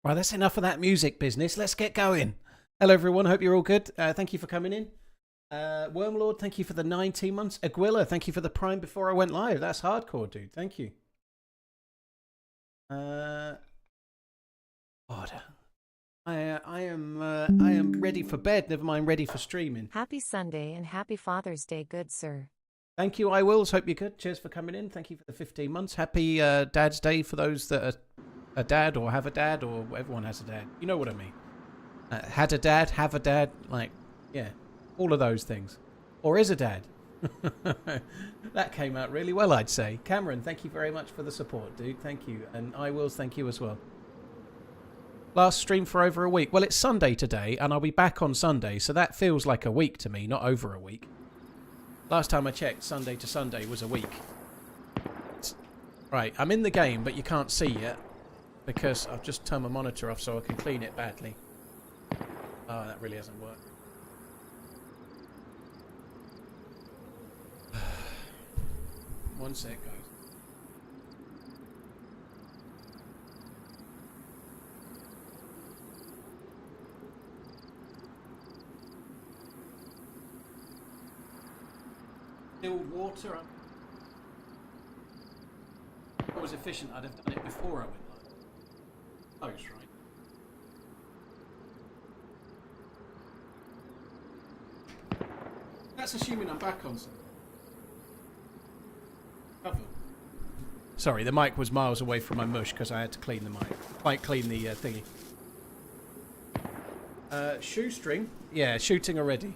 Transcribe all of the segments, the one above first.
Right, that's enough of that music business. Let's get going. Hello, everyone. Hope you're all good. Thank you for coming in. Wormlord, thank you for the 19 months. Aguila, thank you for the Prime before I went live. That's hardcore, dude. Thank you. God. I am ready for bed. Never mind ready for streaming. Happy Sunday and happy Father's Day, good sir. Thank you, I Wills. Hope you're good. Cheers for coming in. Thank you for the 15 months. Happy Dad's Day for those that are a dad or have a dad, or everyone has a dad. You know what I mean. Had a dad, have a dad, like, yeah, all of those things. Or is a dad. That came out really well, I'd say. Cameron, thank you very much for the support, dude. Thank you. And I Wills, thank you as well. Last stream for over a week. Well, it's Sunday today, and I'll be back on Sunday, so that feels like a week to me, not over a week. Last time I checked, Sunday to Sunday was a week. Right, I'm in the game, but you can't see yet, because I've just turned my monitor off so I can clean it badly. Oh, that really hasn't worked. One sec, guys. Distilled water. If I was efficient, I'd have done it before I went live. Close, right? That's assuming I'm back on something. Cover. Sorry, the mic was miles away from my mush because I had to clean the mic. Clean the thingy. Shoestring? Yeah, shooting already.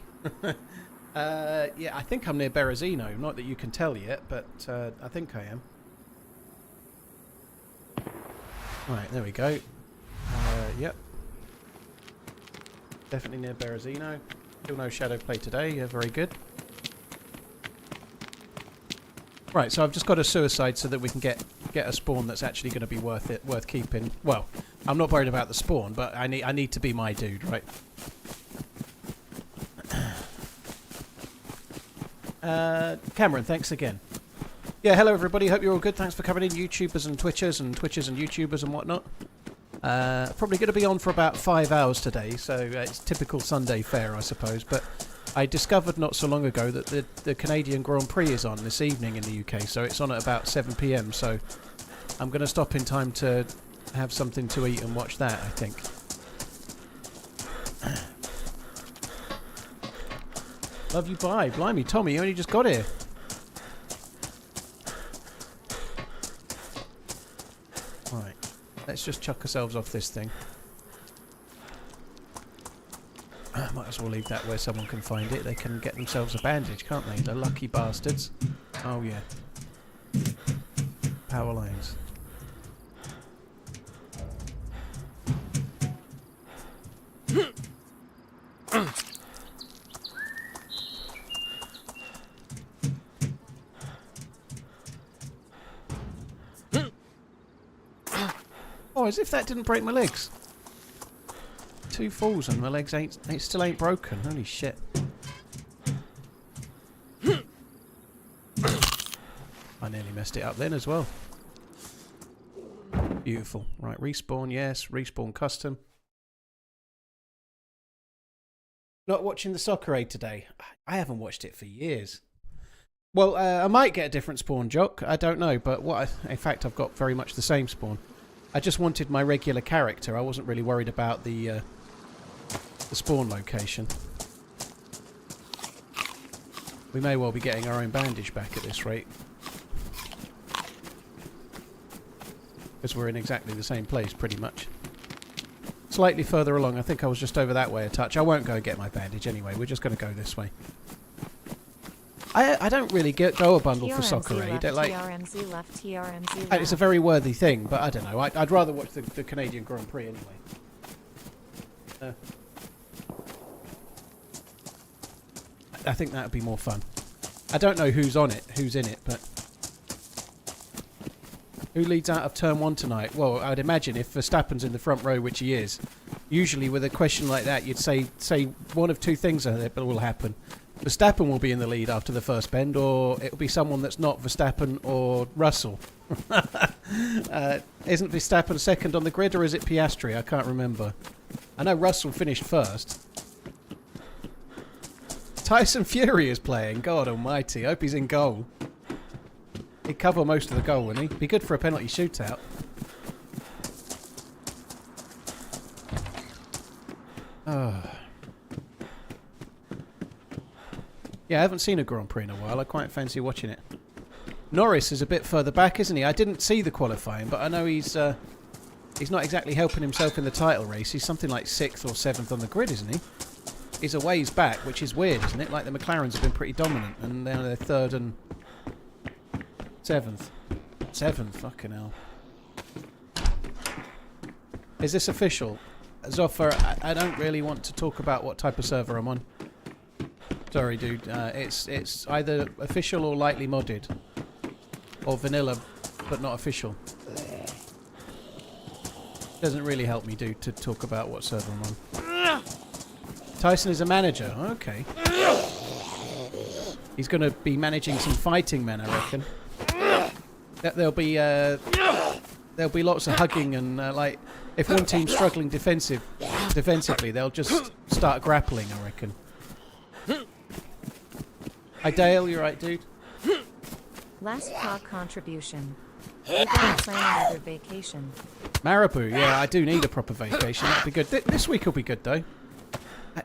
Yeah, I think I'm near Berezino. Not that you can tell yet, but I think I am. Right, there we go. Yep. Definitely near Berezino. Still no shadow play today. Yeah, very good. Right, so I've just got a suicide so that we can get a spawn that's actually going to be worth keeping. Well, I'm not worried about the spawn, but I need to be my dude, right? Cameron, thanks again. Yeah, hello everybody. Hope you're all good. Thanks for coming in, YouTubers and Twitchers and YouTubers and whatnot. Probably going to be on for about 5 hours today, so it's typical Sunday fare, I suppose. But I discovered not so long ago that the Canadian Grand Prix is on this evening in the UK, so it's on at about 7 PM. So I'm going to stop in time to have something to eat and watch that, I think. Love you, bye. Blimey, Tommy, you only just got here. Right, let's just chuck ourselves off this thing. Might as well leave that where someone can find it. They can get themselves a bandage, can't they? The lucky bastards. Oh, yeah. Power lines. Oh, as if that didn't break my legs. 2 falls and my legs still ain't broken. Holy shit. I nearly messed it up then as well. Beautiful. Right, respawn, yes. Respawn custom. Not watching the Soccer Aid today. I haven't watched it for years. Well, I might get a different spawn, Jock. I don't know, but in fact, I've got very much the same spawn. I just wanted my regular character. I wasn't really worried about the spawn location. We may well be getting our own bandage back at this rate. Because we're in exactly the same place, pretty much. Slightly further along. I think I was just over that way a touch. I won't go get my bandage anyway. We're just going to go this way. I don't really go a bundle for Soccer Aid. Like, TRMZ left, TRMZ left. It's a very worthy thing, but I don't know. I'd rather watch the Canadian Grand Prix anyway. I think that would be more fun. I don't know who's in it, but who leads out of turn 1 tonight? Well, I'd imagine if Verstappen's in the front row, which he is, usually with a question like that, you'd say one of 2 things that will happen. Verstappen will be in the lead after the first bend, or it'll be someone that's not Verstappen or Russell. Isn't Verstappen second on the grid, or is it Piastri? I can't remember. I know Russell finished first. Tyson Fury is playing. God almighty. Hope he's in goal. He'd cover most of the goal, wouldn't he? Be good for a penalty shootout. Oh. Yeah, I haven't seen a Grand Prix in a while. I quite fancy watching it. Norris is a bit further back, isn't he? I didn't see the qualifying, but I know he's not exactly helping himself in the title race. He's something like 6th or 7th on the grid, isn't he? He's a ways back, which is weird, isn't it? Like the McLarens have been pretty dominant, and now they're 3rd and 7th. 7th, fucking hell. Is this official? Zoffer, I don't really want to talk about what type of server I'm on. Sorry, dude. It's either official or lightly modded. Or vanilla, but not official. Doesn't really help me, dude, to talk about what server I'm on. Tyson is a manager. Okay. He's going to be managing some fighting men, I reckon. There'll be lots of hugging and like if one team's struggling defensively, they'll just start grappling, I reckon. Hi Dale, you right, dude? Last Prague contribution. We're going to plan another vacation. Marabou, yeah, I do need a proper vacation. That'd be good. This week will be good though.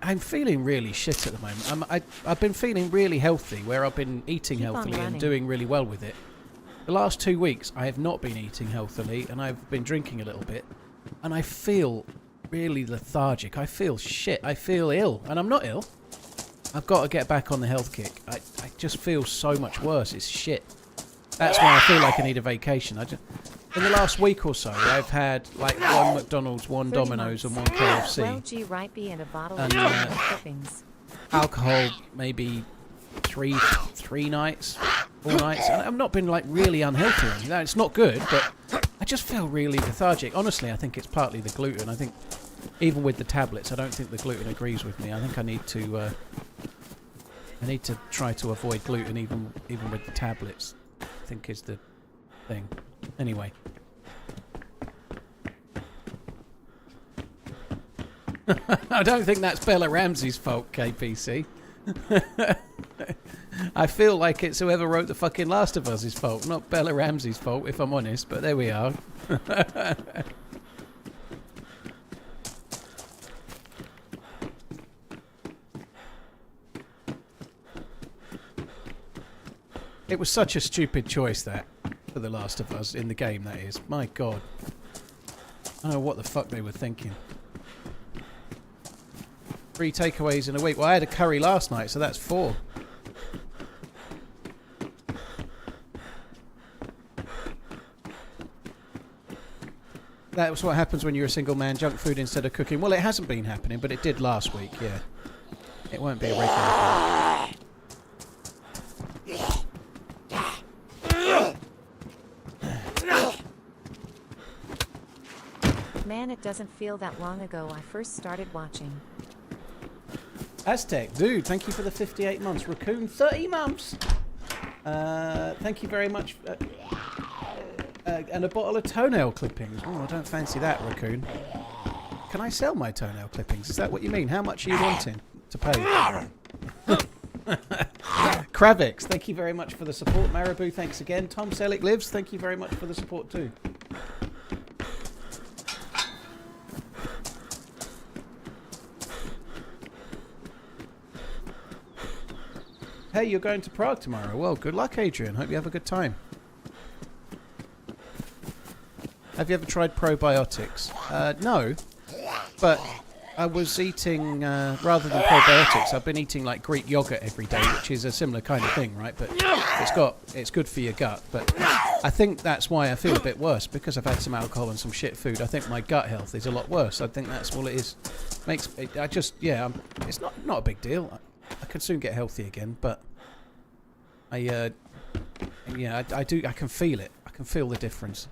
I'm feeling really shit at the moment. I've been feeling really healthy, where I've been eating healthily and doing really well with it. The last 2 weeks, I have not been eating healthily, and I've been drinking a little bit, and I feel really lethargic. I feel shit. I feel ill, and I'm not ill. I've got to get back on the health kick. I just feel so much worse. It's shit. That's why I feel like I need a vacation. In the last week or so, I've had like 1 McDonald's, 1 Domino's, and 1 KFC. Well, G right B and a bottle And, of clippings. Alcohol, maybe three nights, 4 nights. And I've not been like really unhealthy or anything. It's not good, but I just feel really lethargic. Honestly, I think it's partly the gluten. I think even with the tablets, I don't think the gluten agrees with me. I think I need to try to avoid gluten even with the tablets. I think is the thing. Anyway. I don't think that's Bella Ramsey's fault, KPC. I feel like it's whoever wrote the fucking Last of Us' fault, not Bella Ramsey's fault, if I'm honest, but there we are. It was such a stupid choice, that, for The Last of Us, in the game, that is. My God. I don't know what the fuck they were thinking. 3 takeaways in a week. Well, I had a curry last night, so that's 4. That was what happens when you're a single man, junk food instead of cooking. Well, it hasn't been happening, but it did last week, yeah. It won't be a regular thing. Man, it doesn't feel that long ago I first started watching. Aztec, dude, thank you for the 58 months. Raccoon, 30 months. Thank you very much. And a bottle of toenail clippings. Oh, I don't fancy that, Raccoon. Can I sell my toenail clippings? Is that what you mean? How much are you wanting to pay? Kravix, thank you very much for the support. Marabou, thanks again. Tom Selleck lives, thank you very much for the support too. Hey, you're going to Prague tomorrow. Well, good luck, Adrian. Hope you have a good time. Have you ever tried probiotics? No, but I was eating, rather than probiotics, I've been eating like Greek yogurt every day, which is a similar kind of thing, right? But it's good for your gut. But I think that's why I feel a bit worse, because I've had some alcohol and some shit food. I think my gut health is a lot worse. I think that's all it is. It's not a big deal. I could soon get healthy again, but I can feel it. I can feel the difference.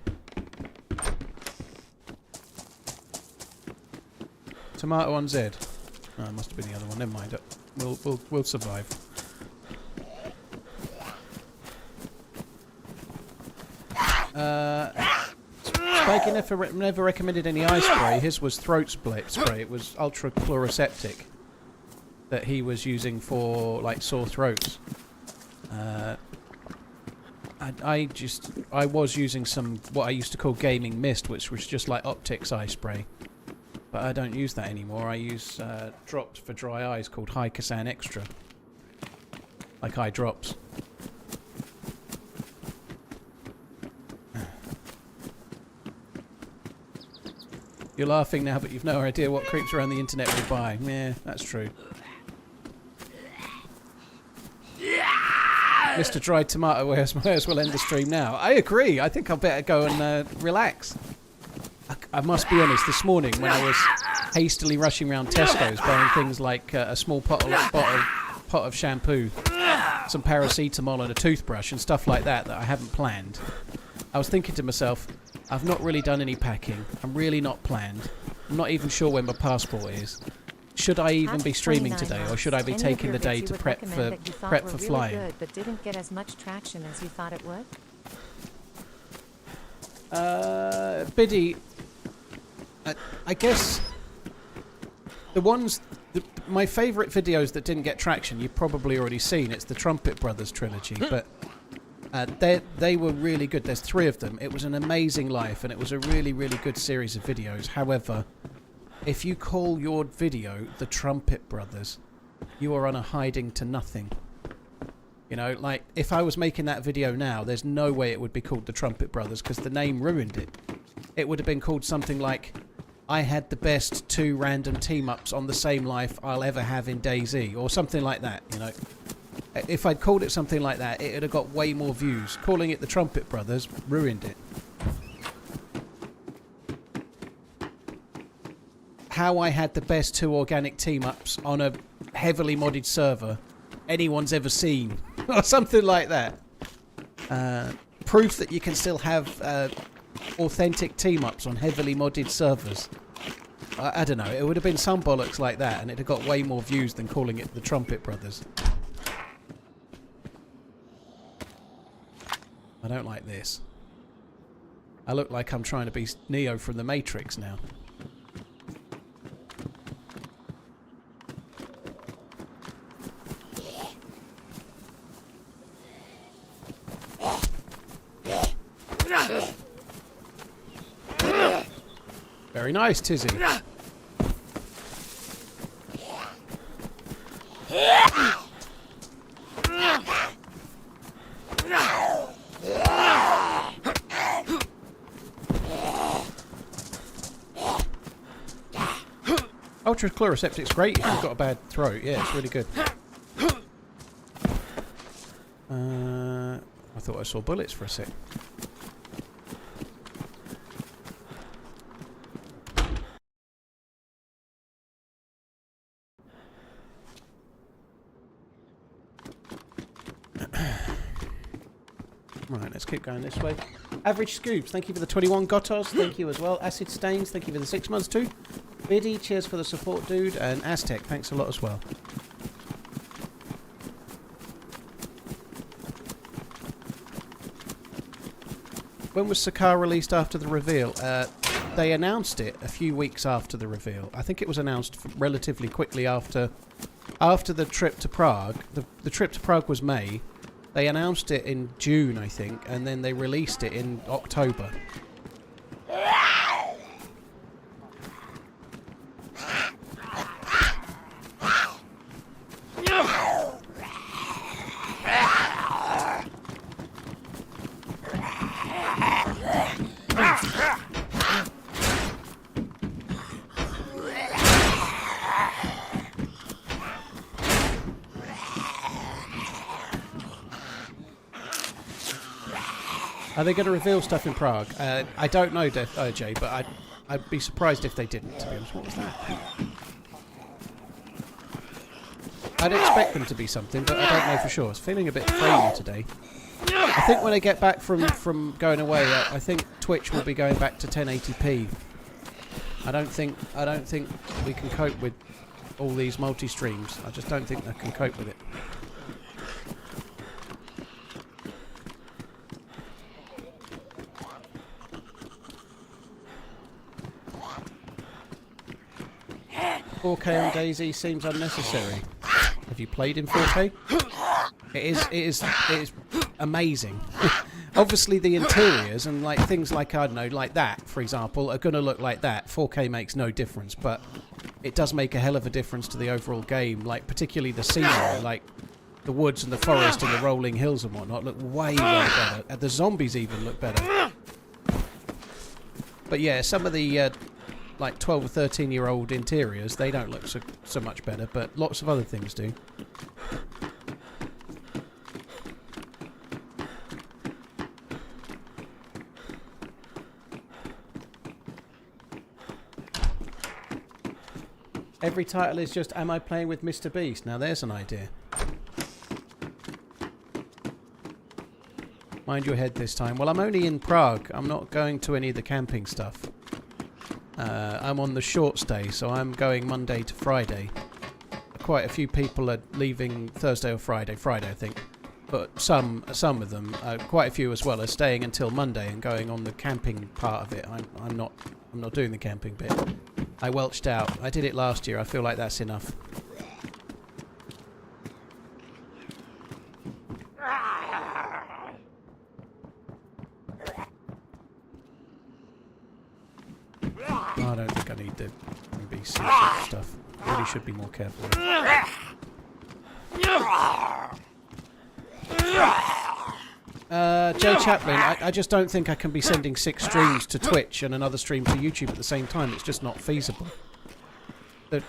Tomato on Z. Oh, it must have been the other one. Never mind. We'll survive. Spiky never recommended any eye spray. His was throat spray. It was ultra chloroseptic that he was using for like sore throats. I was using some what I used to call gaming mist, which was just like Optics eye spray, but I don't use that anymore. I use drops for dry eyes called Hycosan Extra, like eye drops. You're laughing now, but you've no idea what creeps around the internet will buy. Yeah, that's true. Mr. Dried Tomato may as well end the stream now. I agree. I think I'll better go and relax. I must be honest, this morning when I was hastily rushing around Tesco's buying things like a small pot of shampoo, some paracetamol and a toothbrush and stuff like that I hadn't planned, I was thinking to myself, I've not really done any packing. I'm really not planned. I'm not even sure when my passport is. Should I even be streaming today, or should I be taking the day to prep for flying? Good, but didn't get as much traction as you thought it would? Biddy, I guess the ones, my favourite videos that didn't get traction, you've probably already seen. It's the Trumpet Brothers trilogy, but they were really good. There's 3 of them. It was an amazing life, and it was a really, really good series of videos. However, if you call your video the Trumpet Brothers, you are on a hiding to nothing. You know, like, if I was making that video now, there's no way it would be called the Trumpet Brothers, because the name ruined it. It would have been called something like, I had the best 2 random team-ups on the same life I'll ever have in DayZ, or something like that, you know. If I'd called it something like that, it would have got way more views. Calling it the Trumpet Brothers ruined it. How I had the best 2 organic team-ups on a heavily modded server anyone's ever seen, or something like that. Proof that you can still have authentic team-ups on heavily modded servers. I don't know, it would have been some bollocks like that, and it'd have got way more views than calling it the Trumpet Brothers. I don't like this. I look like I'm trying to be Neo from the Matrix now. Very nice, Tizzy. Ultra chloroseptic's great if you've got a bad throat. Yeah, it's really good. I thought I saw bullets for a sec. Right, let's keep going this way. Average Scoops, thank you for the 21 Gotos. Thank you as well. Acid Stains, thank you for the 6 months too. Biddy, cheers for the support, dude. And Aztec, thanks a lot as well. When was Sakar released after the reveal? They announced it a few weeks after the reveal. I think it was announced relatively quickly after the trip to Prague. The trip to Prague was May. They announced it in June, I think, and then they released it in October. Are they going to reveal stuff in Prague? I don't know, OJ, but I'd be surprised if they didn't, to be honest. What was that? I'd expect them to be something, but I don't know for sure. It's feeling a bit framey today. I think when I get back from going away, I think Twitch will be going back to 1080p. I don't think we can cope with all these multi-streams. I just don't think I can cope with it. 4K on DayZ seems unnecessary. Have you played in 4K? It is amazing. Obviously the interiors and like things like, I don't know, like that, for example, are going to look like that. 4K makes no difference, but it does make a hell of a difference to the overall game, like particularly the scenery, like the woods and the forest and the rolling hills and whatnot look way better. The zombies even look better. But yeah, some of the like 12 or 13-year-old interiors, they don't look so much better, but lots of other things do. Every title is just, am I playing with Mr. Beast? Now there's an idea. Mind your head this time. Well, I'm only in Prague. I'm not going to any of the camping stuff. I'm on the short stay, so I'm going Monday to Friday. Quite a few people are leaving Thursday or Friday. Friday, I think. But some of them, quite a few as well, are staying until Monday and going on the camping part of it. I'm not doing the camping bit. I welched out. I did it last year. I feel like that's enough. I don't think I need the NBC stuff. Really should be more careful. Joe Chaplin, I just don't think I can be sending 6 streams to Twitch and another stream to YouTube at the same time. It's just not feasible.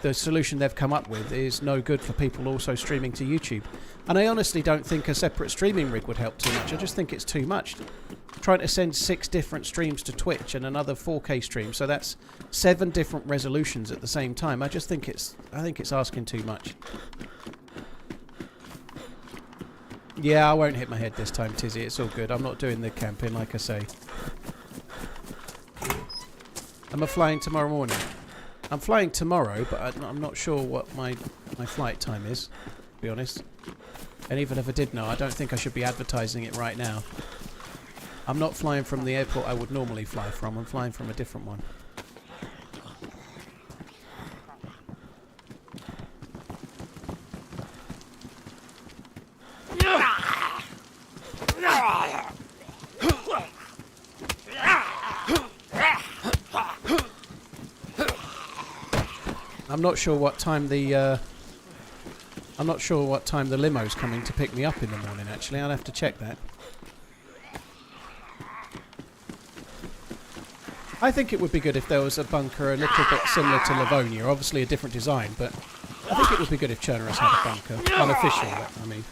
The solution they've come up with is no good for people also streaming to YouTube. And I honestly don't think a separate streaming rig would help too much. I just think it's too much. Trying to send 6 different streams to Twitch and another 4K stream, so that's 7 different resolutions at the same time. I think it's asking too much. Yeah, I won't hit my head this time, Tizzy. It's all good. I'm not doing the camping, like I say. Am I flying tomorrow morning? I'm flying tomorrow, but I'm not sure what my flight time is, to be honest. And even if I did know, I don't think I should be advertising it right now. I'm not flying from the airport I would normally fly from. I'm flying from a different one. I'm not sure what time the limo's coming to pick me up in the morning, actually. I'll have to check that. I think it would be good if there was a bunker a little bit similar to Livonia. Obviously a different design, but I think it would be good if Chernarus had a bunker. Unofficial, I mean.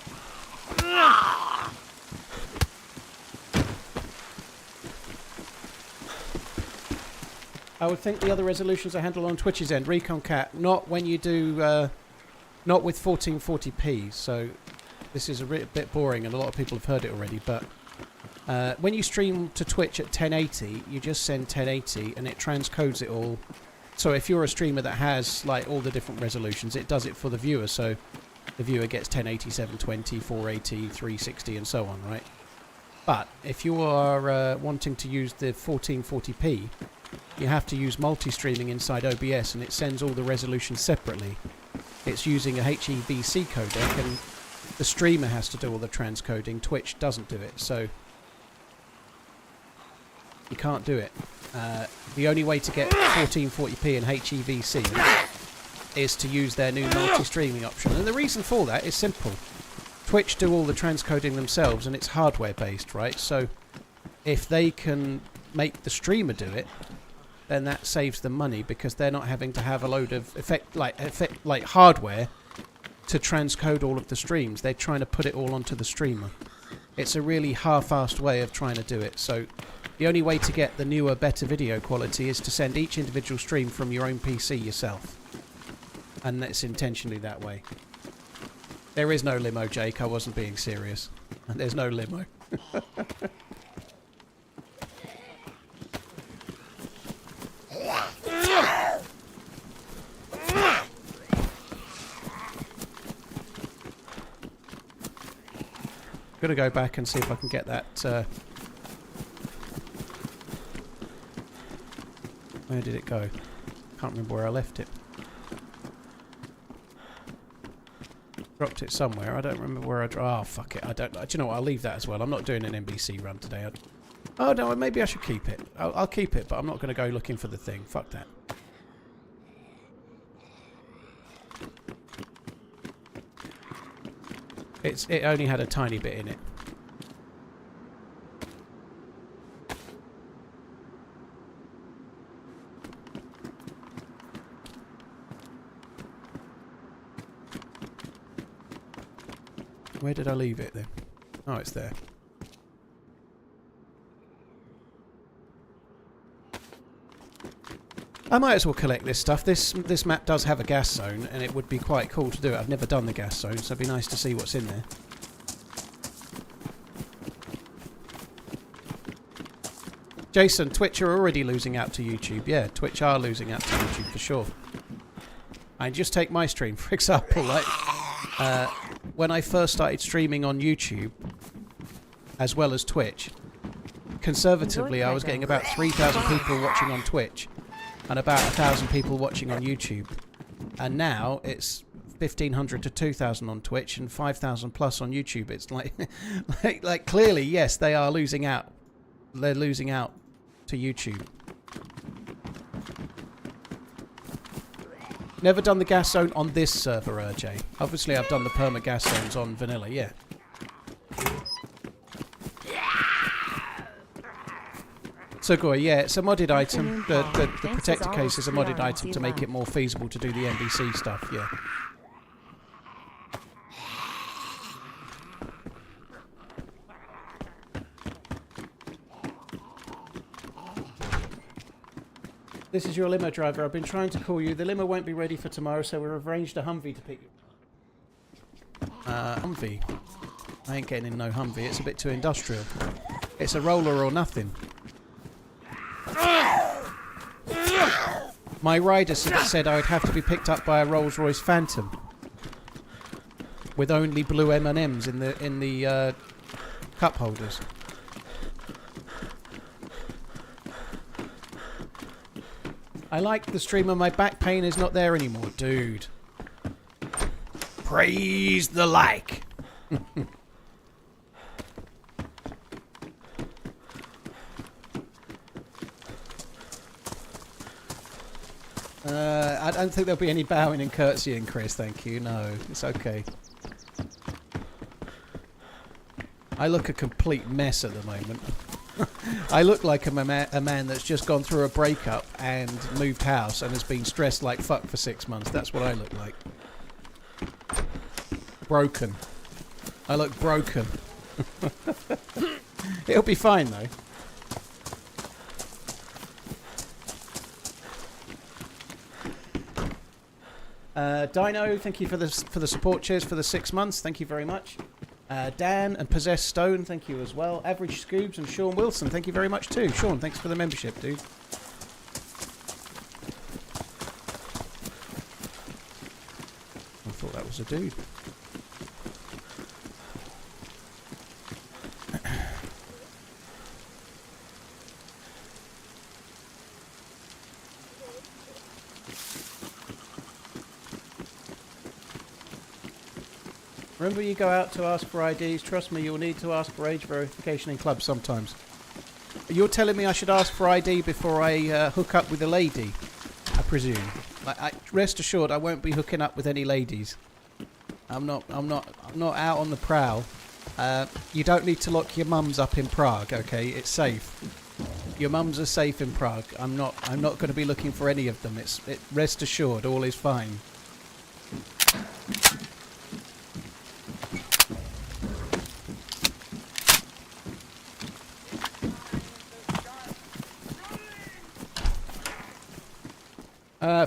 I would think the other resolutions are handled on Twitch's end. Recon Cat, not when you do, not with 1440p. So this is a bit boring, and a lot of people have heard it already. But when you stream to Twitch at 1080, you just send 1080, and it transcodes it all. So if you're a streamer that has like all the different resolutions, it does it for the viewer. So the viewer gets 1080, 720, 480, 360, and so on, right? But if you are wanting to use the 1440p, you have to use multi-streaming inside OBS, and it sends all the resolutions separately. It's using a HEVC codec, and the streamer has to do all the transcoding. Twitch doesn't do it, so you can't do it. The only way to get 1440p and HEVC is to use their new multi-streaming option, and the reason for that is simple. Twitch do all the transcoding themselves, and it's hardware-based, right? So if they can make the streamer do it, then that saves them money, because they're not having to have a load of like hardware to transcode all of the streams. They're trying to put it all onto the streamer. It's a really half-assed way of trying to do it. So the only way to get the newer, better video quality is to send each individual stream from your own PC yourself. And that's intentionally that way. There is no limo, Jake. I wasn't being serious. There's no limo. I'm going to go back and see if I can get that. Where did it go? Can't remember where I left it. dropped it somewhere. I don't remember where I dropped. Oh, fuck it. I don't. Do you know what? I'll leave that as well. I'm not doing an NBC run today. Oh, no, maybe I should keep it. I'll keep it, but I'm not going to go looking for the thing. Fuck that. It only had a tiny bit in it. Where did I leave it then? Oh, it's there. I might as well collect this stuff. This map does have a gas zone, and it would be quite cool to do it. I've never done the gas zone, so it'd be nice to see what's in there. Jason, Twitch are already losing out to YouTube. Yeah, Twitch are losing out to YouTube for sure. And just take my stream, for example. Like, when I first started streaming on YouTube, as well as Twitch, conservatively I was getting about 3,000 people watching on Twitch and about 1,000 people watching on YouTube. And now it's 1,500 to 2,000 on Twitch and 5,000 plus on YouTube. It's like, like clearly, yes, they are losing out. They're losing out to YouTube. Never done the gas zone on this server, RJ. Obviously, I've done the perma gas zones on vanilla, yeah. Sugoi, yeah, it's a modded item. The protector case is a modded item to make it more feasible to do the NBC stuff, yeah. This is your limo driver. I've been trying to call you. The limo won't be ready for tomorrow, so we've arranged a Humvee to pick you. Humvee? I ain't getting in no Humvee. It's a bit too industrial. It's a roller or nothing. My rider said I would have to be picked up by a Rolls-Royce Phantom with only blue M&Ms in the cup holders. I like the streamer. My back pain is not there anymore, dude. Praise the like. I don't think there'll be any bowing and curtsying, Chris. Thank you. No, it's okay. I look a complete mess at the moment. I look like a man that's just gone through a breakup and moved house and has been stressed like fuck for 6 months. That's what I look like. Broken. I look broken. It'll be fine though. Dino, thank you for the support. Cheers for the 6 months. Thank you very much. Dan and Possessed Stone, thank you as well. Average Scoobs and Sean Wilson, thank you very much too. Sean, thanks for the membership, dude. I thought that was a dude. Remember, you go out to ask for IDs. Trust me, you'll need to ask for age verification in clubs sometimes. You're telling me I should ask for ID before I hook up with a lady, I presume. Rest assured, I won't be hooking up with any ladies. I'm not out on the prowl. You don't need to lock your mums up in Prague, okay? It's safe. Your mums are safe in Prague. I'm not going to be looking for any of them. Rest assured, all is fine.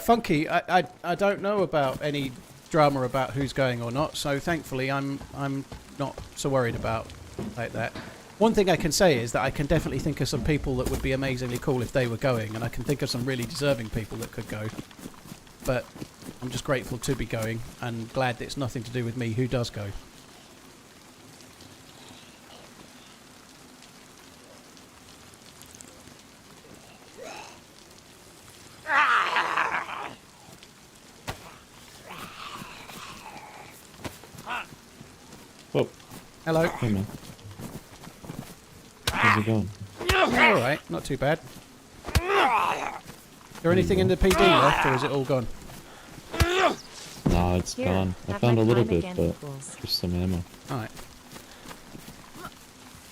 Funky, I don't know about any drama about who's going or not, so thankfully I'm not so worried about like that. One thing I can say is that I can definitely think of some people that would be amazingly cool if they were going, and I can think of some really deserving people that could go. But I'm just grateful to be going and glad that it's nothing to do with me who does go. Hello. Hey, man. How's it going? All right, not too bad. Is there anything in the PD left, or is it all gone? Nah, it's Here, gone. I have found a my little crime bit, again but equals. just some ammo. All right.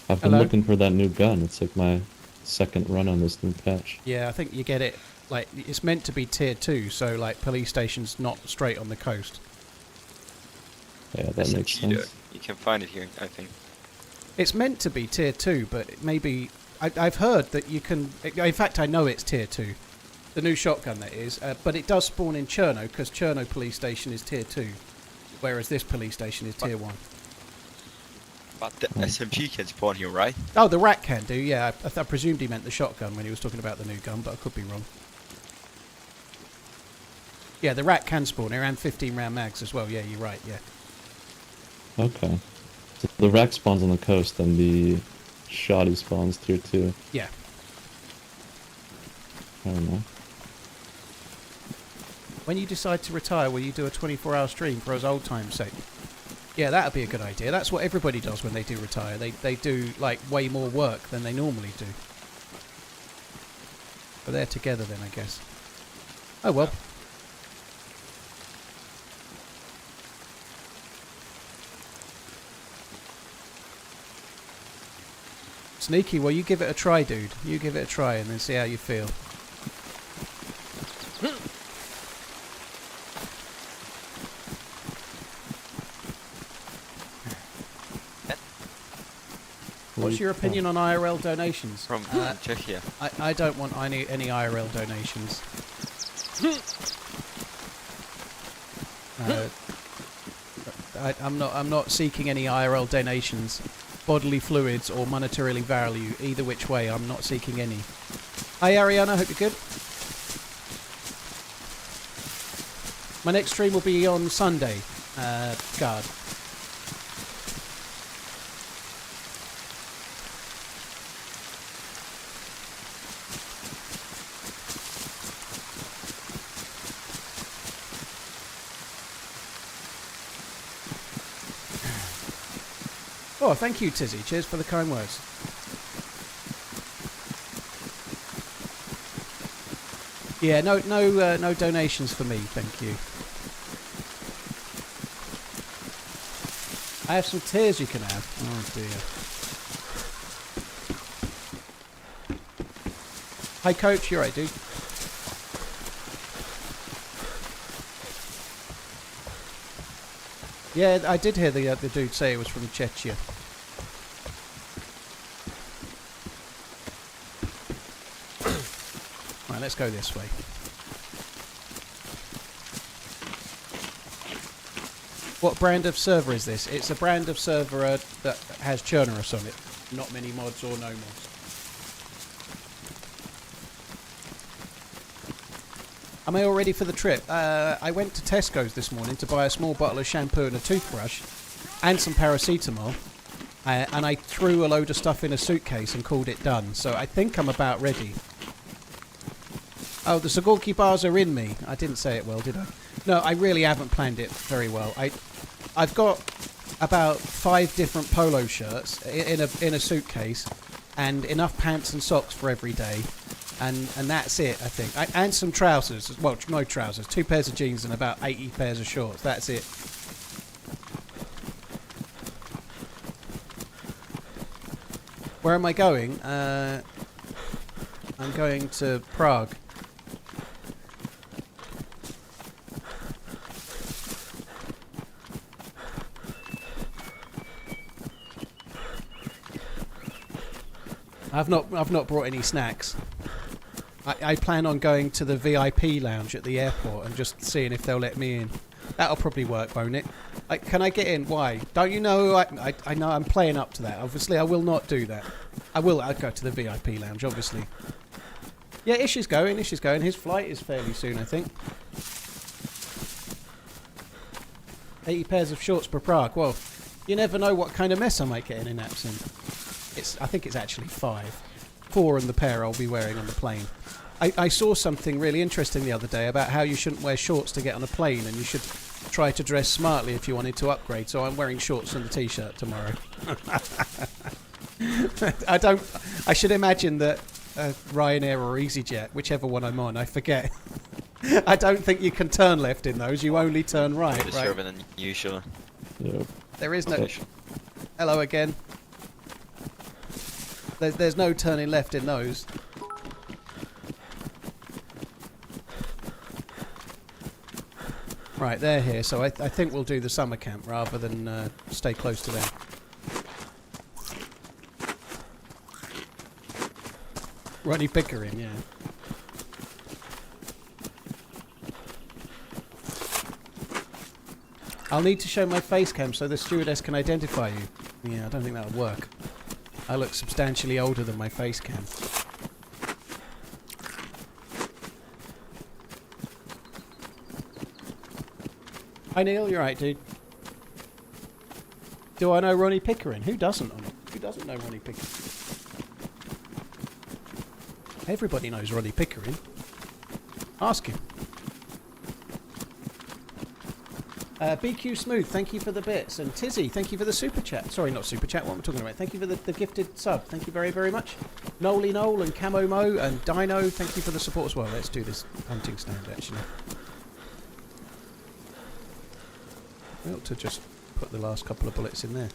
I've been Hello? looking for that new gun. It's like my second run on this new patch. Yeah, I think you get it. Like, it's meant to be tier 2, so like police stations not straight on the coast. Yeah, that makes SMG, sense. you can find it here, I think. It's meant to be tier 2, but maybe I've heard that you can. In fact, I know it's tier 2. The new shotgun, that is. But it does spawn in Cherno, because Cherno police station is tier 2, whereas this police station is tier 1. But the SMG can spawn here, right? Oh, the rat can do, yeah. I presumed he meant the shotgun when he was talking about the new gun, but I could be wrong. Yeah, the rat can spawn here, and 15 round mags as well. Yeah, you're right, yeah. Okay. So the rack spawns on the coast, and the shoddy spawns tier 2. Yeah. I don't know. When you decide to retire, will you do a 24-hour stream for us old time's sake? Yeah, that would be a good idea. That's what everybody does when they do retire. They do, like, way more work than they normally do. But they're together then, I guess. Oh, well. Sneaky, well, you give it a try, dude. You give it a try and then see how you feel. What's your opinion on IRL donations? From Czechia. I don't want any IRL donations. I'm not seeking any IRL donations, bodily fluids or monetarily value. Either which way, I'm not seeking any. Hi Ariana, hope you're good. My next stream will be on Sunday. Guard. Oh, thank you, Tizzy. Cheers for the kind words. Yeah, no donations for me, thank you. I have some tears you can have. Oh dear. Hi, Coach. You're right, dude. Yeah, I did hear the dude say it was from Czechia. Right, let's go this way. What brand of server is this? It's a brand of server that has Chernarus on it. Not many mods or no mods. Am I all ready for the trip? I went to Tesco's this morning to buy a small bottle of shampoo and a toothbrush and some paracetamol, and I threw a load of stuff in a suitcase and called it done. So I think I'm about ready. Oh, the Sagorki bars are in me. I didn't say it well, did I? No, I really haven't planned it very well. I've got about 5 different polo shirts in a suitcase and enough pants and socks for every day. And that's it, I think. And some trousers. Well, no trousers. 2 pairs of jeans and about 80 pairs of shorts. That's it. Where am I going? I'm going to Prague. I've not brought any snacks. I plan on going to the VIP lounge at the airport and just seeing if they'll let me in. That'll probably work, won't it? Like, can I get in? Why? Don't you know? I know I'm playing up to that. Obviously, I will not do that. I'll go to the VIP lounge, obviously. Yeah, Ish is going. His flight is fairly soon, I think. 80 pairs of shorts per Prague. Well, you never know what kind of mess I might get in an absent. I think it's actually 5. 4 on the pair I'll be wearing on the plane. I saw something really interesting the other day about how you shouldn't wear shorts to get on a plane and you should try to dress smartly if you wanted to upgrade. So I'm wearing shorts and a t-shirt tomorrow. I should imagine that Ryanair or EasyJet, whichever one I'm on, I forget. I don't think you can turn left in those. You only turn right. It's right? sort of an unusual. Yep. There is no. Station. Hello again. There's no turning left in those. Right, they're here, so I think we'll do the summer camp rather than stay close to them. Ronnie Pickering, yeah. I'll need to show my face cam so the stewardess can identify you. Yeah, I don't think that'll work. I look substantially older than my face cam. Hi Neil, you're right, dude. Do I know Ronnie Pickering? Who doesn't? Who doesn't know Ronnie Pickering? Everybody knows Ronnie Pickering. Ask him. BQ Smooth, thank you for the bits. And Tizzy, thank you for the super chat. Sorry, not super chat, what am I talking about? Thank you for the gifted sub. Thank you very, very much. Nolly Noel and Camo Mo and Dino, thank you for the support as well. Let's do this hunting stand, actually. We ought to just put the last couple of bullets in there.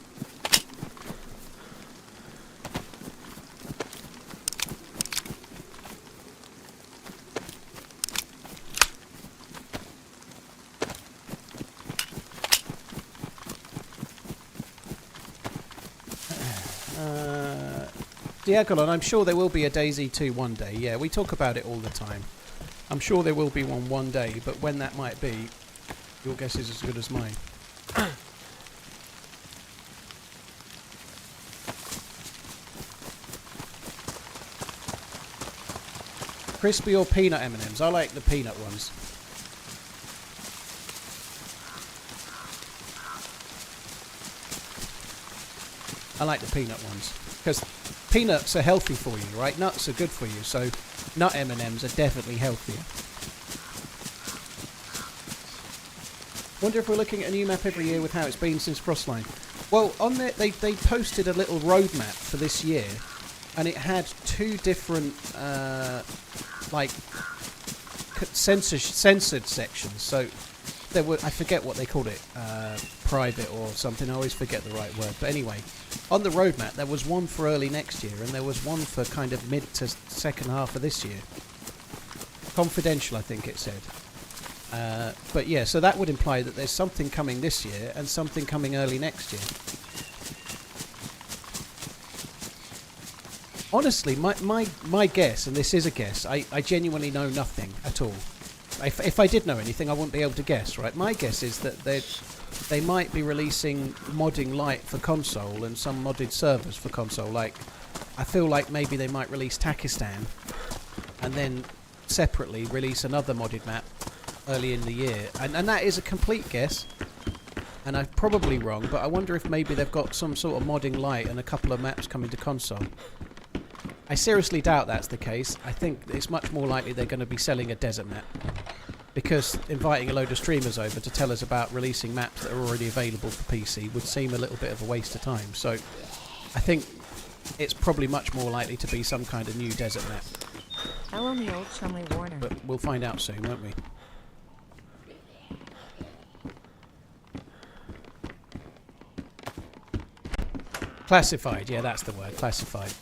Diagolon, I'm sure there will be a DayZ 2 one day. Yeah, we talk about it all the time. I'm sure there will be one day, but when that might be, your guess is as good as mine. Crispy or peanut M&Ms? I like the peanut ones. I like the peanut ones because peanuts are healthy for you, right? Nuts are good for you, so nut M&Ms are definitely healthier. Wonder if we're looking at a new map every year with how it's been since Frostline. Well, on there they posted a little roadmap for this year, and it had two different like censored sections. So there were, I forget what they called it, private or something. I always forget the right word. But anyway, on the roadmap there was one for early next year, and there was one for kind of mid to second half of this year. Confidential, I think it said. But yeah, so that would imply that there's something coming this year and something coming early next year. Honestly, my guess, and this is a guess, I genuinely know nothing at all. If I did know anything, I wouldn't be able to guess, right? My guess is that they might be releasing modding light for console and some modded servers for console. Like, I feel like maybe they might release Takistan and then separately release another modded map early in the year. And that is a complete guess, and I'm probably wrong, but I wonder if maybe they've got some sort of modding light and a couple of maps coming to console. I seriously doubt that's the case. I think it's much more likely they're going to be selling a desert map, because inviting a load of streamers over to tell us about releasing maps that are already available for PC would seem a little bit of a waste of time. So I think it's probably much more likely to be some kind of new desert map. Hello, me old Chumley Warner. But we'll find out soon, won't we? Classified, yeah, that's the word, classified.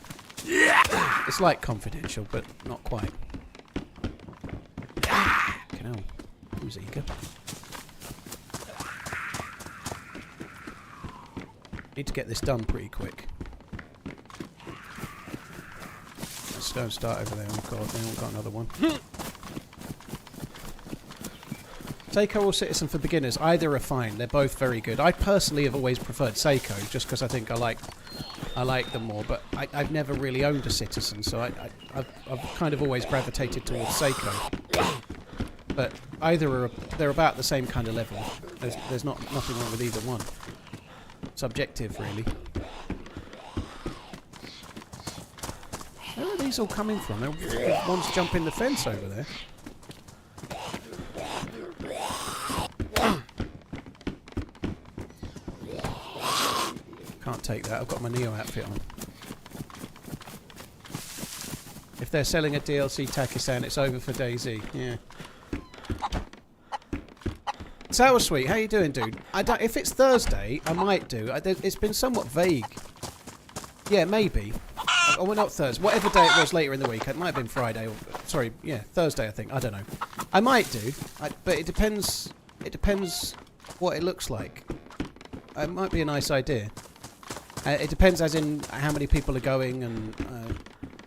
It's like confidential, but not quite. Fucking hell. Who's eager? Need to get this done pretty quick. Let's go and start over there. Oh god, they all got another one. Seiko or Citizen for beginners, either are fine. They're both very good. I personally have always preferred Seiko, just because I think I like them more. But I've never really owned a Citizen, so I've kind of always gravitated towards Seiko. But either they're about the same kind of level. There's nothing wrong with either one. Subjective, really. Where are these all coming from? One's jumping the fence over there. take that. I've got my Neo outfit on. If they're selling a DLC Takistan, it's over for DayZ. Yeah. Sour Sweet, how you doing, dude? If it's Thursday, I might do. It's been somewhat vague. Yeah, maybe. Oh, well, not Thursday. Whatever day it was later in the week. It might have been Friday. Or, sorry, yeah, Thursday, I think. I don't know. I might do, but it depends. It depends what it looks like. It might be a nice idea. It depends, as in how many people are going and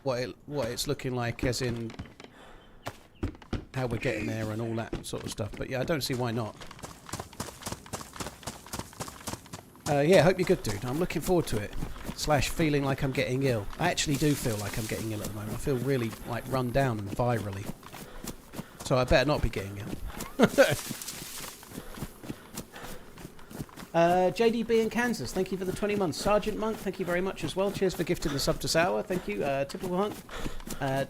what it's looking like, as in how we're getting there and all that sort of stuff. But yeah, I don't see why not. Yeah, hope you're good, dude. I'm looking forward to it. / feeling like I'm getting ill. I actually do feel like I'm getting ill at the moment. I feel really like run down and virally. So I better not be getting ill. JDB in Kansas, thank you for the 20 months. Sergeant Monk, thank you very much as well. Cheers for gifting the sub to Sour. Thank you. Typical Hunt,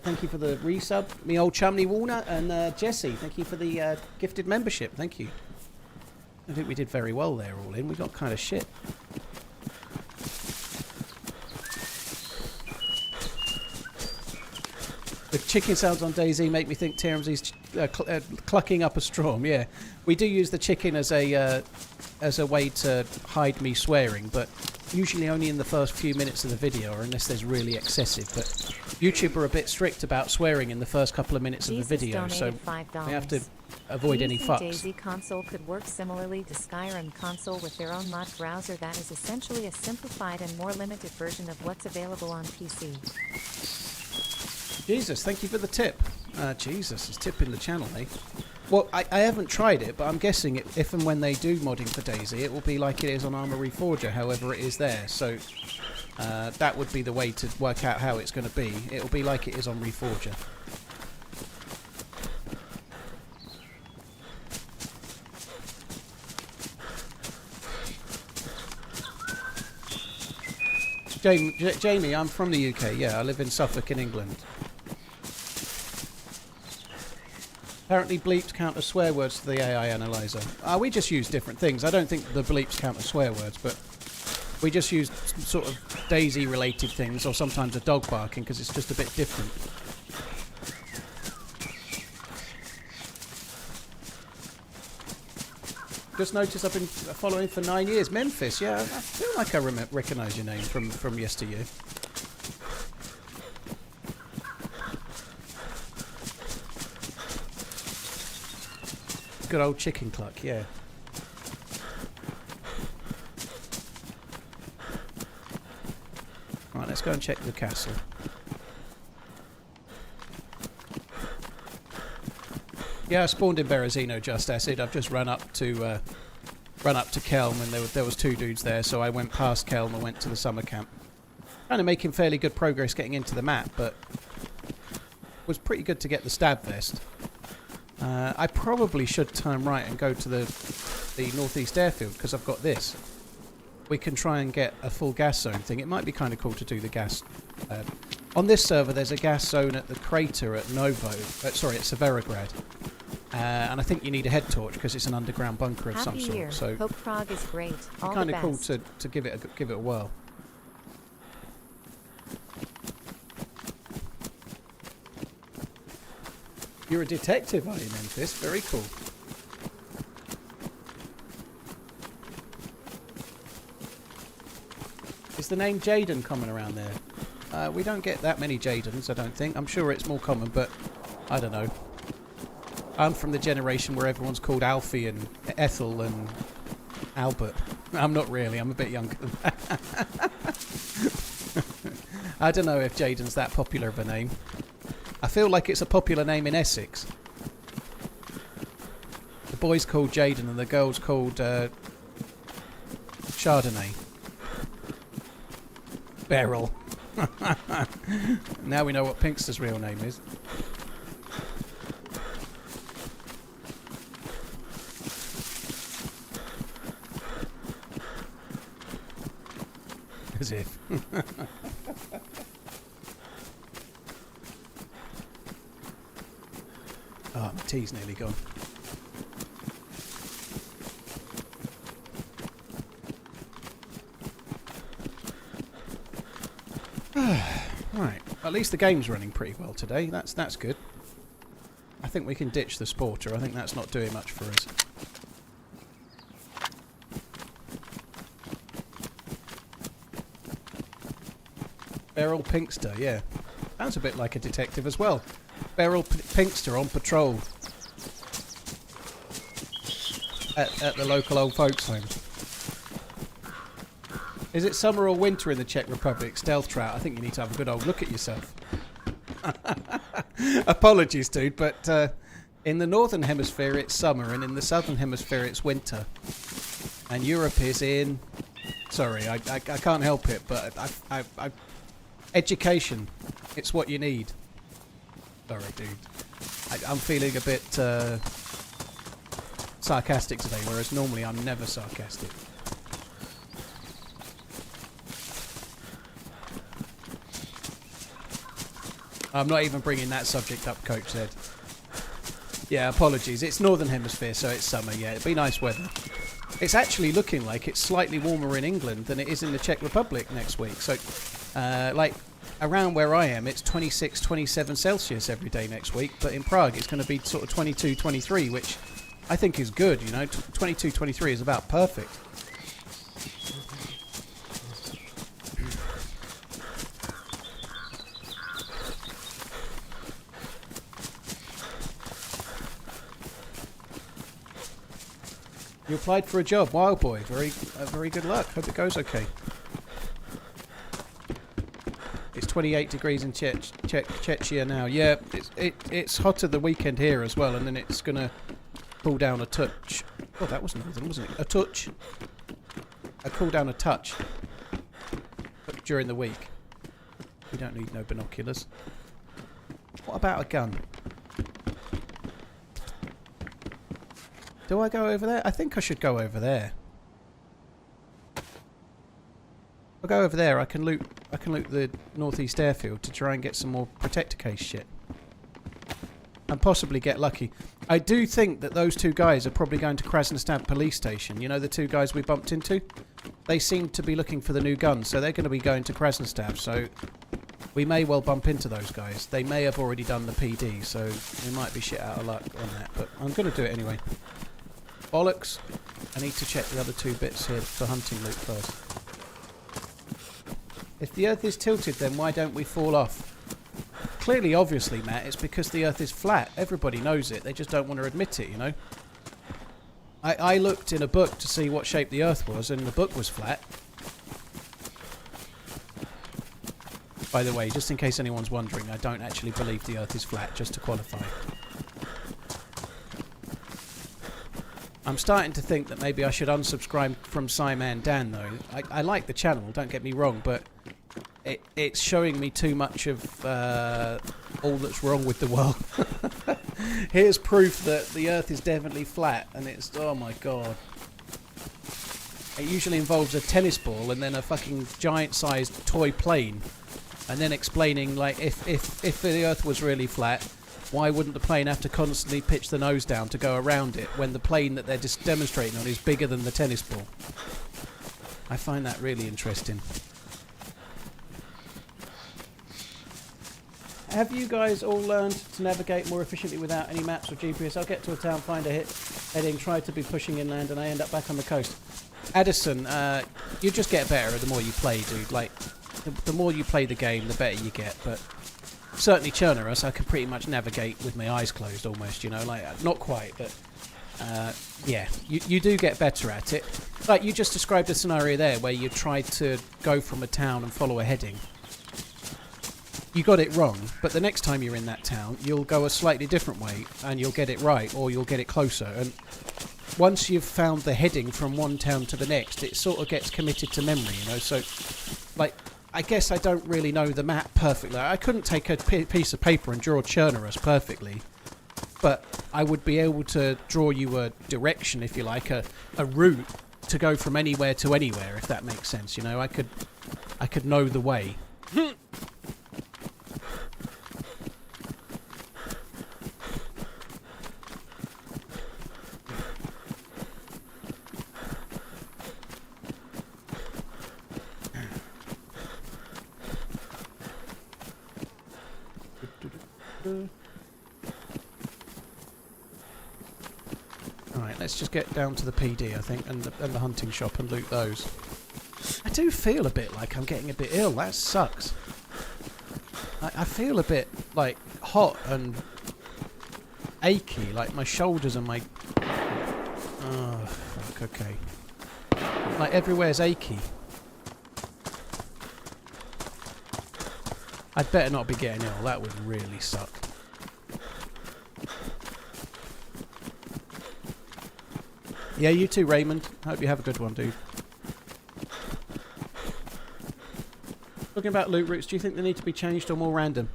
thank you for the resub. Me old chumney Warner and Jesse, thank you for the gifted membership. Thank you. I think we did very well there all in. We got kind of shit. The chicken sounds on DayZ make me think TRMZ's clucking up a storm. Yeah, we do use the chicken as a way to hide me swearing, but usually only in the first few minutes of the video, or unless there's really excessive. But YouTube are a bit strict about swearing in the first couple of minutes of the video, so we have to avoid any fucks. DayZ console could work similarly to Skyrim console with their own mod browser that is essentially a simplified and more limited version of what's available on PC. Jesus, thank you for the tip. Jesus, it's tipping the channel, eh? Well, I haven't tried it, but I'm guessing if and when they do modding for DayZ, it will be like it is on Arma Reforger, however it is there. So that would be the way to work out how it's going to be. It will be like it is on Reforger. Jamie, I'm from the UK. Yeah, I live in Suffolk in England. Apparently bleeps count as swear words to the AI analyzer. We just use different things. I don't think the bleeps count as swear words, but we just use sort of DayZ related things, or sometimes a dog barking, because it's just a bit different. Just noticed I've been following for 9 years. Memphis, yeah, I feel like I recognise your name from yesteryear. Good old chicken cluck, yeah. Right, let's go and check the castle. Yeah, I spawned in Berezino, Just Acid. I've just run up to Kelm, and there was 2 dudes there, so I went past Kelm and went to the summer camp. Kind of making fairly good progress getting into the map, but it was pretty good to get the stab vest. I probably should turn right and go to the northeast airfield, because I've got this. We can try and get a full gas zone thing. It might be kind of cool to do the gas. On this server, there's a gas zone at the crater at Novo. Sorry, at Severograd. And I think you need a head torch because it's an underground bunker of some sort. So hope Prague is great. All kind the of cool best. to give it a whirl. You're a detective, are you, Memphis? Very cool. Is the name Jaden common around there? We don't get that many Jadens, I don't think. I'm sure it's more common, but I don't know. I'm from the generation where everyone's called Alfie and Ethel and Albert. I'm not really, I'm a bit younger than that. I don't know if Jaden's that popular of a name. I feel like it's a popular name in Essex. The boy's called Jaden and the girl's called Chardonnay. Beryl. Now we know what Pinkster's real name is. As if. Oh, my tea's nearly gone. At least the game's running pretty well today. That's good. I think we can ditch the Sporter. I think that's not doing much for us. Beryl Pinkster, yeah. Sounds a bit like a detective as well. Beryl Pinkster on patrol at the local old folks home. Is it summer or winter in the Czech Republic? Stealth Trout, I think you need to have a good old look at yourself. Apologies, dude, but in the northern hemisphere it's summer and in the southern hemisphere it's winter. And Europe is in... Sorry, I can't help it, but education, it's what you need. Sorry, dude. I'm feeling a bit sarcastic today, whereas normally I'm never sarcastic. I'm not even bringing that subject up, Coach said. Yeah, apologies. It's Northern Hemisphere, so it's summer, yeah. It'll be nice weather. It's actually looking like it's slightly warmer in England than it is in the Czech Republic next week. So, like, around where I am, it's 26, 27 Celsius every day next week. But in Prague, it's going to be sort of 22, 23, which I think is good, you know. 22, 23 is about perfect. You applied for a job, Wild Boy. Very good luck. Hope it goes okay. It's 28 degrees in Czechia now. Yeah, it's hotter the weekend here as well, and then it's gonna cool down a touch. Oh, that was northern, wasn't it? A touch. A cool down a touch during the week. We don't need no binoculars. What about a gun? Do I go over there? I think I should go over there. I'll go over there. I can loot the northeast airfield to try and get some more protector case shit. And possibly get lucky. I do think that those two guys are probably going to Krasnostav police station. You know, the two guys we bumped into? They seem to be looking for the new gun, so they're going to be going to Krasnostav, so we may well bump into those guys. They may have already done the PD, so we might be shit out of luck on that, but I'm going to do it anyway. Bollocks. I need to check the other two bits here for hunting loot first. If the Earth is tilted, then why don't we fall off? Clearly, obviously, Matt, it's because the Earth is flat. Everybody knows it. They just don't want to admit it, you know? I looked in a book to see what shape the Earth was, and the book was flat. By the way, just in case anyone's wondering, I don't actually believe the Earth is flat, just to qualify. I'm starting to think that maybe I should unsubscribe from Simon Dan, though. I like the channel, don't get me wrong, but it's showing me too much of all that's wrong with the world. Here's proof that the Earth is definitely flat, and it's... Oh, my God. It usually involves a tennis ball and then a fucking giant-sized toy plane, and then explaining, like, if the Earth was really flat... Why wouldn't the plane have to constantly pitch the nose down to go around it when the plane that they're just demonstrating on is bigger than the tennis ball? I find that really interesting. Have you guys all learned to navigate more efficiently without any maps or GPS? I'll get to a town, find a heading, try to be pushing inland, and I end up back on the coast. Addison, you just get better the more you play, dude. Like, the more you play the game, the better you get, but... Certainly Chernarus, I can pretty much navigate with my eyes closed almost, you know, like, not quite, but, yeah, you do get better at it. Like, you just described a scenario there where you tried to go from a town and follow a heading. You got it wrong, but the next time you're in that town, you'll go a slightly different way, and you'll get it right, or you'll get it closer, and once you've found the heading from one town to the next, it sort of gets committed to memory, you know, so, like... I guess I don't really know the map perfectly. I couldn't take a piece of paper and draw Chernarus perfectly, but I would be able to draw you a direction, if you like, a route to go from anywhere to anywhere, if that makes sense. You know, I could know the way. Alright, let's just get down to the PD, I think, and the hunting shop and loot those. I do feel a bit like I'm getting a bit ill. That sucks. I feel a bit, like, hot and achy. Like, my shoulders and my... Oh, fuck, okay. Like, everywhere's achy. I'd better not be getting ill. That would really suck. Yeah, you too, Raymond. Hope you have a good one, dude. Talking about loot routes, do you think they need to be changed or more random?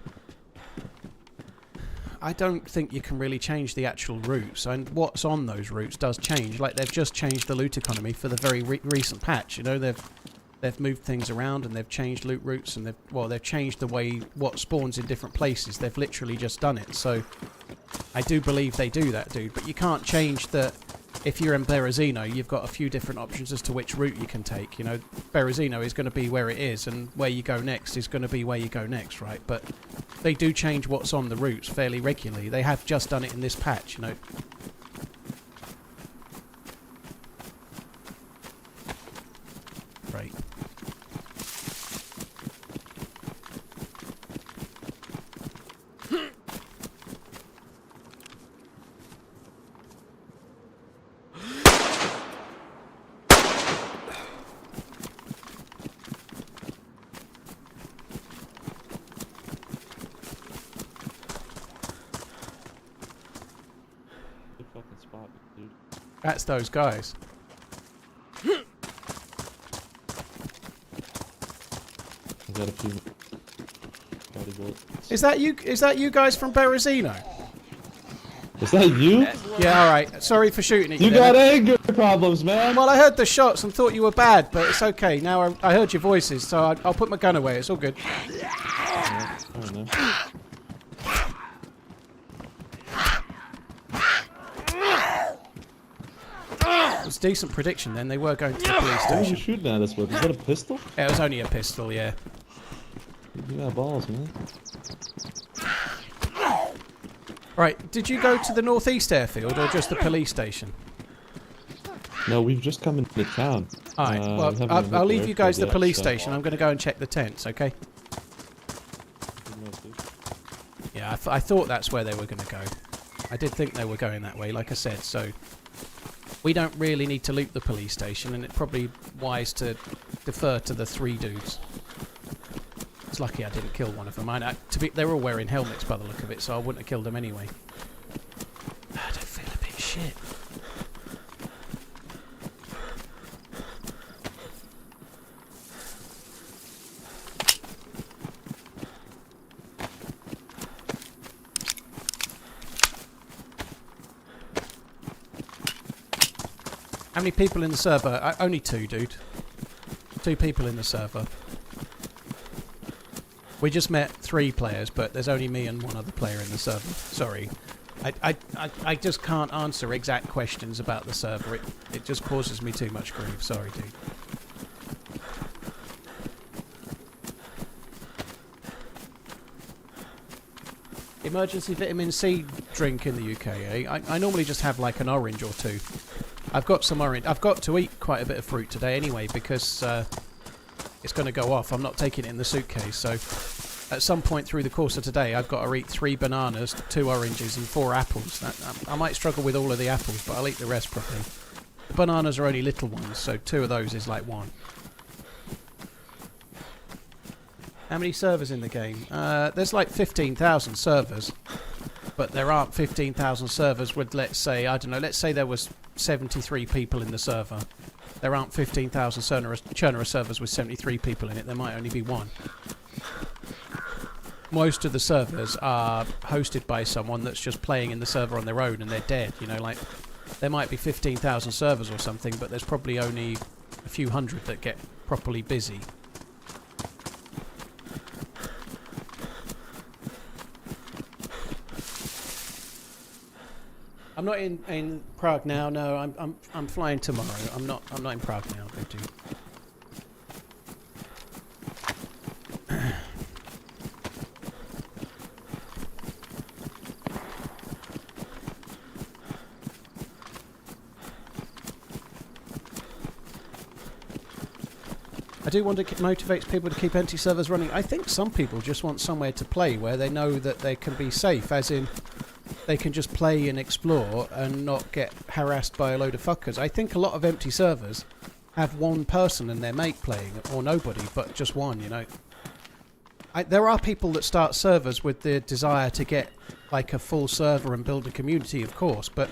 I don't think you can really change the actual routes, and what's on those routes does change. Like, they've just changed the loot economy for the very recent patch. You know, they've moved things around and they've changed loot routes, and they've changed the way what spawns in different places. They've literally just done it. So I do believe they do that, dude. But you can't change the... If you're in Berezino, you've got a few different options as to which route you can take. You know, Berezino is going to be where it is, and where you go next is going to be where you go next, right? But they do change what's on the routes fairly regularly. They have just done it in this patch, you know. Right. That's those guys. I've got a few body bullets. Is that you? Is that you guys from Berezino? Is that you? Yeah. All right. Sorry for shooting at you. You got anger problems, man. Well, I heard the shots and thought you were bad, but it's okay. Now I heard your voices, so I'll put my gun away. It's all good. Yeah, I don't know. It was a decent prediction then. They were going to the police What are you station. shooting at us with? Is that a pistol? Yeah, it was only a pistol, yeah. You got balls, man. Right, did you go to the northeast airfield or just the police station? No, we've just come into town. Alright, we well, haven't even hit I'll the leave you guys the airfield police yet, so- station. I'm going to go and check the tents, okay? Yeah, I thought that's where they were going to go. I did think they were going that way, like I said, so... We don't really need to loot the police station, and it's probably wise to defer to the 3 dudes. It's lucky I didn't kill one of them. They're all wearing helmets by the look of it, so I wouldn't have killed them anyway. I don't feel a bit shit. How many people in the server? Only 2, dude. 2 people in the server. We just met 3 players, but there's only me and 1 other player in the server. Sorry. I just can't answer exact questions about the server. It just causes me too much grief. Sorry, dude. Emergency vitamin C drink in the UK, eh? I normally just have like an orange or 2. I've got some orange. I've got to eat quite a bit of fruit today anyway because it's going to go off. I'm not taking it in the suitcase. So at some point through the course of today, I've got to eat 3 bananas, 2 oranges and 4 apples. I might struggle with all of the apples, but I'll eat the rest probably. The bananas are only little ones, so 2 of those is like 1. How many servers in the game? There's like 15,000 servers. But there aren't 15,000 servers with, let's say, I don't know, let's say there was 73 people in the server. There aren't 15,000 Chernarus servers with 73 people in it. There might only be 1. Most of the servers are hosted by someone that's just playing in the server on their own and they're dead. You know, like, there might be 15,000 servers or something, but there's probably only a few hundred that get properly busy. I'm not in Prague now. No, I'm flying tomorrow. I'm not in Prague now, dude. do wonder if it motivates people to keep empty servers running. I think some people just want somewhere to play where they know that they can be safe, as in they can just play and explore and not get harassed by a load of fuckers. I think a lot of empty servers have one person and their mate playing, or nobody, but just one, you know. There are people that start servers with the desire to get like a full server and build a community, of course, but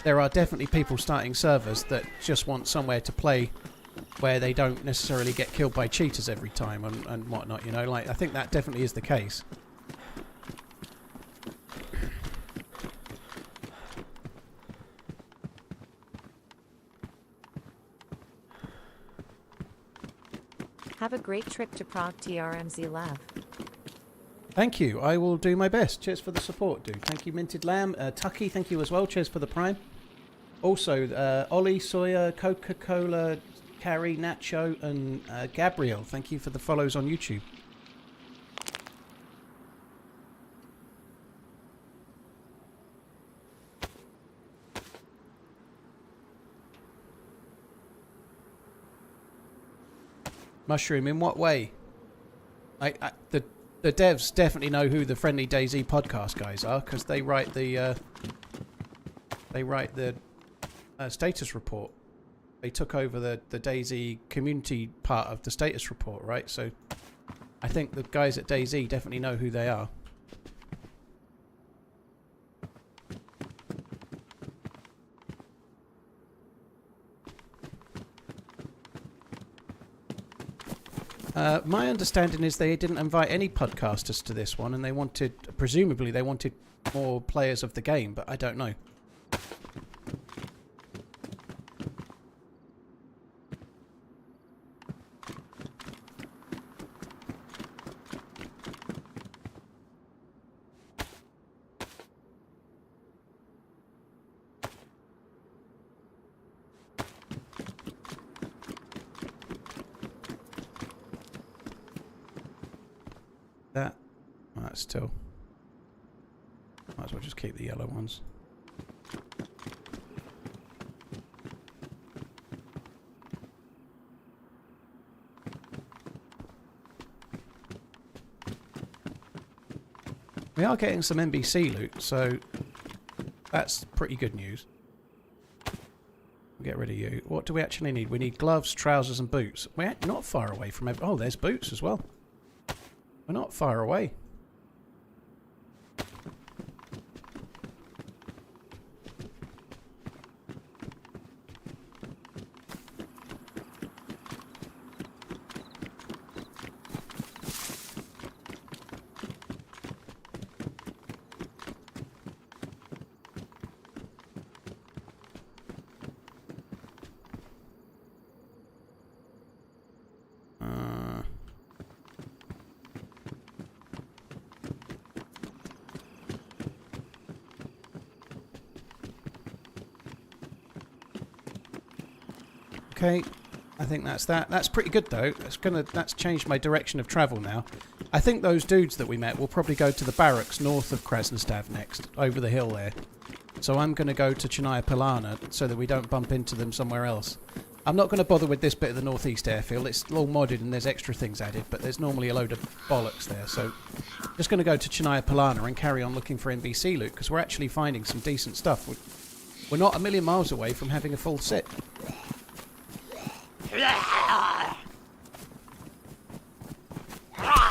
there are definitely people starting servers that just want somewhere to play where they don't necessarily get killed by cheaters every time and whatnot, you know. Like, I think that definitely is the case. Have a great trip to Prague, TRMZ Lav. Thank you. I will do my best. Cheers for the support, dude. Thank you, Minted Lamb. Tucky, thank you as well. Cheers for the Prime. Also, Ollie, Sawyer, Coca-Cola, Carrie, Nacho, and Gabriel. Thank you for the follows on YouTube. Mushroom, in what way? The devs definitely know who the Friendly DayZ podcast guys are, because they write the status report. They took over the DayZ community part of the status report, right? So I think the guys at DayZ definitely know who they are. My understanding is they didn't invite any podcasters to this one, and they wanted, presumably they wanted more players of the game, but I don't know. Still, might as well just keep the yellow ones. We are getting some NBC loot, so that's pretty good news. We'll get rid of you. What do we actually need? We need gloves, trousers, and boots. We're not far away from oh, there's boots as well. We're not far away. Okay, I think that's that. That's pretty good though. That's changed my direction of travel now. I think those dudes that we met will probably go to the barracks north of Krasnostav next, over the hill there. So I'm going to go to Chernarus Adventures so that we don't bump into them somewhere else. I'm not going to bother with this bit of the northeast airfield. It's all modded and there's extra things added, but there's normally a load of bollocks there. So just going to go to Chernarus Adventures and carry on looking for NBC loot, because we're actually finding some decent stuff. We're not a million miles away from having a full set.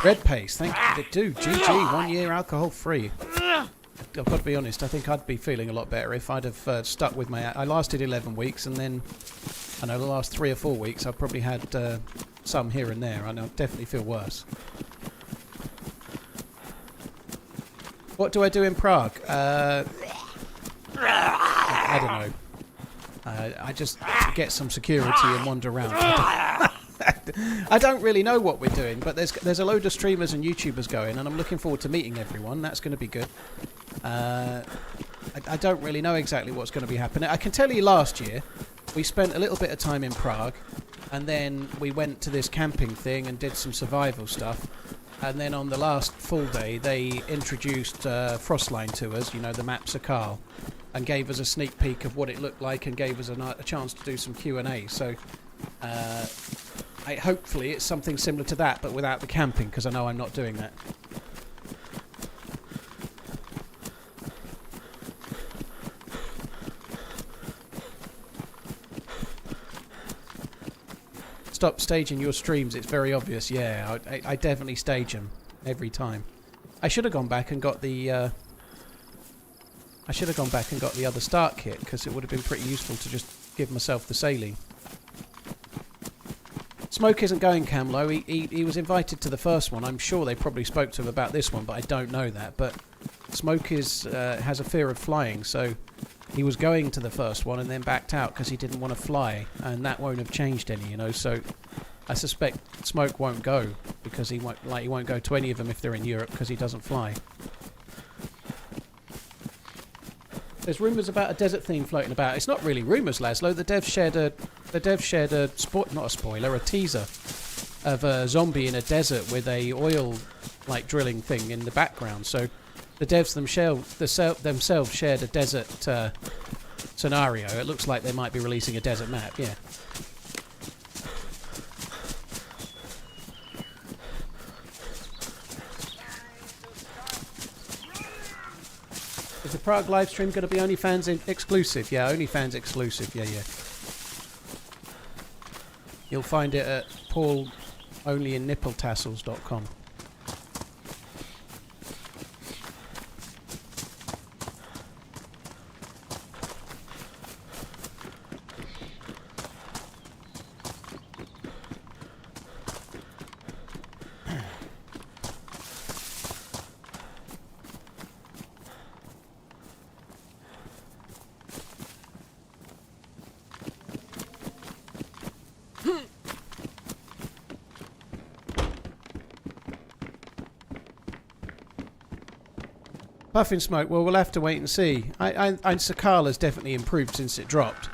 Red Pace, thank you. Dude, GG, 1 year alcohol free. I've got to be honest, I think I'd be feeling a lot better if I'd have stuck with my... I lasted 11 weeks, and then, I know, the last 3 or 4 weeks I've probably had some here and there, and I definitely feel worse. What do I do in Prague? I don't know. I just get some security and wander around. I don't really know what we're doing, but there's a load of streamers and YouTubers going, and I'm looking forward to meeting everyone. That's going to be good. I don't really know exactly what's going to be happening. I can tell you last year we spent a little bit of time in Prague, and then we went to this camping thing and did some survival stuff. And then on the last full day, they introduced Frostline to us, you know, the map Sakal, and gave us a sneak peek of what it looked like and gave us a chance to do some Q&A. So hopefully it's something similar to that, but without the camping, because I know I'm not doing that. Stop staging your streams, it's very obvious. Yeah, I definitely stage them every time. I should have gone back and got the other start kit, because it would have been pretty useful to just give myself the saline. Smoke isn't going, Camlo. He was invited to the first one. I'm sure they probably spoke to him about this one, but I don't know that. But Smoke has a fear of flying, so he was going to the first one and then backed out because he didn't want to fly, and that won't have changed any, you know. So I suspect Smoke won't go because he won't go to any of them if they're in Europe because he doesn't fly. There's rumours about a desert theme floating about. It's not really rumours, Laszlo. The devs shared a teaser of a zombie in a desert with a oil drilling thing in the background. So the devs themselves shared a desert scenario. It looks like they might be releasing a desert map. Yeah. Is the Prague live stream going to be OnlyFans exclusive? Yeah, OnlyFans exclusive. Yeah. You'll find it at pauloonlyinnippeltassels.com. Puffin Smoke, well, we'll have to wait and see. Sakal has definitely improved since it dropped.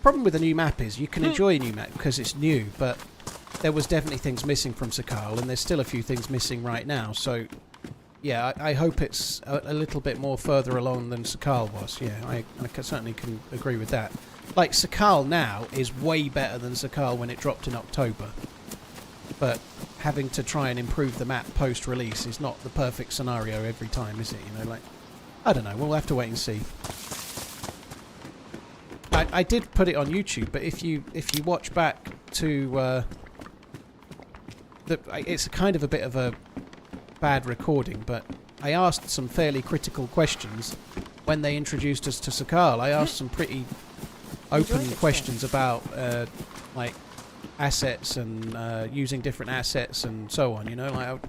Problem with the new map is you can enjoy a new map because it's new, but there was definitely things missing from Sakal, and there's still a few things missing right now. So, yeah, I hope it's a little bit more further along than Sakal was. Yeah, I certainly can agree with that. Like, Sakal now is way better than Sakal when it dropped in October. But having to try and improve the map post-release is not the perfect scenario every time, is it? You know, I don't know. We'll have to wait and see. I did put it on YouTube, but if you watch back to it's kind of a bit of a bad recording, but I asked some fairly critical questions when they introduced us to Sakal. I asked some pretty open questions about assets and using different assets and so on, you know.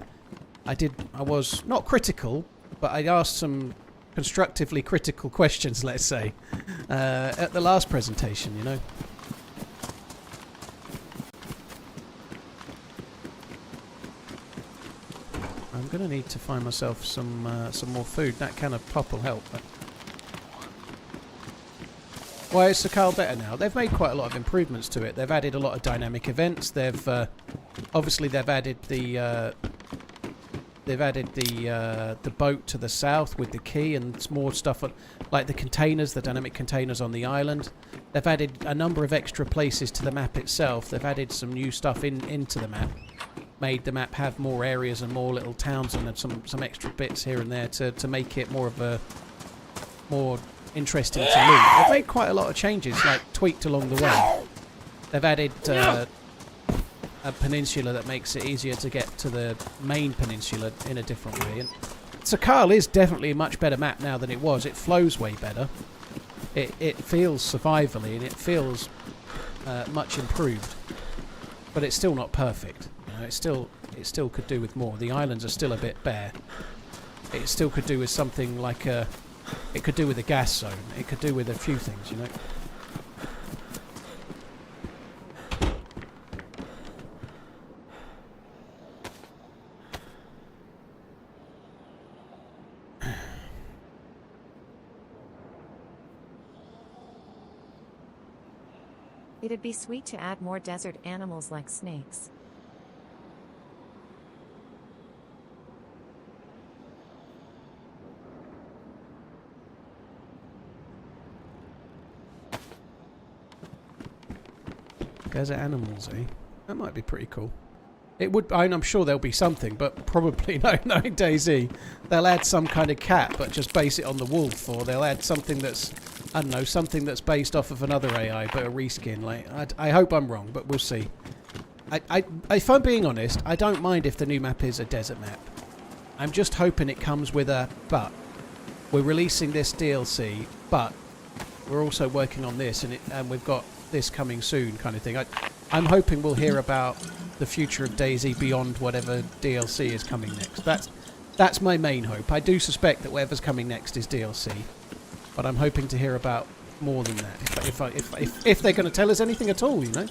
I was not critical, but I asked some constructively critical questions, let's say, at the last presentation, you know. I'm gonna need to find myself some more food. That can of pop will help. But why is Sakal better now? They've made quite a lot of improvements to it. They've added a lot of dynamic events. They've obviously added the boat to the south with the key and more stuff like the containers, the dynamic containers on the island. They've added a number of extra places to the map itself. They've added some new stuff into the map, made the map have more areas and more little towns and some extra bits here and there to make it more interesting to loot. They've made quite a lot of changes, tweaked along the way. They've added a peninsula that makes it easier to get to the main peninsula in a different way. And Sakal is definitely a much better map now than it was. It flows way better. It feels survivally and it feels much improved. But it's still not perfect. You know, it still could do with more. The islands are still a bit bare. It still could do with something like it could do with a gas zone. It could do with a few things, you know. It'd be sweet to add more desert animals like snakes. Desert animals, eh? That might be pretty cool. It would. I'm sure there'll be something, but probably knowing DayZ, they'll add some kind of cat, but just base it on the wolf, or they'll add something that's, I don't know, something that's based off of another AI, but a reskin. Like, I hope I'm wrong, but we'll see. If I'm being honest, I don't mind if the new map is a desert map. I'm just hoping it comes with a but. We're releasing this DLC, but we're also working on this, and we've got this coming soon, kind of thing. I'm hoping we'll hear about the future of DayZ beyond whatever DLC is coming next. That's my main hope. I do suspect that whatever's coming next is DLC, but I'm hoping to hear about more than that. If they're going to tell us anything at all, you know.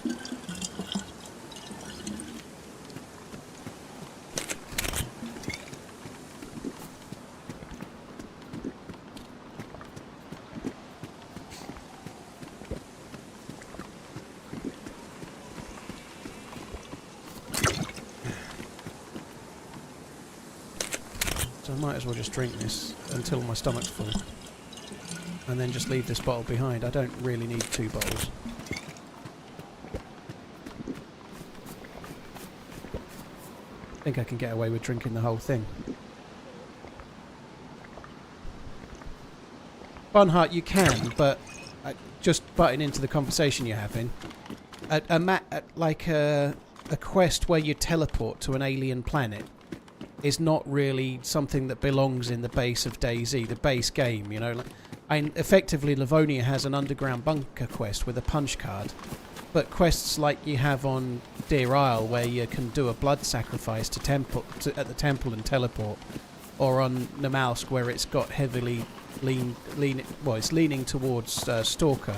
So I might as well just drink this until my stomach's full. And then just leave this bottle behind. I don't really need 2 bottles. I think I can get away with drinking the whole thing. Bunhart, you can, but just butting into the conversation you're having. Like a quest where you teleport to an alien planet is not really something that belongs in the base of DayZ, the base game, you know. Effectively, Livonia has an underground bunker quest with a punch card, but quests like you have on Deer Isle, where you can do a blood sacrifice at the temple and teleport, or on Namalsk, where it's got heavily it's leaning towards Stalker.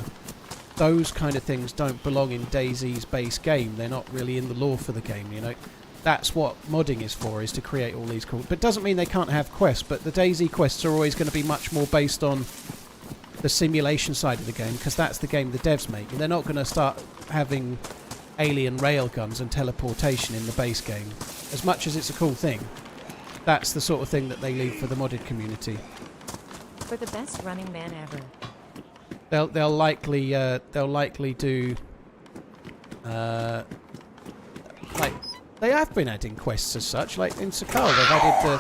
Those kind of things don't belong in DayZ's base game. They're not really in the lore for the game, you know. That's what modding is for, is to create all these cool... But it doesn't mean they can't have quests, but the DayZ quests are always going to be much more based on the simulation side of the game, because that's the game the devs make. And they're not going to start having alien railguns and teleportation in the base game. As much as it's a cool thing, that's the sort of thing that they leave for the modded community. For the best running man ever. They'll likely do like... They have been adding quests as such, like in Sakal they've added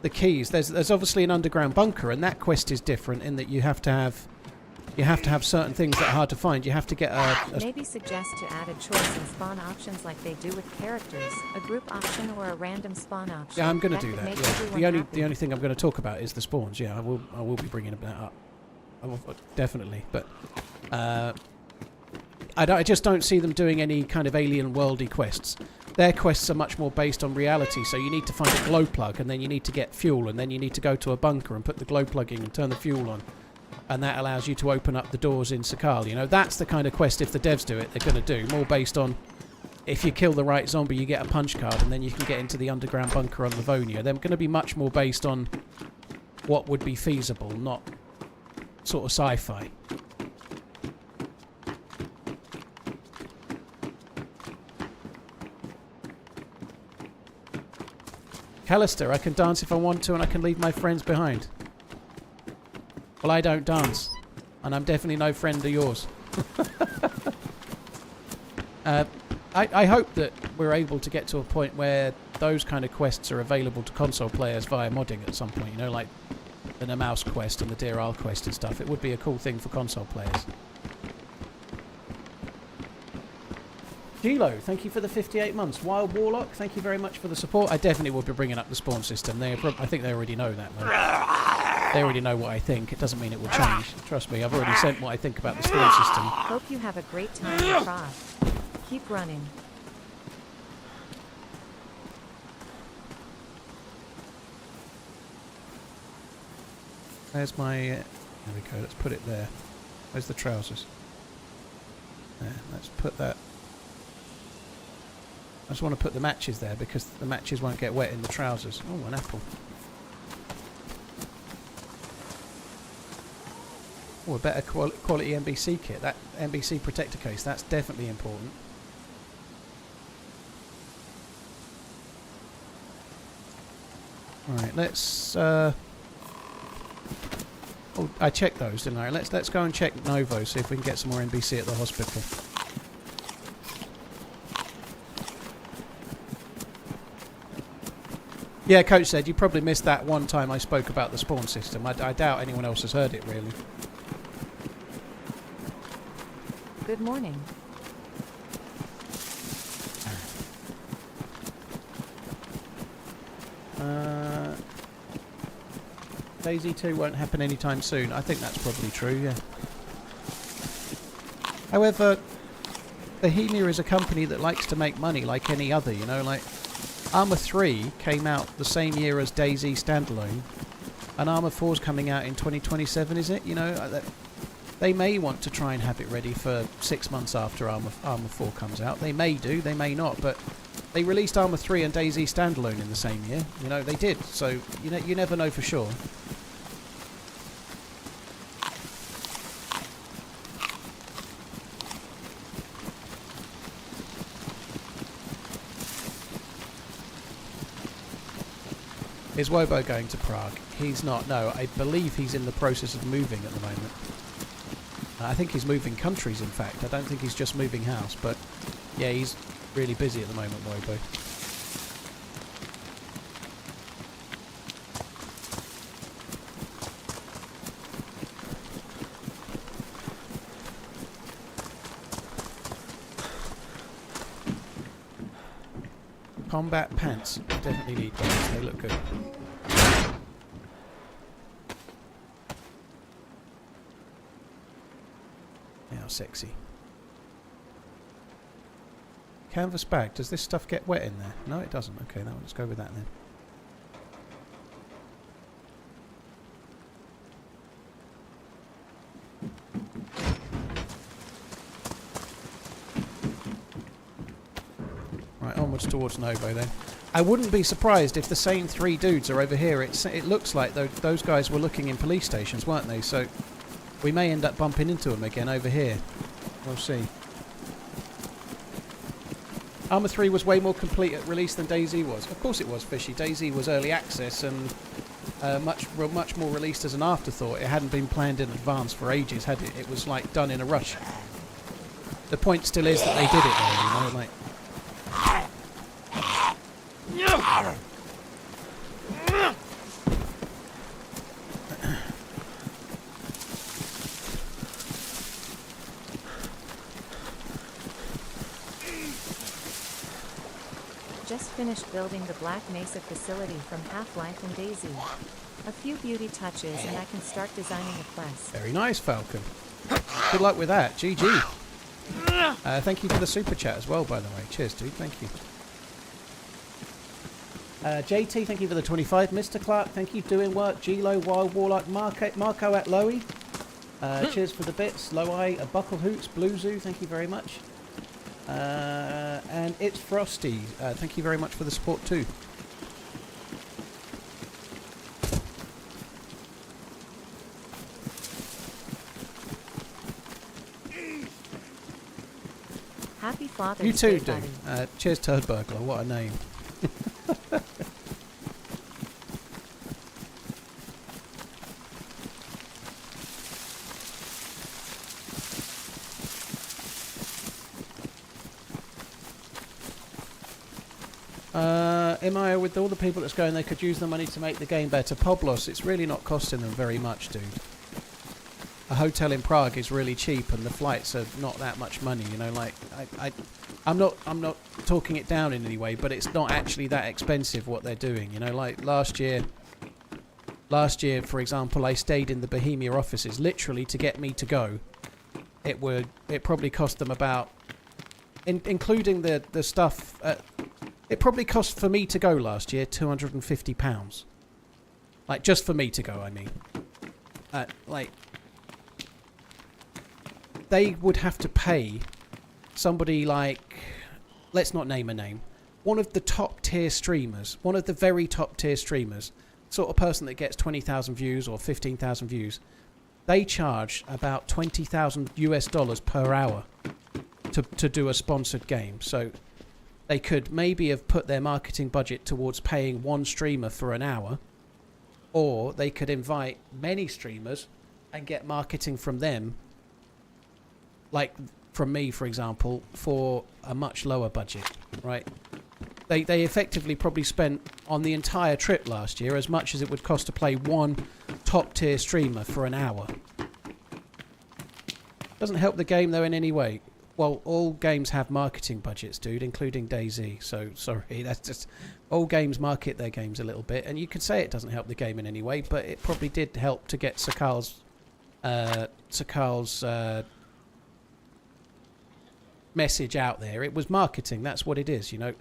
the keys. There's obviously an underground bunker, and that quest is different in that you have to have certain things that are hard to find. You have to get maybe suggest to add a choice in spawn options like they do with characters, a group option or a random spawn option. Yeah, I'm going to do that. Yeah. The only thing I'm going to talk about is the spawns. Yeah, I will be bringing that up. Definitely, but I just don't see them doing any kind of alien worldy quests. Their quests are much more based on reality, so you need to find a glow plug, and then you need to get fuel, and then you need to go to a bunker and put the glow plug in and turn the fuel on. And that allows you to open up the doors in Sakal. You know, that's the kind of quest, if the devs do it, they're going to do. More based on, if you kill the right zombie, you get a punch card, and then you can get into the underground bunker on Livonia. They're going to be much more based on what would be feasible, not sort of sci-fi. Callister, I can dance if I want to, and I can leave my friends behind. Well, I don't dance, and I'm definitely no friend of yours. I hope that we're able to get to a point where those kind of quests are available to console players via modding at some point, you know, like the Namalsk quest and the Deer Isle quest and stuff. It would be a cool thing for console players. Gilo, thank you for the 58 months. Wild Warlock, thank you very much for the support. I definitely will be bringing up the spawn system. I think they already know that, though. They already know what I think. It doesn't mean it will change. Trust me, I've already sent what I think about the spawn system. Hope you have a great time in Prague. Keep running. There's my... there we go, let's put it there. Where's the trousers? There, let's put that... I just want to put the matches there because the matches won't get wet in the trousers. Oh, an apple. Oh, a better quality NBC kit. That NBC protector case, that's definitely important. Alright, let's... Oh, I checked those, didn't I? Let's go and check Novo, see if we can get some more NBC at the hospital. Yeah, Coach said you probably missed that one time I spoke about the spawn system. I doubt anyone else has heard it, really. Good morning. DayZ 2 won't happen anytime soon. I think that's probably true, yeah. However, Bohemia is a company that likes to make money like any other, you know, like Arma 3 came out the same year as DayZ standalone, and Arma 4's coming out in 2027, is it? You know, they may want to try and have it ready for 6 months after Arma 4 comes out. They may do, they may not, but they released Arma 3 and DayZ standalone in the same year. You know, they did, so you know, you never know for sure. Is Wobo going to Prague? He's not, no. I believe he's in the process of moving at the moment. I think he's moving countries, in fact. I don't think he's just moving house, but yeah, he's really busy at the moment, Wobo. Combat pants. I definitely need those. They look good. How sexy. Canvas bag. Does this stuff get wet in there? No, it doesn't. Okay, now let's go with that then. Onwards towards Novo then. I wouldn't be surprised if the same three dudes are over here. It looks like those guys were looking in police stations, weren't they? So we may end up bumping into them again over here. We'll see. Arma 3 was way more complete at release than DayZ was. Of course it was, Fishy. DayZ was early access and much more released as an afterthought. It hadn't been planned in advance for ages, had it? It was like done in a rush. The point still is that they did it though, you know, like... Just finished building the Black Mesa facility from Half-Life and DayZ. A few beauty touches and I can start designing a quest. Very nice, Falcon. Good luck with that. GG. Thank you for the super chat as well, by the way. Cheers, dude. Thank you. JT, thank you for the 25. Mr. Clark, thank you. Doing work. G-Lo, Wild Warlock, Marco at Lowy. Cheers for the bits. Low-Eye, Buckle Hoots, Blue Zoo, thank you very much. And it's Frosty. Thank you very much for the support too. Happy Father's You too, Day, dude. buddy. Cheers, Turd Burglar. What a name. Imaya, with all the people that's going, they could use the money to make the game better. Poblos, it's really not costing them very much, dude. A hotel in Prague is really cheap, and the flights are not that much money. You know, like I'm not talking it down in any way, but it's not actually that expensive what they're doing. You know, like last year, for example, I stayed in the Bohemia offices literally to get me to go. It probably cost them about, including the stuff. It probably cost for me to go last year £250. Like, just for me to go, I mean. Like, they would have to pay somebody like, let's not name a name, one of the top tier streamers, one of the very top tier streamers, sort of person that gets 20,000 views or 15,000 views. They charge about $20,000 per hour to do a sponsored game. So they could maybe have put their marketing budget towards paying one streamer for an hour, or they could invite many streamers and get marketing from them, like from me, for example, for a much lower budget, right? They effectively probably spent on the entire trip last year as much as it would cost to play one top-tier streamer for an hour. Doesn't help the game, though, in any way. Well, all games have marketing budgets, dude, including DayZ. So, sorry, that's just... All games market their games a little bit, and you could say it doesn't help the game in any way, but it probably did help to get Sakal's message out there. It was marketing. That's what it is, you know.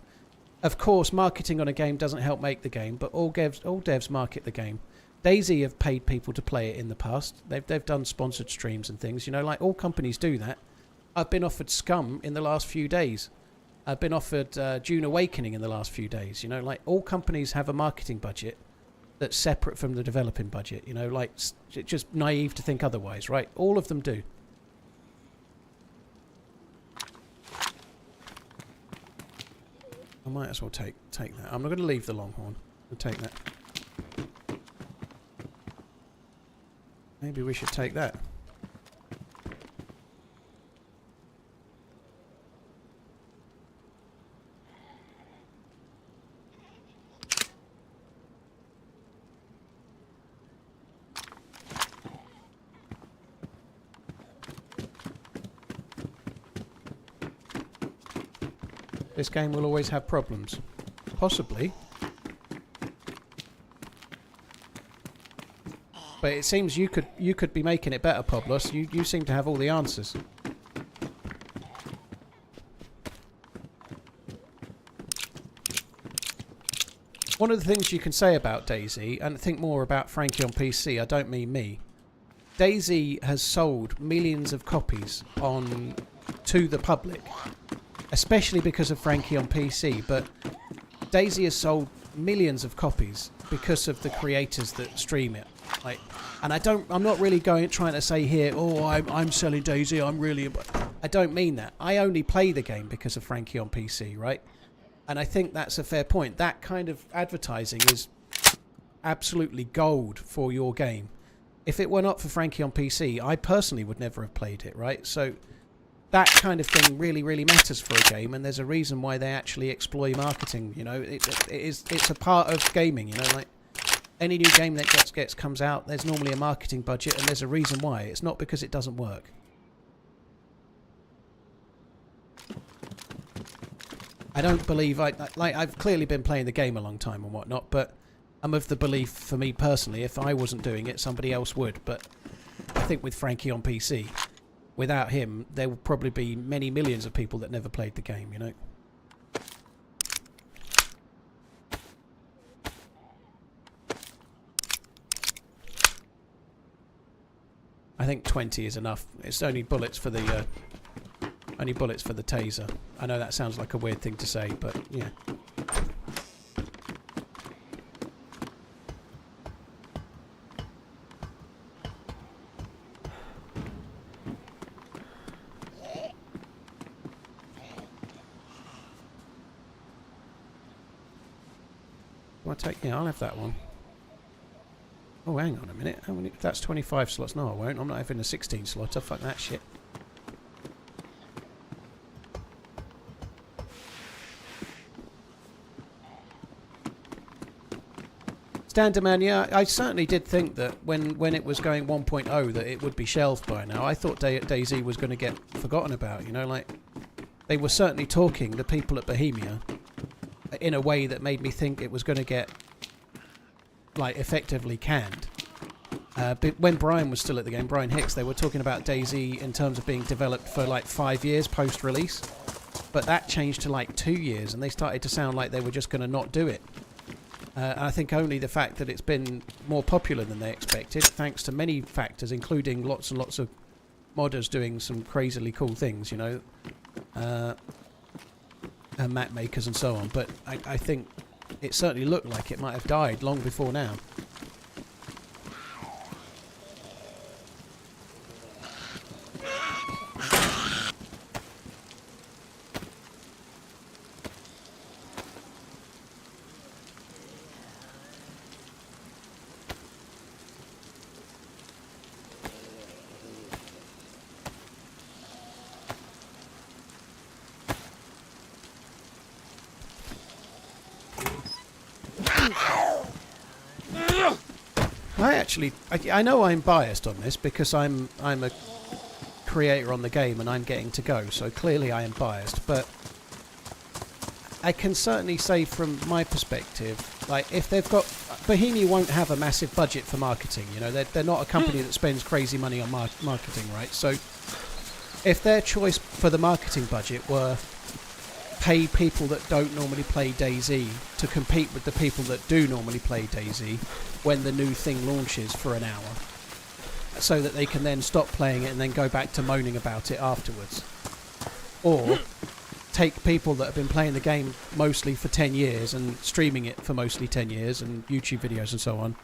Of course, marketing on a game doesn't help make the game, but all devs market the game. DayZ have paid people to play it in the past. They've done sponsored streams and things, you know, like all companies do that. I've been offered Scum in the last few days. I've been offered Dune Awakening in the last few days. You know, like all companies have a marketing budget that's separate from the developing budget. You know, like it's just naive to think otherwise, right? All of them do. I might as well take that. I'm not going to leave the Longhorn. I'll take that. Maybe we should take that. This game will always have problems. Possibly. But it seems you could be making it better, Poblos. You seem to have all the answers. One of the things you can say about DayZ, and think more about Frankie on PC, I don't mean me. DayZ has sold millions of copies to the public. Especially because of Frankie on PC, but DayZ has sold millions of copies because of the creators that stream it. Like, and I'm not really trying to say here, oh, I'm selling DayZ. I don't mean that. I only play the game because of Frankie on PC, right? And I think that's a fair point. That kind of advertising is absolutely gold for your game. If it were not for Frankie on PC, I personally would never have played it, right? So that kind of thing really, really matters for a game, and there's a reason why they actually exploit marketing. You know, it's a part of gaming. You know, like any new game that comes out, there's normally a marketing budget, and there's a reason why. It's not because it doesn't work. I don't believe I've clearly been playing the game a long time and whatnot, but I'm of the belief, for me personally, if I wasn't doing it, somebody else would. But I think with Frankie on PC, without him, there would probably be many millions of people that never played the game, you know. I think 20 is enough. It's only bullets for the taser. I know that sounds like a weird thing to say, but yeah. I'll have that one. Oh, hang on a minute. How many? That's 25 slots. No, I won't. I'm not having a 16 slot. I'll fuck that shit. Standerman, yeah, I certainly did think that when it was going 1.0 that it would be shelved by now. I thought DayZ was going to get forgotten about, you know, like they were certainly talking, the people at Bohemia, in a way that made me think it was going to get like effectively canned. But when Brian was still at the game, Brian Hicks, they were talking about DayZ in terms of being developed for like 5 years post-release, but that changed to like 2 years, and they started to sound like they were just going to not do it. And I think only the fact that it's been more popular than they expected, thanks to many factors, including lots and lots of modders doing some crazily cool things, you know, and map makers and so on. But I think it certainly looked like it might have died long before now. I know I'm biased on this because I'm a creator on the game and I'm getting to go, so clearly I am biased, but I can certainly say from my perspective, like, if they've got... Bohemia won't have a massive budget for marketing, you know, they're not a company that spends crazy money on marketing, right? So if their choice for the marketing budget were pay people that don't normally play DayZ to compete with the people that do normally play DayZ when the new thing launches for an hour, so that they can then stop playing it and then go back to moaning about it afterwards, or take people that have been playing the game mostly for 10 years and streaming it for mostly 10 years and YouTube videos and so on,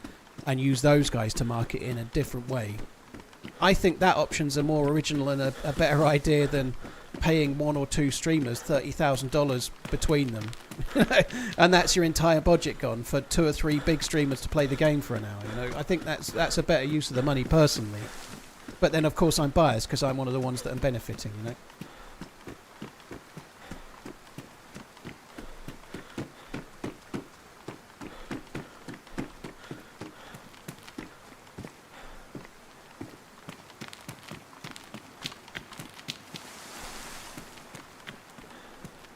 and use those guys to market in a different way. I think that option's a more original and a better idea than paying one or two streamers $30,000 between them and that's your entire budget gone for 2 or 3 big streamers to play the game for an hour. You know, I think that's a better use of the money personally, but then of course I'm biased because I'm one of the ones that are benefiting, you know.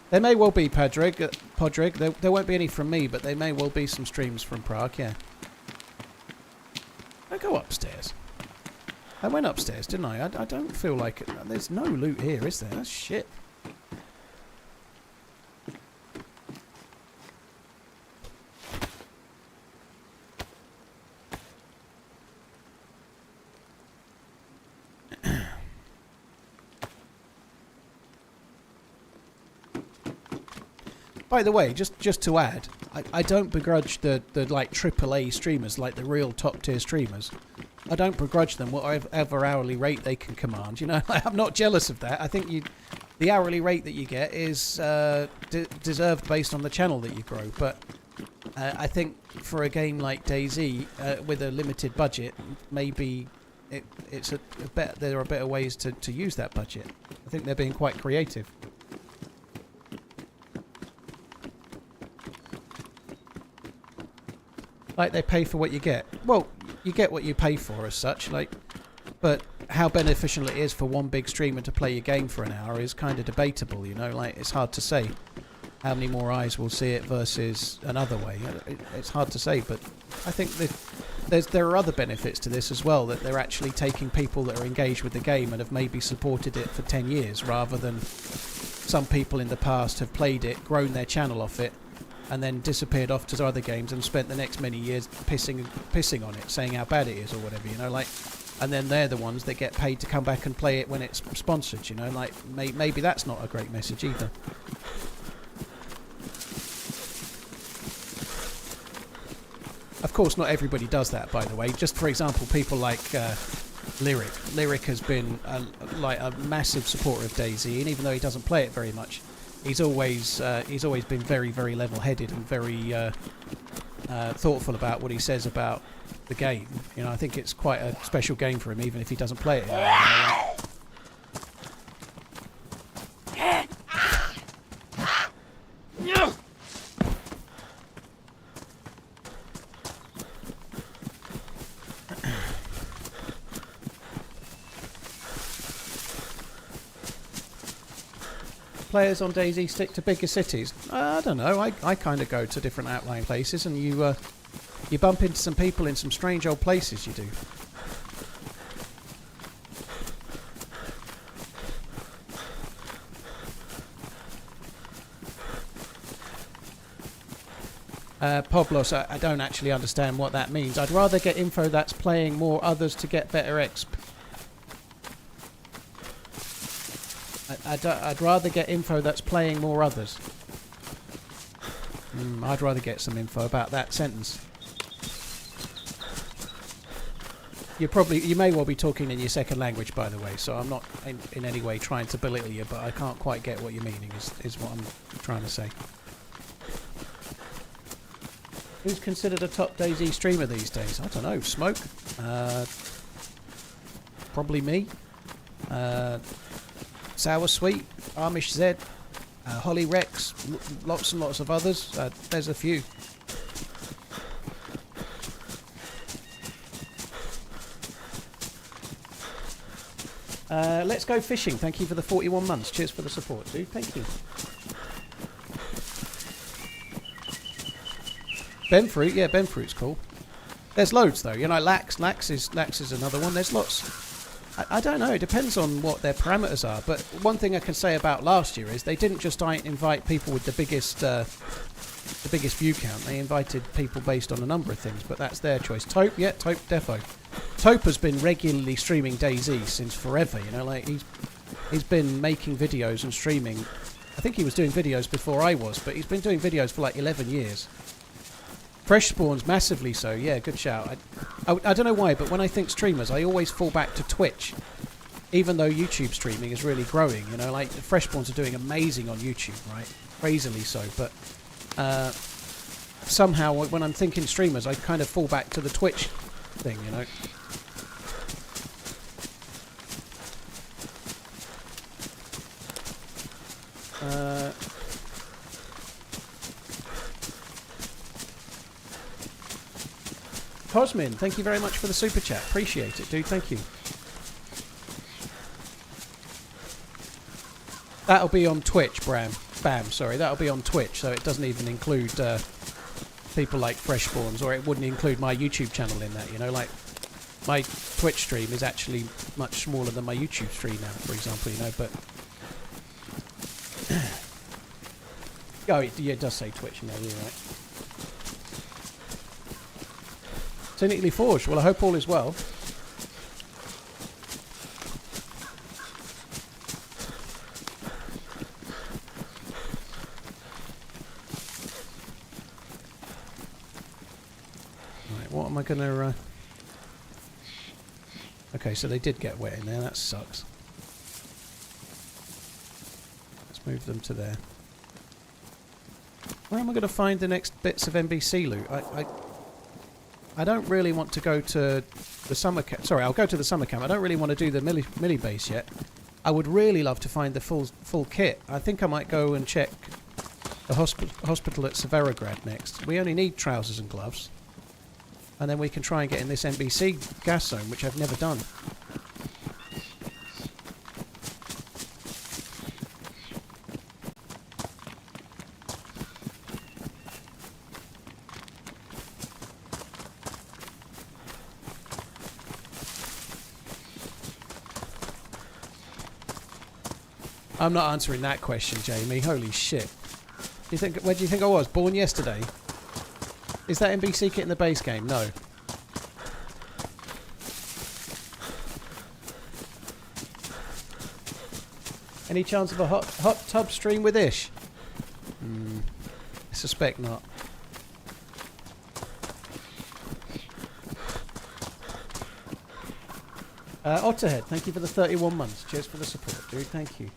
There may well be, Podrig. There won't be any from me, but there may well be some streams from Prague, yeah. I go upstairs. I went upstairs, didn't I? I don't feel like it. There's no loot here, is there? That's shit. By the way, just to add, I don't begrudge the like AAA streamers, like the real top tier streamers. I don't begrudge them whatever hourly rate they can command. You know, I'm not jealous of that. I think the hourly rate that you get is deserved based on the channel that you grow. But I think for a game like DayZ with a limited budget, maybe it's there are better ways to use that budget. I think they're being quite creative. Like, they pay for what you get. Well, you get what you pay for as such, like, but how beneficial it is for one big streamer to play your game for an hour is kind of debatable, you know, like, it's hard to say how many more eyes will see it versus another way. It's hard to say, but I think that there are other benefits to this as well, that they're actually taking people that are engaged with the game and have maybe supported it for 10 years, rather than some people in the past have played it, grown their channel off it, and then disappeared off to other games and spent the next many years pissing on it, saying how bad it is or whatever, you know, like, and then they're the ones that get paid to come back and play it when it's sponsored, you know, like, maybe that's not a great message either. Of course, not everybody does that, by the way. Just for example, people like Lyric. Lyric has been like a massive supporter of DayZ, and even though he doesn't play it very much, he's always been very, very level-headed and very thoughtful about what he says about the game. You know, I think it's quite a special game for him, even if he doesn't play it. Players on DayZ stick to bigger cities? I don't know. I kind of go to different outlying places, and you bump into some people in some strange old places. You do. Poblos, I don't actually understand what that means. I'd rather get info that's playing more others to get better exp. I'd rather get info that's playing more others. I'd rather get some info about that sentence. You may well be talking in your second language, by the way, so I'm not in any way trying to belittle you, but I can't quite get what you're meaning, is what I'm trying to say. Who's considered a top DayZ streamer these days? I don't know. Smoke? Probably me. Sour Sweet, Amish Z, Holly Rex, lots and lots of others. There's a few. Let's go fishing. Thank you for the 41 months. Cheers for the support, dude. Thank you. Benfruit, yeah, Benfruit's cool. There's loads though, you know. Lax is another one. There's lots. I don't know. It depends on what their parameters are. But one thing I can say about last year is they didn't just invite people with the biggest view count. They invited people based on a number of things. But that's their choice. Taupe, yeah, Taupe defo. Taupe has been regularly streaming DayZ since forever. You know, like he's been making videos and streaming. I think he was doing videos before I was, but he's been doing videos for like 11 years. Fresh spawns massively so. Yeah, good shout. I don't know why, but when I think streamers, I always fall back to Twitch, even though YouTube streaming is really growing. You know, like fresh spawns are doing amazing on YouTube, right? Crazily so. But somehow when I'm thinking streamers, I kind of fall back to the Twitch thing. You know. Cosmin, thank you very much for the super chat. Appreciate it, dude. Thank you. That'll be on Twitch, Bam. Sorry, that'll be on Twitch, so it doesn't even include people like Fresh Spawns, or it wouldn't include my YouTube channel in that. You know, like my Twitch stream is actually much smaller than my YouTube stream now, for example. You know, but oh, yeah, it does say Twitch in there. You're right. Technically Forged. Well, I hope all is well. Right, what am I going to... Okay, so they did get wet in there. That sucks. Let's move them to there. Where am I going to find the next bits of NBC loot? I don't really want to go to the summer camp. Sorry, I'll go to the summer camp. I don't really want to do the milli base yet. I would really love to find the full kit. I think I might go and check the hospital at Severograd next. We only need trousers and gloves. And then we can try and get in this NBC gas zone, which I've never done. I'm not answering that question, Jamie. Holy shit. Where do you think I was? Born yesterday? Is that NBC kit in the base game? No. Any chance of a hot tub stream with Ish? I suspect not. Otterhead, thank you for the 31 months. Cheers for the support, dude. Thank you.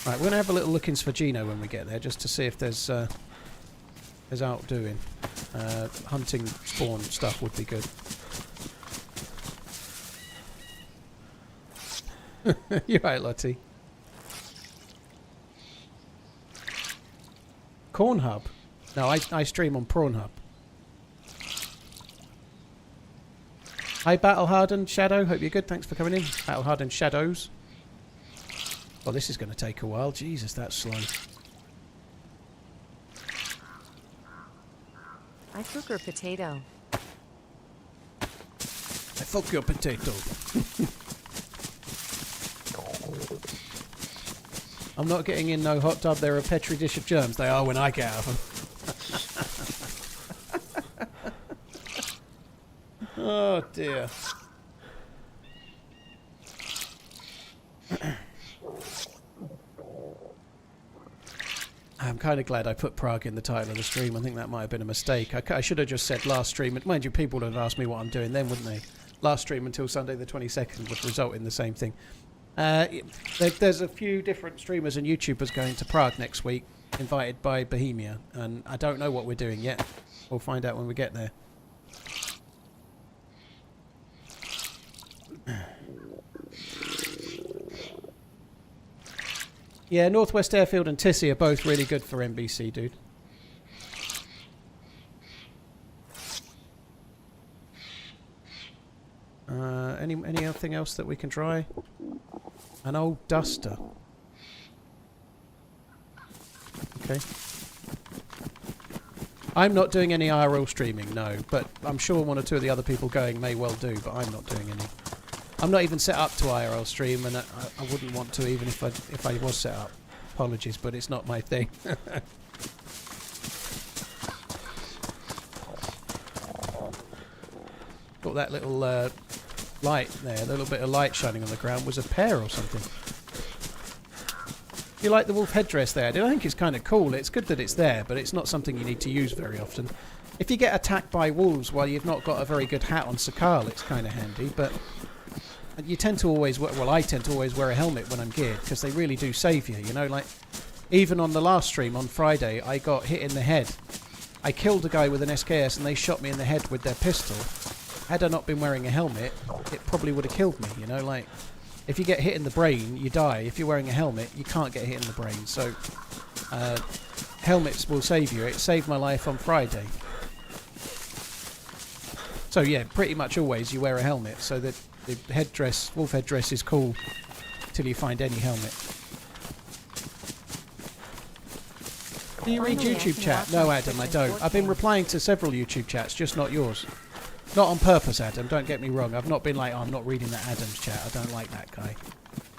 Right, we're going to have a little look-ins for Gino when we get there, just to see if there's out doing. Hunting spawn stuff would be good. You're right, Lottie. Corn Hub? No, I stream on Prawn Hub. Hi, Battle Hardened Shadow. Hope you're good. Thanks for coming in. Battle Hardened Shadows. Oh, this is going to take a while. Jesus, that's slow. I cook your potato. I fuck your potato. I'm not getting in no hot tub. They're a petri dish of germs. They are when I get out of them. Oh dear. I'm kind of glad I put Prague in the title of the stream. I think that might have been a mistake. I should have just said last stream. Mind you, people would have asked me what I'm doing then, wouldn't they? Last stream until Sunday the 22nd would result in the same thing. There's a few different streamers and YouTubers going to Prague next week, invited by Bohemia, and I don't know what we're doing yet. We'll find out when we get there. Yeah, Northwest Airfield and Tissy are both really good for NBC, dude. Anything else that we can try? An old duster. Okay. I'm not doing any IRL streaming, no, but I'm sure one or two of the other people going may well do, but I'm not doing any. I'm not even set up to IRL stream, and I wouldn't want to even if I was set up. Apologies, but it's not my thing. Got that little light there, the little bit of light shining on the ground was a pear or something. You like the wolf headdress there? I think it's kind of cool. It's good that it's there, but it's not something you need to use very often. If you get attacked by wolves while you've not got a very good hat on Sakal, it's kind of handy, but you tend to always wear, well, I tend to always wear a helmet when I'm geared, because they really do save you, you know, like, even on the last stream on Friday, I got hit in the head. I killed a guy with an SKS and they shot me in the head with their pistol. Had I not been wearing a helmet, it probably would have killed me, you know, like, if you get hit in the brain, you die. If you're wearing a helmet, you can't get hit in the brain. So, helmets will save you. It saved my life on Friday. So yeah, pretty much always you wear a helmet. So that the headdress, wolf headdress, is cool till you find any helmet. Do you read YouTube chat? No, Adam, I don't. I've been replying to several YouTube chats, just not yours. Not on purpose, Adam, don't get me wrong. I've not been like, oh, I'm not reading that Adam's chat. I don't like that guy.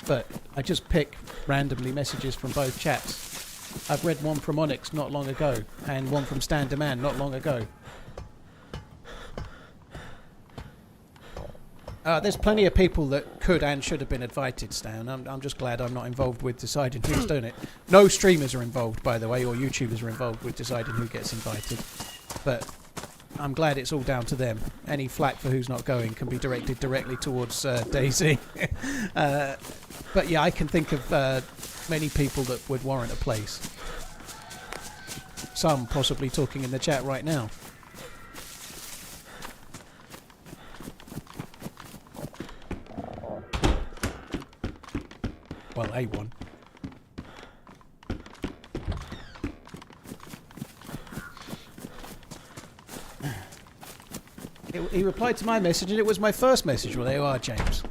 But I just pick randomly messages from both chats. I've read one from Onyx not long ago, and one from Stan Demand not long ago. There's plenty of people that could and should have been invited, Stan. I'm just glad I'm not involved with deciding who's doing it. No streamers are involved, by the way, or YouTubers are involved with deciding who gets invited. But I'm glad it's all down to them. Any flack for who's not going can be directed directly towards DayZ. But yeah, I can think of many people that would warrant a place. Some possibly talking in the chat right now. Well, A1. He replied to my message, and it was my first message. Well, there you are, James.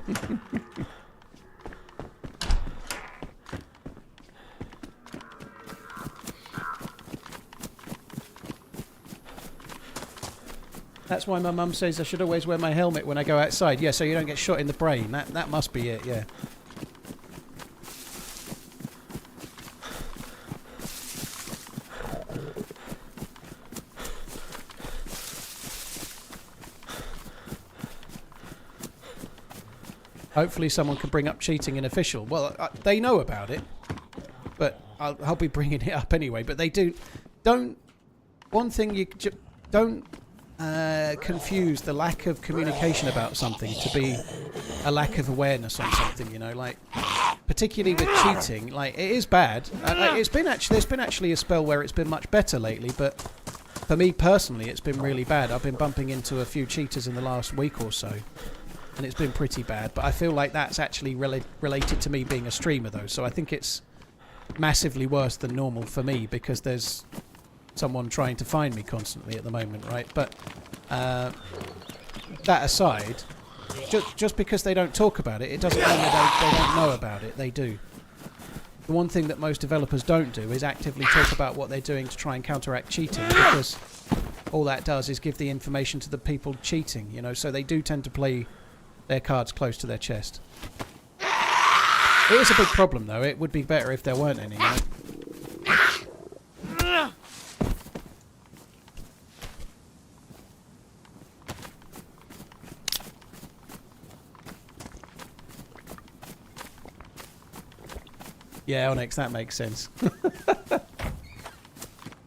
That's why my mum says I should always wear my helmet when I go outside. Yeah, so you don't get shot in the brain. That must be it, yeah. Hopefully someone can bring up cheating in official. Well, they know about it, but I'll be bringing it up anyway. But they don't. One thing you don't confuse the lack of communication about something to be a lack of awareness on something. You know, like particularly with cheating, like it is bad. There's been actually a spell where it's been much better lately, but for me personally, it's been really bad. I've been bumping into a few cheaters in the last week or so. And it's been pretty bad, but I feel like that's actually related to me being a streamer, though. So I think it's massively worse than normal for me because there's someone trying to find me constantly at the moment, right? But that aside, just because they don't talk about it, it doesn't mean they don't know about it. They do. The one thing that most developers don't do is actively talk about what they're doing to try and counteract cheating, because all that does is give the information to the people cheating, you know. So they do tend to play their cards close to their chest. It is a big problem, though. It would be better if there weren't any, you know? Yeah, Onyx, that makes sense.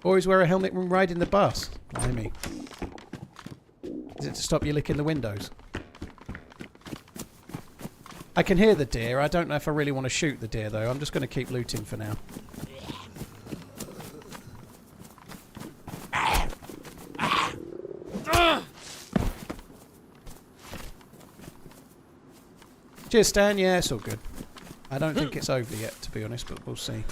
Always wear a helmet when riding the bus. Blimey. Is it to stop you licking the windows? I can hear the deer. I don't know if I really want to shoot the deer, though. I'm just going to keep looting for now. Cheers, Stan. Yeah, it's all good. I don't think it's over yet, to be honest, but we'll see.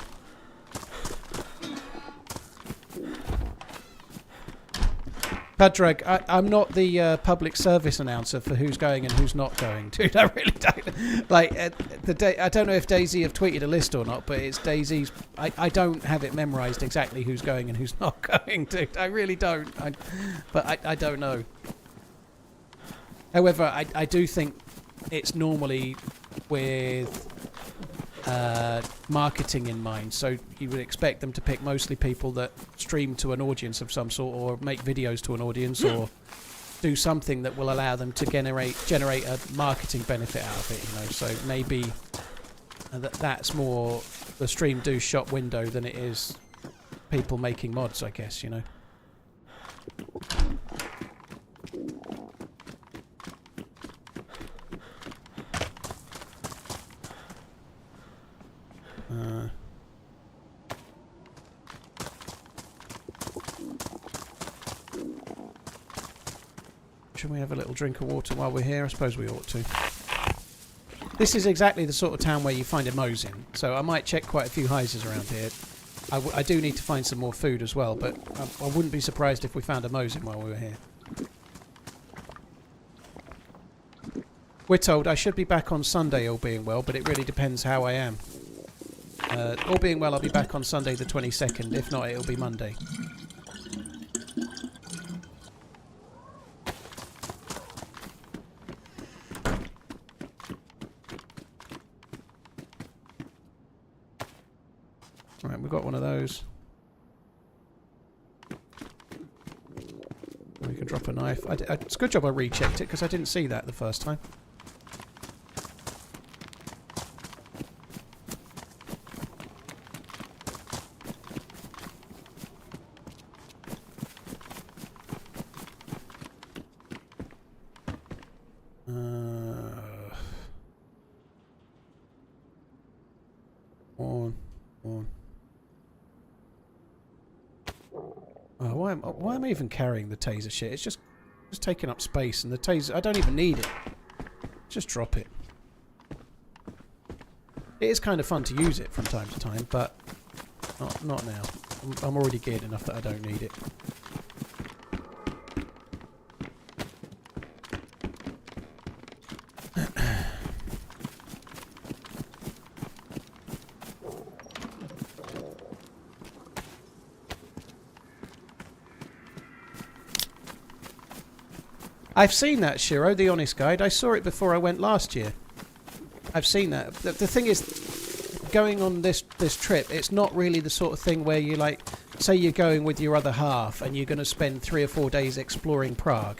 Padraig, I'm not the public service announcer for who's going and who's not going, dude. I really don't. Like, I don't know if DayZ have tweeted a list or not, but it's DayZ's. I don't have it memorised exactly who's going and who's not going, dude. I really don't. But I don't know. However, I do think it's normally with marketing in mind, so you would expect them to pick mostly people that stream to an audience of some sort, or make videos to an audience, or do something that will allow them to generate a marketing benefit out of it, you know. So maybe that's more the stream do shop window than it is people making mods, I guess, you know. Should we have a little drink of water while we're here? I suppose we ought to. This is exactly the sort of town where you find a Mosin, so I might check quite a few houses around here. I do need to find some more food as well, but I wouldn't be surprised if we found a Mosin while we were here. We're told I should be back on Sunday, all being well, but it really depends how I am. All being well, I'll be back on Sunday the 22nd. If not, it'll be Monday. Right, we've got one of those. We can drop a knife. It's a good job I rechecked it, because I didn't see that the first time. Why am I even carrying the taser shit? It's just taking up space, and the taser, I don't even need it. Just drop it. It is kind of fun to use it from time to time, but not now. I'm already geared enough that I don't need it. I've seen that, Shiro, the Honest Guide. I saw it before I went last year. I've seen that. The thing is, going on this trip, it's not really the sort of thing where you, like, say you're going with your other half and you're going to spend 3 or 4 days exploring Prague.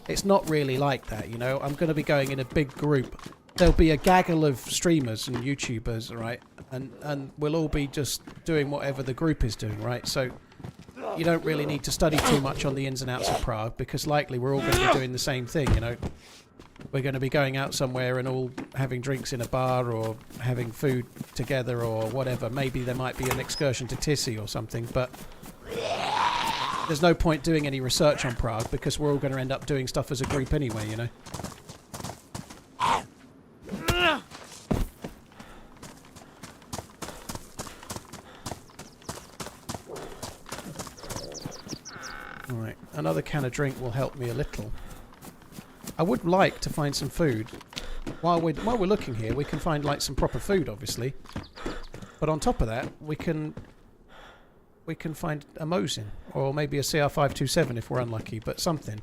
It's not really like that, you know. I'm going to be going in a big group. There'll be a gaggle of streamers and YouTubers, right? And we'll all be just doing whatever the group is doing, right? So you don't really need to study too much on the ins and outs of Prague, because likely we're all going to be doing the same thing, you know. We're going to be going out somewhere and all having drinks in a bar, or having food together, or whatever. Maybe there might be an excursion to Tissy or something, but there's no point doing any research on Prague, because we're all going to end up doing stuff as a group anyway, you know. Right, another can of drink will help me a little. I would like to find some food. While we're looking here, we can find like some proper food, obviously. But on top of that, we can find a Mosin, or maybe a CR527 if we're unlucky, but something.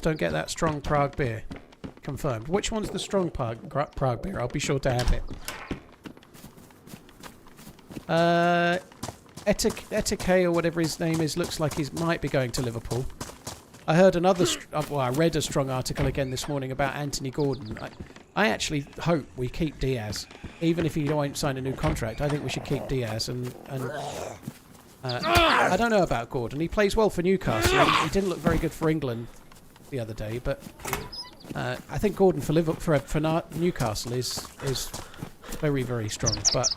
Don't get that strong Prague beer. Confirmed. Which one's the strong Prague beer? I'll be sure to have it. Etike, or whatever his name is, looks like he might be going to Liverpool. I heard another... well, I read a strong article again this morning about Anthony Gordon. I actually hope we keep Diaz. Even if he won't sign a new contract, I think we should keep Diaz. I don't know about Gordon. He plays well for Newcastle. He didn't look very good for England the other day, but I think Gordon for Newcastle is very, very strong. But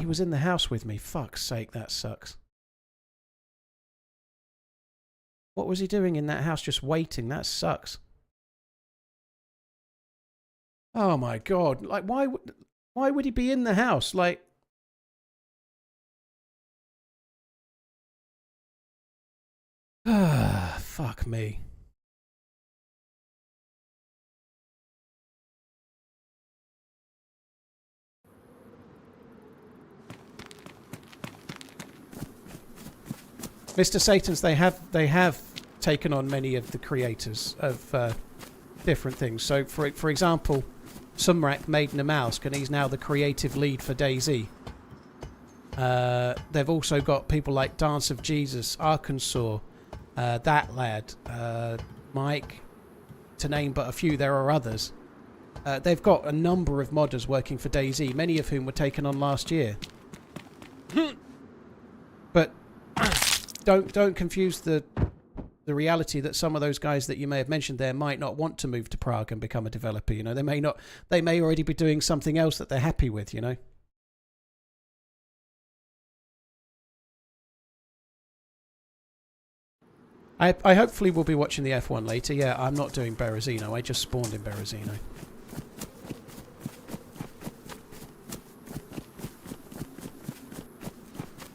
was in the house with me. Fuck's sake, that sucks. What was he doing in that house just waiting? That sucks. Oh my god. Like, why would he be in the house? Like... fuck me. Mr. Satan's, they have taken on many of the creators of different things. So, for example, Sumrak made Namausk, and he's now the creative lead for DayZ. They've also got people like Dance of Jesus, Arkansas, that lad, Mike, to name but a few. There are others. They've got a number of modders working for DayZ, many of whom were taken on last year. But don't confuse the reality that some of those guys that you may have mentioned there might not want to move to Prague and become a developer. You know, they may already be doing something else that they're happy with. You know. I hopefully will be watching the F1 later. Yeah, I'm not doing Berezino. I just spawned in Berezino.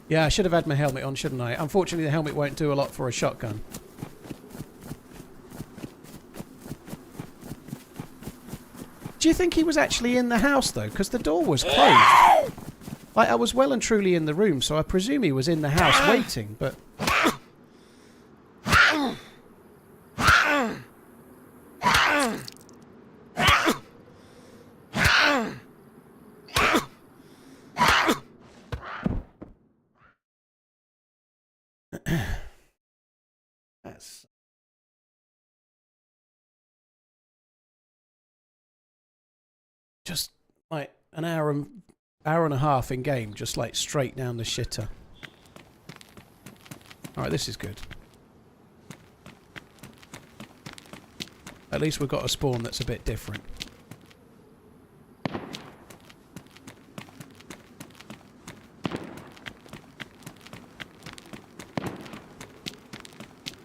Yeah, I should have had my helmet on, shouldn't I? Unfortunately, the helmet won't do a lot for a shotgun. Do you think he was actually in the house, though? Because the door was closed. Like, I was well and truly in the room, so I presume he was in the house waiting, but... That's... Just, like, an hour and a half in game, just, like, straight down the shitter. Alright, this is good. At least we've got a spawn that's a bit different.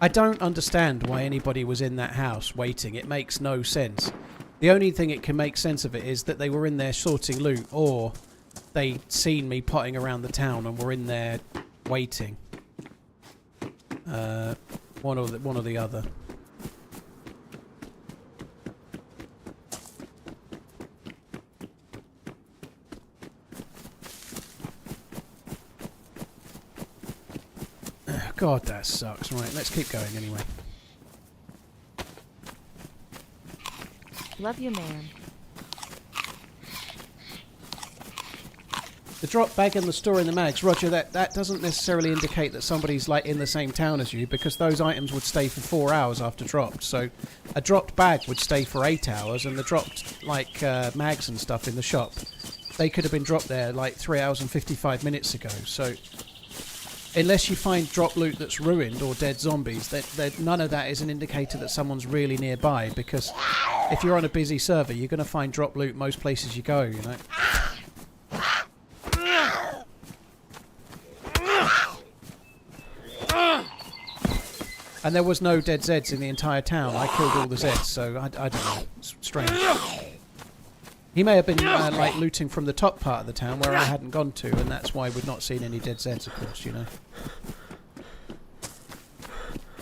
I don't understand why anybody was in that house waiting. It makes no sense. The only thing it can make sense of it is that they were in there sorting loot, or they'd seen me potting around the town and were in there waiting. One or the other. God, that sucks. Right, let's keep going anyway. Love you, man. The drop bag and the store in the mags, Roger, that doesn't necessarily indicate that somebody's like in the same town as you, because those items would stay for 4 hours after dropped. So a dropped bag would stay for 8 hours, and the dropped like mags and stuff in the shop, they could have been dropped there like 3 hours and 55 minutes ago. So unless you find drop loot that's ruined or dead zombies, none of that is an indicator that someone's really nearby, because if you're on a busy server, you're going to find drop loot most places you go, you know. And there was no dead Zeds in the entire town. I killed all the Zeds, so I don't know. It's strange. He may have been like looting from the top part of the town where I hadn't gone to, and that's why we've not seen any dead Zeds, of course, you know.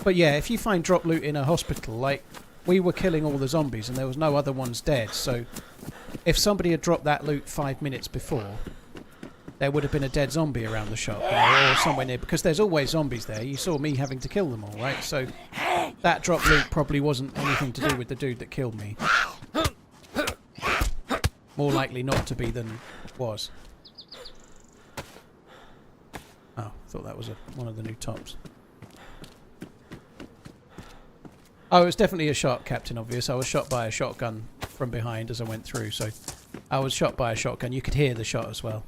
But yeah, if you find drop loot in a hospital, like, we were killing all the zombies and there was no other ones dead, so if somebody had dropped that loot 5 minutes before, there would have been a dead zombie around the shop, you know, or somewhere near, because there's always zombies there. You saw me having to kill them all, right? So that drop loot probably wasn't anything to do with the dude that killed me. More likely not to be than was. Oh, I thought that was one of the new tops. Oh, it was definitely a shot, Captain Obvious. I was shot by a shotgun from behind as I went through, so I was shot by a shotgun. You could hear the shot as well.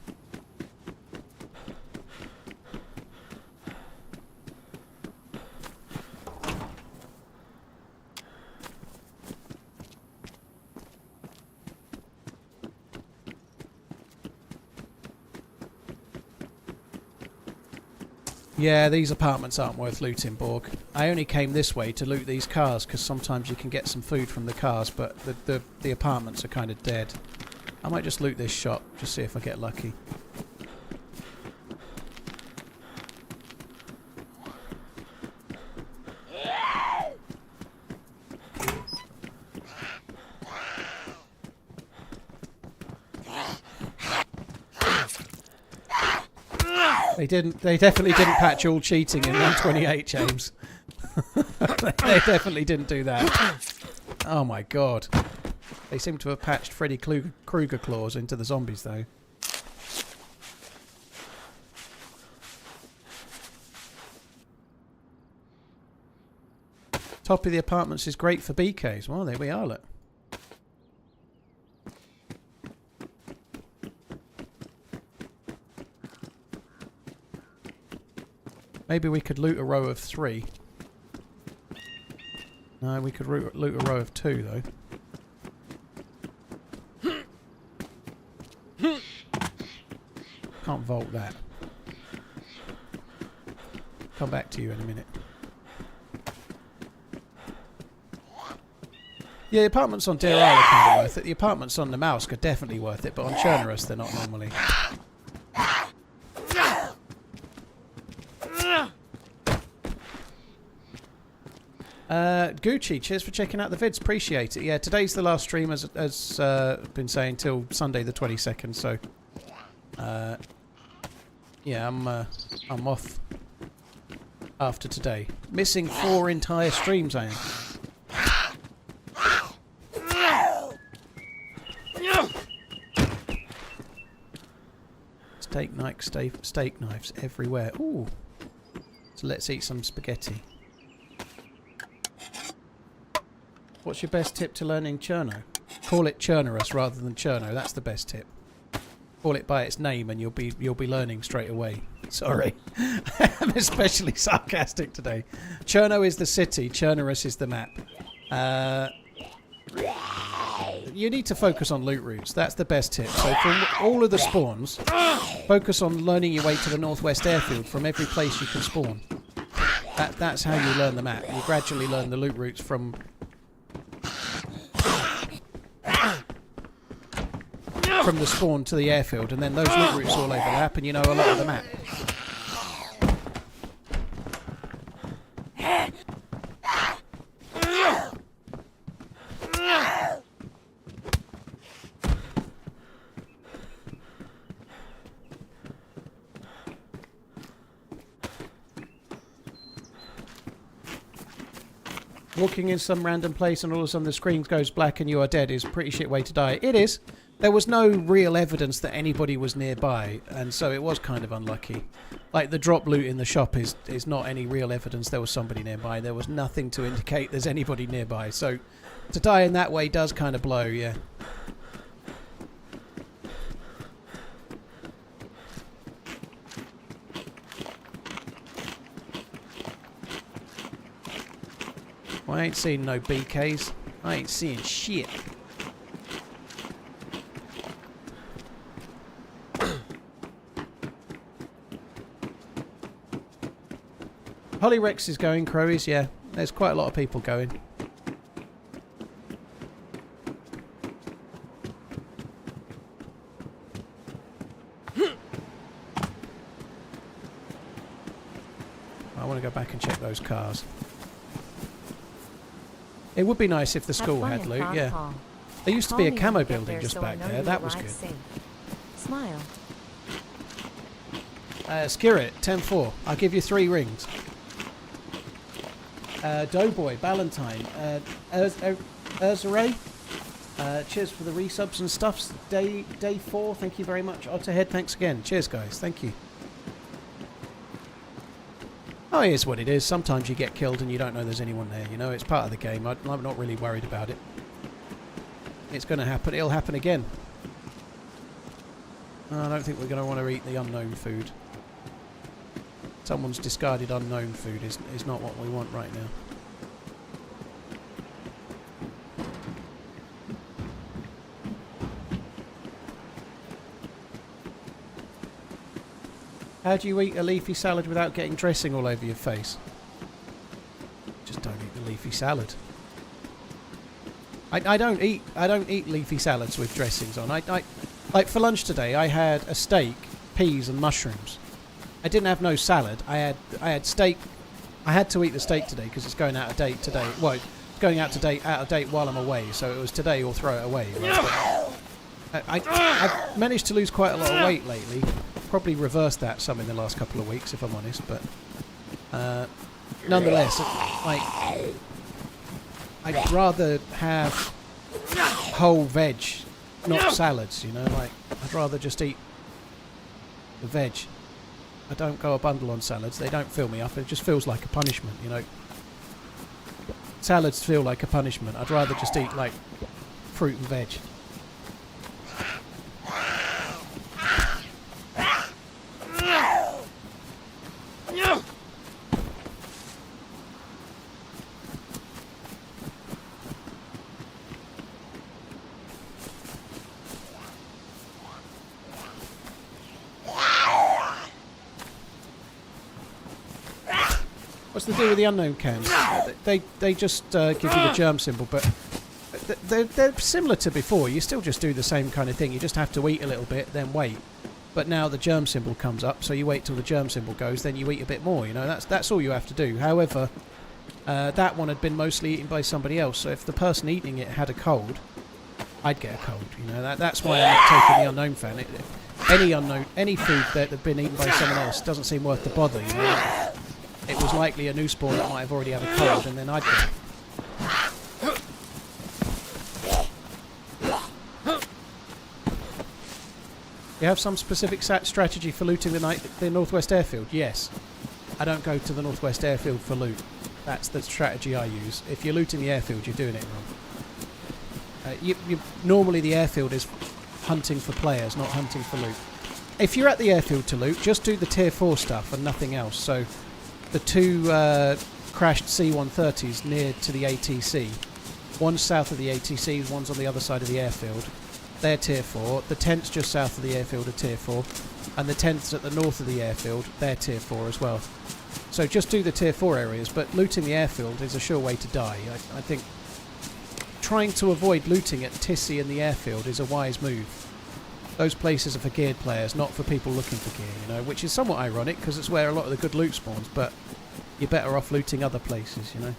Yeah, these apartments aren't worth looting, Borg. I only came this way to loot these cars because sometimes you can get some food from the cars, but the apartments are kind of dead. I might just loot this shop, just see if I get lucky. They definitely didn't patch all cheating in 128, James. They definitely didn't do that. Oh my god. They seem to have patched Freddy Krueger claws into the zombies, though. Top of the apartments is great for BKs. Well, there we are, look. Maybe we could loot a row of 3. No, we could loot a row of 2, though. Can't vault that. Come back to you in a minute. Yeah, the apartments on Deer Isle are kind of worth it. The apartments on the Mouse are definitely worth it, but on Chernarus they're not normally. Gucci, cheers for checking out the vids. Appreciate it. Yeah, today's the last stream, as been saying, till Sunday the 22nd. So, yeah, I'm off after today. Missing 4 entire streams, I am. Steak knives everywhere. Ooh. So let's eat some spaghetti. What's your best tip to learning Cherno? Call it Chernarus rather than Cherno. That's the best tip. Call it by its name and you'll be learning straight away. Sorry. I'm especially sarcastic today. Cherno is the city, Chernarus is the map. You need to focus on loot routes. That's the best tip. So from all of the spawns, focus on learning your way to the northwest airfield from every place you can spawn. That's how you learn the map. You gradually learn the loot routes from the spawn to the airfield, and then those loot routes all overlap and you know a lot of the map. Walking in some random place and all of a sudden the screen goes black and you are dead is a pretty shit way to die. It is. There was no real evidence that anybody was nearby, and so it was kind of unlucky. Like the drop loot in the shop is not any real evidence there was somebody nearby. There was nothing to indicate there's anybody nearby. So to die in that way does kind of blow, yeah. Well, I ain't seen no BKs. I ain't seeing shit. Holyrex is going, Crowies, yeah. There's quite a lot of people going. I want to go back and check those cars. It would be nice if the school had loot, yeah. There used to be a camo building just back there. That was good. Smile. Skirit, 10-4. I'll give you 3 rings. Doughboy, Ballantyne, Urzaray, cheers for the resubs and stuffs. Day 4, thank you very much. Otterhead, thanks again. Cheers, guys. Thank you. Oh, here's what it is. Sometimes you get killed and you don't know there's anyone there. You know, it's part of the game. I'm not really worried about it. It's going to happen. It'll happen again. I don't think we're going to want to eat the unknown food. Someone's discarded unknown food is not what we want right now. How do you eat a leafy salad without getting dressing all over your face? Just don't eat the leafy salad. I don't eat leafy salads with dressings on. Like for lunch today, I had a steak, peas, and mushrooms. I didn't have no salad. I had steak. I had to eat the steak today because it's going out of date today. Well, it's going out of date while I'm away. So it was today or throw it away. Right? I've managed to lose quite a lot of weight lately. Probably reversed that some in the last couple of weeks, if I'm honest. But nonetheless, like I'd rather have whole veg, not salads. You know, like I'd rather just eat the veg. I don't go a bundle on salads. They don't fill me up. It just feels like a punishment, you know. Salads feel like a punishment. I'd rather just eat like fruit and veg. What's the deal with the unknown cans? They just give you the germ symbol, but they're similar to before. You still just do the same kind of thing. You just have to eat a little bit, then wait. But now the germ symbol comes up, so you wait till the germ symbol goes, then you eat a bit more. You know, that's all you have to do. However, that one had been mostly eaten by somebody else. So if the person eating it had a cold, I'd get a cold. You know, that's why I'm taking the unknown fan. Any food that had been eaten by someone else doesn't seem worth the bother. You know? It was likely a new spawn that might have already had a cold, and then I'd get it. You have some specific strategy for looting the Northwest Airfield? Yes. I don't go to the Northwest Airfield for loot. That's the strategy I use. If you're looting the airfield, you're doing it wrong. Normally the airfield is hunting for players, not hunting for loot. If you're at the airfield to loot, just do the tier 4 stuff and nothing else. So the two crashed C-130s near to the ATC. One's south of the ATC, one's on the other side of the airfield. They're tier 4. The tents just south of the airfield are tier 4. And the tents at the north of the airfield, they're tier 4 as well. So just do the tier 4 areas, but looting the airfield is a sure way to die. I think trying to avoid looting at Tissy and the airfield is a wise move. Those places are for geared players, not for people looking for gear, you know, which is somewhat ironic because it's where a lot of the good loot spawns, but you're better off looting other places, you know.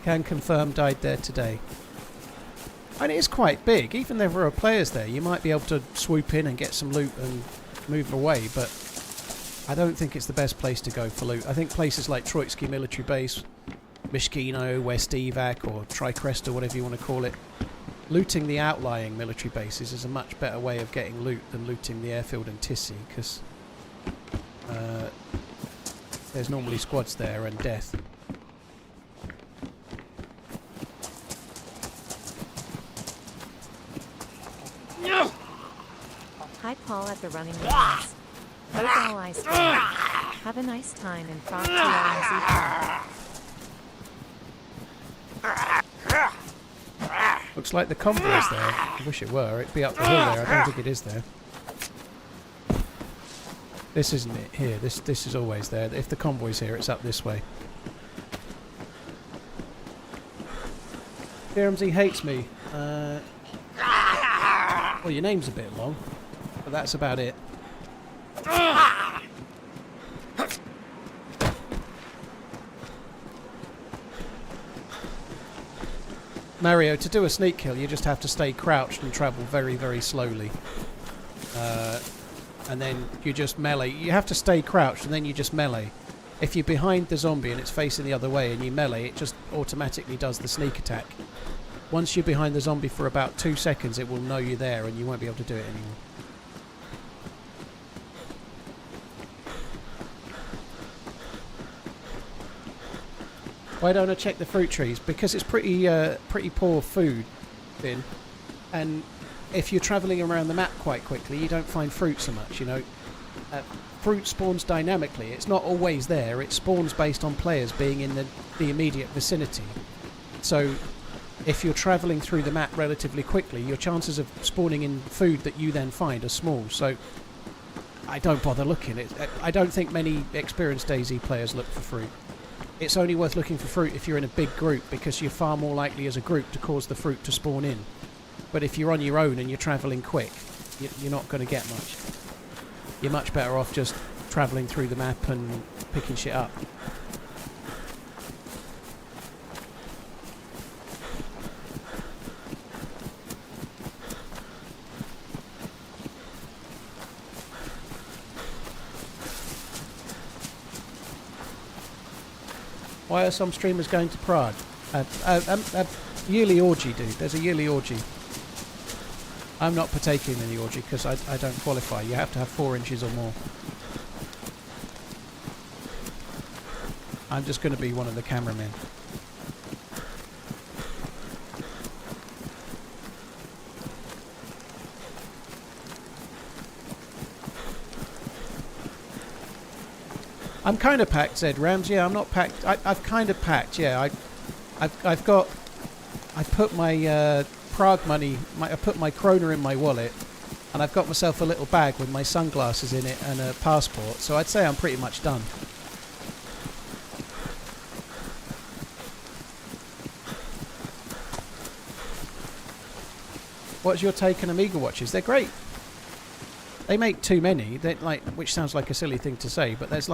Can confirm died there today. And it is quite big. Even if there are players there, you might be able to swoop in and get some loot and move away, but I don't think it's the best place to go for loot. I think places like Troitsky Military Base, Mishkino, West Evac, or Tricrest, or whatever you want to call it, looting the outlying military bases is a much better way of getting loot than looting the airfield and Tissy, because there's normally squads there and death. Hi Paul at TheRunningManZ. Hope all eyes well. Have a nice time in Prague TRMZ. Looks like the convoy's there. I wish it were. It'd be up the hill there. I don't think it is there. This isn't it here. This is always there. If the convoy's here, it's up this way. TRMZ hates me. Well, your name's a bit long, but that's about it. Mario, to do a sneak kill, you just have to stay crouched and travel very, very slowly. And then you just melee. You have to stay crouched and then you just melee. If you're behind the zombie and it's facing the other way and you melee, it just automatically does the sneak attack. Once you're behind the zombie for about 2 seconds, it will know you're there and you won't be able to do it anymore. Why don't I check the fruit trees? Because it's pretty poor food bin, and if you're travelling around the map quite quickly, you don't find fruit so much. You know, fruit spawns dynamically. It's not always there. It spawns based on players being in the immediate vicinity. So if you're travelling through the map relatively quickly, your chances of spawning in food that you then find are small. So I don't bother looking. I don't think many experienced DayZ players look for fruit. It's only worth looking for fruit if you're in a big group, because you're far more likely as a group to cause the fruit to spawn in. But if you're on your own and you're travelling quick, you're not going to get much. You're much better off just travelling through the map and picking shit up. Why are some streamers going to Prague? Yearly orgy, dude. There's a yearly orgy. I'm not partaking in the orgy because I don't qualify. You have to have 4 inches or more. I'm just going to be one of the cameramen. I'm kind of packed, Zed Rams. Yeah, I'm not packed. I've kind of packed. Yeah, I've got. I put my Prague money. I put my kroner in my wallet, and I've got myself a little bag with my sunglasses in it and a passport. So I'd say I'm pretty much done. What's your take on Amiga watches? They're great. They make too many. They which sounds like a silly thing to say, but there's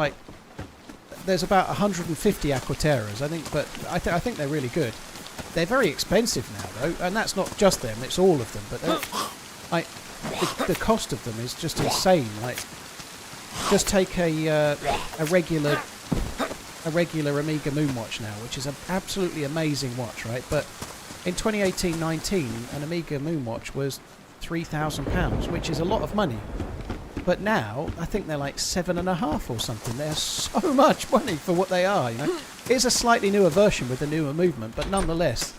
about 150 Aquaterras, I think, but I think they're really good. They're very expensive now, though, and that's not just them; it's all of them. But the cost of them is just insane. Like, just take a regular Amiga Moonwatch now, which is an absolutely amazing watch, right? But in 2018-19, an Amiga Moonwatch was £3,000, which is a lot of money. But now, I think they're like 7.5 or something. They're so much money for what they are, you know. It's a slightly newer version with a newer movement, but nonetheless,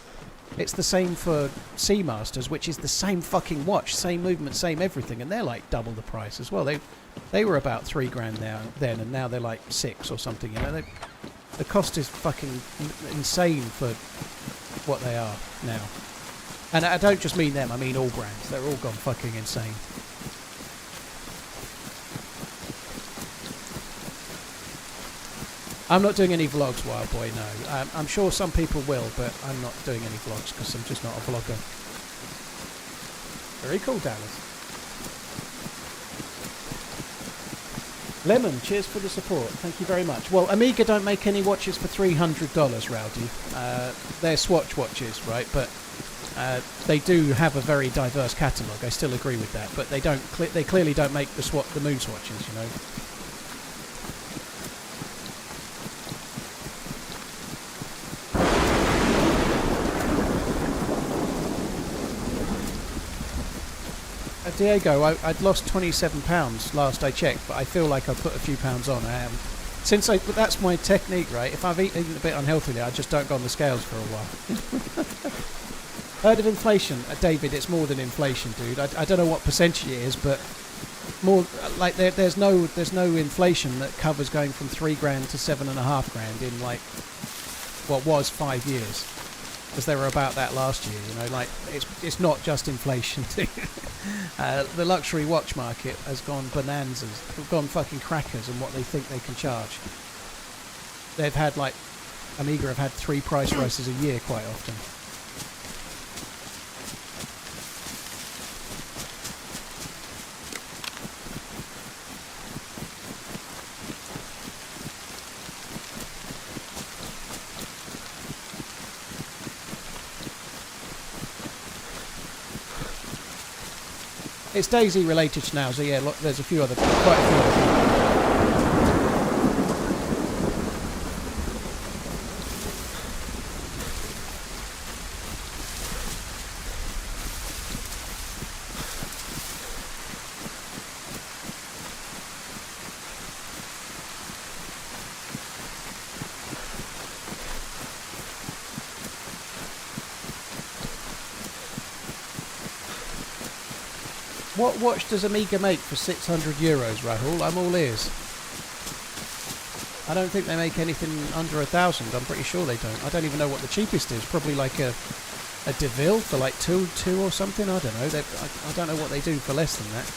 it's the same for Seamasters, which is the same fucking watch, same movement, same everything, and they're like double the price as well. They were about £3,000 then, and now they're like 6 or something, you know. The cost is fucking insane for what they are now. And I don't just mean them, I mean all brands. They're all gone fucking insane. I'm not doing any vlogs, Wild Boy, no. I'm sure some people will, but I'm not doing any vlogs because I'm just not a vlogger. Very cool, Dallas. Lemon, cheers for the support. Thank you very much. Well, Amiga don't make any watches for $300, Rowdy. They're Swatch watches, right? But they do have a very diverse catalogue. I still agree with that, but they don't. They clearly don't make the Moon Swatches, you know. Diego, I'd lost £27 last I checked, but I feel like I put a few pounds on. I haven't. But that's my technique, right? If I've eaten a bit unhealthily, I just don't go on the scales for a while. Heard of inflation, David? It's more than inflation, dude. I don't know what percentage it is, but more like there's no inflation that covers going from £3,000 to $7,500 in like what was 5 years. Because they were about that last year, you know, like it's not just inflation. The luxury watch market has gone bonanzas, gone fucking crackers on what they think they can charge. They've had like Amiga have had 3 price rises a year quite often. It's DayZ related now, so yeah, look, there's quite a few other. What watch does Amiga make for €600, Rahul? I'm all ears. I don't think they make anything under 1,000. I'm pretty sure they don't. I don't even know what the cheapest is. Probably like a DeVille for like two or something. I don't know. I don't know what they do for less than that.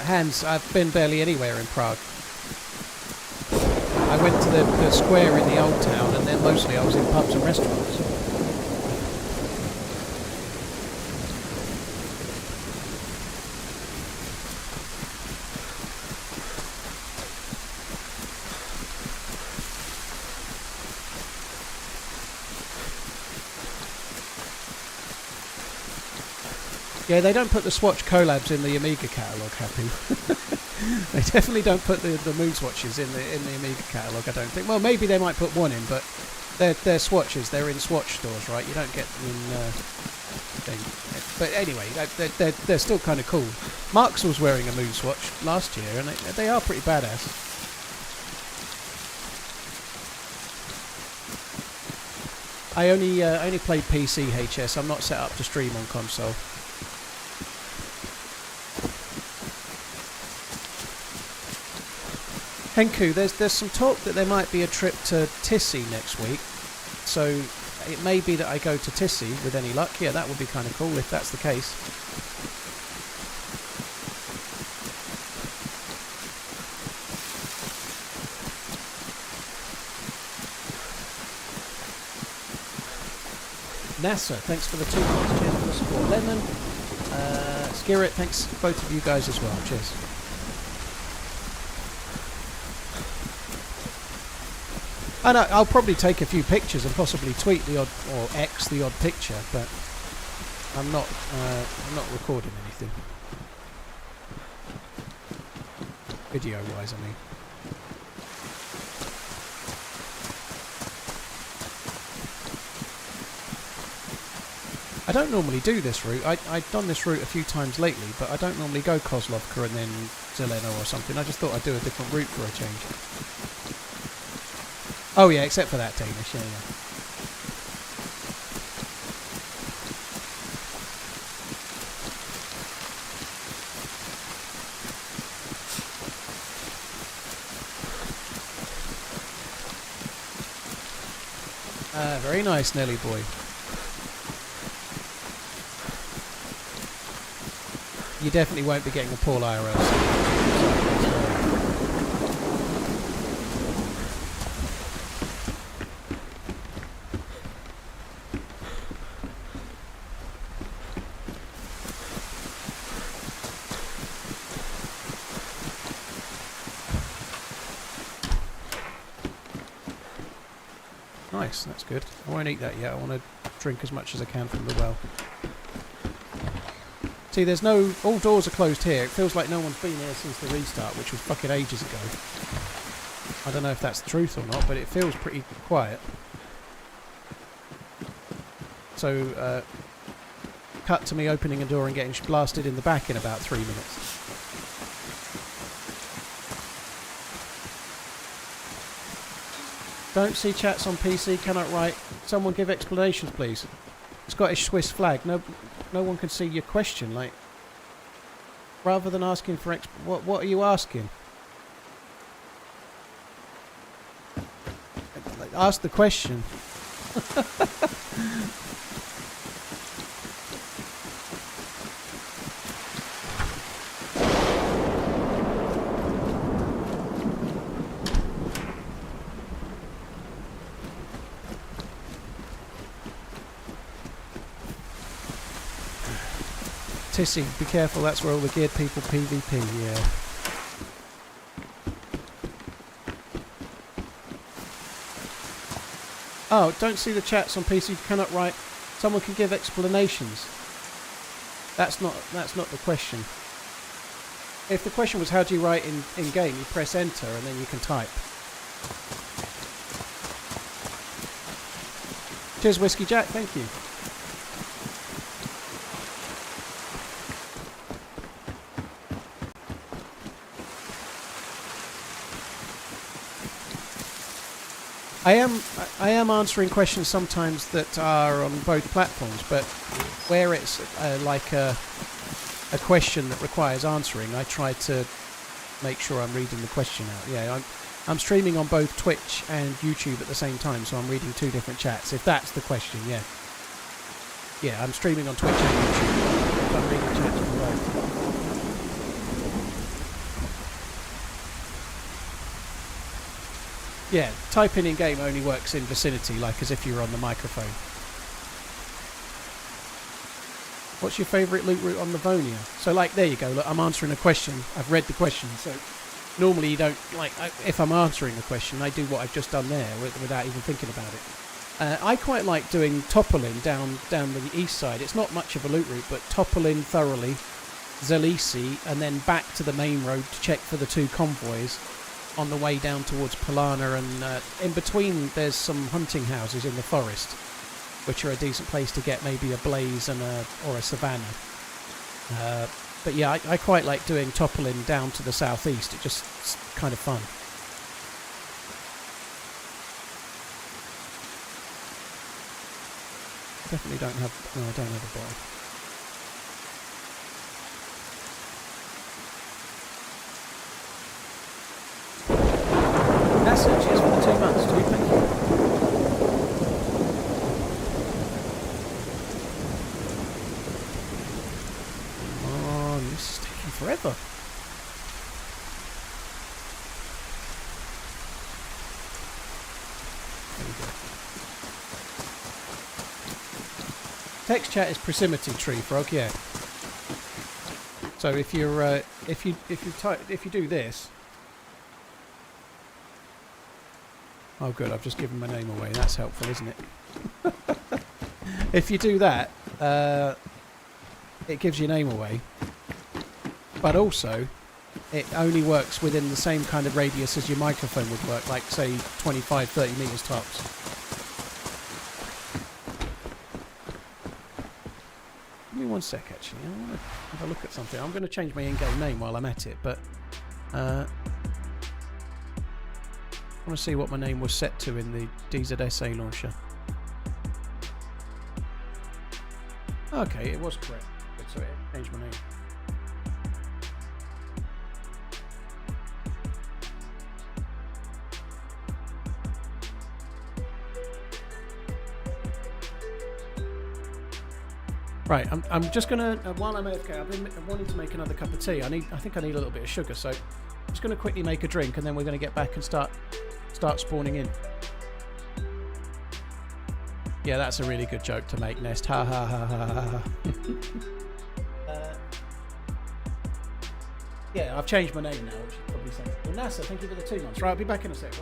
Hans, I've been barely anywhere in Prague. I went to the square in the old town, and then mostly I was in pubs and restaurants. Yeah, they don't put the Swatch collabs in the Amiga catalogue, Happy. They definitely don't put the Moon Swatches in the Amiga catalogue, I don't think. Well, maybe they might put one in, but they're Swatches. They're in Swatch stores, right? You don't get them in thing. But anyway, they're still kind of cool. Marx was wearing a Moon Swatch last year, and they are pretty badass. I only played PC HS. I'm not set up to stream on console. Henku, there's some talk that there might be a trip to Tissy next week, so it may be that I go to Tissy with any luck. Yeah, that would be kind of cool if that's the case. NASA, thanks for the 2 months. Cheers for the support. Lemon, Skirit, thanks both of you guys as well. Cheers. And I'll probably take a few pictures and possibly tweet the odd or X the odd picture, but I'm not recording anything video-wise. I mean, I don't normally do this route. I've done this route a few times lately, but I don't normally go Kozlovka and then Zeleno or something. I just thought I'd do a different route for a change. Oh yeah, except for that Danish, yeah. Very nice, Nelly boy. You definitely won't be getting a Paul IRL. Nice, that's good. I won't eat that yet. I want to drink as much as I can from the well. See, there's no... all doors are closed here. It feels like no one's been here since the restart, which was fucking ages ago. I don't know if that's the truth or not, but it feels pretty quiet. So, cut to me opening a door and getting blasted in the back in about 3 minutes. Don't see chats on PC, cannot write. Someone give explanations, please. Scottish Swiss flag. No one can see your question. Like, rather than asking for what are you asking? Like, ask the question. Tissy, be careful, that's where all the geared people PvP, yeah. Oh, don't see the chats on PC, cannot write. Someone can give explanations. That's not the question. If the question was how do you write in game, you press enter and then you can type. Cheers Whiskey Jack, thank you. I am answering questions sometimes that are on both platforms, but where it's like a question that requires answering, I try to make sure I'm reading the question out. Yeah, I'm streaming on both Twitch and YouTube at the same time, so I'm reading two different chats. If that's the question, yeah. Yeah, I'm streaming on Twitch and YouTube. So I'm reading chats from both. Yeah, typing in game only works in vicinity, like as if you were on the microphone. What's your favourite loot route on Livonia? So, like, there you go. Look, I'm answering a question. I've read the question. So, normally you don't, like, if I'm answering a question, I do what I've just done there without even thinking about it. I quite like doing toppling down the east side. It's not much of a loot route, but toppling thoroughly, Zalisi, and then back to the main road to check for the two convoys on the way down towards Polana, and in between there's some hunting houses in the forest, which are a decent place to get maybe a blaze and or a savannah. But yeah, I quite like doing toppling down to the southeast. It's just kind of fun. Definitely don't have... No, I don't have a bottle. That's it. Cheers for the 2 months, too. Thank you. Oh, this is taking forever. There we go. Text chat is proximity tree, Frog. Yeah. So if you're if you do this. Oh, good. I've just given my name away. That's helpful, isn't it? If you do that, it gives your name away. But also, it only works within the same kind of radius as your microphone would work, like, say, 25, 30 metres tops. Give me 1 sec, actually. I want to have a look at something. I'm going to change my in-game name while I'm at it, but... I want to see what my name was set to in the DZSA launcher. Okay, it was correct. So it changed my name. Right, I'm just gonna while I'm AFK, I've been wanting to make another cup of tea. I think I need a little bit of sugar, so I'm just gonna quickly make a drink, and then we're gonna get back and start spawning in. Yeah, that's a really good joke to make, Nest. Ha ha ha ha ha. Yeah, I've changed my name now, which is probably something. Well, NASA, thank you for the 2 months. Right, I'll be back in a sec.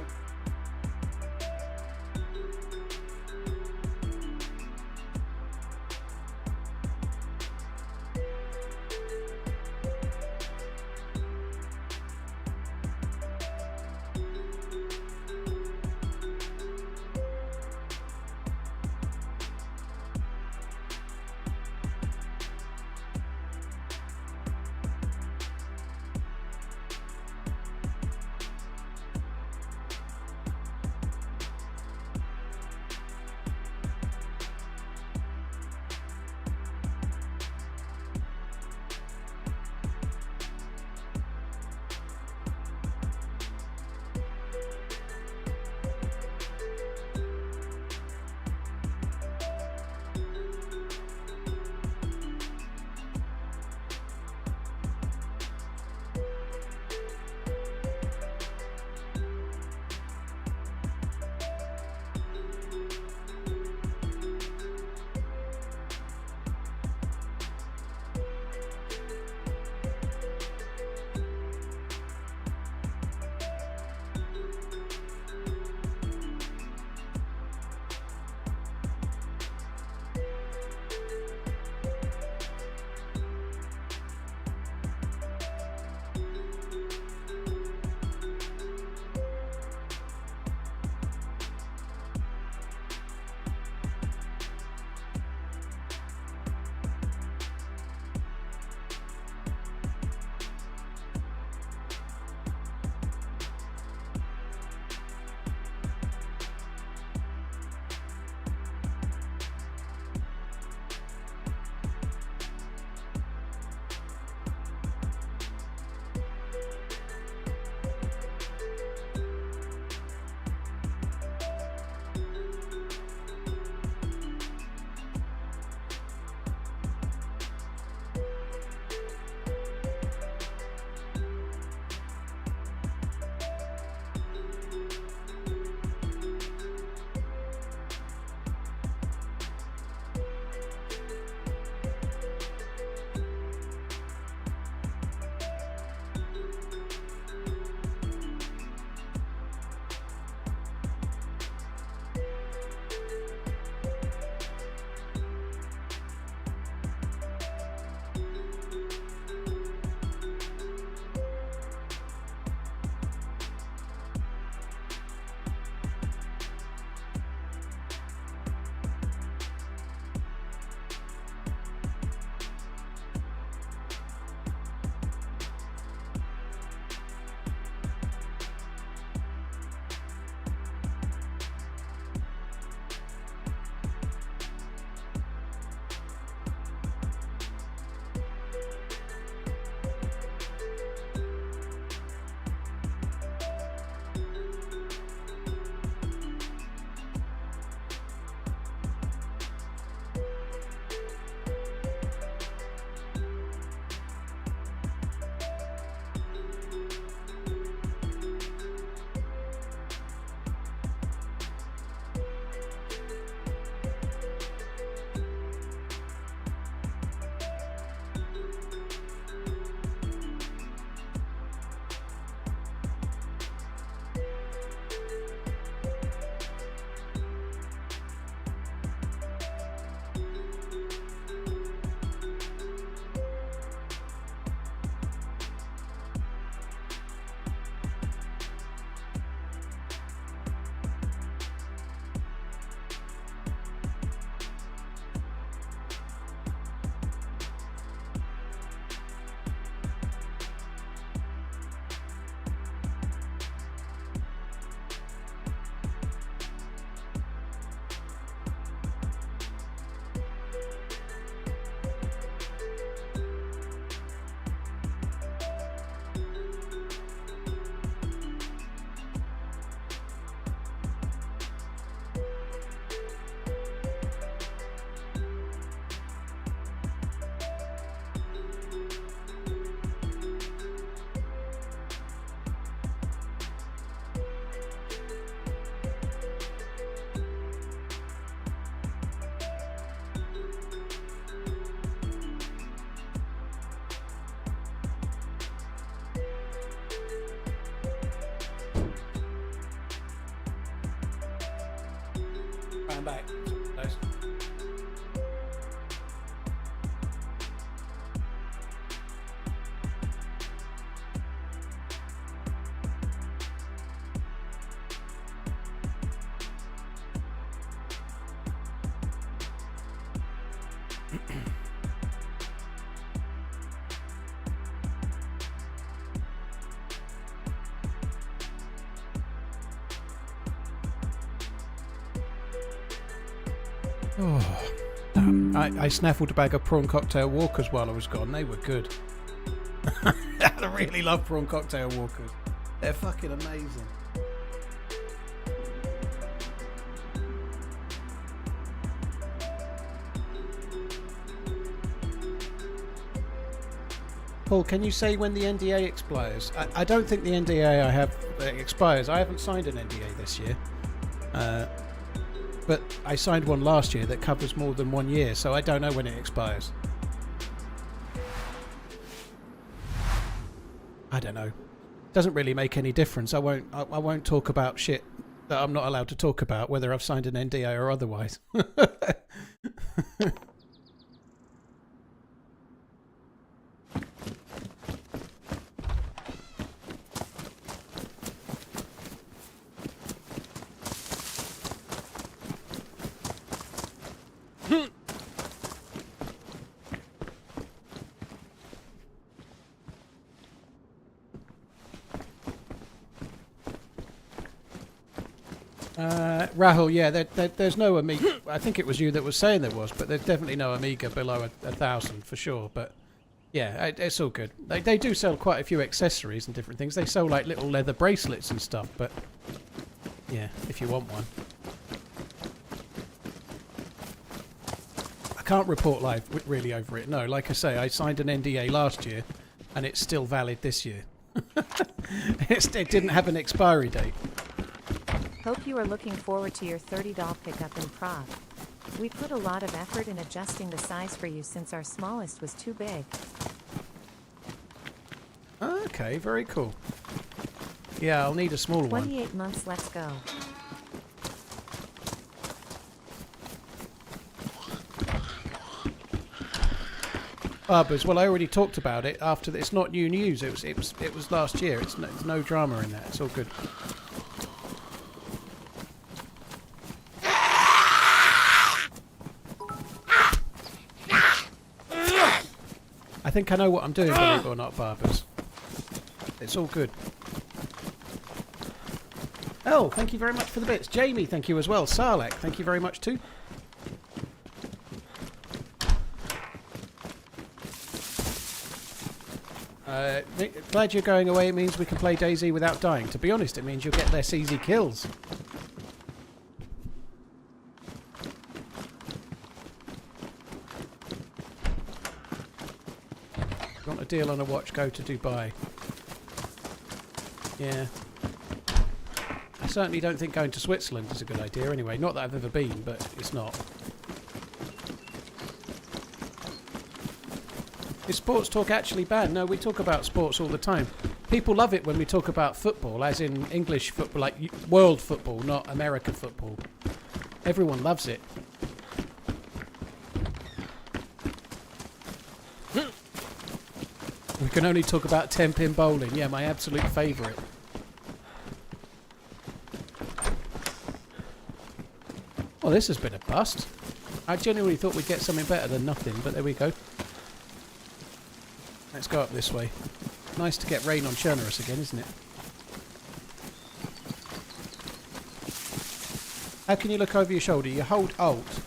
stand back. Those. Oh, I snaffled a bag of prawn cocktail walkers while I was gone. They were good. I really love prawn cocktail walkers. They're fucking amazing. Paul, can you say when the NDA expires? I don't think the NDA I have expires. I haven't signed an NDA this year. But I signed one last year that covers more than 1 year, so I don't know when it expires. I don't know. Doesn't really make any difference. I won't talk about shit that I'm not allowed to talk about, whether I've signed an NDA or otherwise. Rahul, yeah, there's no Amiga. I think it was you that was saying there was, but there's definitely no Amiga below 1,000 for sure. But yeah, it's all good. They do sell quite a few accessories and different things. They sell like little leather bracelets and stuff, but yeah, if you want one. I can't report live really over it. No, like I say, I signed an NDA last year and it's still valid this year. It didn't have an expiry date. Hope you are looking forward to your $30 pickup in Prague. We put a lot of effort in adjusting the size for you since our smallest was too big. Okay, very cool. Yeah, I'll need a smaller one. 28 months, let's go. Barbers, well, I already talked about it. After it's not new news. It was last year. It's no drama in that. It's all good. I think I know what I'm doing, believe it or not, Barbers. It's all good. Oh, thank you very much for the bits. Jamie, thank you as well. Sarlek, thank you very much too. Glad you're going away. It means we can play DayZ without dying. To be honest, it means you'll get less easy kills. Want a deal on a watch? Go to Dubai. Yeah. I certainly don't think going to Switzerland is a good idea anyway. Not that I've ever been, but it's not. Is sports talk actually bad? No, we talk about sports all the time. People love it when we talk about football, as in English football, like world football, not American football. Everyone loves it. We can only talk about 10-pin bowling. Yeah, my absolute favourite. Well, this has been a bust. I genuinely thought we'd get something better than nothing, but there we go. Let's go up this way. Nice to get rain on Chernarus again, isn't it? How can you look over your shoulder? You hold Alt,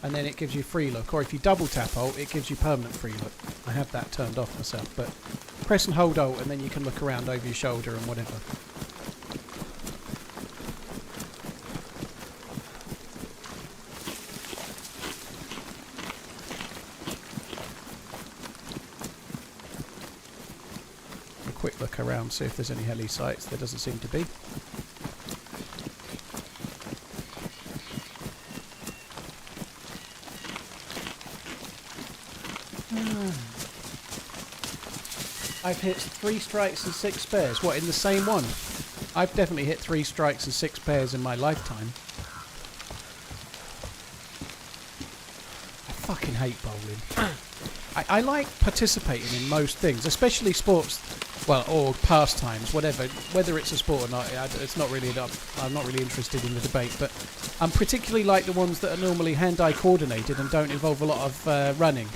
and then it gives you free look. Or if you double tap Alt, it gives you permanent free look. I have that turned off myself, but press and hold Alt, and then you can look around over your shoulder and whatever. Quick look around, see if there's any heli sites. There doesn't seem to be. I've hit 3 strikes and 6 spares. What, in the same one? I've definitely hit 3 strikes and 6 spares in my lifetime. fucking hate bowling. I like participating in most things, especially sports, well, or pastimes, whatever. Whether it's a sport or not, it's not really. I'm not really interested in the debate, but I'm particularly like the ones that are normally hand-eye coordinated and don't involve a lot of running.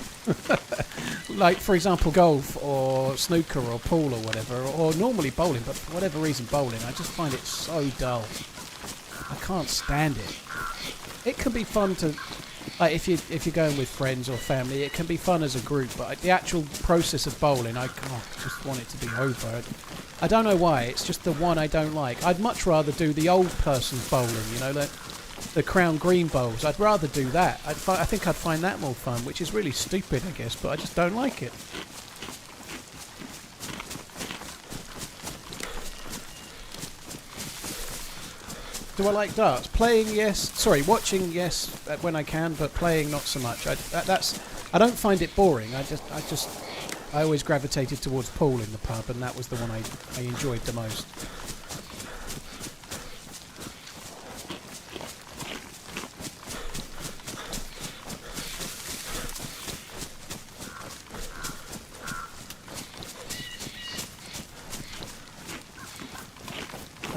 Like, for example, golf or snooker or pool or whatever, or normally bowling. But for whatever reason, bowling, I just find it so dull. I can't stand it. It can be fun to, like, if you're going with friends or family, it can be fun as a group. But the actual process of bowling, I just want it to be over. I don't know why. It's just the one I don't like. I'd much rather do the old person's bowling. You know, the crown green bowls. I'd rather do that. I think I'd find that more fun, which is really stupid, I guess. But I just don't like it. Do I like darts? Playing, yes. Sorry, watching, yes, when I can, but playing, not so much. I don't find it boring. I always gravitated towards pool in the pub, and that was the one I enjoyed the most.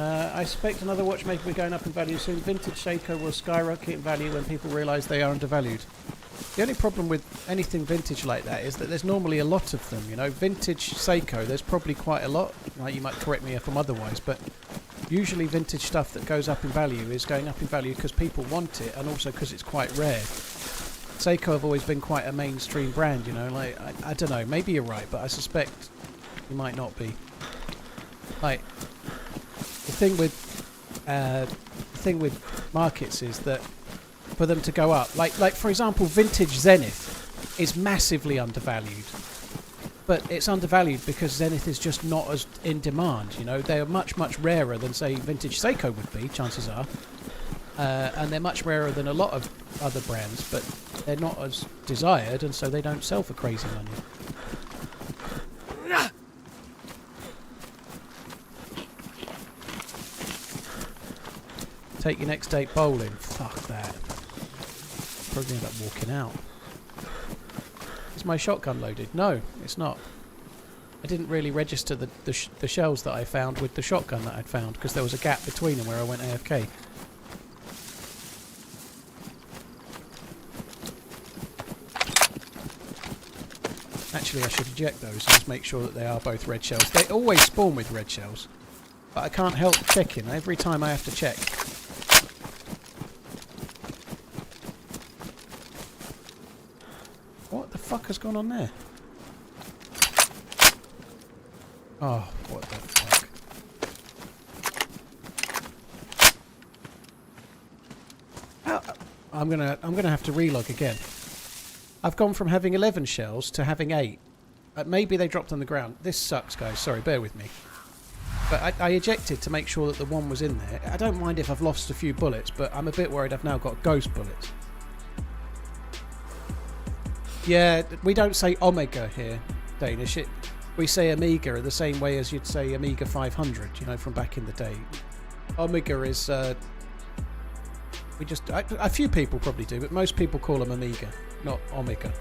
I suspect another watchmaker will be going up in value soon. Vintage Seiko will skyrocket in value when people realise they are undervalued. The only problem with anything vintage like that is that there's normally a lot of them, you know. Vintage Seiko, there's probably quite a lot. Like, you might correct me if I'm otherwise, but usually vintage stuff that goes up in value is going up in value because people want it and also because it's quite rare. Seiko have always been quite a mainstream brand, you know. Like, I don't know, maybe you're right, but I suspect you might not be. Like, the thing with markets is that for them to go up, like for example, vintage Zenith is massively undervalued, but it's undervalued because Zenith is just not as in demand. You know, they are much rarer than, say, vintage Seiko would be, chances are, and they're much rarer than a lot of other brands, but they're not as desired, and so they don't sell for crazy money. Take your next date bowling. Fuck that. Probably end up walking out. Is my shotgun loaded? No, it's not. I didn't really register the shells that I found with the shotgun that I'd found because there was a gap between them where I went AFK. Actually, I should eject those and just make sure that they are both red shells. They always spawn with red shells, but I can't help checking. Every time I have to check. What the fuck has gone on there? Oh, what the fuck. I'm gonna have to relog again. I've gone from having 11 shells to having 8. Maybe they dropped on the ground. This sucks, guys. Sorry, bear with me. But I ejected to make sure that the one was in there. I don't mind if I've lost a few bullets, but I'm a bit worried I've now got ghost bullets. Yeah, we don't say Omega here, Danish. We say Amiga the same way as you'd say Amiga 500, you know, from back in the day. Omega is... a few people probably do, but most people call them Amiga, not Omega.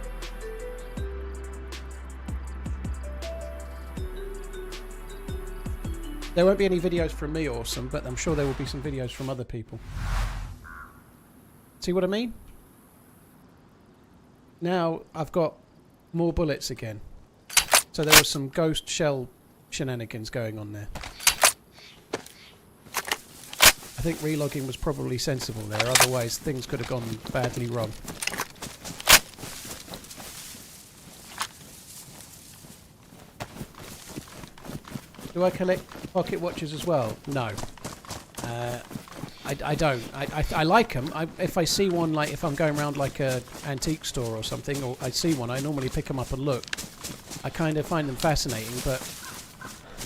There won't be any videos from me, Awesome, but I'm sure there will be some videos from other people. See what I mean? Now I've got more bullets again. So there was some ghost shell shenanigans going on there. I think relogging was probably sensible there, otherwise things could have gone badly wrong. Do I collect pocket watches as well? No. I don't. I like them. If I see one, like if I'm going around like a antique store or something, or I see one, I normally pick them up and look. I kind of find them fascinating, but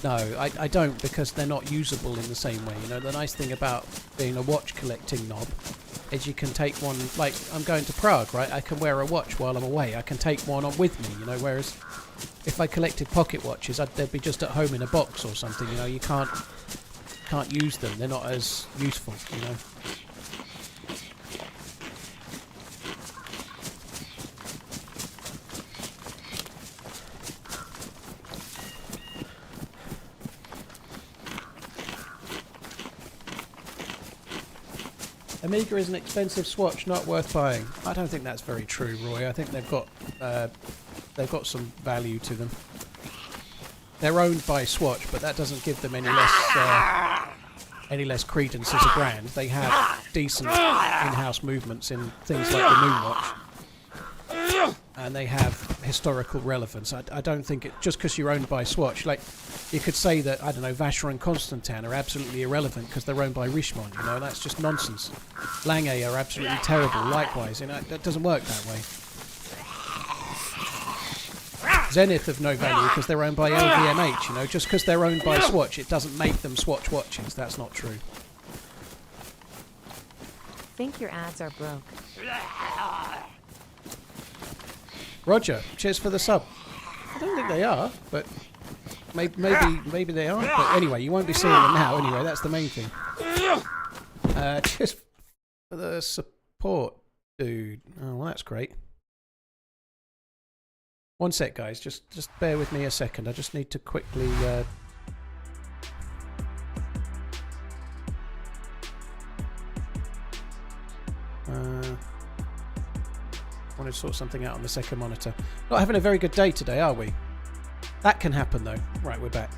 no, I don't, because they're not usable in the same way. You know, the nice thing about being a watch collecting knob is you can take one, like I'm going to Prague, right? I can wear a watch while I'm away. I can take one on with me, you know, whereas if I collected pocket watches, they'd be just at home in a box or something, you know. You can't use them. They're not as useful, you know. Amiga is an expensive Swatch, not worth buying. I don't think that's very true, Roy. I think they've got some value to them. They're owned by Swatch, but that doesn't give them any less credence as a brand. They have decent in-house movements in things like the Moonwatch, and they have historical relevance. I don't think it just because you're owned by Swatch, like you could say that, I don't know, Vacher and Constantin are absolutely irrelevant because they're owned by Richemont. You know, that's just nonsense. Lange are absolutely terrible. Likewise, you know, that doesn't work that way. Zenith have no value because they're owned by LVMH. You know, just because they're owned by Swatch, it doesn't make them Swatch watches. That's not true. Think your ads are broke. Roger, cheers for the sub. I don't think they are, but maybe they are. But anyway, you won't be seeing them now. Anyway, that's the main thing. Cheers for the support, dude. Oh, well, that's great. One sec, guys. Just bear with me a second. I just need to quickly. I want to sort something out on the second monitor. Not having a very good day today, are we? That can happen, though. Right, we're back.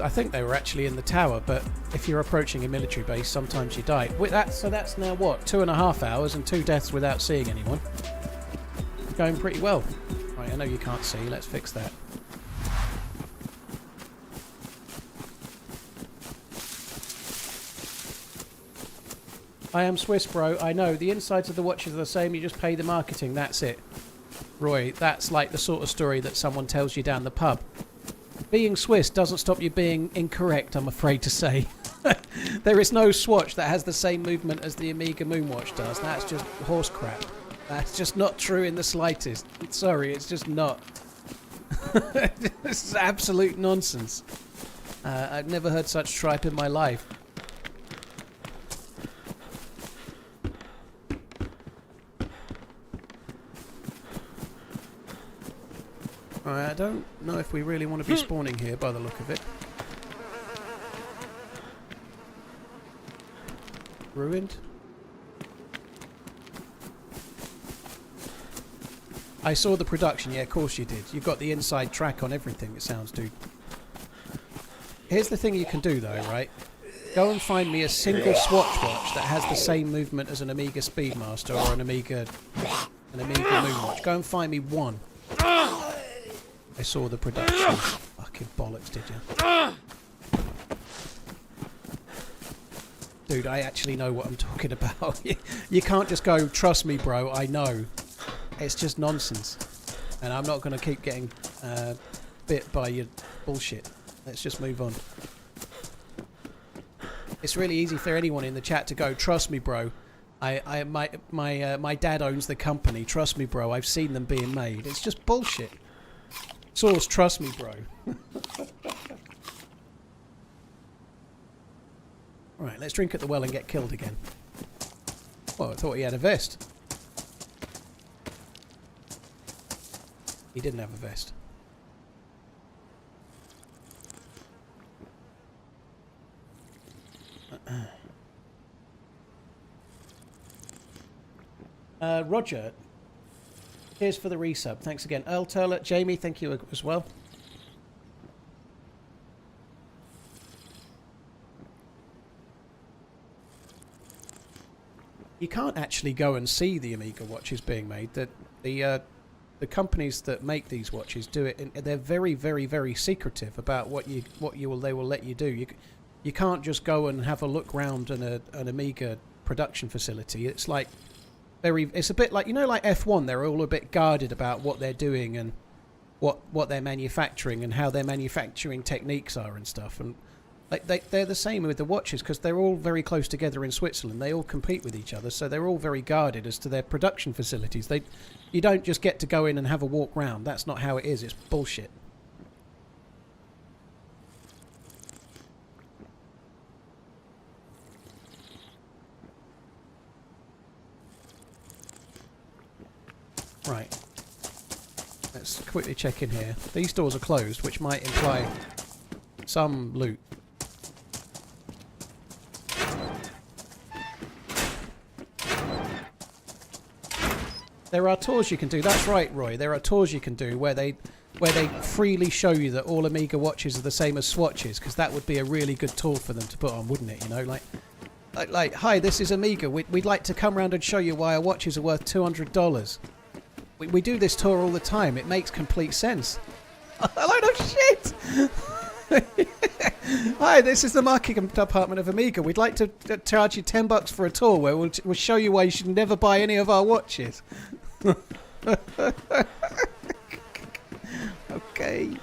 I think they were actually in the tower, but if you're approaching a military base, sometimes you die. So that's now what? 2.5 hours and 2 deaths without seeing anyone. Going pretty well. Right, I know you can't see. Let's fix that. I am Swiss, bro. I know. The insides of the watches are the same. You just pay the marketing. That's it. Roy, that's like the sort of story that someone tells you down the pub. Being Swiss doesn't stop you being incorrect, I'm afraid to say. There is no Swatch that has the same movement as the Amiga Moonwatch does. That's just horse crap. That's just not true in the slightest. Sorry, it's just not. This is absolute nonsense. I've never heard such tripe in my life. Alright, I don't know if we really want to be spawning here by the look of it. Ruined? I saw the production, yeah, of course you did. You've got the inside track on everything, it sounds, dude. Here's the thing you can do, though, right? Go and find me a single Swatch watch that has the same movement as an Amiga Speedmaster or an Amiga Moonwatch. Go and find me one. I saw the production. Fucking bollocks, did you? Dude, I actually know what I'm talking about. You can't just go, trust me, bro, I know. It's just nonsense. And I'm not going to keep getting bit by your bullshit. Let's just move on. It's really easy for anyone in the chat to go, trust me, bro. My dad owns the company. Trust me, bro. I've seen them being made. It's just bullshit. Source, trust me, bro. Alright, let's drink at the well and get killed again. Well, I thought he had a vest. He didn't have a vest. Roger, cheers for the resub. Thanks again. Earl Turler, Jamie, thank you as well. You can't actually go and see the Amiga watches being made. The companies that make these watches do it. They're very, very, very secretive about what they will let you do. You can't just go and have a look round an Amiga production facility. It's like it's a bit like, you know, like F1. They're all a bit guarded about what they're doing and what they're manufacturing and how their manufacturing techniques are and stuff. And they're the same with the watches because they're all very close together in Switzerland. They all compete with each other, so they're all very guarded as to their production facilities. You don't just get to go in and have a walk round. That's not how it is. It's bullshit. Right. Let's quickly check in here. These doors are closed, which might imply some loot. There are tours you can do. That's right, Roy. There are tours you can do where they freely show you that all Amiga watches are the same as swatches, because that would be a really good tour for them to put on, wouldn't it? You know, like, hi, this is Amiga. We'd like to come round and show you why our watches are worth $200. We do this tour all the time. It makes complete sense. A load of shit! Hi, this is the marketing department of Amiga. We'd like to charge you $10 for a tour where we'll show you why you should never buy any of our watches. Okay.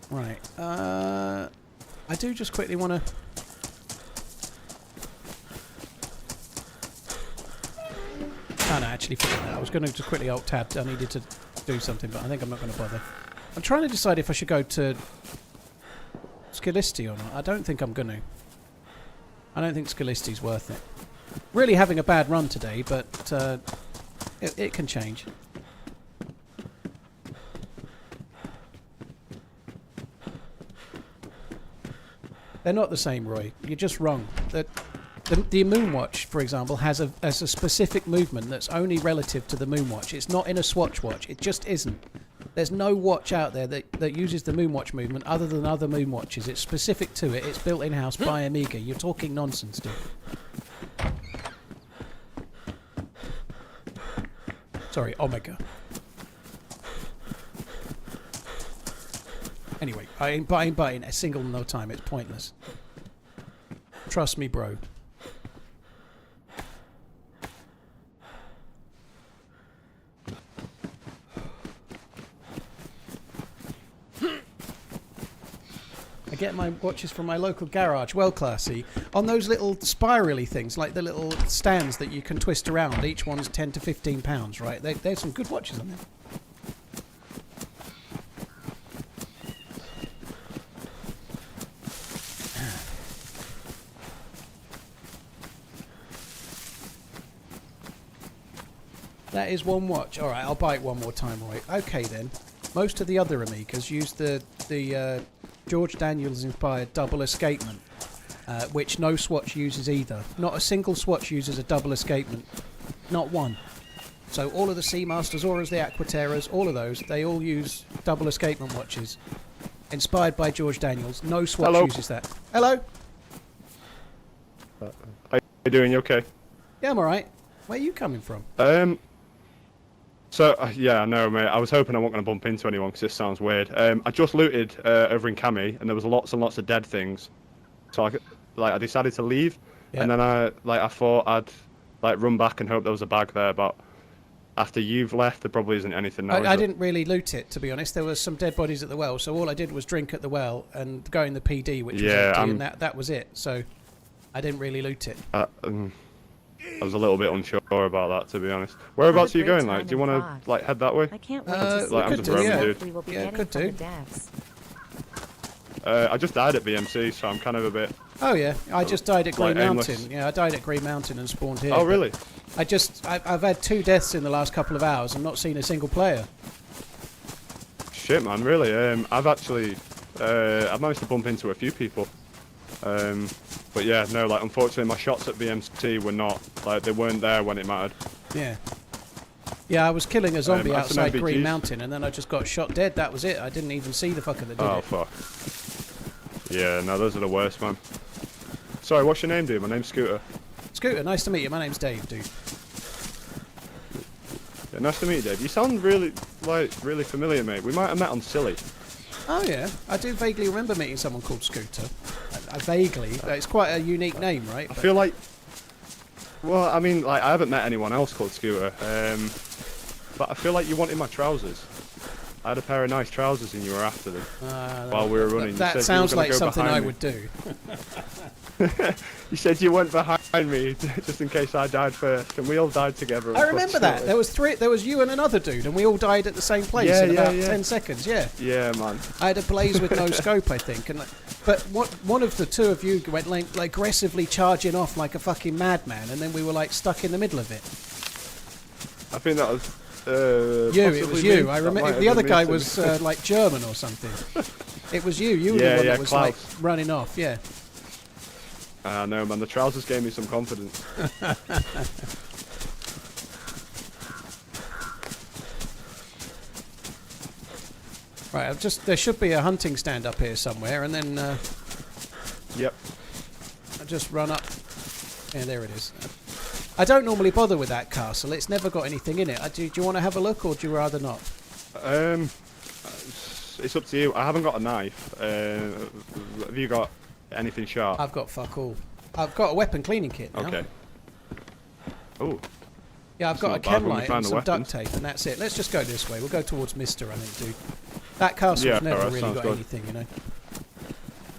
Right. I do just quickly want to... Oh, no, actually, forget that. I was going to just quickly alt-tab. I needed to do something, but I think I'm not going to bother. I'm trying to decide if I should go to Skilisti or not. I don't think I'm going to. I don't think Skilisti's worth it. Really having a bad run today, but it can change. They're not the same, Roy. You're just wrong. The Moonwatch, for example, has a specific movement that's only relative to the Moonwatch. It's not in a Swatch watch. It just isn't. There's no watch out there that uses the Moonwatch movement other than other Moonwatches. It's specific to it. It's built in-house by Amiga. You're talking nonsense, dude. Sorry, Omega. Anyway, I ain't buying a single no time. It's pointless. Trust me, bro. I get my watches from my local garage, well classy, on those little spirally things, like the little stands that you can twist around. Each one's 10 to 15 pounds, right? There's some good watches on there. That is one watch. All right, I'll buy it one more time, Roy. Okay, then. Most of the other Amigas use the George Daniels-inspired double escapement, which no Swatch uses either. Not a single Swatch uses a double escapement. Not one. So all of the Seamasters, all of the Aquaterras, all of those, they all use double escapement watches. Inspired by George Daniels. No Swatch uses that. Hello? How you doing? You okay? Yeah, I'm alright. Where are you coming from? Yeah, no, mate. I was hoping I wasn't going to bump into anyone because this sounds weird. I just looted over in Cami, and there was lots and lots of dead things. So I decided to leave, and then I thought I'd run back and hope there was a bag there. But after you've left, there probably isn't anything now. I didn't really loot it, to be honest. There was some dead bodies at the well, so all I did was drink at the well and go in the PD, which was empty, and that was it. So I didn't really loot it. I was a little bit unsure about that, to be honest. Whereabouts are you going? Like, do you want to head that way? I can't wait to see I'm just roaming, dude. we will be getting from the devs. I just died at BMC, so I'm kind of a bit. Oh yeah, I just died at Green aimless. Mountain. Yeah, I died at Green Mountain and spawned here. Oh really? I've had 2 deaths in the last couple of hours and not seen a single player. Shit, man, really. I've managed to bump into a few people. But yeah, no, unfortunately my shots at BMC were not, they weren't there when it mattered. Yeah. Yeah, I was killing a zombie outside Green Mountain and then I just got shot dead. That was it. I didn't even see the fucker that did it. Oh, fuck. Yeah, no, those are the worst, man. Sorry, what's your name, dude? My name's Scooter. Scooter, nice to meet you. My name's Dave, dude. Yeah, nice to meet you, Dave. You sound really familiar, mate. We might have met on Silly. Oh yeah, I do vaguely remember meeting someone called Scooter. I vaguely. It's quite a unique name, right? I feel like... Well, I mean, I haven't met anyone else called Scooter. But I feel like you wanted my trousers. I had a pair of nice trousers and you were after them while we were running. That sounds like something I would do. You said you went behind me just in case I died first, and we all died together. I remember that. There was three. There was you and another dude, and we all died at the same place in about 10 seconds. Yeah. Yeah, man. I had a blaze with no scope, I think, but one of the two of you went like aggressively charging off like a fucking madman, and then we were like stuck in the middle of it. I think that was. It was you. Me. I remember the other guy was like German or something. It was you. You were the one that was like running off. Yeah. No, man. The trousers gave me some confidence. Right. There should be a hunting stand up here somewhere, and then. Yep. I'll just run up. Yeah, there it is. I don't normally bother with that castle. It's never got anything in it. Do you want to have a look, or do you rather not? It's up to you. I haven't got a knife. Have you got anything sharp? I've got fuck all. I've got a weapon cleaning kit now. Okay. Oh. Yeah, I've got a chem light and some duct tape, and that's it. Let's just go this way. We'll go towards Mister, I think, dude. That castle's never really got anything, you know.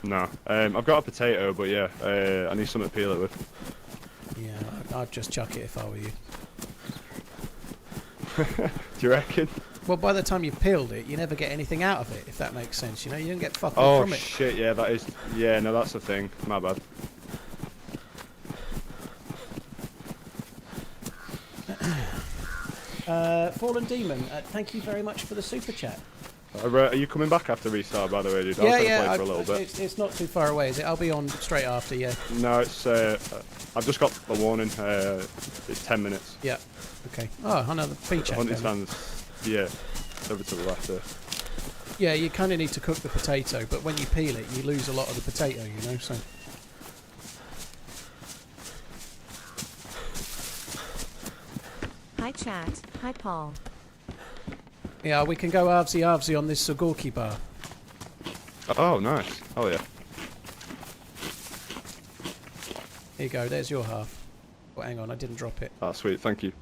No. I've got a potato, but yeah, I need something to peel it with. Yeah, I'd just chuck it if I were you. Do you reckon? Well, by the time you've peeled it, you never get anything out of it, if that makes sense. You know, you don't get fuck all from it. Oh shit! Yeah, that is. Yeah, no, that's the thing. My bad. Fallen Demon, thank you very much for the super chat. Are you coming back after restart, by the way, dude? I was going to play for a little bit. It's not too far away, is it? I'll be on straight after, yeah. No, it's. I've just got the warning. It's 10 minutes. Yeah. Okay. Oh, another feature. Hunting stands. Yeah. Over to the left there. Yeah, you kind of need to cook the potato, but when you peel it, you lose a lot of the potato, you know. So. Hi chat. Hi Paul. Yeah, we can go arvsy on this Sugorki bar. Oh, nice. Oh, yeah. Here you go, there's your half. Oh, hang on, I didn't drop it. Ah, sweet, thank you.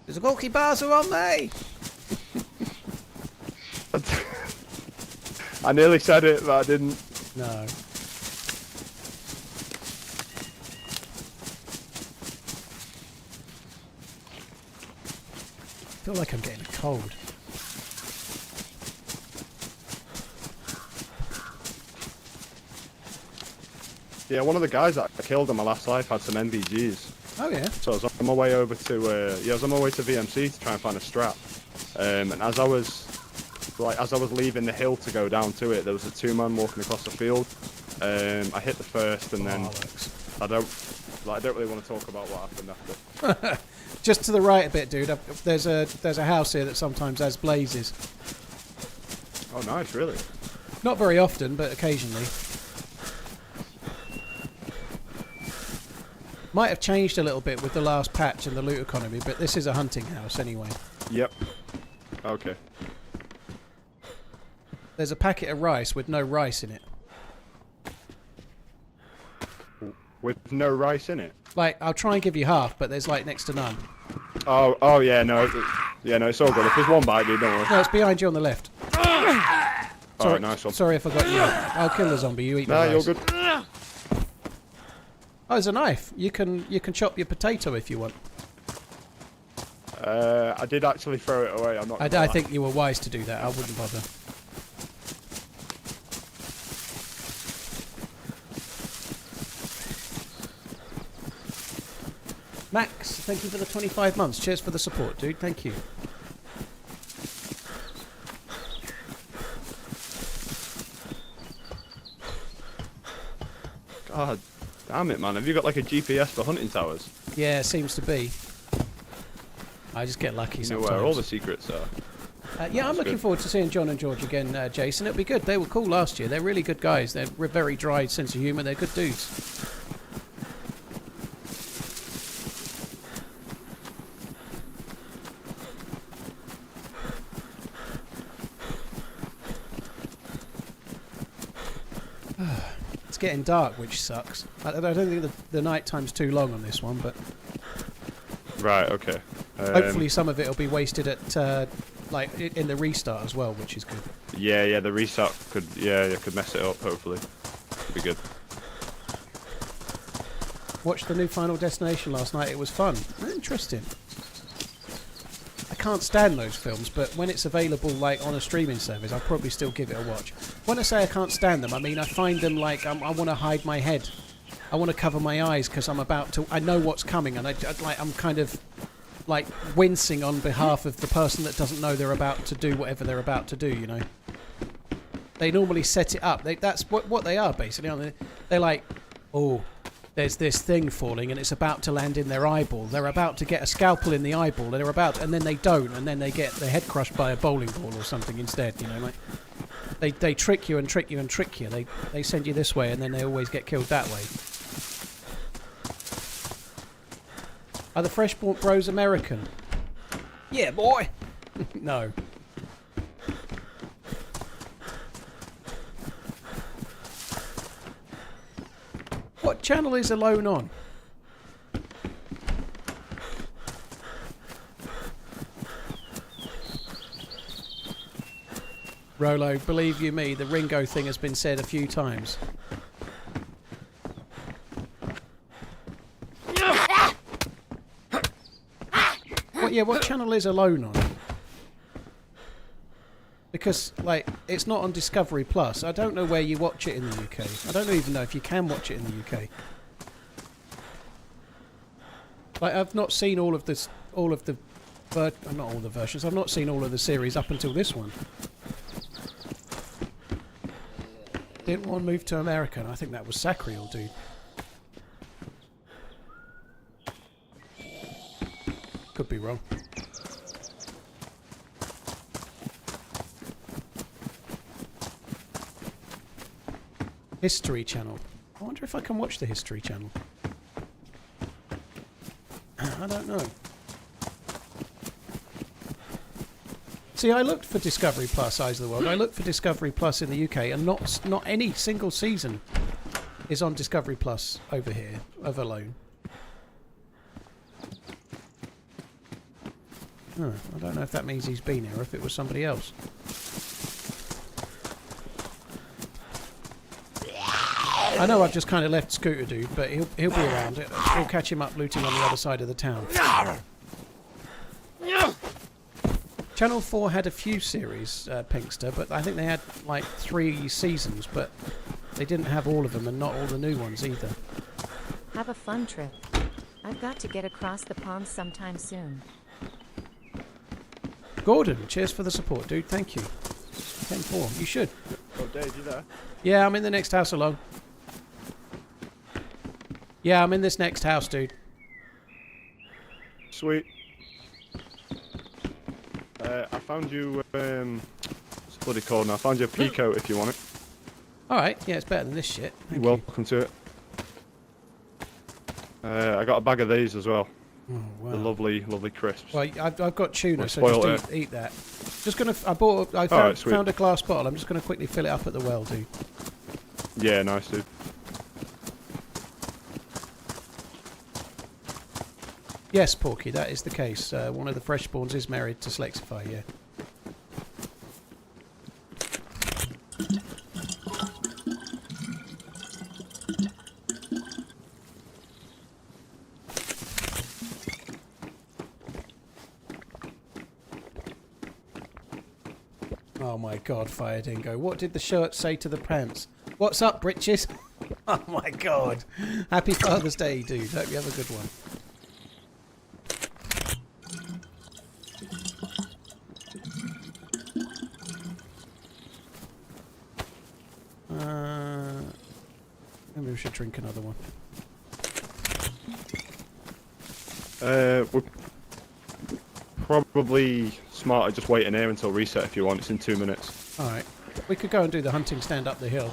The Sugorki bars are on me! I nearly said it, but I didn't. No. I feel like I'm getting a cold. Yeah, one of the guys that I killed in my last life had some NVGs. Oh yeah. So I was on my way over to I was on my way to VMC to try and find a strap. And as I was leaving the hill to go down to it, there was a two-man walking across the field. I hit the first, and then I don't really want to talk about what happened after. Just to the right a bit, dude. There's a house here that sometimes has blazes. Oh, nice, really? Not very often, but occasionally. Might have changed a little bit with the last patch and the loot economy, but this is a hunting house anyway. Yep. Okay. There's a packet of rice with no rice in it. With no rice in it? Like, I'll try and give you half, but there's like next to none. Oh yeah, no. Yeah, no, it's all good. If there's one bite, dude, don't worry. No, it's behind you on the left. Alright, nice one. Sorry if I got you. I'll kill the zombie, you eat the rice. You're good. Oh, there's a knife. You can chop your potato if you want. I did actually throw it away. I'm not. I think you were wise to do that. I wouldn't bother. Max, thank you for the 25 months. Cheers for the support, dude. Thank you. God damn it, man. Have you got like a GPS for hunting towers? Yeah, seems to be. I just get lucky You know sometimes. where all the secrets are. Yeah, I'm looking forward to seeing John and George again, Jason. It'll be good. They were cool last year. They're really good guys. They're very dry sense of humour. They're good dudes. It's getting dark, which sucks. I don't think the night time's too long on this one, but Right. Okay. hopefully some of it will be wasted at like in the restart as well, which is good. Yeah. The restart could mess it up. Hopefully, be good. Watched the new Final Destination last night. It was fun. Interesting. I can't stand those films, but when it's available like on a streaming service, I'll probably still give it a watch. When I say I can't stand them, I mean I find them like I want to hide my head. I want to cover my eyes because I know what's coming, and I'm kind of like wincing on behalf of the person that doesn't know they're about to do whatever they're about to do, you know. They normally set it up. That's what they are, basically, aren't they? They're like, oh, there's this thing falling and it's about to land in their eyeball. They're about to get a scalpel in the eyeball. And then they don't, and then they get their head crushed by a bowling ball or something instead, you know. Like they trick you and trick you and trick you. They send you this way, and then they always get killed that way. Are the Freshborn Bros American? Yeah, boy! No. What channel is Alone on? Rolo, believe you me, the Ringo thing has been said a few times. What channel is Alone on? Because, like, it's not on Discovery Plus. I don't know where you watch it in the UK. I don't even know if you can watch it in the UK. Like, I've not seen not all the versions. I've not seen all of the series up until this one. Didn't want to move to America, and I think that was Sacriel, dude. Could be wrong. History Channel. I wonder if I can watch the History Channel. I don't know. See, I looked for Discovery Plus, Eyes of the World. I looked for Discovery Plus in the UK, and not any single season is on Discovery Plus over here of Alone. Oh, I don't know if that means he's been here or if it was somebody else. I know I've just kind of left Scooter Dude, but he'll be around. We'll catch him up looting on the other side of the town. Channel 4 had a few series, Pinkster, but I think they had like 3 seasons, but they didn't have all of them and not all the new ones either. Have a fun trip. I've got to get across the pond sometime soon. Gordon, cheers for the support, dude. Thank you. 10-4. You should. Oh, Dave, you there? Yeah, I'm in the next house alone. Yeah, I'm in this next house, dude. Sweet. I found you, what's the bloody called now? I found you a peacoat if you want it. Alright, yeah, it's better than this shit. Thank you. Welcome to it. I got a bag of these as well. Oh, wow. The lovely crisps. Well, I've got tuna, We'll so spoil just eat that. Just gonna. I found a glass bottle. I'm just gonna quickly fill it up at the well, dude. Yeah, nice, dude. Yes, Porky, that is the case. One of the Freshborns is married to Slexify, yeah. Oh my god, Fire Dingo. What did the shirt say to the pants? What's up, britches? Oh my god. Happy Father's Day, dude. Hope you have a good one. Maybe we should drink another one. We're probably smarter just waiting here until reset if you want. It's in 2 minutes. Alright. We could go and do the hunting stand up the hill.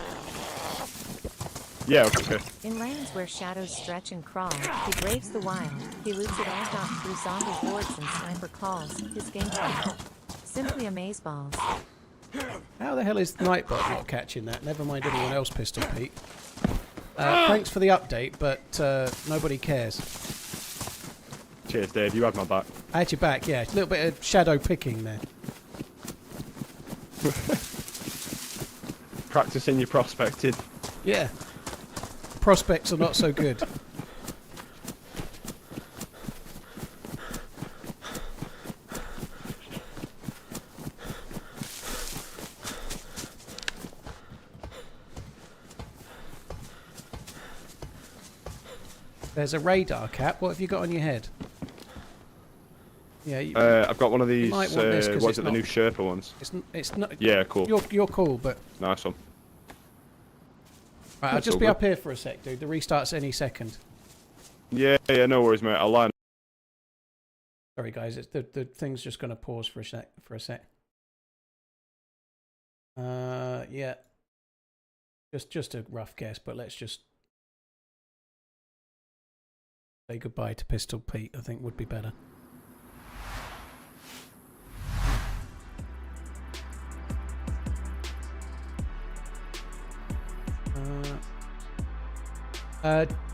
Yeah, okay. In lands where shadows stretch and crawl, he braves the wild. He loots it all down through zombie hordes and sniper calls. His gameplay. Simply amazeballs. How the hell is Nightbot not catching that? Never mind anyone else, Pistol Pete. Thanks for the update, but nobody cares. Cheers, Dave. You had my back. I had your back, yeah. A little bit of shadow picking there. Practicing your prospecting. Yeah. Prospects are not so good. There's a radar cap. What have you got on your head? Yeah. I've got one of these. Might want this 'cause what it's is it? The not- new Sherpa ones. It's not. Yeah, cool. You're cool, but Nice one. right. I'll That's just all be good. up here for a sec, dude. The restart's any second. Yeah, no worries, mate. I'll line. Sorry, guys. The thing's just gonna pause for a sec. Yeah. Just a rough guess, but let's just say goodbye to Pistol Pete. I think would be better.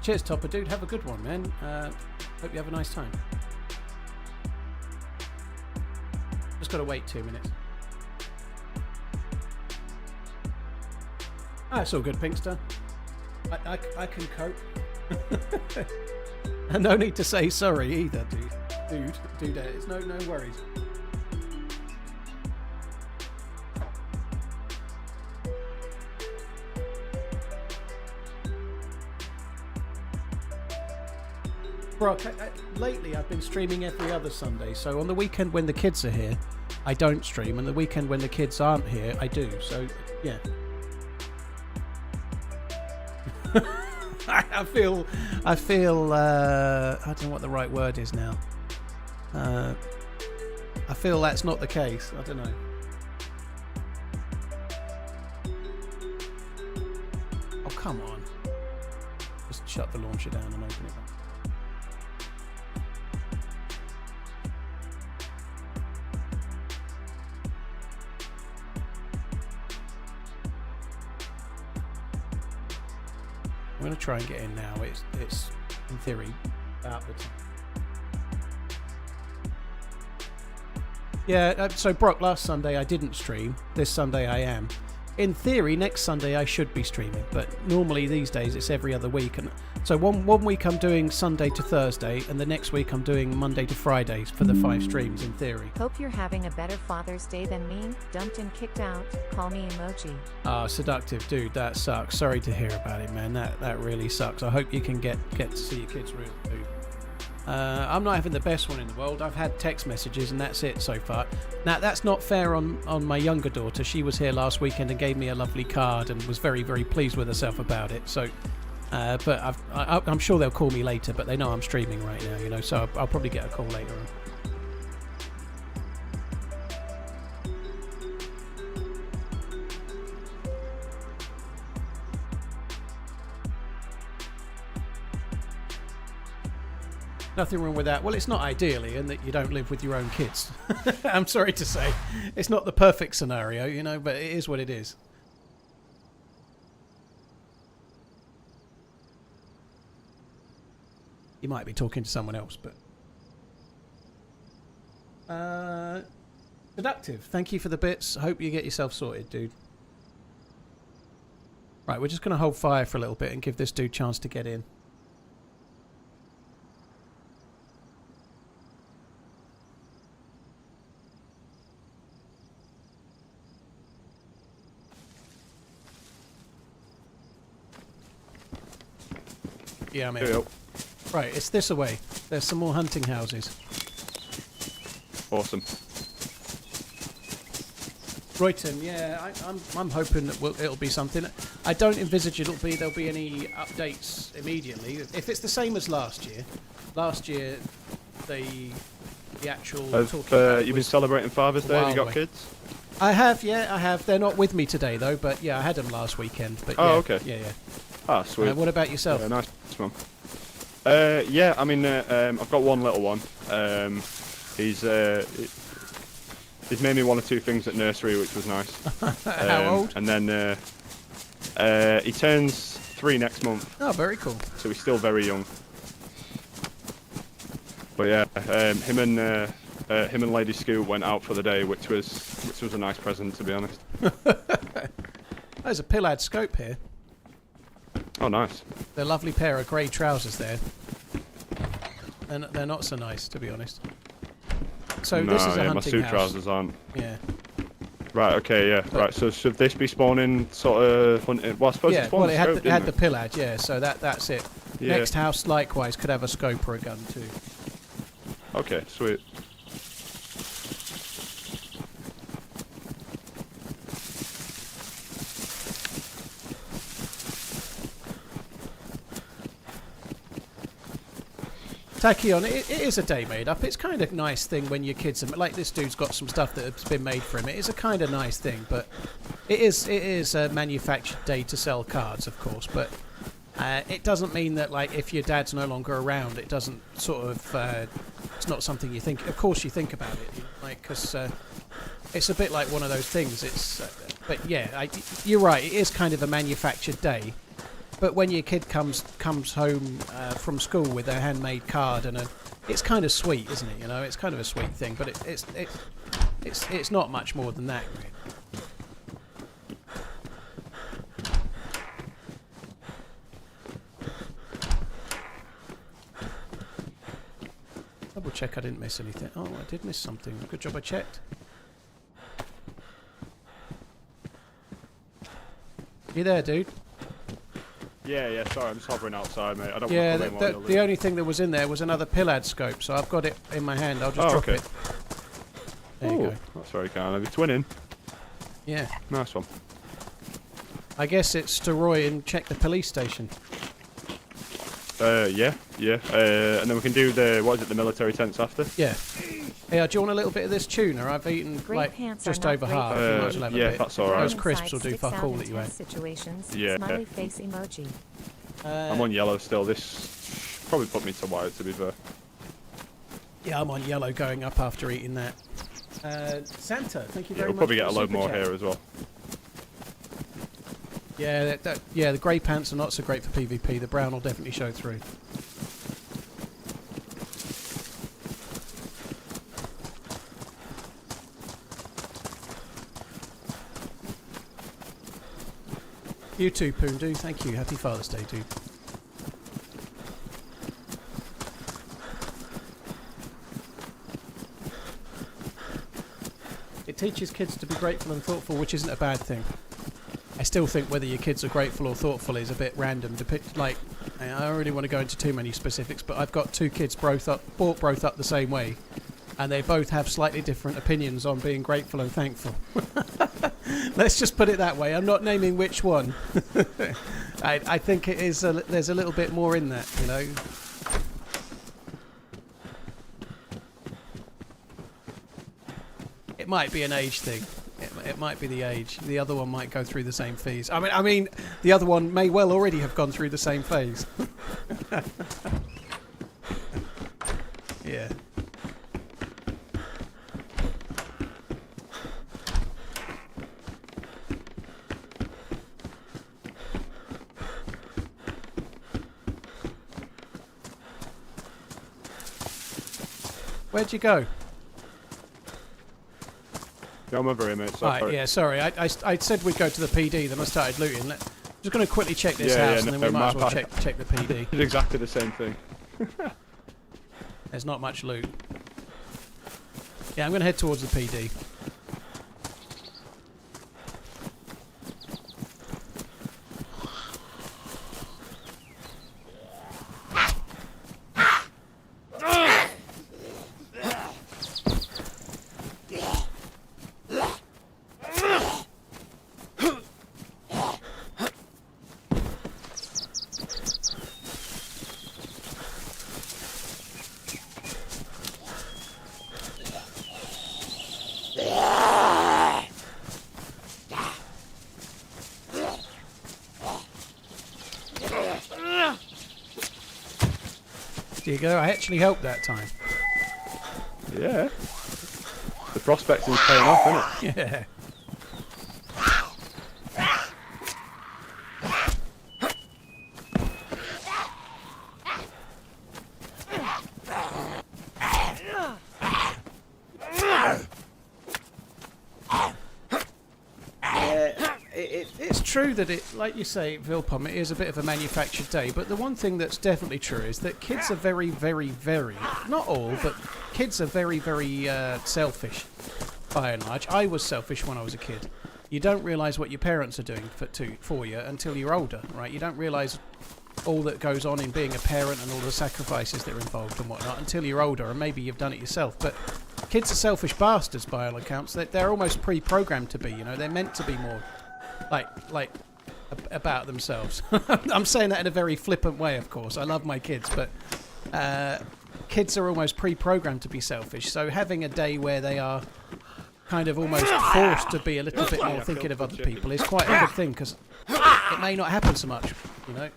Cheers, Topper, dude. Have a good one, man. Hope you have a nice time. Just gotta wait 2 minutes. Ah, it's all good, Pinkster. I can cope. And no need to say sorry either, dude. It's no worries. Brock, lately I've been streaming every other Sunday, so on the weekend when the kids are here, I don't stream, and the weekend when the kids aren't here, I do, so yeah. I feel I don't know what the right word is now. I feel that's not the case. I don't know. Oh, come on. Just shut the launcher down and open it back. I'm going to try and get in now. It's in theory about the time. Yeah, so Brock, last Sunday I didn't stream. This Sunday I am. In theory, next Sunday I should be streaming, but normally these days it's every other week. And so one week I'm doing Sunday to Thursday, and the next week I'm doing Monday to Fridays for the 5 streams, in theory. Hope you're having a better Father's Day than me. Dumped and kicked out. Call me emoji. Ah, seductive, dude. That sucks. Sorry to hear about it, man. That really sucks. I hope you can get to see your kids real soon. I'm not having the best one in the world. I've had text messages and that's it so far. Now, that's not fair on my younger daughter. She was here last weekend and gave me a lovely card and was very, very pleased with herself about it. So, but I'm sure they'll call me later, but they know I'm streaming right now, you know, so I'll probably get a call later on. Nothing wrong with that. Well, it's not ideally in that you don't live with your own kids. I'm sorry to say. It's not the perfect scenario, you know, but it is what it is. You might be talking to someone else, but... Seductive. Thank you for the bits. Hope you get yourself sorted, dude. Right, we're just going to hold fire for a little bit and give this dude a chance to get in. Yeah, I'm in. Yep. Right, it's this away. There's some more hunting houses. Awesome. Royton, yeah, I'm hoping that it'll be something. I don't envisage there'll be any updates immediately. If it's the same as last year the actual You've been celebrating Father's Day? Have you got kids? I have, yeah, I have. They're not with me today though, but yeah, I had them last weekend. But oh, yeah, okay. Yeah. Ah, sweet. What about yourself? Yeah, nice, man. Yeah, I mean, I've got one little one. He's made me one or two things at nursery, which was nice. How old? And then he turns 3 next month. Oh, very cool. So he's still very young. But yeah, him and Lady Scoot went out for the day, which was a nice present, to be honest. There's a Pillad scope here. Oh, nice. They're a lovely pair of grey trousers there. And they're not so nice, to be honest. So no, this is a hunting my suit house. trousers aren't. Yeah. Right, okay, yeah. Right, so should this be spawning sort of hunting? Well, I suppose it spawned well, it scope, had the didn't Pillad, yeah, so that's it. Yeah. Next house, likewise, could have a scope or a gun too. Okay, sweet. Tachyon, it is a day made up. It's kind of nice thing when your kids are like this dude's got some stuff that has been made for him. It is a kind of nice thing, but it is a manufactured day to sell cards, of course. But it doesn't mean that like if your dad's no longer around, it doesn't sort of it's not something you think. Of course, you think about it, like because it's a bit like one of those things. It's but yeah, you're right. It is kind of a manufactured day. But when your kid comes home from school with a handmade card and it's kind of sweet, isn't it? You know, it's kind of a sweet thing. But it's not much more than that, really. Double check I didn't miss anything. Oh, I did miss something. Good job I checked. You there, dude? Yeah, sorry, I'm just hovering outside, mate. I don't Yeah, want to the only thing that was in there was another Pillad scope, so I've got it in my hand. I'll just drop it. There you go. That's very kind of you. Twinning. Yeah. Nice one. I guess it's to Roy and check the police station. Yeah. And then we can do the military tents after? Yeah. Hey, do you want a little bit of this tuna? I've eaten Grape like pants just are not over grape half. pants. You might as well have a Yeah, bit. that's alright. Those crisps will do Sticks fuck out all in that you ate. test situations. Yeah. Smiley face emoji. I'm on yellow still. This probably put me to white, to be fair. Yeah, I'm on yellow going up after eating that. Santa, thank you very We'll much. probably get for a the load super more chat. here as well. Yeah, the grey pants are not so great for PvP. The brown will definitely show through. You too, Poondu. Thank you. Happy Father's Day, dude. It teaches kids to be grateful and thoughtful, which isn't a bad thing. I still think whether your kids are grateful or thoughtful is a bit random. Like, I don't really want to go into too many specifics, but I've got two kids brought up the same way, and they both have slightly different opinions on being grateful and thankful. Let's just put it that way. I'm not naming which one. I think it is. There's a little bit more in that, you know. It might be an age thing. It might be the age. The other one might go through the same phase. I mean, the other one may well already have gone through the same phase. Yeah. Where'd you go? Yeah, I'm over here, mate. Sorry. Right, yeah, sorry. I said we'd go to the PD, then I started looting. I'm just going to quickly check this house, and then we might as well check the PD. It's exactly the same thing. There's not much loot. Yeah, I'm going to head towards the PD. There you go. I actually helped that time. Yeah. The prospecting's paying off, isn't it? Yeah. It's true that it, like you say, Vilpom, it is a bit of a manufactured day, but the one thing that's definitely true is that kids are very, very, very, not all, but kids are very, very selfish, by and large. I was selfish when I was a kid. You don't realise what your parents are doing for you until you're older, right? You don't realise all that goes on in being a parent and all the sacrifices that are involved and whatnot until you're older, and maybe you've done it yourself. But kids are selfish bastards by all accounts. They're almost pre-programmed to be, you know. They're meant to be more like about themselves. I'm saying that in a very flippant way, of course. I love my kids, but kids are almost pre-programmed to be selfish. So having a day where they are kind of almost forced to be a little bit more thinking of other people is quite a good thing, because it may not happen so much, you know.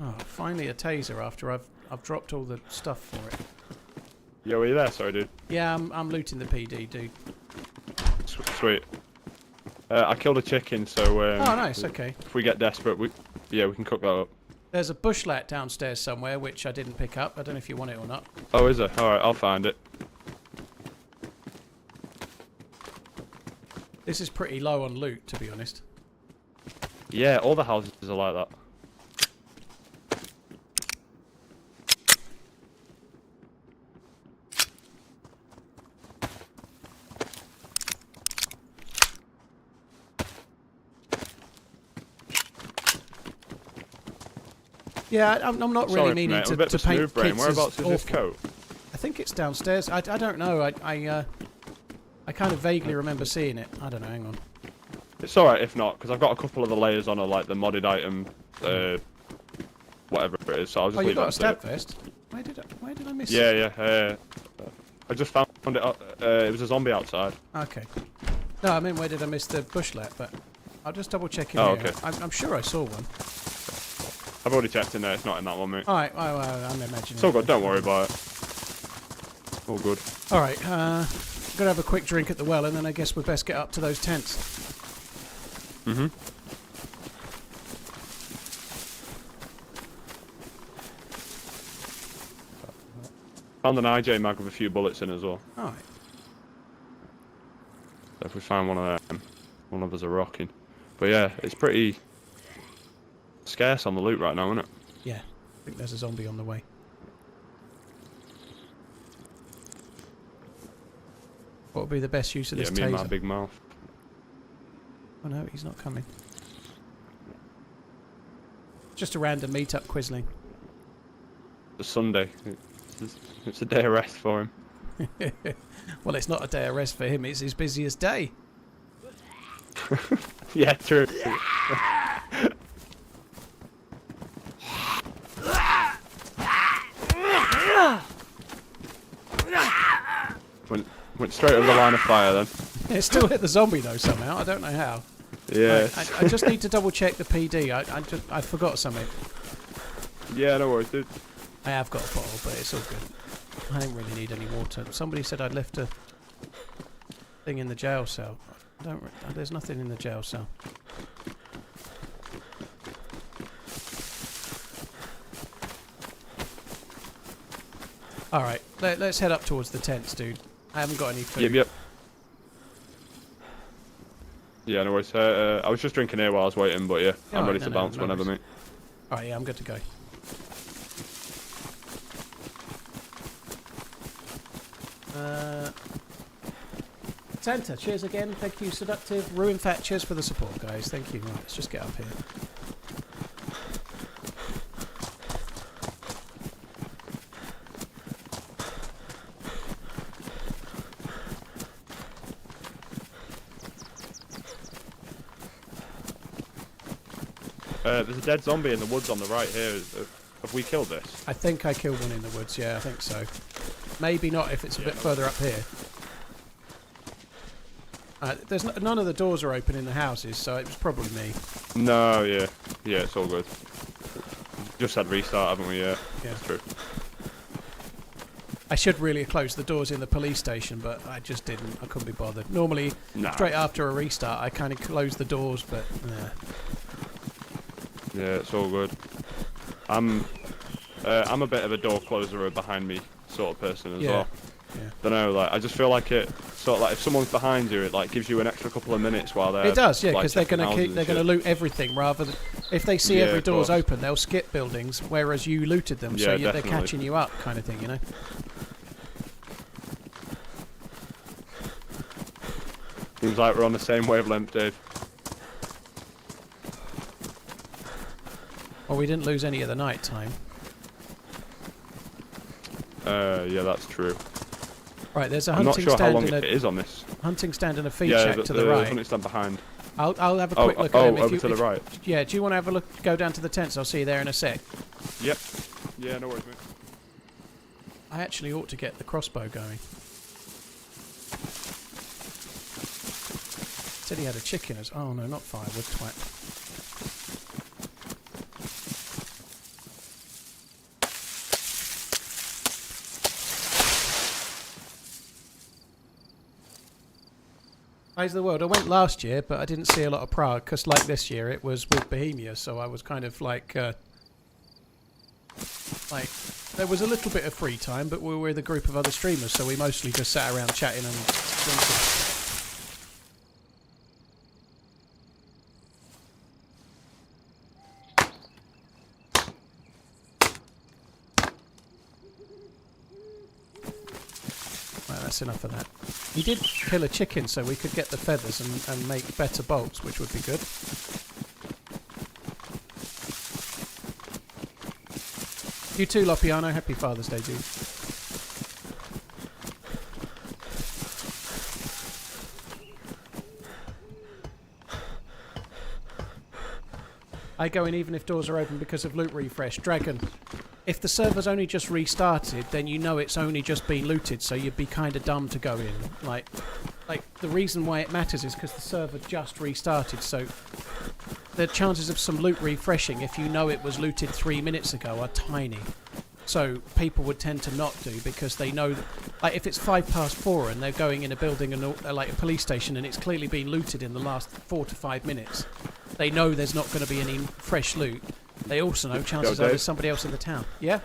Oh, finally a taser after I've dropped all the stuff for it. Yo, were you there? Sorry, dude. Yeah, I'm looting the PD, dude. Sweet. I killed a chicken, so oh, nice. Okay. If we get desperate, we can cook that up. There's a bushlat downstairs somewhere which I didn't pick up. I don't know if you want it or not. Oh, is there? All right, I'll find it. This is pretty low on loot, to be honest. Yeah, all the houses are like that. Yeah, I'm not really Sorry, meaning mate, to paint paint brain. kids Whereabouts as is this awful. coat? I think it's downstairs. I don't know. I kind of vaguely remember seeing it. I don't know. Hang on. It's alright if not, because I've got a couple of the layers on, like the modded item, whatever it is. So I'll just Oh, you leave got a that stab to it. vest? Where did I miss it? Yeah. I just found it. It was a zombie outside. Okay. No, I mean, where did I miss the bushlet? But I'll just double check in Oh, here. okay. I'm sure I saw one. I've already checked in there. It's not in that one, mate. All right. I'm imagining. It's all good. Don't worry about it. All good. All right. I'm gonna have a quick drink at the well, and then I guess we best get up to those tents. Mhm. Found an IJ mag with a few bullets in as well. All right. So if we find one of them, one of us are rocking. But yeah, it's pretty scarce on the loot right now, isn't it? Yeah. I think there's a zombie on the way. What would be the best use of this Yeah, me taser? and my big mouth. Oh no, he's not coming. Just a random meet-up, Quisling. It's Sunday. It's a day of rest for him. Well, it's not a day of rest for him. It's his busiest day. Yeah, true. Went straight over the line of fire then. It still hit the zombie though somehow. I don't know how. Yeah. Right, I just need to double check the PD. I forgot something. Yeah, no worries, dude. I have got a bottle, but it's all good. I don't really need any water. Somebody said I'd left a thing in the jail cell. There's nothing in the jail cell. All right, let's head up towards the tents, dude. I haven't got any food. Yep. Yeah, no worries. I was just drinking here while I was waiting, but yeah, I'm ready to bounce whenever, mate. All right, yeah, I'm good to go. Santa, cheers again. Thank you, Seductive. Ruin Fat, cheers for the support, guys. Thank you. Right, let's just get up here. There's a dead zombie in the woods on the right here. Have we killed this? I think I killed one in the woods, yeah, I think so. Maybe not if it's a bit further up here. There's none of the doors are open in the houses, so it was probably me. No, yeah. Yeah, it's all good. Just had restart, haven't we? Yeah, that's true. I should really have closed the doors in the police station, but I just didn't. I couldn't be bothered. Normally, straight after a restart, I kind of close the doors, but... Yeah, it's all good. I'm a bit of a door closer or behind me sort of person as well. Yeah. Don't know, like I just feel like it sort of like if someone's behind you, it like gives you an extra couple of minutes while they're. It does, yeah, because like, they're gonna loot everything rather than if they see every door's open, they'll skip buildings, whereas you looted them, so they're catching you up, kind of thing, you know. Seems like we're on the same wavelength, Dave. Well, we didn't lose any of the night time. Yeah, that's true. Right, there's a I'm not hunting sure how stand long and it a is on this. hunting stand and a feed Yeah, shack to the right. hunting stand behind. I'll have a quick look at them. Over to the right. Yeah, do you want to have a look? Go down to the tents. I'll see you there in a sec. Yep. Yeah, no worries, mate. I actually ought to get the crossbow going. Said he had a chicken as... Oh, no, not firewood, twat. Eyes of the World. I went last year, but I didn't see a lot of Prague, because like this year, it was with Bohemia, so I was kind of like, there was a little bit of free time, but we were with a group of other streamers, so we mostly just sat around chatting and drinking. Right, that's enough of that. He did kill a chicken so we could get the feathers and make better bolts, which would be good. You too, Lopiano. Happy Father's Day, dude. I go in even if doors are open because of loot refresh. Dragon, if the server's only just restarted, then you know it's only just been looted, so you'd be kind of dumb to go in. Like the reason why it matters is because the server just restarted, so the chances of some loot refreshing, if you know it was looted 3 minutes ago, are tiny. So people would tend to not do because they know that, like, if it's 4:05 and they're going in a building and like a police station and it's clearly been looted in the last 4 to 5 minutes, they know there's not going to be any fresh loot. They also know chances are there's somebody else in the town. Yeah?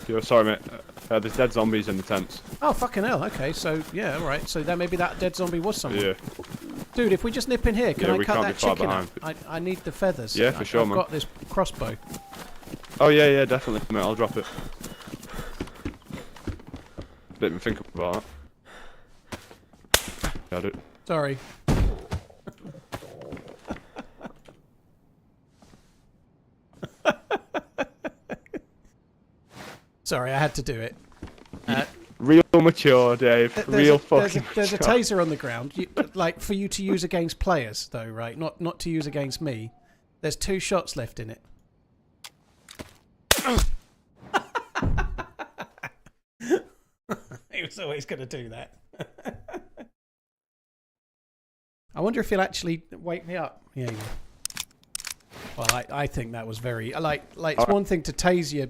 Yo, sorry, mate. There's dead zombies in the tents. Oh, fucking hell. Okay, so, yeah, alright. So that maybe that dead zombie was someone. Yeah. Dude, if we just nip in here, can I cut that chicken up? behind. I need the feathers. Yeah, for sure, I've man. got this crossbow. Oh, yeah, definitely, mate. I'll drop it. Didn't even think about that. Got it. Sorry. Sorry, I had to do it. Real mature, Dave. Real fucking There's a mature. taser on the ground, like for you to use against players, though, right? Not to use against me. There's 2 shots left in it. He was always going to do that. I wonder if he'll actually wake me up. Yeah. He will. Well, I think that was very like it's one thing to tase your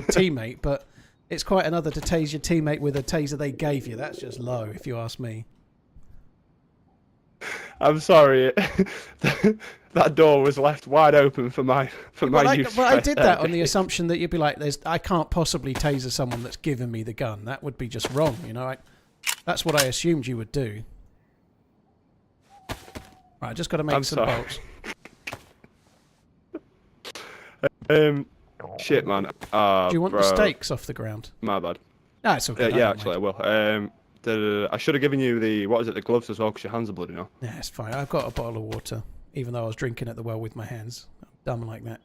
teammate, but it's quite another to tase your teammate with a taser they gave you. That's just low, if you ask me. I'm sorry. That door was left wide open for my use. Well, I did that on the assumption that you'd be like, I can't possibly taser someone that's given me the gun. That would be just wrong, you know. That's what I assumed you would do. Right, I just got to make some bolts. Shit, man. Do you want the stakes off the ground? My bad. No, it's okay. Yeah, actually, I will. I should have given you the the gloves as well, because your hands are bloody now. Yeah, it's fine. I've got a bottle of water, even though I was drinking at the well with my hands. I'm dumb like that.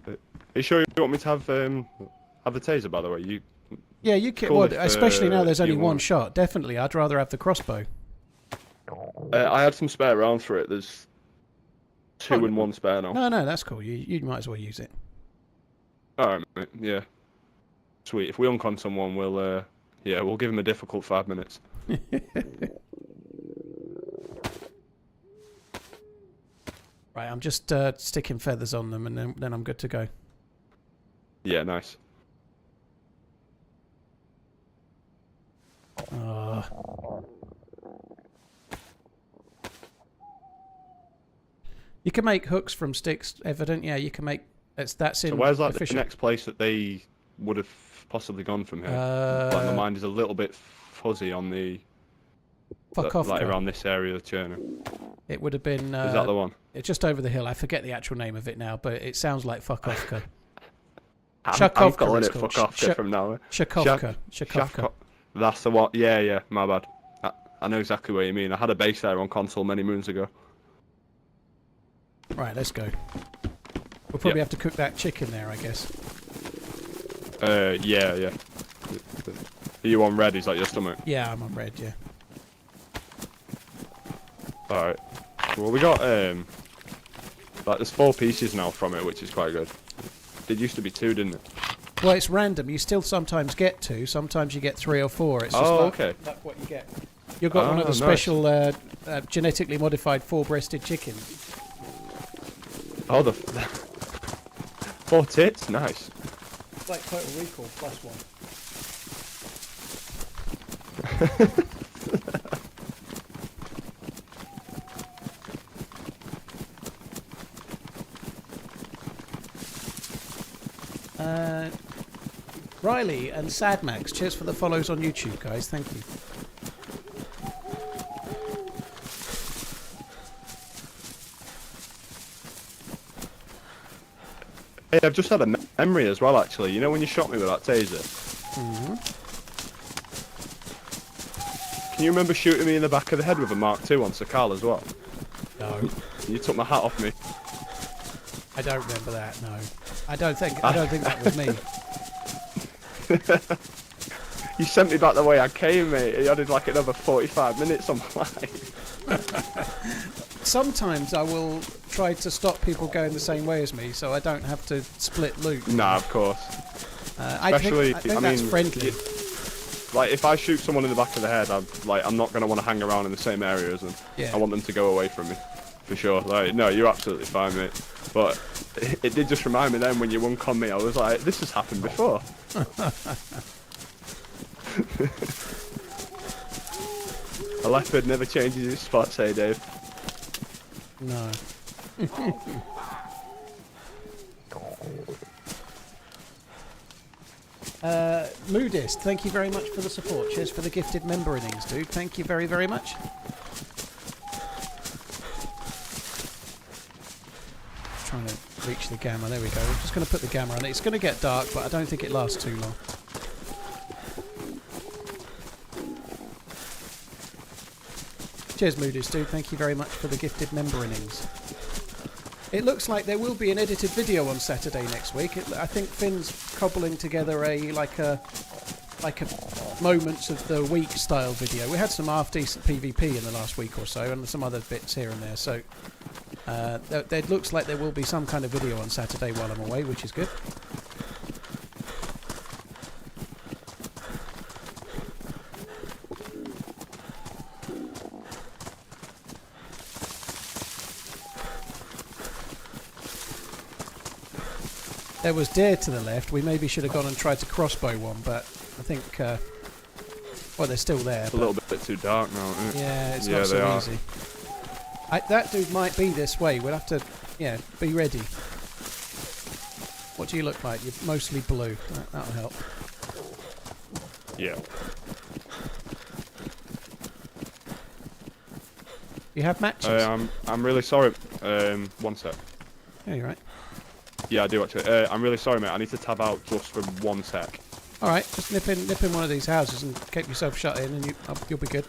Are you sure you want me to have the taser, by the way? Yeah, you can. Cool Well, if, especially now there's only you one want. shot. Definitely, I'd rather have the crossbow. I had some spare rounds for it. There's 2 and 1 spare now. No, that's cool. You might as well use it. Alright, mate. Yeah. Sweet. If we uncon someone, we'll give him a difficult 5 minutes. Right, I'm just sticking feathers on them, and then I'm good to go. Yeah, nice. You can make hooks from sticks, evident. Yeah, you can make. That's in. So where's like official. the next place that they would have possibly gone from here? Like my mind is a little bit fuzzy on the. Fuck off. Like around this area of Chernarus. It would have been. Is that the one? It's just over the hill. I forget the actual name of it now, but it sounds like Fuck-Offka. I'm calling it's it called. Fuck-Offka from now. Shakovka. Shakovka. That's the one. Yeah, yeah. My bad. I know exactly what you mean. I had a base there on console many moons ago. Right, let's go. We'll probably have to cook that chicken there, I guess. Yeah, yeah. Are you on red? Is that your stomach? Yeah, I'm on red, yeah. Alright. Well, we got, like, there's 4 pieces now from it, which is quite good. It used to be 2, didn't it? Well, it's random. You still sometimes get 2. Sometimes you get 3 or 4. It's just okay. That's what you get. You've got one of the nice. special genetically modified 4-breasted chickens. Oh, the 4 tits? Nice. It's like Total Recall plus 1. Riley and Sadmax, cheers for the follows on YouTube, guys. Thank you. Hey, I've just had a memory as well, actually. You know when you shot me with that taser? Mm-hmm. Can you remember shooting me in the back of the head with a Mark II on Sakal as well? No. You took my hat off me. I don't remember that, no. I don't think that was me. You sent me back the way I came, mate. You added like another 45 minutes on my life. Sometimes I will try to stop people going the same way as me, so I don't have to split loot. Nah, of course. I think that's friendly. Like, if I shoot someone in the back of the head, I'm not gonna want to hang around in the same area as them. Yeah. I want them to go away from me, for sure. Like, no, you're absolutely fine, mate. But it did just remind me then when you one-con me, I was like, this has happened before. A leopard never changes his spots, hey Dave. No. Moodist, thank you very much for the support. Cheers for the gifted member innings, dude. Thank you very, very much. Trying to reach the gamma. There we go. I'm just going to put the gamma on it. It's going to get dark, but I don't think it lasts too long. Cheers, Moodist, dude. Thank you very much for the gifted member innings. It looks like there will be an edited video on Saturday next week. I think Finn's cobbling together a moments of the week style video. We had some half decent PvP in the last week or so, and some other bits here and there. So it looks like there will be some kind of video on Saturday while I'm away, which is good. There was Dare to the left. We maybe should have gone and tried to crossbow one, but I think, well, they're still there. It's a little bit too dark now, isn't it? Yeah, it's not so easy. That dude might be this way. We'll have to, yeah, be ready. What do you look like? You're mostly blue. That'll help. Yeah. You have matches? I'm really sorry. One sec. Yeah, you're right. Yeah, I do actually. I'm really sorry, mate. I need to tab out just for 1 sec. All right, just nip in one of these houses and keep yourself shut in, and you'll be good.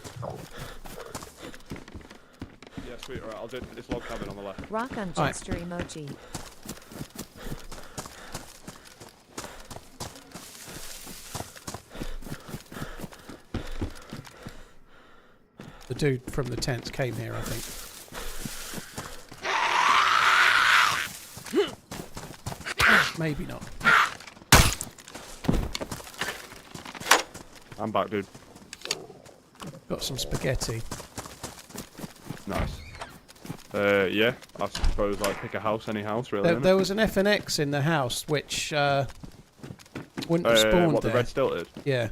Yeah, sweet. All right, I'll do this log cabin on the left. Rock on gesture emoji. The dude from the tents came here, I think. Maybe not. I'm back, dude. Got some spaghetti. Nice. Yeah, I suppose like pick a house, any house, really. There was an FNX in the house which wouldn't have spawned what, there. the red stilted? Yeah.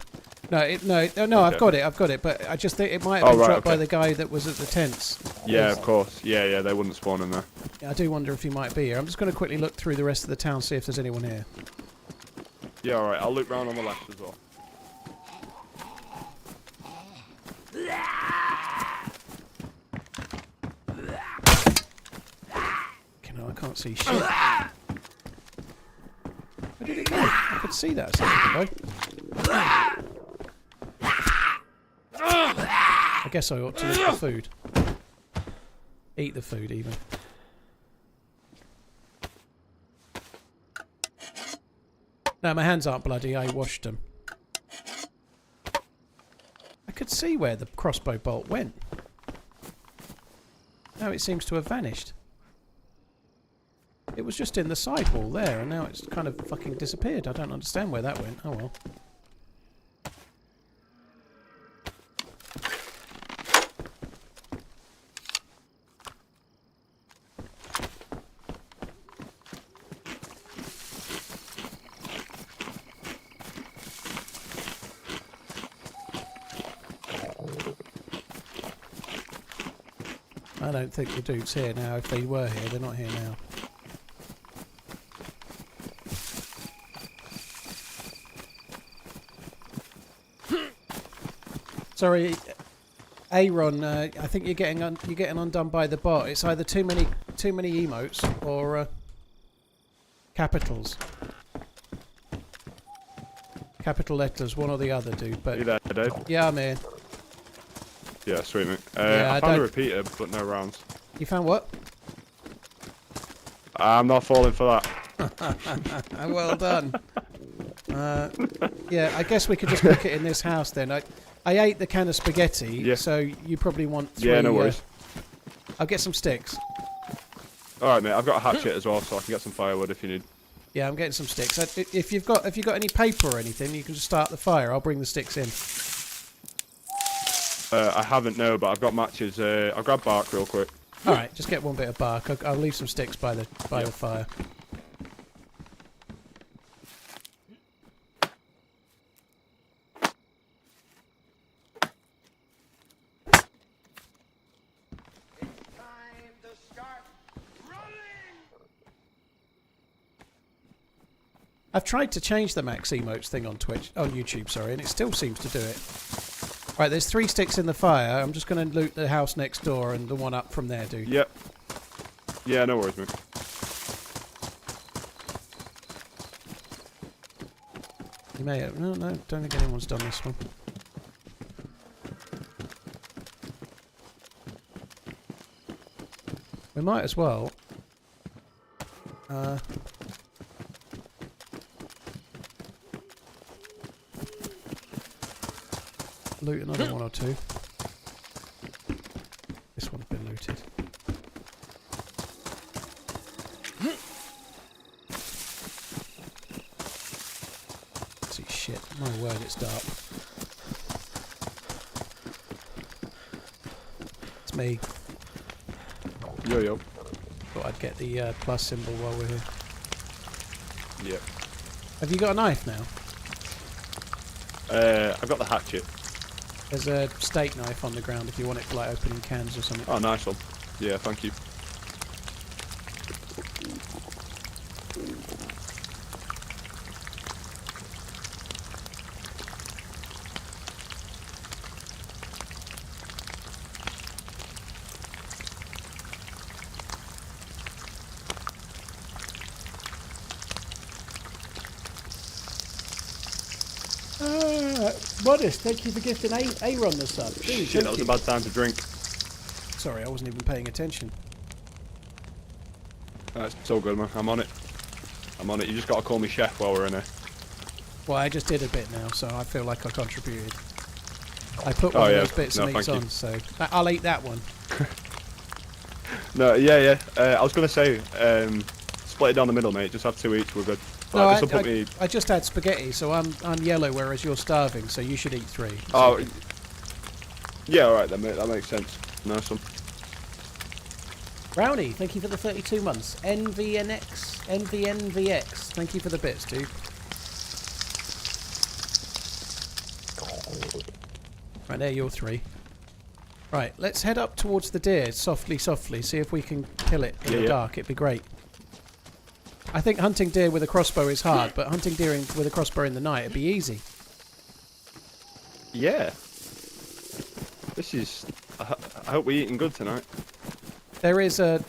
No, okay. I've got it, but I just think it might have been dropped by the guy that was at the tents. Yeah, of course. Yeah, they wouldn't spawn in there. Yeah, I do wonder if he might be here. I'm just going to quickly look through the rest of the town, see if there's anyone here. Yeah, alright, I'll loop round on the left as well. I can't see shit. Where did it go? I could see that a second ago. guess I ought to loot the food. Eat the food, even. No, my hands aren't bloody. I washed them. I could see where the crossbow bolt went. Now it seems to have vanished. It was just in the sidewall there, and now it's kind of fucking disappeared. I don't understand where that went. Oh well. I don't think the dude's here now. If they were here, they're not here now. Sorry, Aaron. I think you're getting undone by the bot. It's either too many emotes or capitals. Capital letters, one or the other, dude. But you there, Dave? yeah, I'm here. Yeah, sweet mate. Yeah, I found a repeater, but no rounds. You found what? I'm not falling for that. Well done. Yeah, I guess we could just cook it in this house then. I ate the can of spaghetti, so you probably want 3. Yeah, no worries. I'll get some sticks. Alright mate, I've got a hatchet as well, so I can get some firewood if you need. Yeah, I'm getting some sticks. If you've got any paper or anything, you can just start the fire. I'll bring the sticks in. I haven't, no, but I've got matches. I'll grab bark real quick. Alright, just get one bit of bark. I'll leave some sticks by the fire. I've tried to change the max emotes thing on YouTube, sorry, and it still seems to do it. Right, there's 3 sticks in the fire. I'm just going to loot the house next door and the one up from there, dude. Yep. Yeah, no worries, mate. You may have... No, don't think anyone's done this one. We might as well... loot another 1 or 2. This one's been looted. See shit. My word, it's dark. It's me. Yo. Thought I'd get the plus symbol while we're here. Yep. Have you got a knife now? I've got the hatchet. There's a steak knife on the ground if you want it for like opening cans or something. Oh, nice one. Yeah, thank you. Modest, thank you for gifting Aaron the sub. Dude, Shit, that was a bad time to drink. Sorry, I wasn't even paying attention. That's so good, man. I'm on it. You just got to call me chef while we're in here. Well, I just did a bit now, so I feel like I contributed. I put one of those bits of meat on, so I'll eat that one. No, yeah. I was going to say, split it down the middle, mate. Just have 2 each, we're good. No, I just had spaghetti, so I'm yellow, whereas you're starving, so you should eat 3. Oh, yeah, alright then, mate. That makes sense. Nice one. Brownie, thank you for the 32 months. NVNVX, thank you for the bits, dude. Right, there, you're 3. Right, let's head up towards the deer, softly, see if we can kill it in the dark. It'd be great. I think hunting deer with a crossbow is hard, but hunting deer with a crossbow in the night, it'd be easy. Yeah. This is... I hope we're eating good tonight. There is a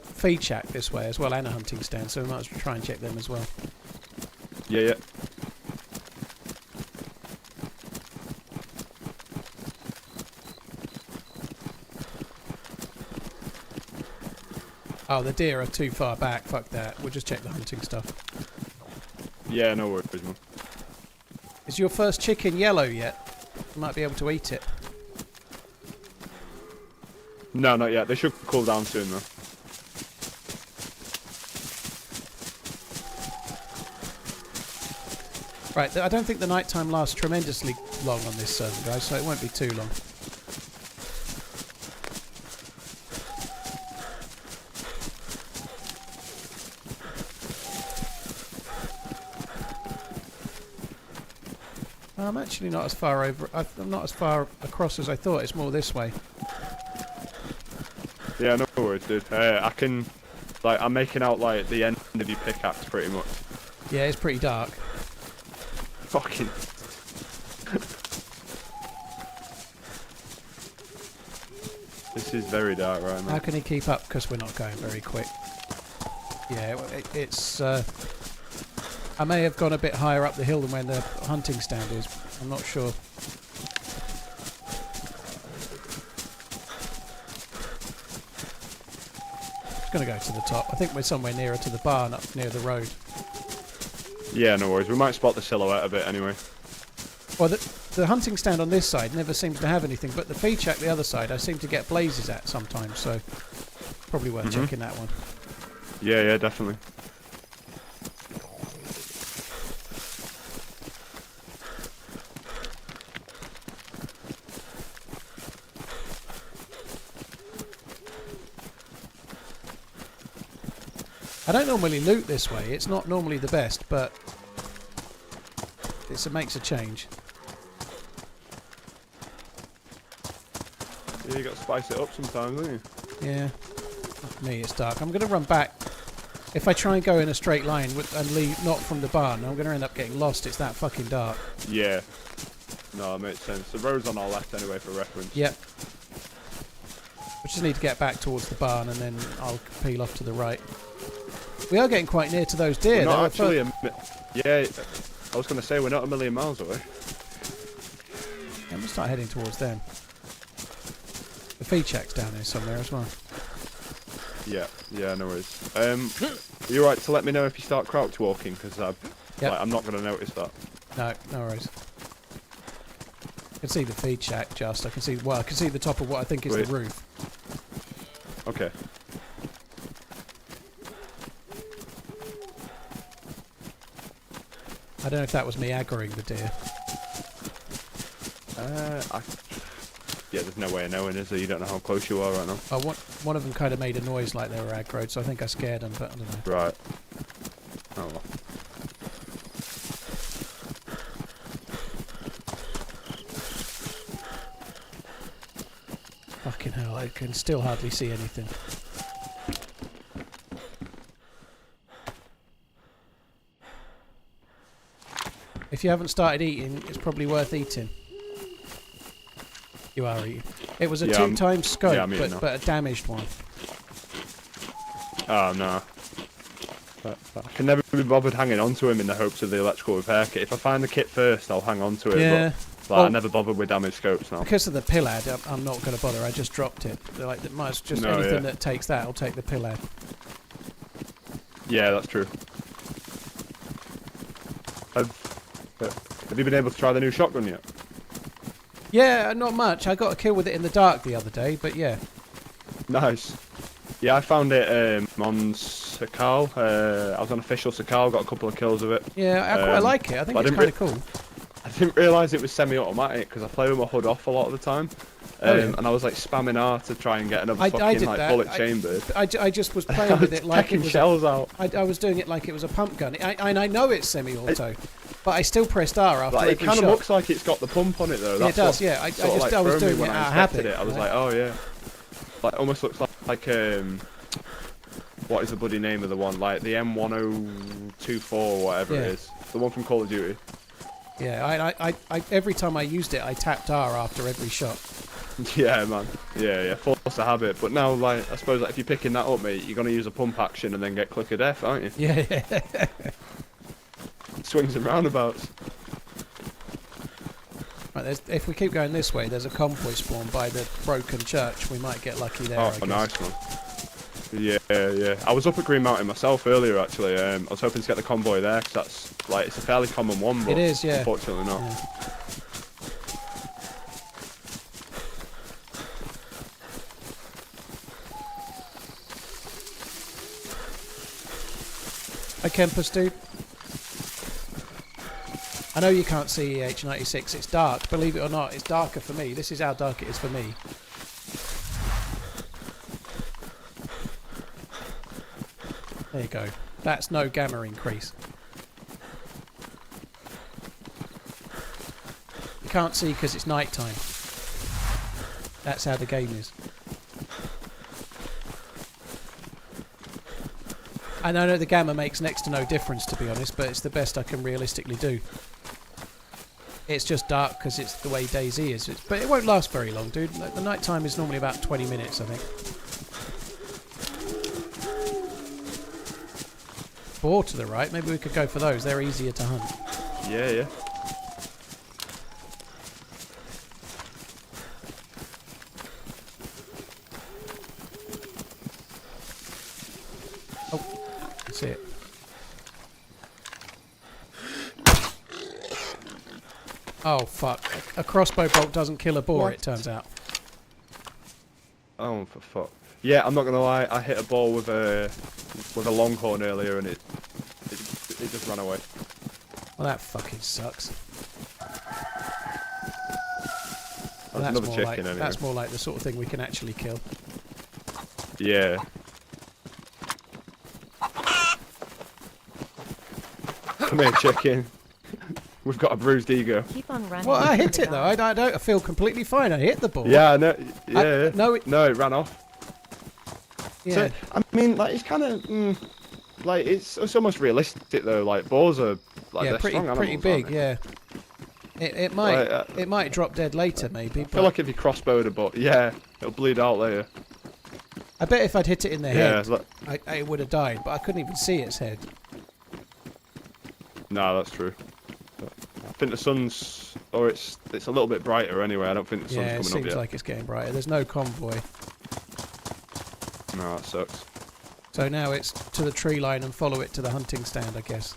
feed shack this way as well, and a hunting stand, so we might as well try and check them as well. Yeah. Oh, the deer are too far back. Fuck that. We'll just check the hunting stuff. Yeah, no worries, man. Is your first chicken yellow yet? You might be able to eat it. No, not yet. They should cool down soon, though. Right, I don't think the nighttime lasts tremendously long on this server, guys, so it won't be too long. I'm actually not as far over. I'm not as far across as I thought. It's more this way. Yeah, no worries, dude. I can, like, I'm making out like the end of your pickaxe pretty much. Yeah, it's pretty dark. Fucking. This is very dark right now. How can he keep up? Because we're not going very quick. Yeah, it's. I may have gone a bit higher up the hill than where the hunting stand is. I'm not sure. Just going to go to the top. I think we're somewhere nearer to the barn up near the road. Yeah, no worries. We might spot the silhouette a bit anyway. Well, the hunting stand on this side never seems to have anything, but the feed shack the other side I seem to get blazes at sometimes, so probably worth checking that one. Yeah, yeah, definitely. I don't normally loot this way. It's not normally the best, but it makes a change. Yeah, you got to spice it up sometimes, don't you? Yeah. For me, it's dark. I'm going to run back. If I try and go in a straight line and leave, not from the barn, I'm going to end up getting lost. It's that fucking dark. Yeah. No, it makes sense. The road's on our left anyway for reference. Yep. We just need to get back towards the barn and then I'll peel off to the right. We are getting quite near to those deer. We're not actually yeah, I was going to say we're not a million miles away. Yeah, I'm going to start heading towards them. The feed shack's down here somewhere as well. Yeah, yeah, no worries. Are you right to let me know if you start crouch walking? Because I'm not going to notice that. No, no worries. I can see the feed shack just. I can see the top of what I think is the roof. Okay. I don't know if that was me aggroing the deer. Yeah, there's no way of knowing, is there? You don't know how close you are right now. Oh, one of them kind of made a noise like they were aggroed, so I think I scared them, but I don't know. Right. Oh well. Fucking hell, I can still hardly see anything. If you haven't started eating, it's probably worth eating. You are eating. It was a 2x scope, but a damaged one. Oh no. I can never be bothered hanging on to him in the hopes of the electrical repair kit. If I find the kit first, I'll hang on to it. Yeah. But I never bothered with damaged scopes now. Because of the pillad, I'm not going to bother. I just dropped it. Like, anything that takes that, I'll take the pillad. Yeah, that's true. Have you been able to try the new shotgun yet? Yeah, not much. I got a kill with it in the dark the other day, but yeah. Nice. Yeah, I found it on Sakal. I was on official Sakal, got a couple of kills of it. Yeah, I quite like it. I think it's kind of cool. I didn't realise it was semi-automatic because I play with my hood off a lot of the time. And I was like spamming R to try and get another bullet chambered. I just was playing with it like it was shells out. I was doing it like it was a pump gun. I know it's semi-auto, but I still pressed R after every shot. It kind of looks like it's got the pump on it though. Yeah, it does. Yeah, I was doing it out of habit. I was like, oh yeah, like almost looks like what is the bloody name of the one? Like the M1024 or whatever it is, the one from Call of Duty. Yeah, I every time I used it, I tapped R after every shot. Yeah, man. Yeah, force a habit. But now, like, I suppose, like, if you're picking that up, mate, you're gonna use a pump action and then get click of death, aren't you? Yeah. Swings and roundabouts. Right, if we keep going this way, there's a convoy spawn by the broken church. We might get lucky there. Oh, nice one. Yeah, Yeah. I was up at Green Mountain myself earlier, actually. I was hoping to get the convoy there, because that's, like, it's a fairly common one, but it is, yeah. unfortunately not. Yeah. Hi, Kempus, dude. I know you can't see EH96. It's dark. Believe it or not, it's darker for me. This is how dark it is for me. There you go. That's no gamma increase. You can't see because it's night time. That's how the game is. And I know the gamma makes next to no difference, to be honest, but it's the best I can realistically do. It's just dark because it's the way DayZ is. But it won't last very long, dude. The night time is normally about 20 minutes, I think. Boar to the right. Maybe we could go for those. They're easier to hunt. Yeah. That's it. Oh, fuck. A crossbow bolt doesn't kill a boar, What? it turns out. Oh, for fuck. Yeah, I'm not gonna lie. I hit a ball with a longhorn earlier, and it just ran away. Well, that fucking sucks. That was another chicken, like, anyway. that's more like the sort of thing we can actually kill. Yeah. Come here, chicken. We've got a bruised ego. Keep on running. Well, I until hit the it though. I feel completely fine. I hit the ball. Yeah, no, yeah. No, it ran off. yeah. So, I mean, like, it's kind of, like, it's almost realistic though. Like, boars are, like, yeah, they're pretty strong animals, big. aren't they? Yeah. It might drop dead later, maybe. I feel like if you crossbowed a boar, yeah, it'll bleed out later. I bet if I'd hit it in the Yeah, head, like, I would have died. But I couldn't even see its head. no, that's true. But I think the sun's, or it's a little bit brighter anyway. I don't think the sun's Yeah, it coming up seems yet. like it's getting brighter. There's no convoy, No, that sucks. so now it's to the tree line and follow it to the hunting stand, I guess.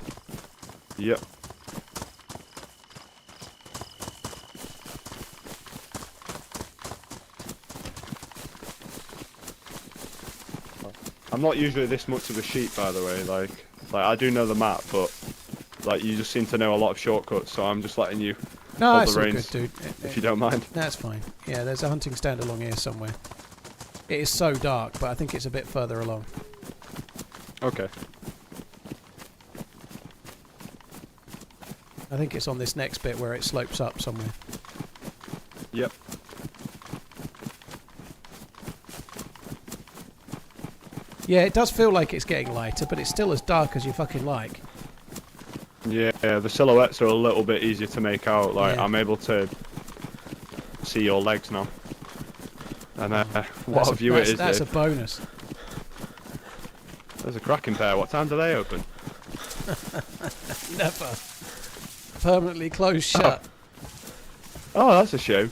Yep. I'm not usually this much of a sheep, by the way. Like I do know the map, but like you just seem to know a lot of shortcuts, so I'm just letting you No, hold that's the all reins, good, dude. if you don't mind. That's fine. Yeah, there's a hunting stand along here somewhere. It is so dark, but I think it's a bit further along. Okay. I think it's on this next bit where it slopes up somewhere. Yep. Yeah, it does feel like it's getting lighter, but it's still as dark as you fucking like. Yeah, the silhouettes are a little bit easier to make out. Like Yeah. I'm able to see your legs now. And what a view it is, That's a Dave. bonus. There's a cracking pair. What time do they open? Never. Permanently closed shut. Oh, that's a shame.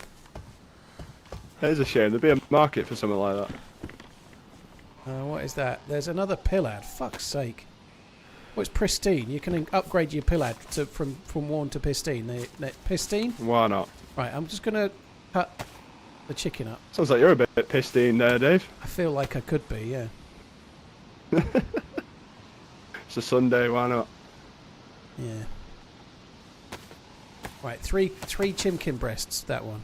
That is a shame. There'd be a market for something like that. What is that? There's another pillad. Fuck's sake. Well, it's pristine. You can upgrade your pillad from worn to pristine. They're pristine? Why not? Right, I'm just going to cut the chicken up. Sounds like you're a bit pristine there, Dave. I feel like I could be, yeah. It's a Sunday, why not? Yeah. Right, three chimkin breasts, that one.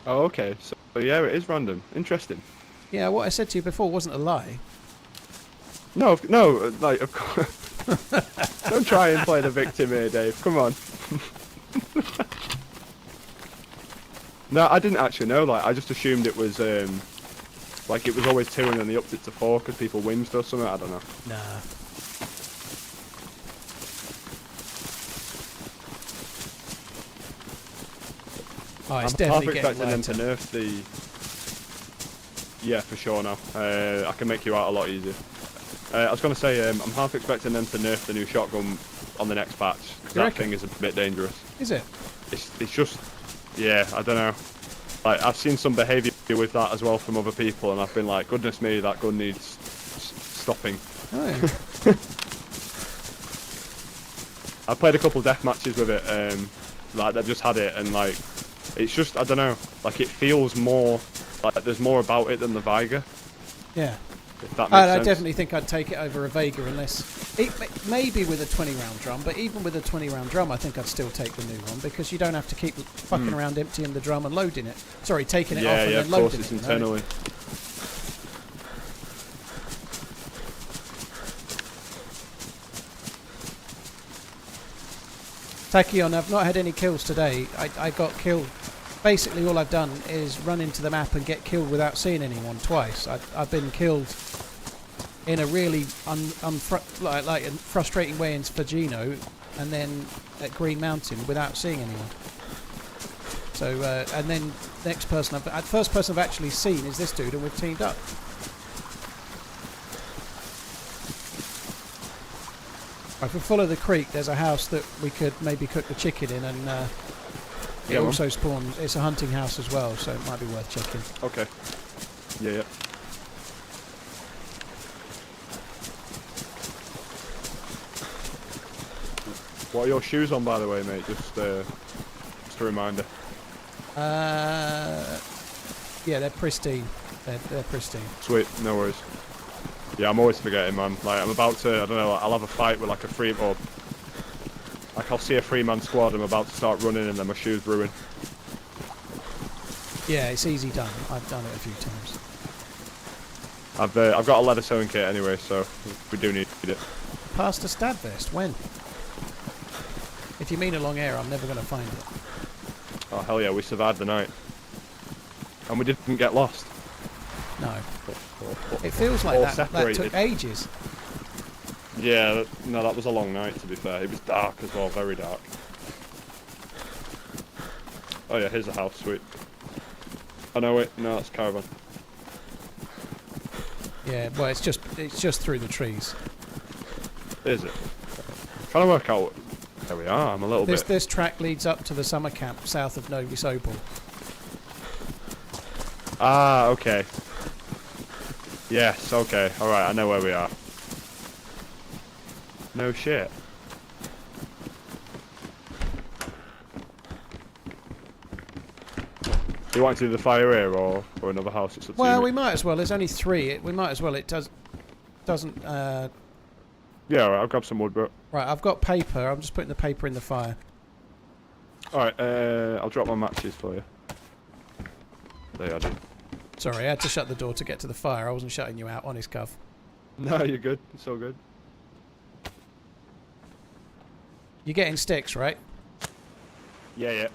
Oh, okay. So yeah, it is random. Interesting. Yeah, what I said to you before wasn't a lie. No, like, of course. Don't try and play the victim here, Dave. Come on. No, I didn't actually know. Like, I just assumed it was, like, it was always 2 and then they upped it to 4 because people whimsed or something. I don't know. Nah. Oh, it's I'm half definitely getting expecting them to lighter. nerf the. Yeah, for sure now. I can make you out a lot easier. I was going to say, I'm half expecting them to nerf the new shotgun on the next patch, because You that reckon? thing is a bit dangerous. Is it? It's just, yeah, I don't know. Like, I've seen some behaviour with that as well from other people, and I've been like, goodness me, that gun needs stopping. Oh. I played a couple death matches with it, like I've just had it, and like, it's just, I don't know, like it feels more, like there's more about it than the Viger. Yeah. If that makes sense. I definitely think I'd take it over a Vega unless... maybe with a 20-round drum, but even with a 20-round drum, I think I'd still take the new one, because you don't have to keep fucking around emptying the drum and loading it. Sorry, taking it off and then loading it. Yeah, of course, it's internally. Tachyon, I've not had any kills today. I got killed. Basically, all I've done is run into the map and get killed without seeing anyone twice. I've been killed in a really frustrating way in Sfagino, and then at Green Mountain without seeing anyone. So, and then next person, first person I've actually seen is this dude, and we've teamed up. If we follow the creek, there's a house that we could maybe cook the chicken in, and it also spawns. It's a hunting house as well, so it might be worth checking. Okay. Yeah. What are your shoes on, by the way, mate? Just a reminder. Yeah, they're pristine. They're pristine. Sweet, no worries. Yeah, I'm always forgetting, man. Like, I'm about to, I don't know, I'll have a fight with like a like I'll see a 3-man squad, I'm about to start running, and then my shoes ruin. Yeah, it's easy done. I've done it a few times. I've got a leather sewing kit anyway, so we do need it. Past a stab vest? When? If you mean a long air, I'm never going to find it. Oh, hell yeah, we survived the night. And we didn't get lost. No. It feels like that separated. That took ages. Yeah, no, that was a long night, to be fair. It was dark as well, very dark. Oh yeah, here's the house, sweet. Oh no, wait, no, that's caravan. Yeah, well, it's just through the trees. Is it? Trying to work out. There we are. I'm a little bit. This track leads up to the summer camp south of Novi Sobol. Ah, okay. Yes, okay. All right, I know where we are. No shit. You want to do the fire here or another house? It's up to Well, you, we might as well. There's only 3. We might as well. It doesn't. Yeah, alright, I'll grab some wood, bro. Right, I've got paper. I'm just putting the paper in the fire. Alright, I'll drop my matches for you. There you are, dude. Sorry, I had to shut the door to get to the fire. I wasn't shutting you out, honest, Cov. No, you're good. It's all good. You're getting sticks, right? Yeah, yeah.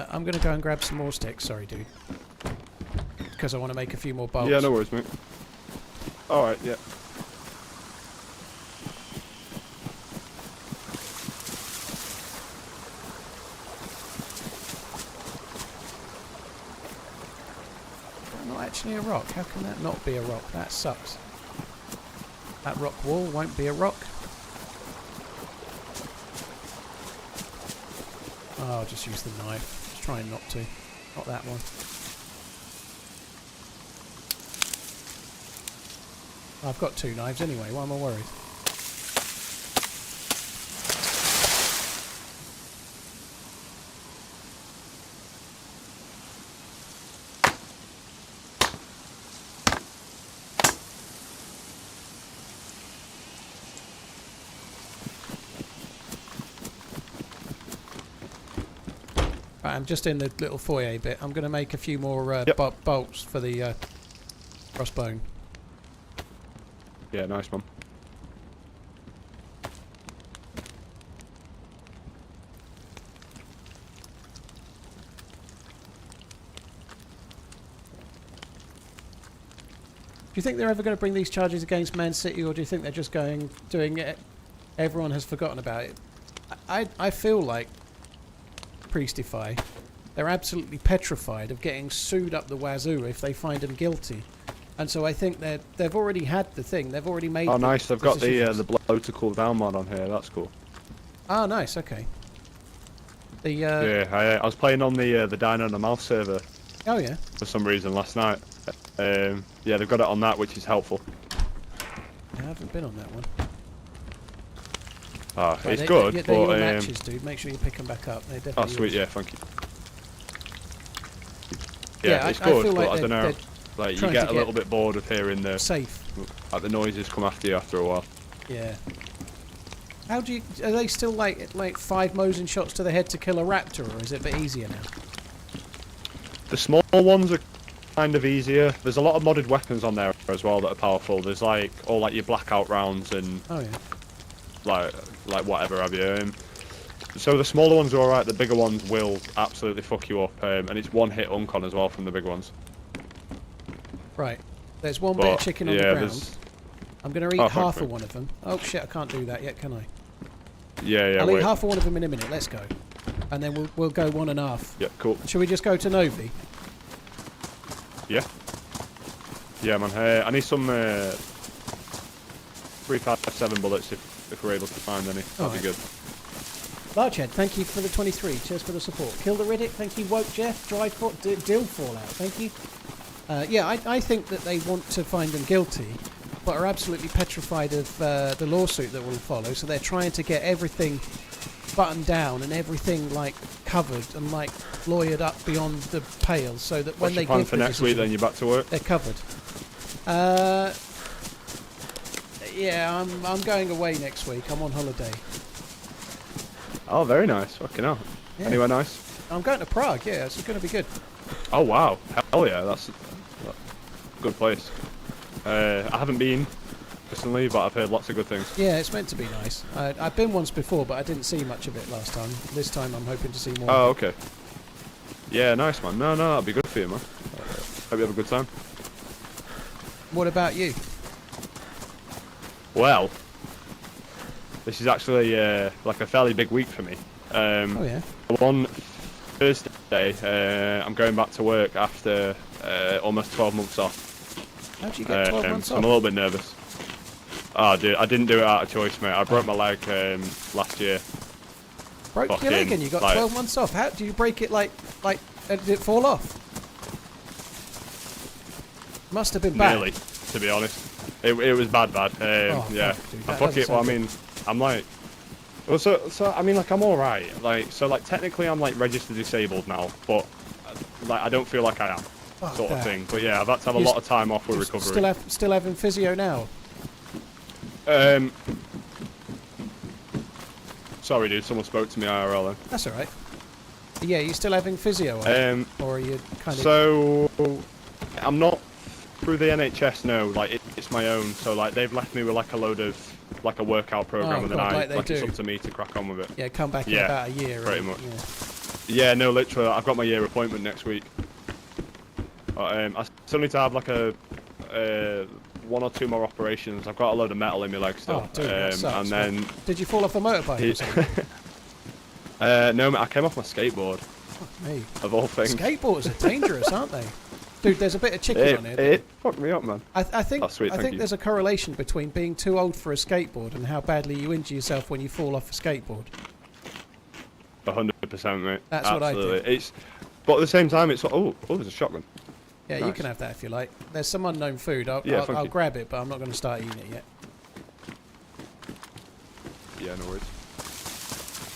I'm going to go and grab some more sticks. Sorry, dude. Because I want to make a few more bolts. Yeah, no worries, mate. Alright, yeah. Not actually a rock. How can that not be a rock? That sucks. That rock wall won't be a rock. Oh, I'll just use the knife. Just trying not to. Not that one. I've got 2 knives anyway. Why am I worried? I'm just in the little foyer bit. I'm going to make a few more bolts for the crossbone. Yeah, nice one. Do you think they're ever going to bring these charges against Man City, or do you think they're just doing it? Everyone has forgotten about it. I feel like Priestify, they're absolutely petrified of getting sued up the wazoo if they find them guilty. And so I think they've already had the thing. They've already made. Oh, nice! They've got decisions. the blow to cool down mod on here. That's cool. Ah, nice. Okay. The yeah, I was playing on the Dino and the Mouse server. Oh yeah. For some reason last night. Yeah, they've got it on that, which is helpful. I haven't been on that one. Ah, Right, it's good, they're but your matches, dude. Make sure you pick them back up. They're definitely. Oh, sweet. yours. Yeah, thank you. Yeah, Yeah, it's I good, feel like but I don't know. Like you trying get to a little bit bored of hearing the safe. like the noises come after you after a while. Yeah. How do you? Are they still like 5 Mosin shots to the head to kill a raptor, or is it a bit easier now? The small ones are kind of easier. There's a lot of modded weapons on there as well that are powerful. There's like all like your blackout rounds and Oh yeah. like whatever have you. So the smaller ones are alright. The bigger ones will absolutely fuck you up, and it's one hit uncon as well from the bigger ones. Right. There's one bit of chicken on the ground. I'm going to eat half of one of them. Oh shit, I can't do that yet, can I? Yeah, I'll eat half of one of them in a minute. Let's go. And then we'll go 1.5. Yeah, cool. Shall we just go to Novi? Yeah. Yeah, man. I need some 357 bullets if we're able to find any. That'd be good. Largehead, thank you for the 23. Cheers for the support. Kill the Riddick, thank you. Woke Jeff, Dry Foot, Dill Fallout, thank you. Yeah, I think that they want to find them guilty, but are absolutely petrified of the lawsuit that will follow. So they're trying to get everything buttoned down and everything like covered and like lawyered up beyond the pale, so that when they give for next week, then you're back to work. They're covered. Yeah, I'm going away next week. I'm on holiday. Oh, very nice. Fucking hell. Yeah. Anywhere nice? I'm going to Prague. Yeah, it's going to be good. Oh wow. Hell yeah. That's a good place. I haven't been personally, but I've heard lots of good things. Yeah, it's meant to be nice. I've been once before, but I didn't see much of it last time. This time I'm hoping to see more. Oh, okay. Yeah, nice, man. No, that'll be good for you, man. Hope you have a good time. What about you? Well, this is actually like a fairly big week for me. Oh yeah. On Thursday, I'm going back to work after almost 12 months off. How'd you get 12 months so off? I'm a little bit nervous. Oh, dude, I didn't do it out of choice, mate. I broke my leg last year. Broke your leg and you got 12 months off. How do you break it? Like, did it fall off? Must have been bad. Nearly, to be honest. It was bad. Yeah. Fuck it. Well, I mean, I'm like, well, so I mean, like, I'm all right. Like, so like technically, I'm like registered disabled now, but like I don't feel like I am, sort of thing. But yeah, I've had to have a lot of time off with recovery. Still having physio now? Sorry, dude. Someone spoke to me IRL then. That's all right. Yeah, you still having physio? Or are you kind of? So I'm not through the NHS. No, like it's my own. So like they've left me with like a load of like a workout program, and then it's up to me to crack on with it. Yeah, come back in about a year. Pretty much. Yeah, no, literally. I've got my year appointment next week. I still need to have like a 1 or 2 more operations. I've got a load of metal in my leg still. Oh, dude, that sucks. And then did you fall off a motorbike or something? No, I came off my skateboard. Fuck me. Of all things. Skateboards are dangerous, aren't they? Dude, there's a bit of chicken on it. It fucked me up, man. I think sweet, I think there's a correlation between being too old for a skateboard and how badly you injure yourself when you fall off a skateboard. 100%, mate. That's Absolutely. what I think. But at the same time, it's there's a shotgun. Yeah, nice. You can have that if you like. There's some unknown food. I'll grab it, but I'm not going to start eating it yet. Yeah, no worries.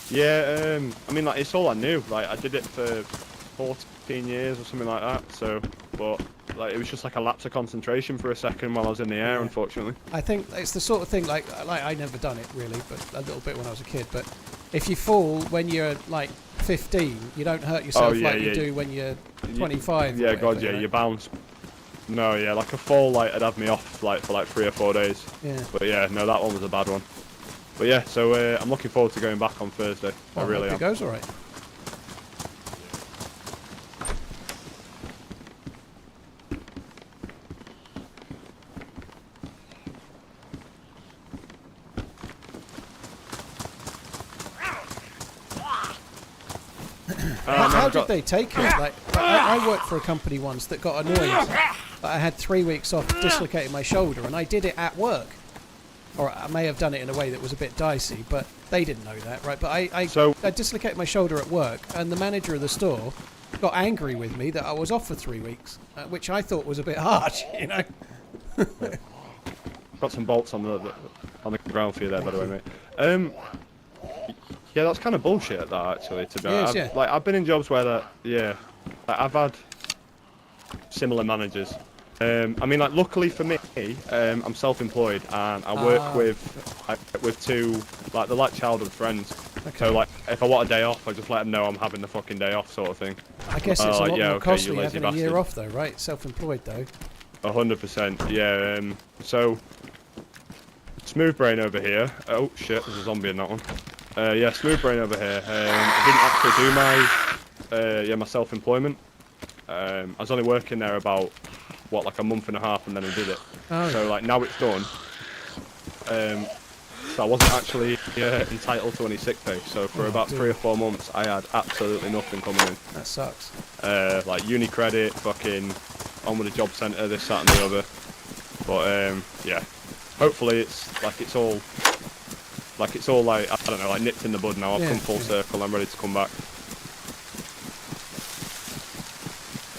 Yeah, I mean, like, it's all I knew. Like, I did it for 14 years or something like that. So, but like, it was just like a lapse of concentration for a second while I was in the air, unfortunately. I think it's the sort of thing like I never done it really, but a little bit when I was a kid. But if you fall when you're like 15, you don't hurt yourself you do when you're 25. Yeah, God, yeah, you bounce. No, yeah, like a fall, like, it'd have me off like for like 3 or 4 days. Yeah. But yeah, no, that one was a bad one. But yeah, so I'm looking forward to going back on Thursday. I really am. It goes all right. how did they take it? Like I worked for a company once that got annoyed that I had 3 weeks off dislocating my shoulder, and I did it at work. Or I may have done it in a way that was a bit dicey, but they didn't know that, right? But I dislocated my shoulder at work, and the manager of the store got angry with me that I was off for 3 weeks, which I thought was a bit harsh, you know. Got some bolts on the ground for you there, by the way, mate. Yeah, that's kind of bullshit. That actually, to be honest, yeah. like I've been in jobs where like, I've had similar managers. I mean, like, luckily for me, I'm self-employed and I work with two, like, they're like childhood friends. Okay. So, like, if I want a day off, I just let them know I'm having the fucking day off, sort of thing. I guess it's a lot more costly having bastard. a year off, though, right? Self-employed, though. 100%, yeah. So, Smooth Brain over here. Oh shit, there's a zombie in that one. Yeah, Smooth Brain over here. I didn't actually do my self-employment. I was only working there about like a month and a half, and then I did it. Oh. So like now it's done. So I wasn't actually entitled to any sick pay. So for about 3 or 4 months, I had absolutely nothing coming in. That sucks. Like uni credit, fucking on with the job centre, this, that, and the other. But yeah, hopefully it's all like I don't know, like nipped in the bud now. I've come full circle. I'm ready to come back.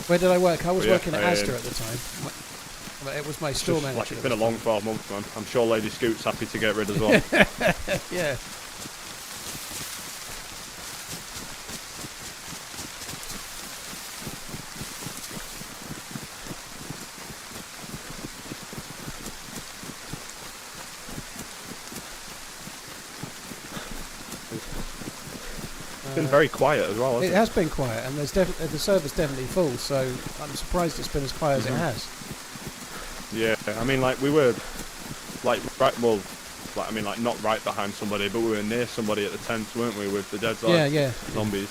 Where did I work? I was working at Asda at the time. It was my store manager. Like it's been a long 12 months, man. I'm sure Lady Scoot's happy to get rid as well. Yeah. It's been very quiet as well, hasn't it? It has been quiet, and the server's definitely full, so I'm surprised it's been as quiet as it has. Yeah, I mean, like, we were, like, not right behind somebody, but we were near somebody at the tents, weren't we, with the dead zombies.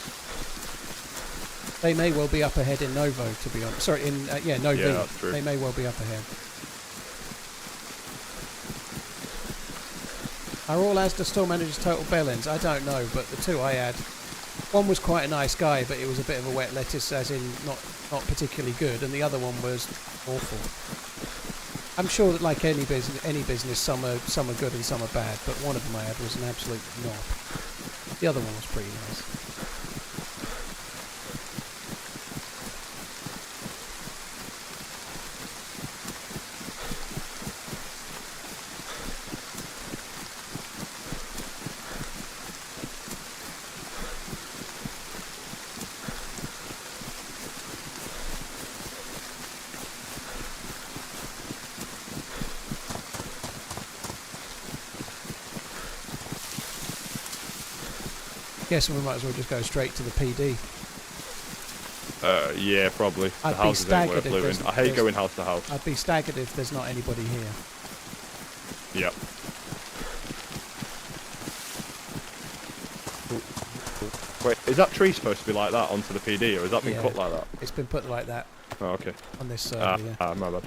They may well be up ahead in Novo, to be honest. Sorry, in, Novo. Yeah, that's true. They may well be up ahead. Are all Asda store managers total bellends? I don't know, but the two I had, one was quite a nice guy, but it was a bit of a wet lettuce, as in not particularly good, and the other one was awful. I'm sure that like any business, some are good and some are bad, but one of them I had was an absolute knob. The other one was pretty nice. Guess we might as well just go straight to the PD. Yeah, probably. I'd the houses ain't worth looting. I hate going house to house. I'd be staggered if there's not anybody here. Yep. Wait, is that tree supposed to be like that onto the PD, or has that been cut like that? It's been put like that. Oh, okay. On this server, yeah. My bad.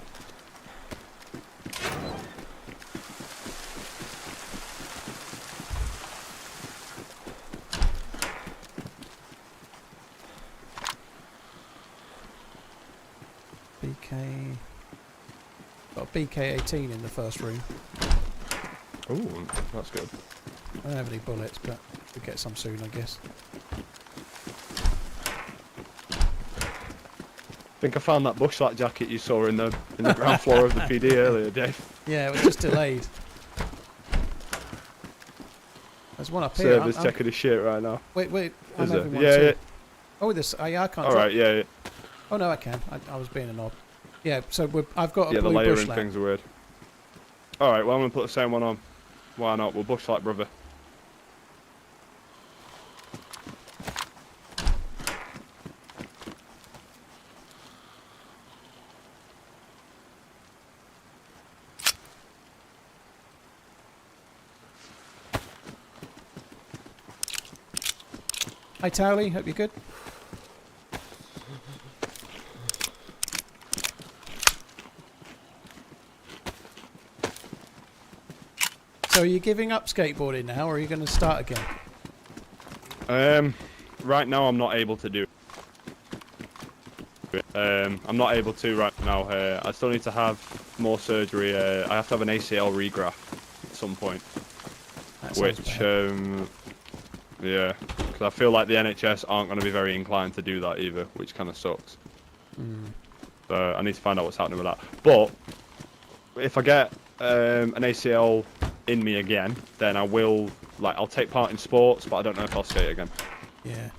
Got a BK-18 in the first room. Ooh, that's good. I don't have any bullets, but we'll get some soon, I guess. I think I found that bushlight jacket you saw in the ground floor of the PD earlier, Dave. Yeah, it was just delayed. There's one up here. Server's checking his shit right now. Wait, I'm having one yeah, too. yeah. Oh, this. I can't. Alright, yeah. Oh no, I can. I was being a knob. Yeah, so I've got a the blue layering bushlight. things are weird. Alright, well I'm gonna put the same one on. Why not? We'll bushlight brother. Hi Towley, hope you're good. So are you giving up skateboarding now, or are you going to start again? Right now I'm not able to do. it. I'm not able to right now. I still need to have more surgery. I have to have an ACL regraft at some point. Which, yeah, because I feel like the NHS aren't going to be very inclined to do that either, which kind of sucks. So I need to find out what's happening with that. But if I get an ACL in me again, then I will, like, I'll take part in sports, but I don't know if I'll skate again. Yeah.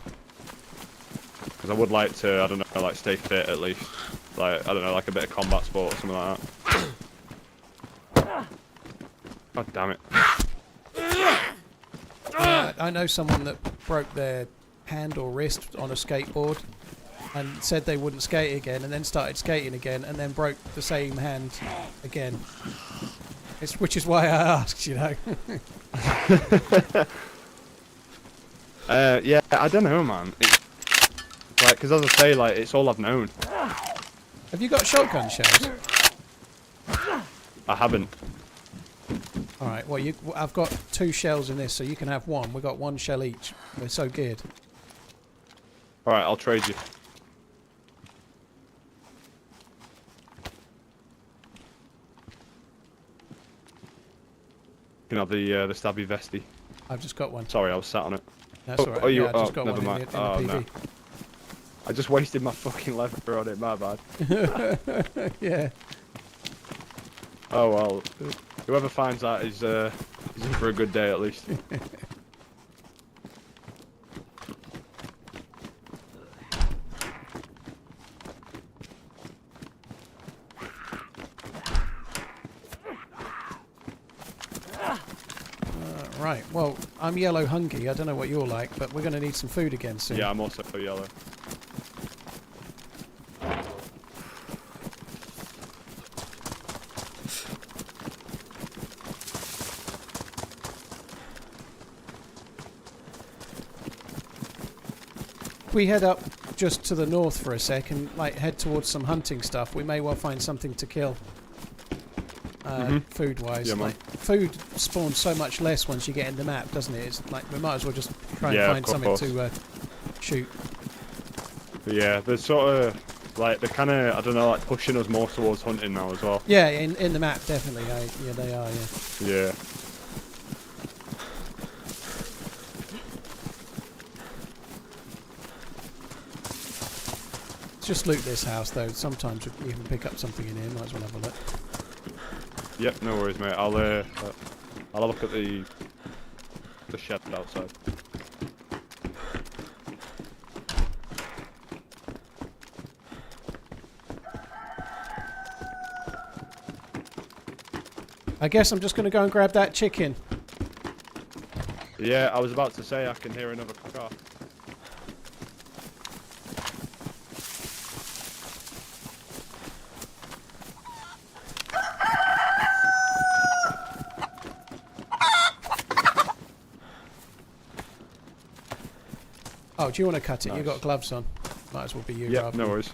Because I would like to, I don't know, like, stay fit at least. Like, I don't know, like a bit of combat sport or something like that. God damn it. I know someone that broke their hand or wrist on a skateboard and said they wouldn't skate again, and then started skating again, and then broke the same hand again. Which is why I asked, you know. Yeah, I don't know, man. Like, because as I say, like, it's all I've known. Have you got shotgun shells? I haven't. All right. Well, I've got 2 shells in this, so you can have 1. We got 1 shell each. We're so geared. All right, I'll trade you. You can have the stabby vesty. I've just got 1. Sorry, I was sat on it. That's all right. Oh, you? Yeah, I just got never 1 mind. in the Oh, PV. no. I just wasted my fucking lever on it. My bad. Yeah. Oh well. Whoever finds that is in for a good day at least. Right. Well, I'm yellow hungry. I don't know what you're like, but we're going to need some food again soon. Yeah, I'm also yellow. We head up just to the north for a sec and like head towards some hunting stuff. We may well find something to kill. Food-wise, Yeah, like food spawns so much less once you get in the map, doesn't it? It's like we might as well just try and find something to shoot. Yeah, they're sort of like they're kind of I don't know, like pushing us more towards hunting now as well. Yeah, in the map definitely. Yeah, they are. Yeah. Yeah. Just loot this house though. Sometimes you can pick up something in here. Might as well have a look. Yep, no worries, mate. I'll have a look at the shed outside. I guess I'm just going to go and grab that chicken. Yeah, I was about to say I can hear another car. Oh, do you want to cut it? Nice. You got gloves on. Might as well be you. Yep, no worries.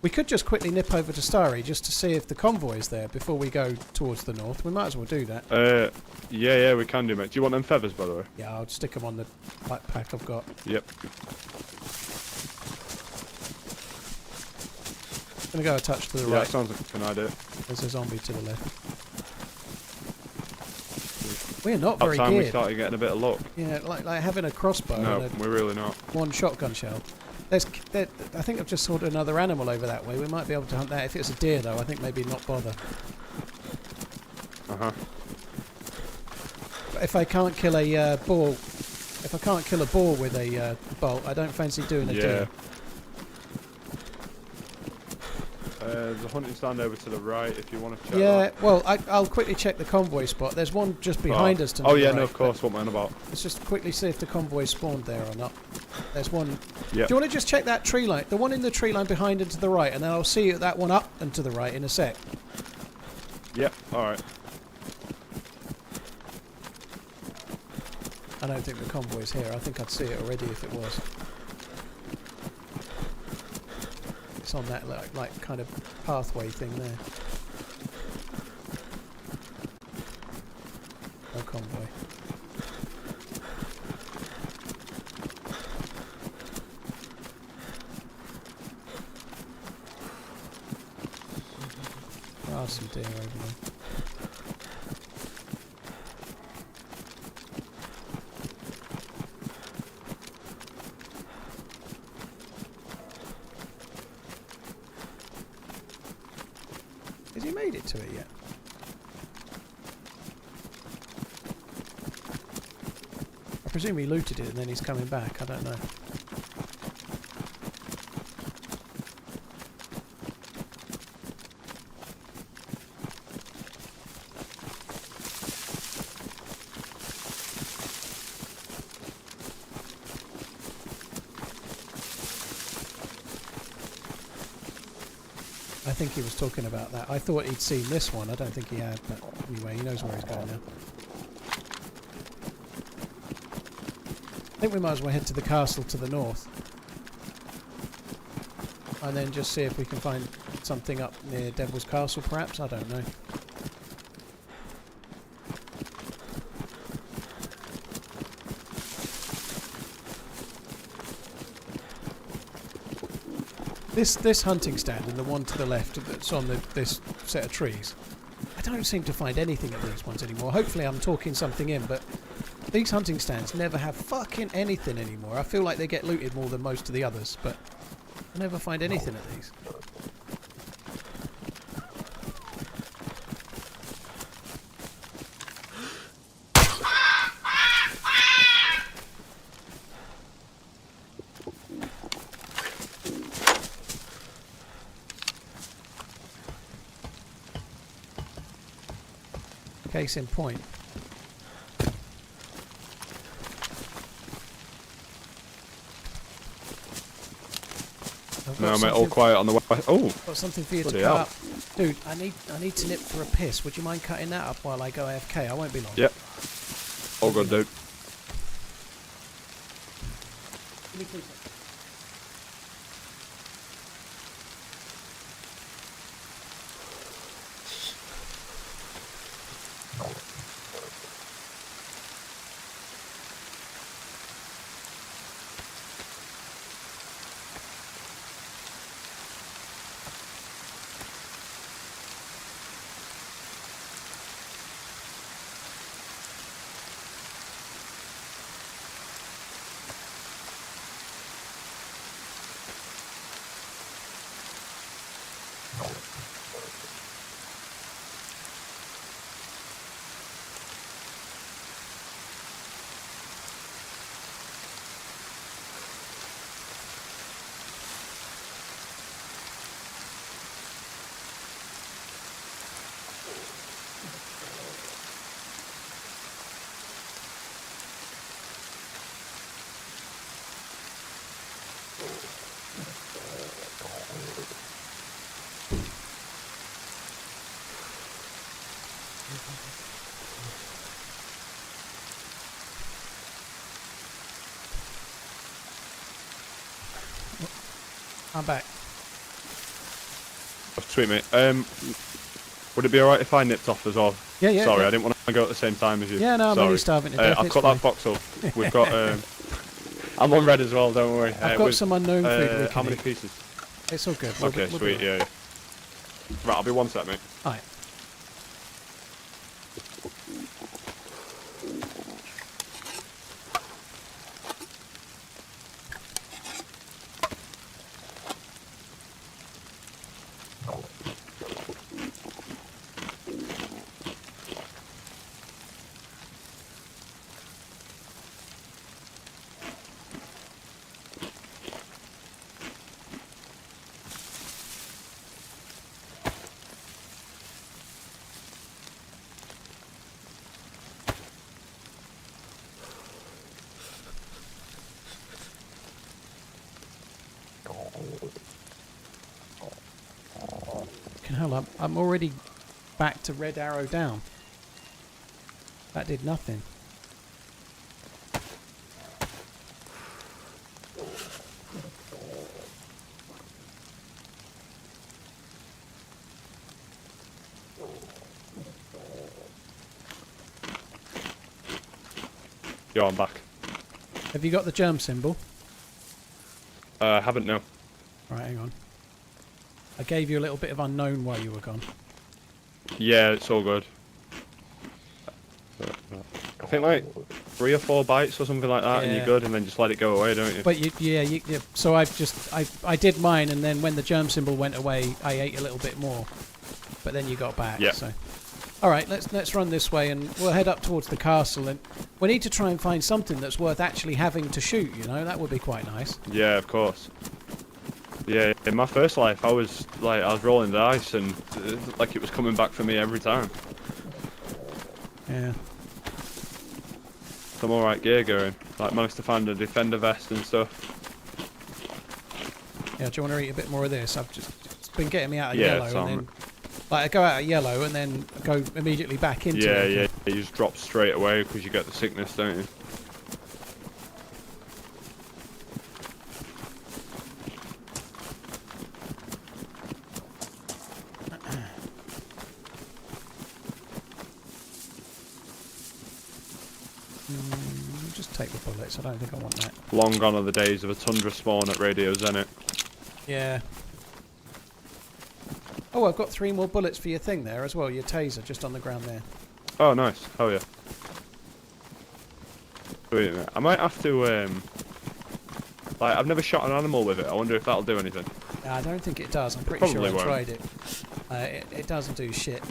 We could just quickly nip over to Starry just to see if the convoy is there before we go towards the north. We might as well do that. Yeah, we can do, mate. Do you want them feathers, by the way? Yeah, I'll stick them on the backpack I've got. Yep. Gonna go a touch to the Yeah, right. that sounds like a fun idea. There's a zombie to the left. We're not very That time we geared. started getting a bit of luck. Yeah, like having a crossbow No, and we're really not. 1 shotgun shell. I think I've just sorted another animal over that way. We might be able to hunt that. If it's a deer, though, I think maybe not bother. Uh-huh. But if I can't kill a boar, with a bolt, I don't fancy doing a deer. There's a hunting stand over to the right if you want to check Yeah, that. well, I'll quickly check the convoy spot. There's one just behind us to the yeah, right, no, of course. What man about? Let's just quickly see if the convoy spawned there or not. There's one. Yep. Do you want to just check that tree line? The one in the tree line behind and to the right, and then I'll see that one up and to the right in a sec. Yep, alright. I don't think the convoy's here. I think I'd see it already if it was. It's on that like kind of pathway thing there. convoy. There are some deer over there. Has he made it to it yet? I presume he looted it and then he's coming back. I don't know. I think he was talking about that. I thought he'd seen this one. I don't think he had, but anyway, he knows where he's going now. I think we might as well head to the castle to the north. And then just see if we can find something up near Devil's Castle, perhaps? I don't know. This hunting stand and the one to the left that's on this set of trees, I don't seem to find anything at these ones anymore. Hopefully I'm talking something in, but these hunting stands never have fucking anything anymore. I feel like they get looted more than most of the others, but I never find anything at these. Case in point. No, mate, all quiet on the way. Oh, Got something for you to bloody cut hell. up. Dude, I need to nip for a piss. Would you mind cutting that up while I go AFK? I won't be long. Yep. All good, dude. Give me 2 seconds. I'm back. Sweet, mate. Would it be alright if I nipped off as well? Yeah, yeah. Sorry, yeah. I didn't want to go at the same time as you. Yeah, no, I'm Sorry. only starving to death. I've It's cut fine. that box up. We've got. I'm on red as well. Don't worry. I've got some unknown food we can How many eat. pieces? It's all good. Okay, we'll sweet. be Yeah, yeah. Right, I'll be 1 sec, mate. Alright. Hell, I'm already back to red arrow down. That did nothing. Yeah, I'm back. Have you got the germ symbol? Haven't, no. Right, hang on. I gave you a little bit of unknown while you were gone. Yeah, it's all good. I think like 3 or 4 bites or something like that, and you're good, and then just let it go away, don't you? But yeah. So I did mine, and then when the germ symbol went away, I ate a little bit more. But then you got back. Yeah. So, all right, let's run this way, and we'll head up towards the castle, and we need to try and find something that's worth actually having to shoot. You know, that would be quite nice. Yeah, of course. Yeah, in my first life, I was rolling the dice, and like it was coming back for me every time. Yeah. Some alright gear going. Like managed to find a defender vest and stuff. Yeah. Do you want to eat a bit more of this? It's been getting me out of Yeah, yellow, and then like I go out of yellow and then go immediately back into it. Yeah. You just drop straight away because you get the sickness, don't you? Just take the bullets. I don't think I want that. Long gone are the days of a tundra spawn at Radio Zenit. Yeah. Oh, I've got 3 more bullets for your thing there as well. Your taser just on the ground there. Oh, nice. Hell yeah. Wait a minute. I might have to, like, I've never shot an animal with it. I wonder if that'll do anything. I don't think it does. I'm pretty Probably sure I won't. tried it. It doesn't do shit.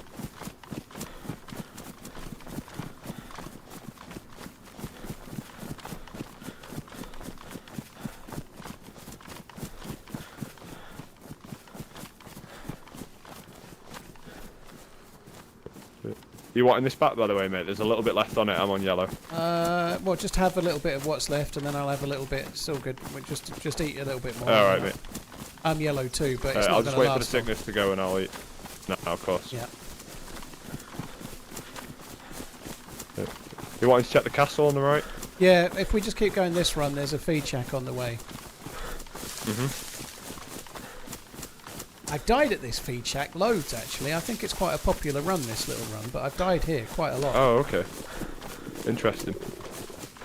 You wanting this back, by the way, mate? There's a little bit left on it. I'm on yellow. Well, just have a little bit of what's left, and then I'll have a little bit. It's all good. Just eat a little bit more. All right, mate. I'm yellow too, but it's not I'll just gonna wait for the last long. sickness to go and I'll eat. No, of course. Yeah. You wanting to check the castle on the right? Yeah. If we just keep going this run, there's a feed shack on the way. I've died at this feed shack loads actually. I think it's quite a popular run, this little run, but I've died here quite a lot. Oh, okay. Interesting.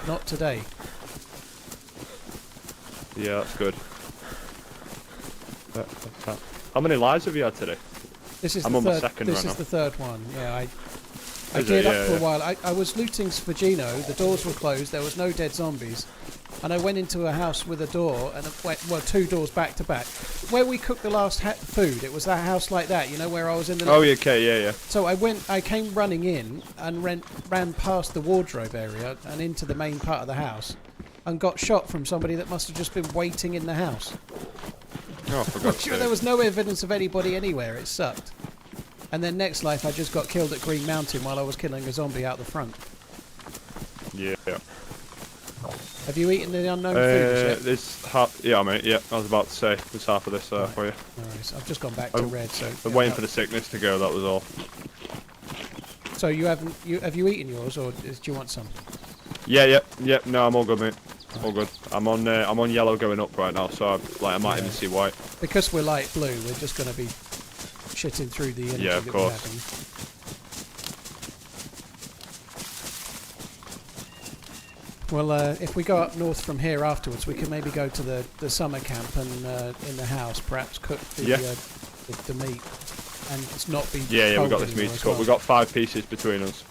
Not today. Yeah, that's good. How many lives have you had today? This is I'm the on my third. second This run is now. the third one. Yeah, I Is cleared it? up Yeah, for a yeah. while. I was looting Sfagino. The doors were closed. There was no dead zombies, and I went into a house with a door and well, 2 doors back to back. Where we cooked the last food, it was that house like that. You know, where I was in the. Oh, yeah, okay, yeah. So I came running in and ran past the wardrobe area and into the main part of the house, and got shot from somebody that must have just been waiting in the house. Oh, for God's Sure, sake. there was no evidence of anybody anywhere. It sucked. And then next life, I just got killed at Green Mountain while I was killing a zombie out the front. Yeah. Have you eaten the unknown food yet? This half. Yeah, mate. Yeah, I was about to say there's half of this for you. No worries. I've just gone back to red. So I'm waiting for the sickness to go. That was all. So you haven't? Have you eaten yours, or do you want some? Yeah. No, I'm all good, mate. All good. I'm on yellow going up right now, so I might even see white. Because we're light blue, we're just going to be shitting through the energy Yeah, of that course. we're having. Well, if we go up north from here afterwards, we can maybe go to the summer camp and in the house, perhaps cook the meat, and it's not be. Yeah, cold we got this anymore meat as to cook. well. We got 5 pieces between us.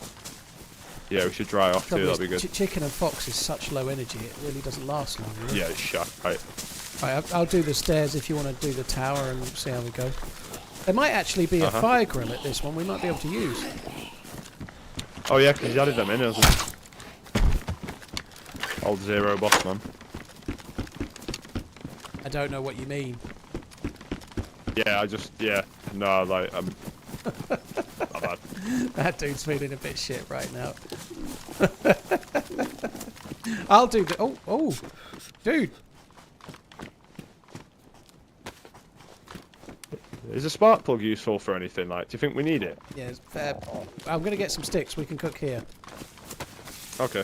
Yeah, we should dry off too. Trouble That'd be is, good. Chicken and fox is such low energy; it really doesn't last long. Really. Yeah, it's shot. Right. Right, I'll do the stairs if you want to do the tower and see how we go. There might actually be a fire grill at this one. We might be able to use. Oh yeah, because he's added them in, hasn't he? Old Zero boss man. I don't know what you mean. Yeah, no, like I'm. Not bad. That dude's feeling a bit shit right now. I'll do the. Oh, dude. Is a spark plug useful for anything? Like, do you think we need it? Yeah, I'm gonna get some sticks. We can cook here. Okay.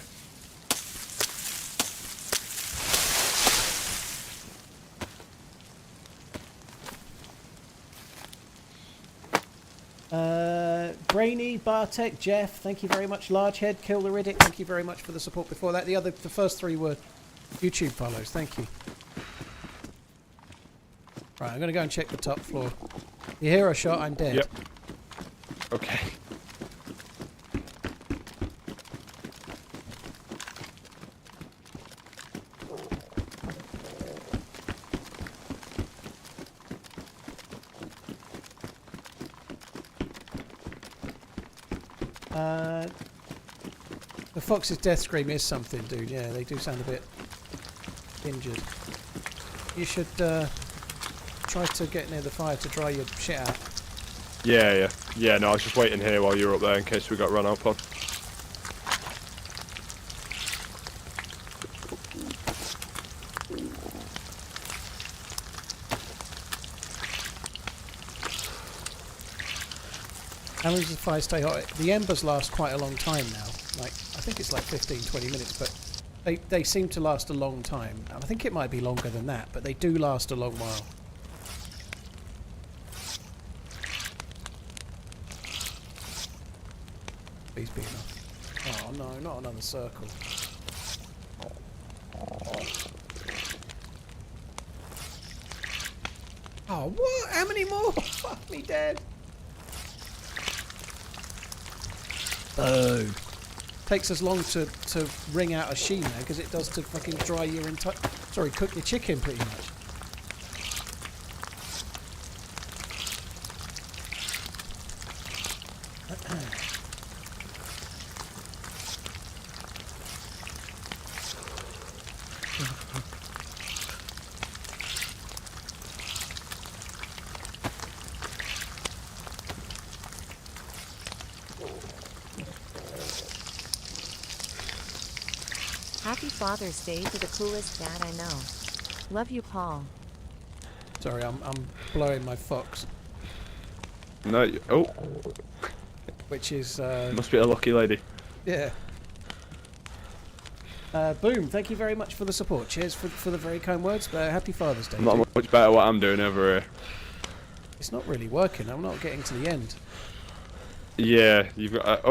Brainy, Bartek, Jeff, thank you very much. Largehead, Kill the Riddick, thank you very much for the support before that. The first 3 were YouTube follows, thank you. Right, I'm going to go and check the top floor. You hear a shot, I'm dead. Yep. Okay. The Fox's death scream is something, dude. Yeah, they do sound a bit injured. You should try to get near the fire to dry your shit out. Yeah. No, I was just waiting here while you were up there in case we got run out on. How long does the fire stay hot? The embers last quite a long time now. Like, I think it's like 15, 20 minutes, but they seem to last a long time. I think it might be longer than that, but they do last a long while. Please be enough. Oh no, not another circle. Oh, what? How many more? Fuck me dead. Oh. Takes as long to wring out a sheen now because it does to fucking dry your entire... Sorry, cook your chicken pretty much. Happy Father's Day to the coolest dad I know. Love you, Paul. Sorry, I'm blowing my fox, No, oh, which is must be a lucky lady. yeah. Boom! Thank you very much for the support. Cheers for the very kind words. Happy Father's Day. Not much better what I'm doing over here. It's not really working. I'm not getting to the end. Yeah, you've got.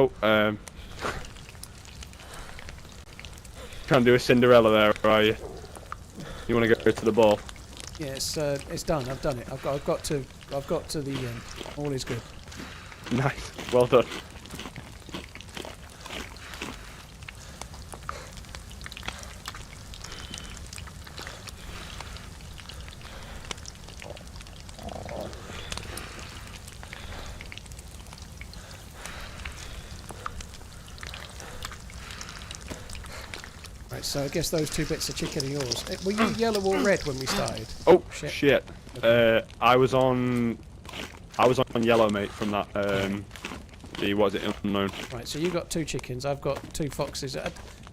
Trying to do a Cinderella there, are you? You want to go to the ball? Yeah, it's done. I've done it. I've got to the end. All is good. Nice, well done. Right, so I guess those 2 bits of chicken are yours. Were you yellow or red when we started? Oh Shit. shit! I was on yellow, mate. From that what is it, unknown? Right, so you got 2 chickens. I've got 2 foxes.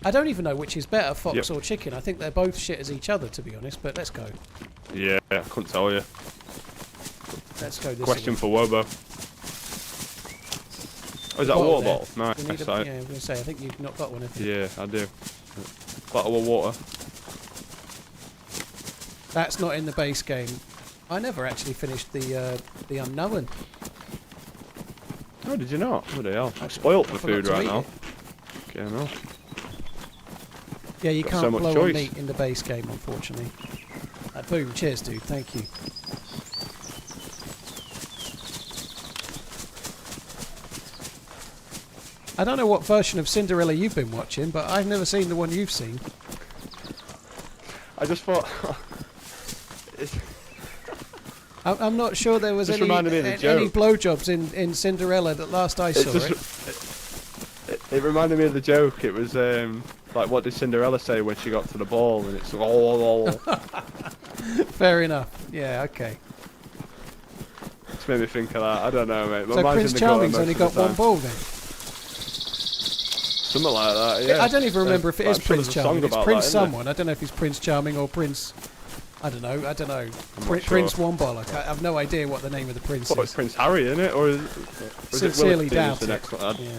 I don't even know which is better, fox or chicken. I think they're both shit as each other, to be honest. But let's go. Yeah, I couldn't tell you. Let's go this Question way. for Wobo. Oh, is that a Bottle water there. bottle? Nice. We need a, Sight. yeah, I was going to say, I think you've not got one, have you? Yeah, I do. Bottle of water. That's not in the base game. I never actually finished the Unknown. Oh, did you not? Bloody hell. I'm spoilt for I forgot food to right eat now. it. Okay, no. Yeah, you Got can't so much blow on choice. meat in the base game, unfortunately. Boom, cheers, dude. Thank you. I don't know what version of Cinderella you've been watching, but I've never seen the one you've seen. I just thought... I'm not sure there was Just any reminded me of the joke. blowjobs in Cinderella that last I saw it. It reminded me of the joke. It was like, what did Cinderella say when she got to the ball? And it's Fair enough. Yeah, okay. Just made me think of that. I don't know, mate. My So mind's Prince in the gutter Charming's most only of the got one time. ball then? Something like that, yeah. I don't even remember if it is I'm sure Prince there's a song Charming. It's about Prince that, isn't there? someone. I don't know if he's Prince Charming or Prince... I don't know. I'm not Prince sure. One Bollock. I have no idea what the name of the prince Oh, it's is. Prince Harry, isn't it? Or is it Sincerely Willie who's doubt the it. next lad? Yeah.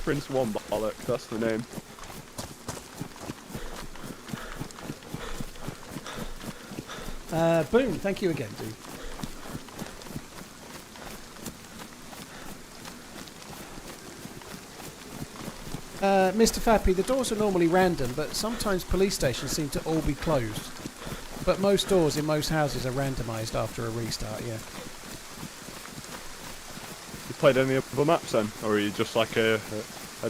Prince One Bollock, that's the name. Boom, thank you again, dude. Mr. Fappy, the doors are normally random, but sometimes police stations seem to all be closed. But most doors in most houses are randomised after a restart, yeah. You played any other maps then? Or are you just like a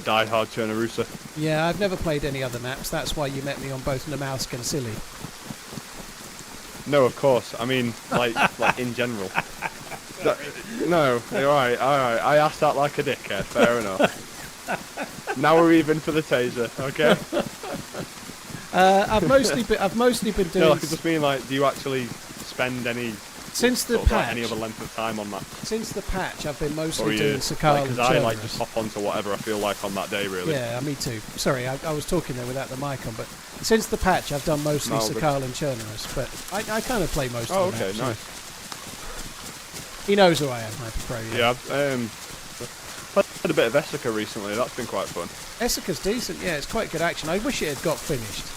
die-hard Chernarus? Yeah, I've never played any other maps. That's why you met me on both Namausk and Silly. No, of course. I mean, like in general. No, alright. I asked that like a dickhead, fair enough. Now we're even for the taser, okay? I've mostly been doing. No, I just mean like, do you actually spend any since the sort of, patch? like, any other length of time on that? Since the patch, I've been mostly doing Sakal because and I Chernarus. just hop onto whatever I feel like on that day, really. Yeah, me too. Sorry, I was talking there without the mic on, but since the patch, I've done mostly Sakal and Chernarus. But I kind of play most of them. Oh, okay, nice. He knows who I am, Hyper Pro. Yeah, I've played a bit of Essica recently. That's been quite fun. Essica's decent. Yeah, it's quite good action. I wish it had got finished.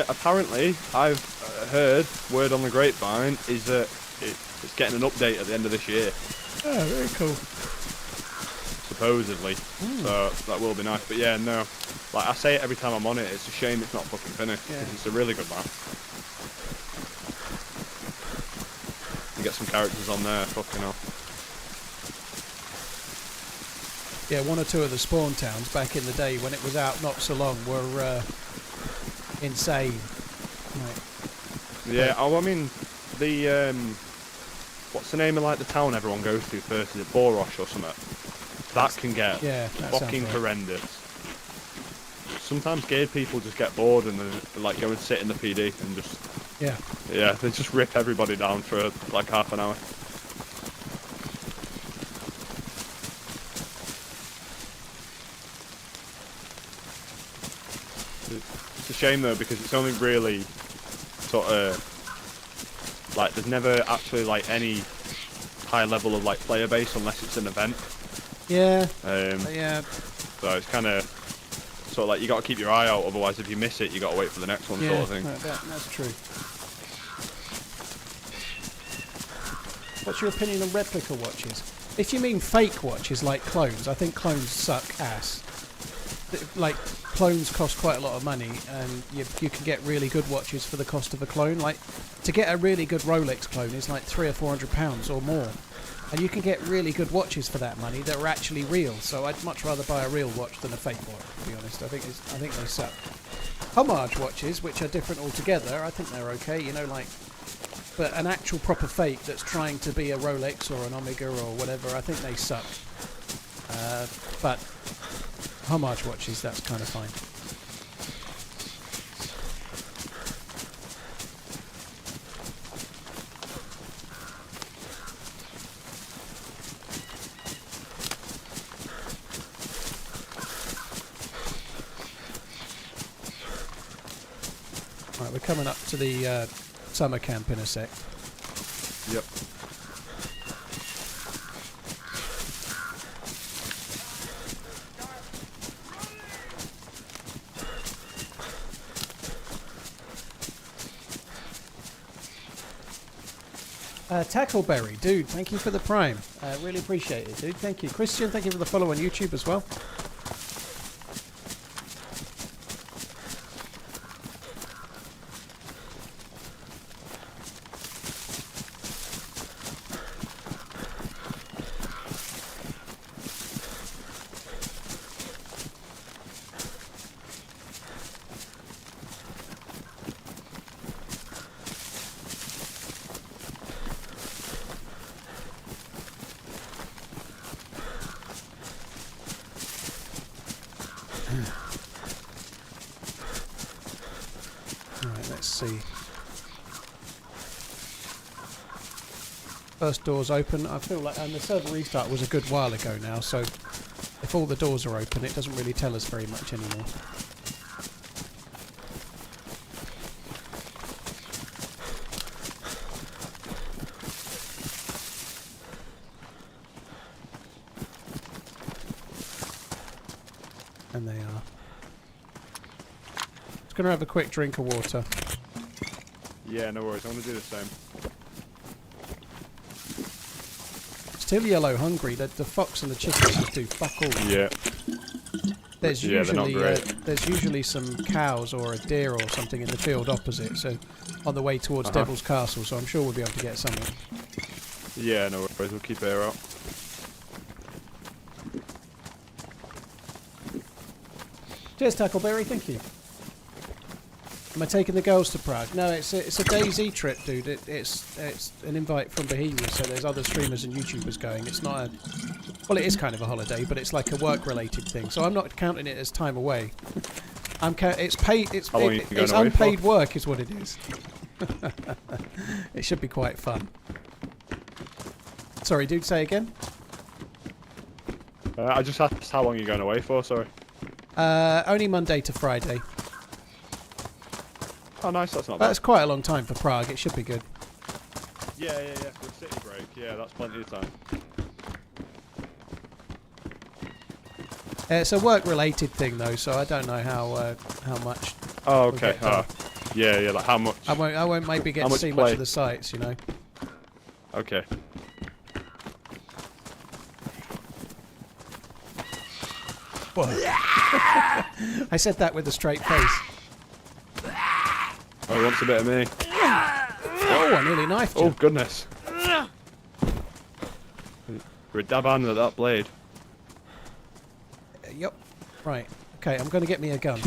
Apparently, I've heard, word on the grapevine, is that it's getting an update at the end of this year. Oh, very cool. Supposedly. So that will be nice. But yeah, no. Like, I say it every time I'm on it, it's a shame it's not fucking finished. Yeah. It's a really good map. You get some characters on there, fucking hell. Yeah, one or two of the spawn towns back in the day when it was out not so long were insane. Right. Yeah, I mean, the what's the name of like the town everyone goes to first? Is it Borosh or something? That can get fucking horrendous. Sometimes gay people just get bored and they like go and sit in the PD and just yeah, they just rip everybody down for like half an hour. It's a shame though because it's only really sort of like there's never actually like any high level of like player base unless it's an event. Yeah. Yeah. So it's kind of sort of like you got to keep your eye out, otherwise if you miss it, you got to wait for the next one, sort of thing. That's true. What's your opinion on replica watches? If you mean fake watches like clones, I think clones suck ass. Like clones cost quite a lot of money, and you can get really good watches for the cost of a clone. Like to get a really good Rolex clone is like £300 or £400 or more, and you can get really good watches for that money that are actually real. So I'd much rather buy a real watch than a fake watch, to be honest. I think they suck. Homage watches, which are different altogether, I think they're okay. You know, like, but an actual proper fake that's trying to be a Rolex or an Omega or whatever, I think they suck. But homage watches, that's kind of fine. Right, we're coming up to the summer camp in a sec. Yep. Tackleberry, dude, thank you for the prime. Really appreciate it, dude. Thank you. Christian, thank you for the follow on YouTube as well. First doors open. I feel like, and the server restart was a good while ago now, so if all the doors are open, it doesn't really tell us very much anymore. And they are. Just going to have a quick drink of water. Yeah, no worries. I'm gonna do the same. Still yellow hungry. The fox and the chickens just do fuck all. Yeah. There's Yeah, they're not usually great. there's usually some cows or a deer or something in the field opposite. So on the way towards Devil's Castle. So I'm sure we'll be able to get something. Yeah, no worries. We'll keep her out. Cheers, Tackleberry. Thank you. Am I taking the girls to Prague? No, it's a DayZ trip, dude. It's an invite from Bohemia, so there's other streamers and YouTubers going. It's not a... Well, it is kind of a holiday, but it's like a work-related thing. So I'm not counting it as time away. It's paid... It's unpaid work is what it is. It should be quite fun. Sorry, dude, say again? I just asked how long you're going away for, sorry. Only Monday to Friday. Oh, nice, that's not bad. That's quite a long time for Prague. It should be good. Yeah, for a city break. Yeah, that's plenty of time. It's a work-related thing, though, so I don't know how much... Oh, okay. Yeah, like how much... I won't maybe get to see much of the sights, you know. Okay. I said that with a straight face. Oh, he wants a bit of me. Oh, I nearly knifed you. Oh, goodness. We're a dab hand with that blade. Yep. Right. Okay, I'm going to get me a gun.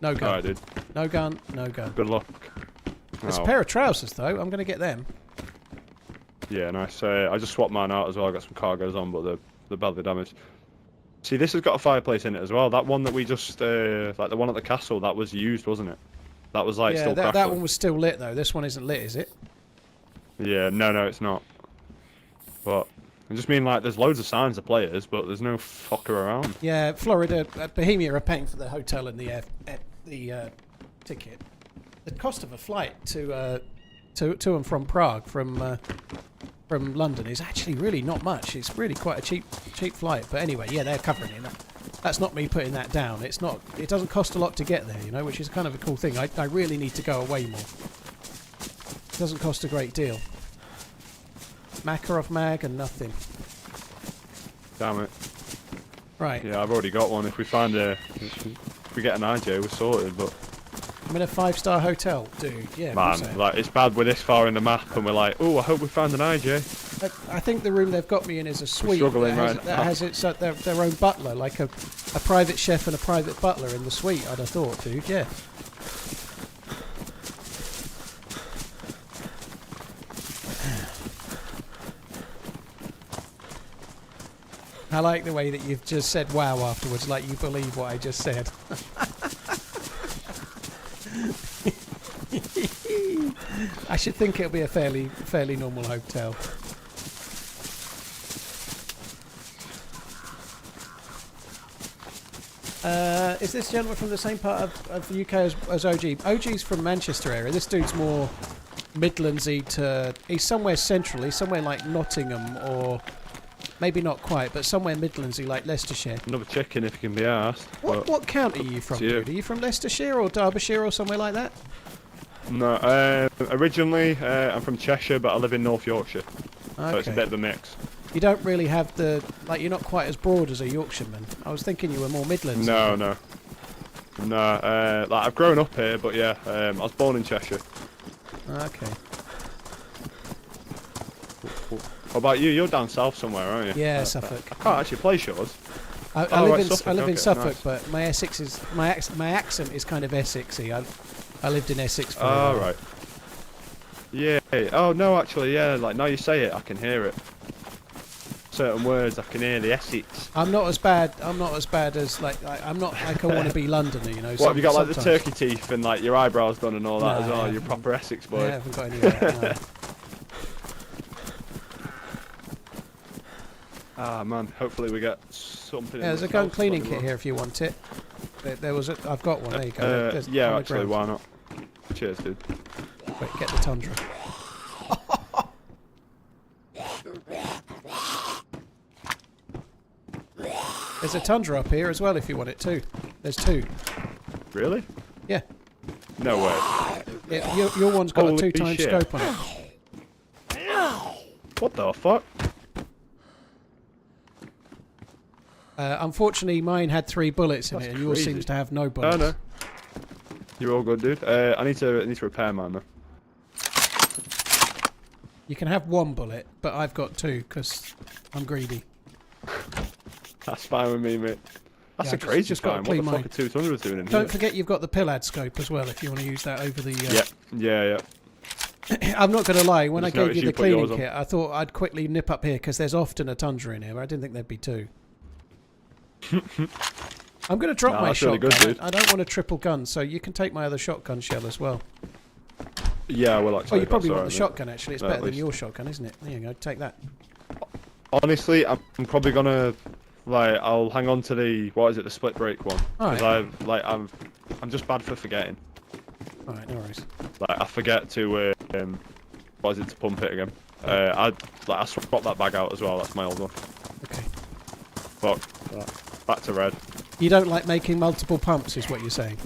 No gun. Alright, dude. No gun, no gun. Good luck. There's a pair of trousers, though. I'm going to get them. Yeah, nice. I just swapped mine out as well. I got some cargoes on, but they're badly damaged. See, this has got a fireplace in it as well. That one that we just, like the one at the castle, that was used, wasn't it? That was like still crackling. That one was still lit, though. This one isn't lit, is it? Yeah, no, it's not. But I just mean like there's loads of signs of players, but there's no fucker around. Yeah, Florida, Bohemia are paying for the hotel and the ticket. The cost of a flight to and from Prague from London is actually really not much. It's really quite a cheap flight. But anyway, yeah, they're covering it. That's not me putting that down. It doesn't cost a lot to get there, you know, which is kind of a cool thing. I really need to go away more. It doesn't cost a great deal. Makarov mag and nothing. Damn it. Right. Yeah, I've already got one. If we get an IJ, we're sorted. But I'm in a 5-star hotel, dude. Yeah. man, like it's bad. We're this far in the map, and we're like, oh, I hope we found an IJ. I think the room they've got me in is a suite that has its their own butler, like a private chef and a private butler in the suite. I'd have thought, dude. Yeah. I like the way that you've just said "wow" afterwards, like you believe what I just said. I should think it'll be a fairly normal hotel. Is this gentleman from the same part of the UK as OG? OG's from Manchester area. This dude's more Midlandsy to... He's somewhere central. He's somewhere like Nottingham or... Maybe not quite, but somewhere Midlandsy like Leicestershire. Another chicken if you can be asked. What county are you from, dude? Are you from Leicestershire or Derbyshire or somewhere like that? No, originally I'm from Cheshire, but I live in North Yorkshire. Okay. So it's a bit of a mix. You don't really have the... Like, you're not quite as broad as a Yorkshireman. I was thinking you were more Midlands. No. Like, I've grown up here, but yeah, I was born in Cheshire. Okay. What about you? You're down south somewhere, aren't you? Yeah, Suffolk. I can't actually place yours. I live in Suffolk, nice. But my Essex is my accent is kind of Essexy. I lived in Essex for a while. Oh, right. Yeah. Oh no, actually, yeah. Like now you say it, I can hear it. Certain words, I can hear the Essex. I'm not as bad as like I'm not like a wannabe Londoner, you know. What have you got like the turkey teeth and like your eyebrows done and all that as well? You're proper Essex boy. I haven't got any of that. No. Ah man, hopefully we get something. Yeah, there's a gun cleaning kit here if you want it. I've got one. There you go. Yeah, actually, why not? Cheers, dude. Wait, get the Tundra. There's a Tundra up here as well if you want it too. There's two. Really? Yeah. No way. Your one's got a Holy 2x shit. scope on it. What the fuck? Unfortunately, mine had 3 bullets in That's it, and yours crazy. seems to have no No, bullets. no. You're all good, dude. I need to repair mine though. You can have 1 bullet, but I've got 2 because I'm greedy. That's fine with me, mate. That's Yeah, a crazy just gotta time. What clean the mine. fuck are 200 doing in Don't here? forget you've got the Pillad scope as well if you want to use that over the... Yeah. I'm not going to lie, when I just gave noticed you you the put yours cleaning on. kit, I thought I'd quickly nip up here because there's often a Tundra in here, but I didn't think there'd be 2. I'm going to drop Nah, my that's really shotgun. good, dude. I don't want a triple gun, so you can take my other shotgun shell as well. Yeah, well, actually. Oh, you probably that's want the alright, shotgun, actually. It's At better than least. your shotgun, isn't it? There you go, take that. mate. Honestly, I'm probably gonna I'll hang on to the the split break one because Alright. I'm just bad for forgetting. Alright, no worries. Like I forget to to pump it again. I swapped that bag out as well. That's my old one. Okay. Fuck. Back to red. You don't like making multiple pumps, is what you're saying?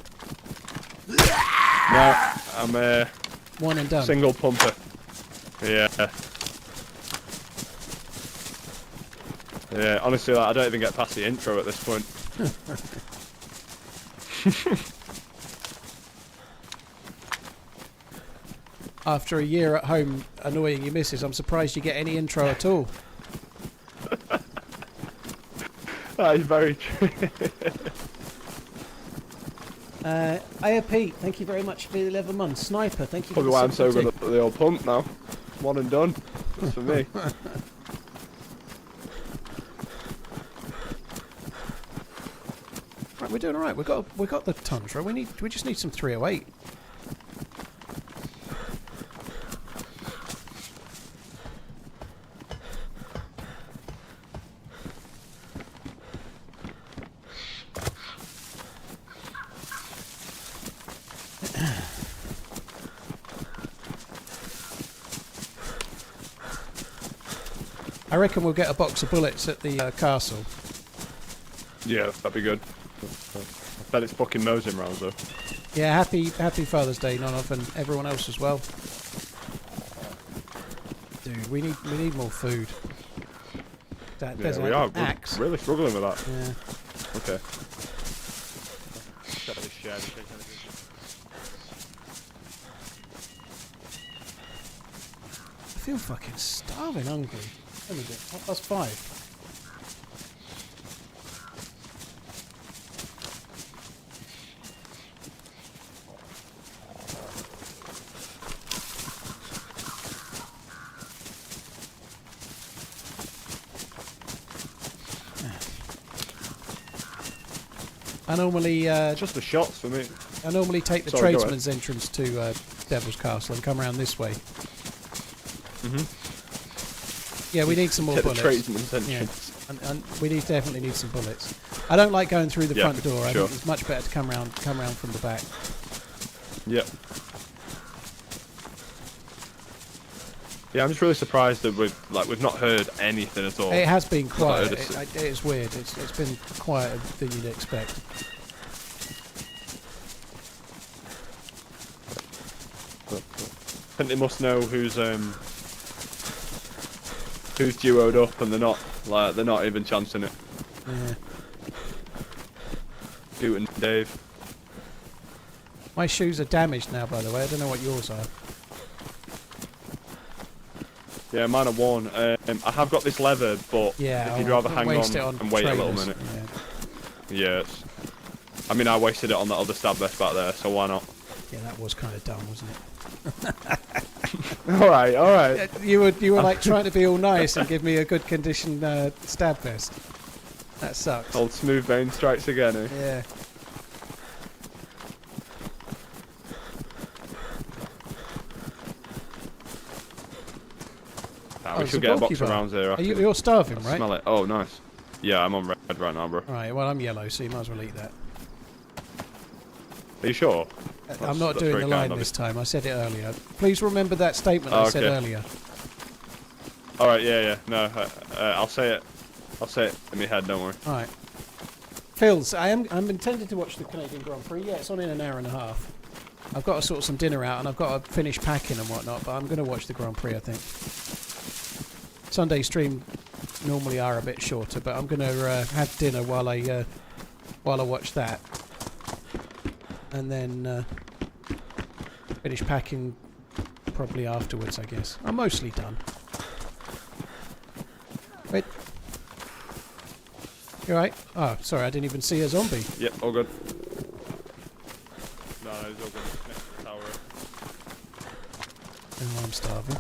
No, I'm a One and done. single pumper. Yeah. Yeah, honestly, I don't even get past the intro at this point. After a year at home annoying your missus, I'm surprised you get any intro at all. That is very true. Aya Pete, thank you very much for the 11 months. Sniper, thank you Probably for why the I'm so 72. good at the old pump now. One and done. That's for me. Right, we're doing all right. We got the Tundra. We just need some 308. I reckon we'll get a box of bullets at the castle. Yeah, that'd be good. Bet it's fucking nosing rounds though. Yeah, happy Father's Day, Nonov, and everyone else as well. Dude, we need more food. There's Yeah, we an are. axe. We're really struggling with that. Yeah. Okay. I feel fucking starving hungry. Let me get 5:05. I normally Just the shots for me. I normally take the Sorry, go tradesman's entrance to Devil's Castle and come around this way. Yeah, we need some more Take the bullets. tradesman's Yeah, entrance. and we definitely need some bullets. I don't like going through the Yeah, front door. I sure. think it's much better to come round from the back. Yep. Yeah, I'm just really surprised that we've not heard anything at all. It has been I quiet. heard it's- It is weird. It's been quieter than you'd expect. I think they must know who's duoed up, and they're not even chancing it. Yeah. Goot and Dave. My shoes are damaged now, by the way. I don't know what yours are. Yeah, mine are worn. I have got this leather, but Yeah, if you'd I'll rather hang waste on, it and wait a little trailers. minute. Yeah. Yes. I mean, I wasted it on that other stab vest back there, so why not? Yeah, that was kind of dumb, wasn't it? All right. You were like trying to be all nice and give me a good condition stab vest. That sucks. Old smooth vein strikes again, eh? Yeah. We it's should a get a bulky box of bar. rounds here. You're starving, I right? smell it. Oh, nice. Yeah, I'm on red right now, bro. Right. Well, I'm yellow, so you might as well eat that. Are you sure? I'm not that's doing very the kind line of you. this time. I said it earlier. Please remember that statement I said okay. earlier. All right. Yeah. No, I'll say it. I'll say it in my head. Don't worry. All right. Phils, I'm intended to watch the Canadian Grand Prix. Yeah, it's on in an hour and a half. I've got to sort some dinner out and I've got to finish packing and whatnot, but I'm going to watch the Grand Prix, I think. Sunday stream normally are a bit shorter, but I'm going to have dinner while I watch that. And then finish packing probably afterwards, I guess. I'm mostly done. Wait. You alright? Oh, sorry, I didn't even see a zombie. Yep, all good. No, it's all good. Next to the tower. Oh, I'm starving.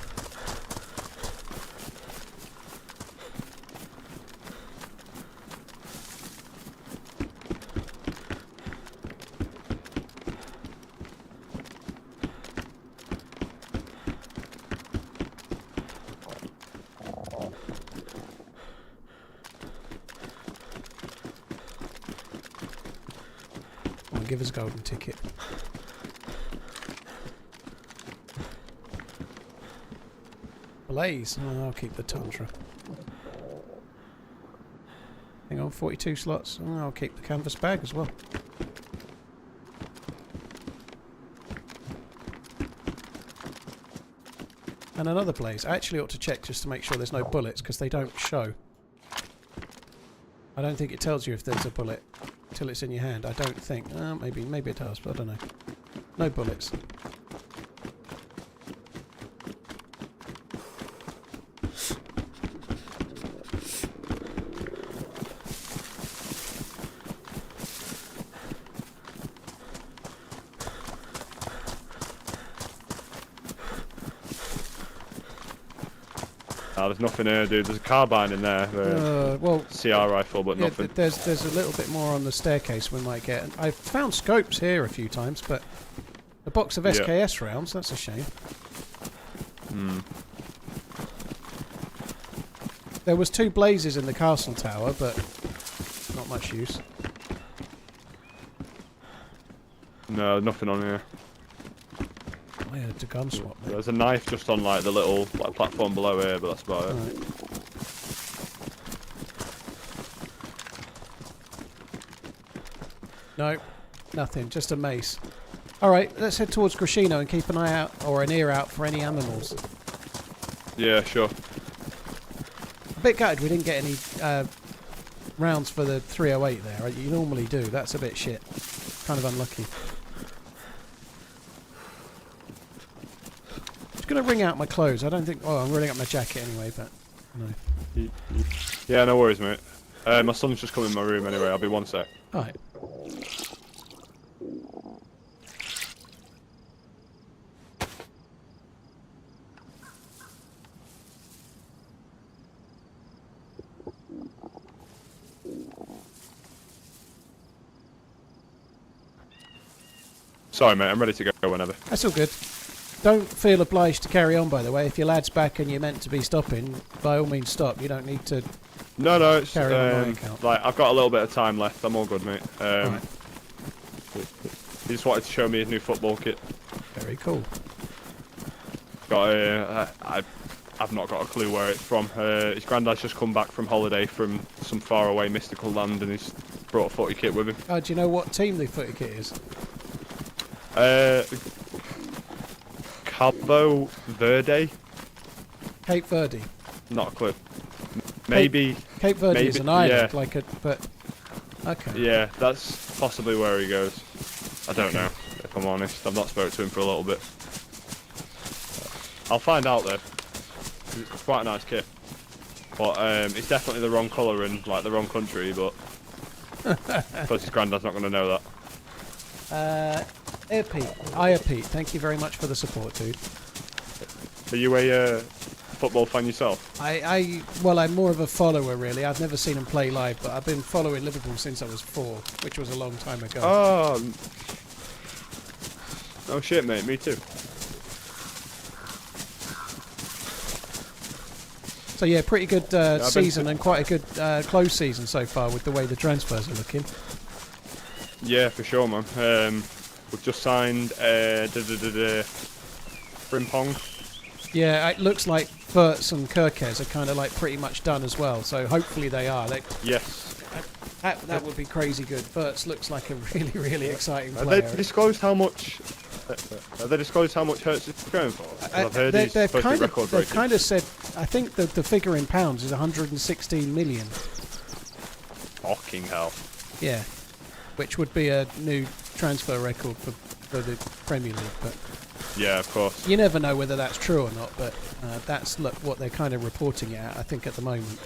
Give us a golden ticket. Blaze. Oh, I'll keep the Tundra. Hang on, 42 slots. Oh, I'll keep the canvas bag as well. And another Blaze. I actually ought to check just to make sure there's no bullets because they don't show. I don't think it tells you if there's a bullet till it's in your hand. I don't think. Maybe it does, but I don't know. No bullets. There's nothing here, dude. There's a carbine in there. Well, CR rifle, but yeah, nothing. There's a little bit more on the staircase we might get. I've found scopes here a few times, but a box of SKS rounds, that's a shame. There was 2 blazes in the castle tower, but not much use. No, nothing on here. I had to gun swap there. There's a knife just on like the little platform below here, but that's about it. Right. No, nothing. Just a mace. All right, let's head towards Grashino and keep an eye out or an ear out for any animals. Yeah, sure. A bit gutted we didn't get any rounds for the 308 there. You normally do. That's a bit shit. Kind of unlucky. Going to wring out my clothes. I don't think. Oh, I'm wringing out my jacket anyway, but no. Yeah, no worries, mate. My son's just come in my room anyway. I'll be 1 sec. All right. Sorry, mate. I'm ready to go whenever. That's all good. Don't feel obliged to carry on, by the way. If your lad's back and you're meant to be stopping, by all means stop. You don't need to. No, it's carry on my account. like I've got a little bit of time left. I'm all good, mate. Right. He just wanted to show me his new football kit. Very cool. I've not got a clue where it's from. His granddad's just come back from holiday from some faraway mystical land, and he's brought a footy kit with him. Oh, do you know what team the footy kit is? Cabo Verde? Cape Verde. Not a clue. Maybe. Cape Verde is an island, yeah. but okay. Yeah, that's possibly where he goes. I don't know, if I'm honest. I've not spoken to him for a little bit. I'll find out though. It's quite a nice kit. But it's definitely the wrong colour and like the wrong country, but I suppose his granddad's not going to know that. Pete, thank you very much for the support, dude. Are you a football fan yourself? Well, I'm more of a follower, really. I've never seen him play live, but I've been following Liverpool since I was 4, which was a long time ago. Oh shit, mate, me too. So yeah, pretty good season and quite a good close season so far with the way the transfers are looking. Yeah, for sure, man. We've just signed Frimpong. Yeah, it looks like Verts and Kirkes are kind of like pretty much done as well, so hopefully they are. Yes. That would be crazy good. Verts looks like a really, really exciting player. Have they disclosed how much Have they disclosed how much Hertz is going for? 'Cause I've heard he's they've supposed to be record breaking. kind of said, I think the figure in pounds is 116 million. Fucking hell. Yeah, which would be a new transfer record for the Premier League. But Yeah, of course. you never know whether that's true or not. But that's what they're kind of reporting it at, I think, at the moment.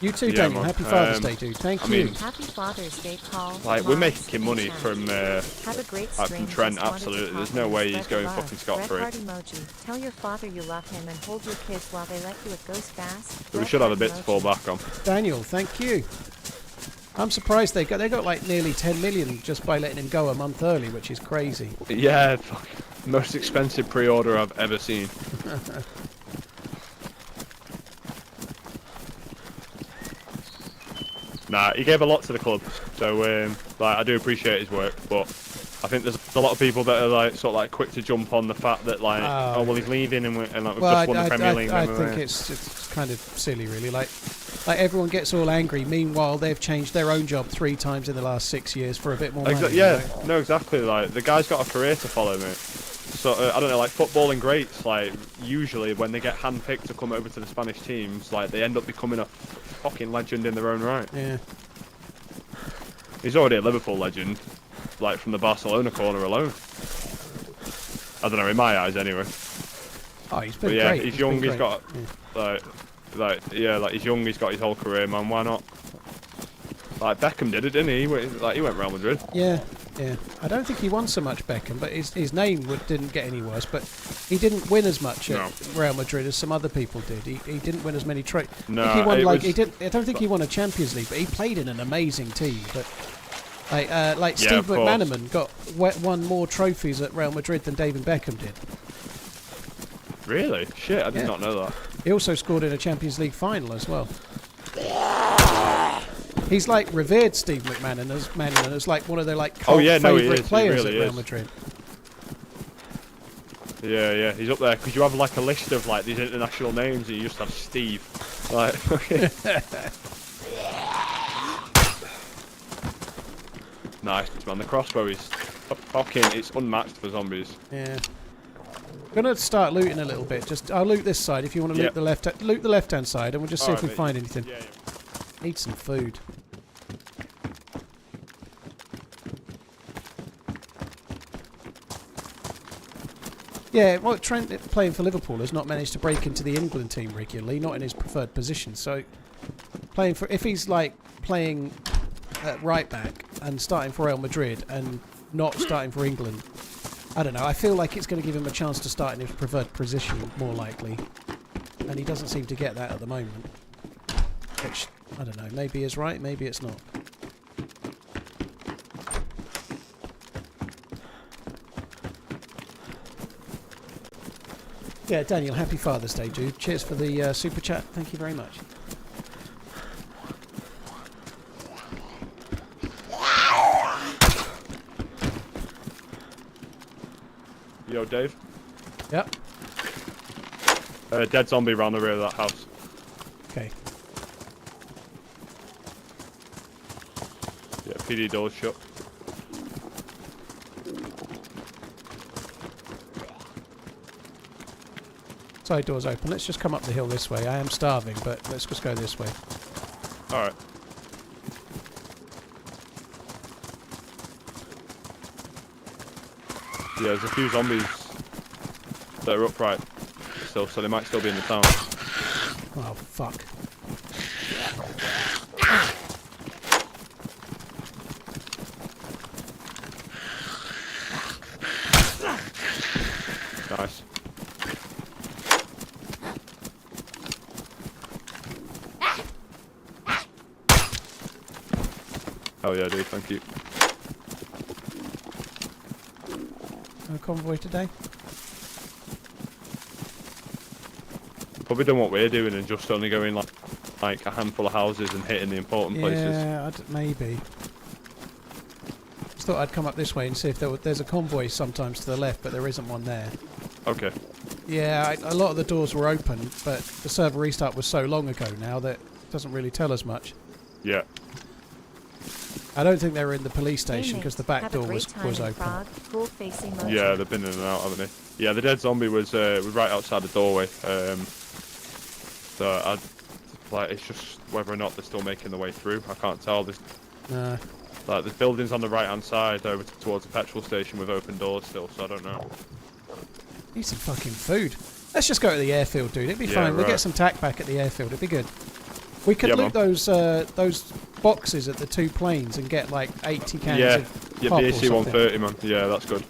You too, Yeah, Daniel. man. Happy Father's Day, dude. Thank I you. mean, Happy Father's Day, Paul. like, we're Mom, making money chat. from Have a great stream. Trent, Just wanted to absolutely. talk There's no and way he's spread going the love. fucking scot-free. Red heart emoji. Tell your father you love him and hold your kids while they let you. It goes fast. So we Red should have a heart bit to fall emoji. back on. Daniel, thank you. I'm surprised they got like nearly 10 million just by letting him go a month early, which is crazy. Yeah, fuck. Most expensive pre-order I've ever seen. Nah, he gave a lot to the club, so like I do appreciate his work, but I think there's a lot of people that are like sort of like quick to jump on the fact that like, oh well, he's leaving and like, we've just won the Premier League. I think it's kind of silly, really. Like everyone gets all angry. Meanwhile, they've changed their own job 3 times in the last 6 years for a bit more money. Yeah, no, exactly. Like the guy's got a career to follow, mate. So I don't know, like footballing greats, like usually when they get handpicked to come over to the Spanish teams, like they end up becoming a fucking legend in their own right. Yeah. He's already a Liverpool legend, like from the Barcelona corner alone. I don't know, in my eyes anyway. Oh, he's been But yeah, great. he's young. been He's great. got like he's young. He's got his whole career, man. Why not? Like Beckham did it, didn't he? He went Real Madrid. Yeah. I don't think he won so much, Beckham, but his name didn't get any worse. But he didn't win as much at Real Madrid as some other people did. He didn't win as many trophies. No, I think he won, I don't think he won a Champions League, but he played in an amazing team. But like Yeah, Steve of course. McManaman won more trophies at Real Madrid than David Beckham did. Really? Shit, I did Yeah. not know that. He also scored in a Champions League final as well. He's like revered Steve McManaman as like one of their like cult favourite players really at Real is. Madrid. Yeah, he's up there because you have like a list of like these international names and you just have Steve. Like, nice man. The crossbow is fucking. It's unmatched for zombies. Yeah. Gonna start looting a little bit. I'll loot this side if you want to loot the left-hand side, and we'll just see if we Alright, find mate. anything. Yeah. Need some food. Yeah, well, Trent playing for Liverpool has not managed to break into the England team regularly, not in his preferred position. So, if he's like playing at right back and starting for Real Madrid and not starting for England, I don't know. I feel like it's going to give him a chance to start in his preferred position more likely, and he doesn't seem to get that at the moment. Which I don't know. Maybe is right. Maybe it's not. Yeah, Daniel, happy Father's Day, dude. Cheers for the super chat. Thank you very much. Yo, Dave. Yep. Dead zombie around the rear of that house. Okay. Yeah, PD door's shut. Side door's open. Let's just come up the hill this way. I am starving, but let's just go this way. Alright. Yeah, there's a few zombies that are upright still, so they might still be in the town. Oh, fuck. Nice. Oh yeah, dude, thank you. No convoy today? Probably done what we're doing and just only going like a handful of houses and hitting the important places. Yeah, maybe. Just thought I'd come up this way and see if there's a convoy sometimes to the left, but there isn't one there. Okay. Yeah, a lot of the doors were open, but the server restart was so long ago now that it doesn't really tell us much. Yeah. I don't think they were in the police station Hey, because the mate, back have a door great was time in open. Prague. Cool face emoji. Yeah, they've been in and out, haven't they? Yeah, the dead zombie was right outside the doorway. So like, it's just whether or not they're still making their way through. I can't tell. There's buildings on the right-hand side over towards the petrol station with open doors still, so I don't know. Need some fucking food. Let's just go to the airfield, dude. It'd be Yeah, fine. We'll right. get some tack back at the airfield. It'd be good. We could Yeah, loot those boxes at the 2 planes and get like 80 cans Yeah, of yeah, pop the or something. AC-130, man. Yeah, that's good.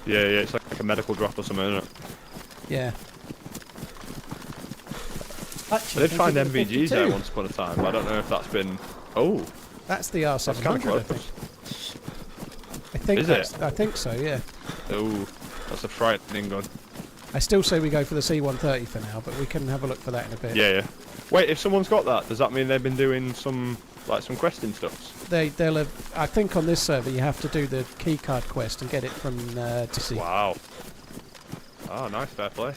Yeah, it's like a medical drop or something, isn't it? Yeah. I Actually, did find think it was MVGs there 52. once upon a time, but I don't know if that's been... Oh, That's the that's kind of R700, I close. think. Is it? I think so, yeah. Oh, that's a frightening gun. I still say we go for the C-130 for now, but we can have a look for that in a bit. Yeah. Wait, if someone's got that, does that mean they've been doing some questing stuffs? They'll have, I think on this server you have to do the keycard quest and get it from TC. Wow. Oh, nice, fair play.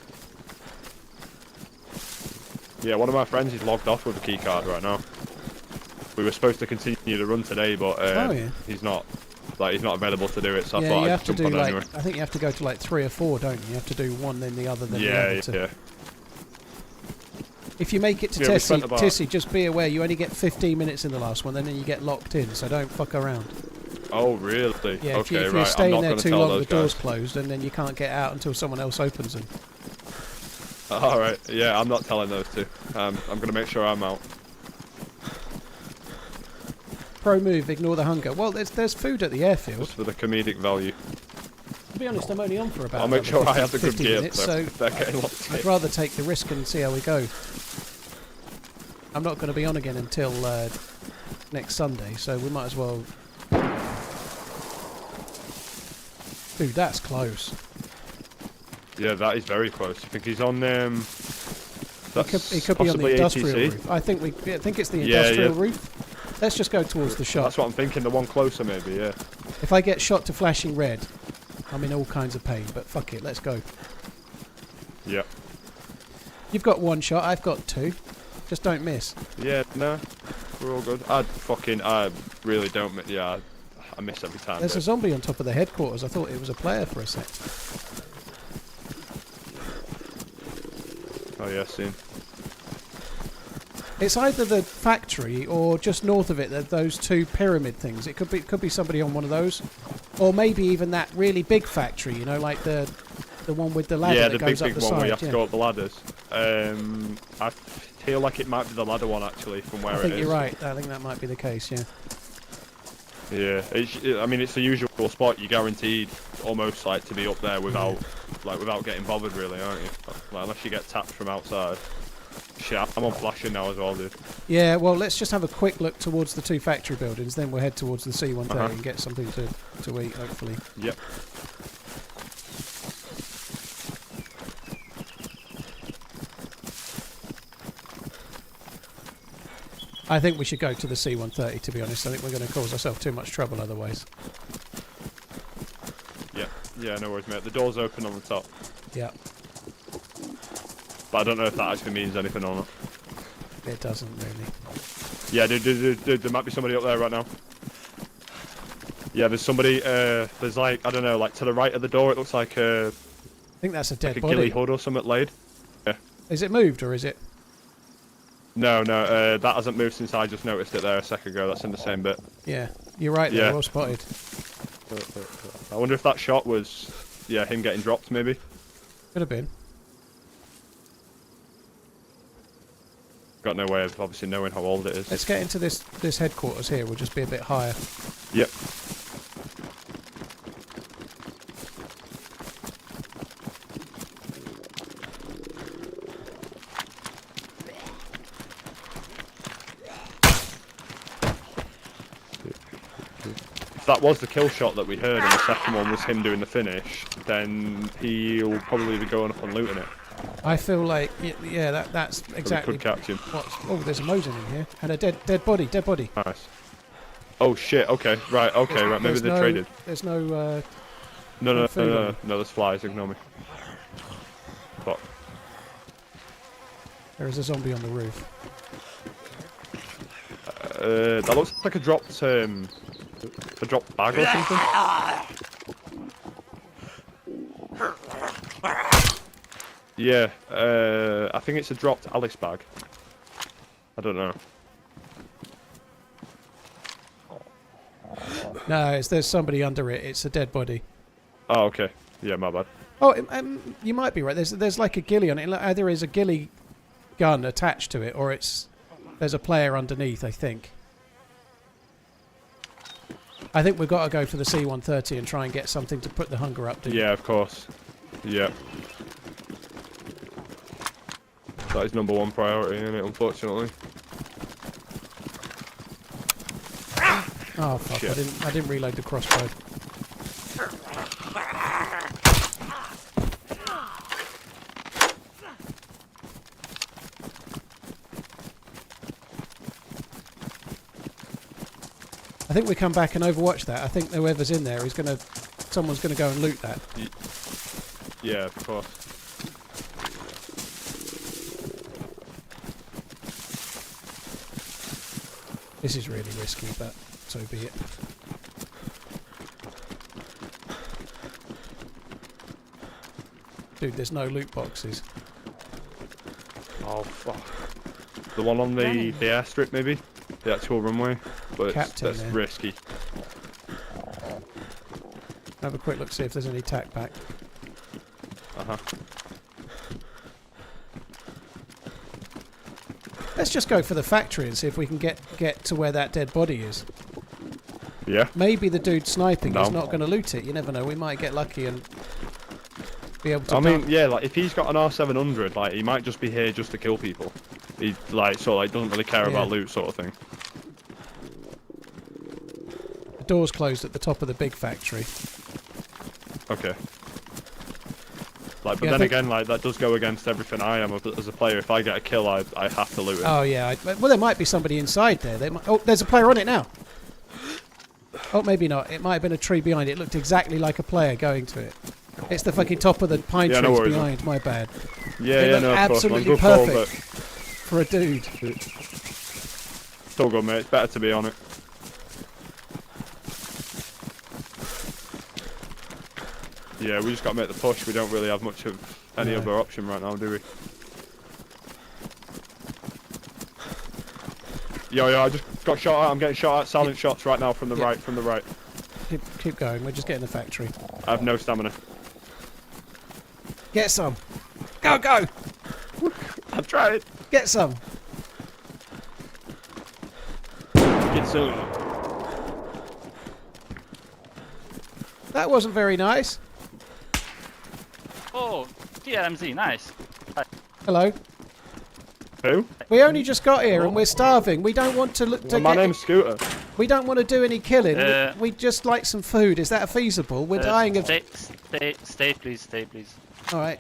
Yeah, one of my friends is logged off with a keycard right now. We were supposed to continue the run today, but he's not available to do it. So I thought you I'd have to jump do on like anyway. I think you have to go to like 3 or 4, don't you? You have to do one, then the other, then the other. Yeah. If you make it to Yeah, we spent about- Tissy, just be aware you only get 15 minutes in the last one, then you get locked in. So don't fuck around. Oh, really? Yeah, Okay, if right. you're I'm staying not there going to too tell long, those the door's guys. closed, and then you can't get out until someone else opens them. All right. Yeah, I'm not telling those two. I'm going to make sure I'm out. Pro move, ignore the hunger. Well, there's food at the airfield. Just for the comedic value. To be honest, I'm only on for about I'll make another sure I 50 have the good 50 gear, minutes, so so if they're getting locked in. I'd rather take the risk and see how we go. I'm not going to be on again until next Sunday, so we might as well... Dude, that's close. Yeah, that is very close. I think he's on. It could be on the possibly industrial ATC. roof. I think it's the Yeah, industrial yeah. roof. Let's just go towards the shop. That's what I'm thinking. The one closer, maybe. Yeah. If I get shot to flashing red, I'm in all kinds of pain, but fuck it, let's go. Yeah. You've got 1 shot, I've got 2. Just don't miss. Yeah. No, we're all good. I really don't. Yeah, I miss every time. There's a dude. zombie on top of the headquarters. I thought it was a player for a sec. Oh yeah, seen. It's either the factory or just north of it. Those 2 pyramid things. It could be somebody on one of those, or maybe even that really big factory. You know, like the one with the ladder Yeah, that the goes big up the one side. where you have to yeah. go up the ladders. I feel like it might be the ladder one actually, from where I it think is. you're right. I think that might be the case. Yeah. Yeah, I mean it's the usual spot. You're guaranteed almost like to be up there without getting bothered, really, aren't you? Like, unless you get tapped from outside. Shit, I'm on flashing now as well, dude. Yeah. Well, let's just have a quick look towards the 2 factory buildings. Then we'll head towards the C-130 and get something to eat. Hopefully. Yep. I think we should go to the C-130, to be honest. I think we're going to cause ourselves too much trouble otherwise. Yeah, no worries, mate. The door's open on the top. Yeah, But I don't know if that actually means anything or not. it doesn't really. Yeah, dude, there might be somebody up there right now. Yeah, there's somebody, there's like, I don't know, like to the right of the door, it looks like I think that's a dead like a ghillie body. hood or something laid. Yeah. Is it moved or is it? No, that hasn't moved since I just noticed it there a second ago. That's in the same bit. Yeah, you're right there. Yeah. Well spotted. I wonder if that shot was, yeah, him getting dropped maybe. Could have been. Got no way of obviously knowing how old it is. Let's get into this headquarters here. We'll just be a bit higher. Yep. If that was the kill shot that we heard and the second one was him doing the finish, then he'll probably be going up and looting it. I feel like yeah, that's So exactly. we could catch him. Oh, there's a Mosin in here and a dead body. Nice. Oh shit, okay, right, maybe There's they no, traded. There's no. No, food on it. there's flies, ignore me. Fuck. There is a zombie on the roof. That looks like a dropped bag or something. Yeah, I think it's a dropped Alice bag. I don't know. No, there's somebody under it. It's a dead body. Oh, okay. Yeah, my bad. Oh, you might be right. There's like a ghillie on it. Either is a ghillie gun attached to it, or there's a player underneath, I think. I think we've got to go for the C-130 and try and get something to put the hunger up. Yeah, of course. Yeah. That is number one priority, isn't it, unfortunately? Oh fuck! Shit. I didn't reload the crossbow. I think we come back and overwatch that. I think whoever's in there is someone's gonna go and loot that. Yeah, of course. This is really risky, but so be it. Dude, there's no loot boxes. Oh fuck. The one on the airstrip, maybe? The actual runway? But that's risky. Have a quick look, see if there's any tack back. Uh-huh. Let's just go for the factory and see if we can get to where that dead body is. Yeah. Maybe the dude sniping is not going to loot it. You never know. We might get lucky and be able to. I mean, yeah, like if he's got an R700, like he might just be here just to kill people. He doesn't really care about loot, sort of thing. The door's closed at the top of the big factory. Okay. Like, but then again, like that does go against everything I am as a player. If I get a kill, I have to loot it. Oh yeah. Well, there might be somebody inside there. Oh, there's a player on it now. Oh, maybe not. It might have been a tree behind it. It looked exactly like a player going to it. It's the fucking top of the pine trees behind. My bad. Yeah, no, of course, man. Absolutely Good call, perfect but for a dude. It's all good, mate. It's better to be on it. Yeah, we just got to make the push. We don't really have much of any other option right now, do we? Yo, I just got shot at. I'm getting shot at. Silent shots right now from the right. From the right. Keep going. We're just getting the factory. I have no stamina. Get some. Go, go. I've tried. Get some. Get soon. That wasn't very nice. Oh, TRMZ, nice. Hello. Who? We only just got here and we're starving. We don't want to look. Well, my name's Scooter. We don't want to do any killing. We just like some food. Is that feasible? We're dying of. Stay, please. All right.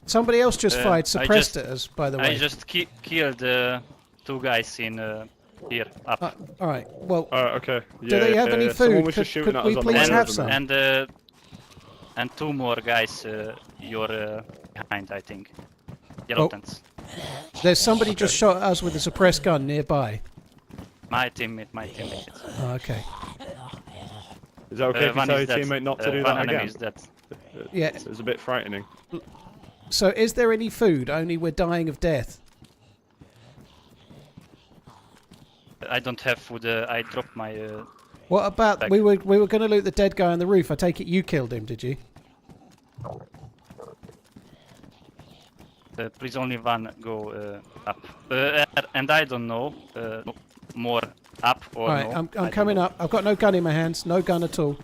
Somebody else just fired suppressed at us, by the way. I just killed two guys in here up. All right. Well. Okay. Yeah, do they have any food? Could we please have some? And two more guys you're behind, I think. Yellow tents. There's somebody just shot at us with a suppressed gun nearby. My teammate. Oh, okay. Is that okay if you tell your teammate not to do that again? Is dead. Yeah. It's a bit frightening. So, is there any food? Only we're dying of death. I don't have food. I dropped my. What about bag. we were going to loot the dead guy on the roof? I take it you killed him, did you? Please only one go up. And I don't know more up or All right, no. I'm coming up. I've got no gun in my hands. No gun at all.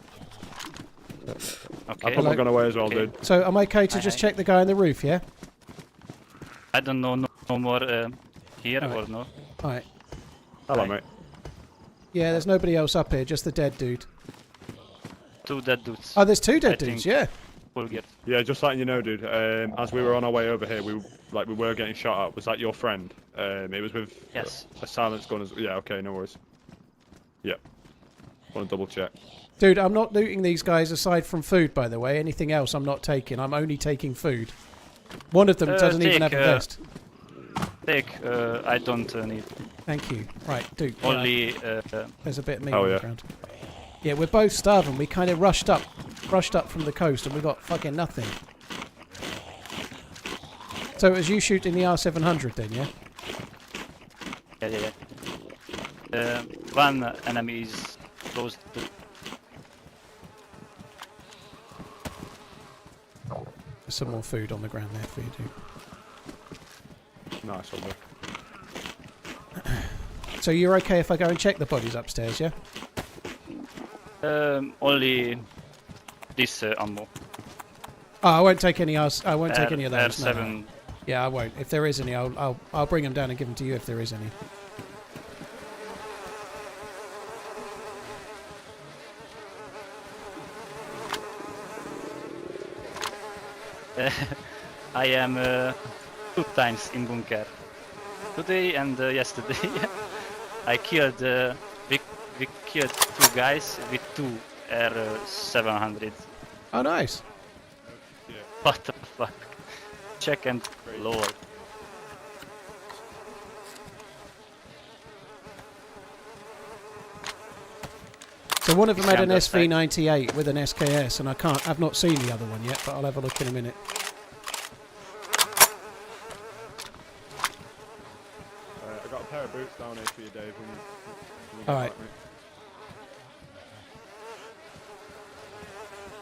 Okay. I put my gun away as well, dude. So I'm okay to just check the guy on the roof, yeah? I don't know no more here or no. All right. Hello, mate. Yeah, there's nobody else up here, just the dead dude. Two dead dudes. Oh, there's two dead dudes, yeah. We'll get. Yeah, just letting you know, dude. As we were on our way over here, we were getting shot at. Was that your friend? It was with a silenced gun. Yeah, okay, no worries. Yeah. Want to double check. Dude, I'm not looting these guys aside from food, by the way. Anything else I'm not taking. I'm only taking food. One of them doesn't even have a vest. Take, I don't need. Thank you. Right, Duke. Only. There's a bit of meat Oh, on yeah. the ground. Yeah, we're both starving. We kind of rushed up from the coast, and we got fucking nothing. So it was you shooting the R700 then, yeah? Yeah. One enemy is close to. There's some more food on the ground there for you, Duke. Nice one, bro. So you're okay if I go and check the bodies upstairs, yeah? Only this ammo. Oh, I won't take any else. I won't take any of those. R7. No. Yeah, I won't. If there is any, I'll bring them down and give them to you if there is any. I am 2 times in bunker. Today and yesterday. I killed. We killed 2 guys with 2 R700. Oh, nice. What the fuck? Check and lower. So one of them had an Standard spec. SV98 with an SKS, and I've not seen the other one yet, but I'll have a look in a minute. I got a pair of boots down here for you, Dave. When you get Alright. back, mate.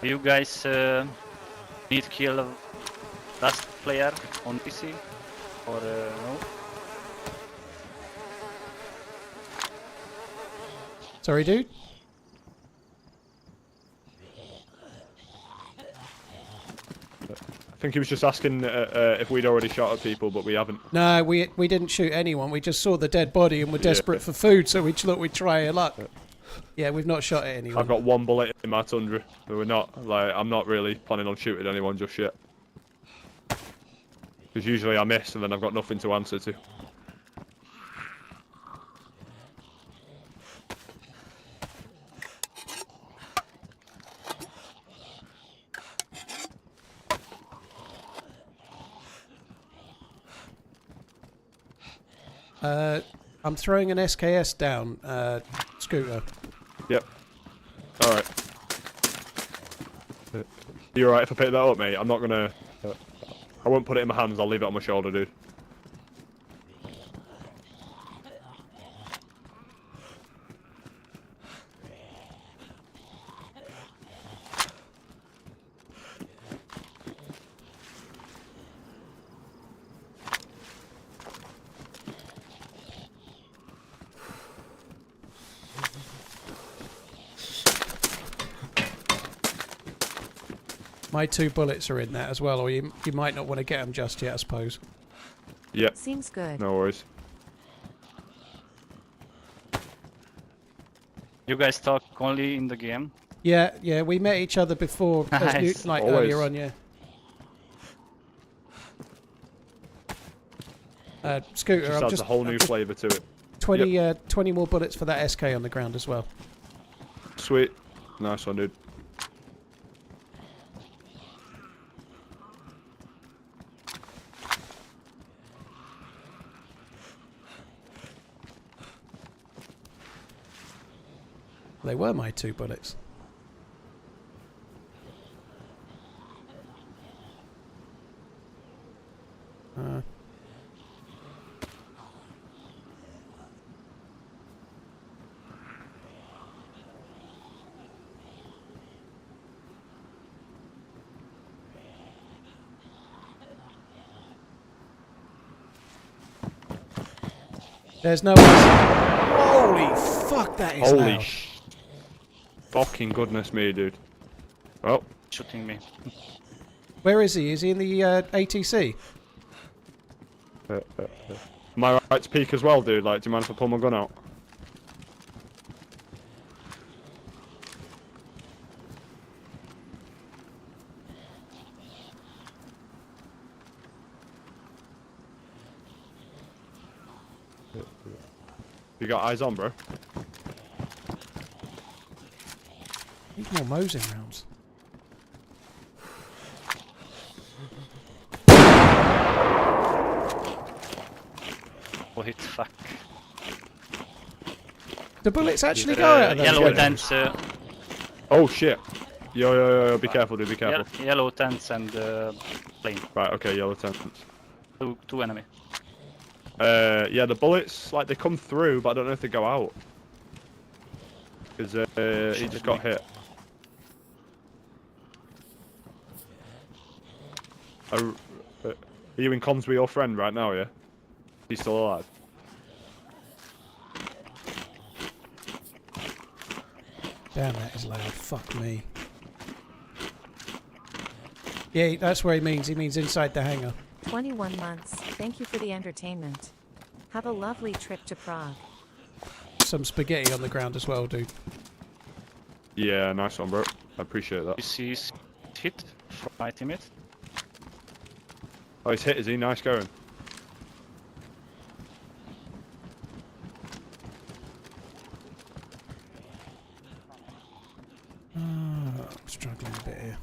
Do you guys need kill last player on PC or no? Sorry, dude? I think he was just asking if we'd already shot at people, but we haven't. No, we didn't shoot anyone. We just saw the dead body and were desperate for food, so we thought we'd try our luck. Yeah, we've not shot at anyone. I've got 1 bullet in my Tundra. We're not like I'm not really planning on shooting anyone just yet. Because usually I miss and then I've got nothing to answer to. I'm throwing an SKS down, Scooter. Yep. Alright. You alright if I pick that up, mate? I'm not gonna... I won't put it in my hands, I'll leave it on my shoulder, dude. My 2 bullets are in that as well, or you might not want to get them just yet, I suppose. Yep. Seems good. No worries. You guys talk only in the game? Yeah, we met each other before, Nice. like Always. earlier on, yeah. Scooter, Just I'm adds just a whole new flavour to it. 20 more bullets for that SK on the ground as well. Sweet. Nice one, dude. They were my 2 bullets. There's no... Holy fuck, that is Holy loud. fucking goodness me, dude. Well, Shooting me. Where is he? Is he in the ATC? am I right to peek as well, dude? Like, do you mind if I pull my gun out? You got eyes on, bro? Need more Mosin rounds. hit. Fuck. The bullets actually go out of those Yellow windows? tents. Oh shit! Yo, be careful, dude, be careful. Yellow tents and plane. Right, okay, yellow tents. Two enemy. Yeah, the bullets, like, they come through, but I don't know if they go out. Because he just got hit. Are you in comms with your friend right now, yeah? He's still alive? Damn, that is loud. Fuck me. Yeah, that's where he means. He means inside the hangar. 21 months. Thank you for the entertainment. Have a lovely trip to Prague. Some spaghetti on the ground as well, dude. Yeah, nice one, bro. I appreciate that. You see his hit from my teammate. Oh, he's hit, is he? Nice going. I'm struggling a bit here.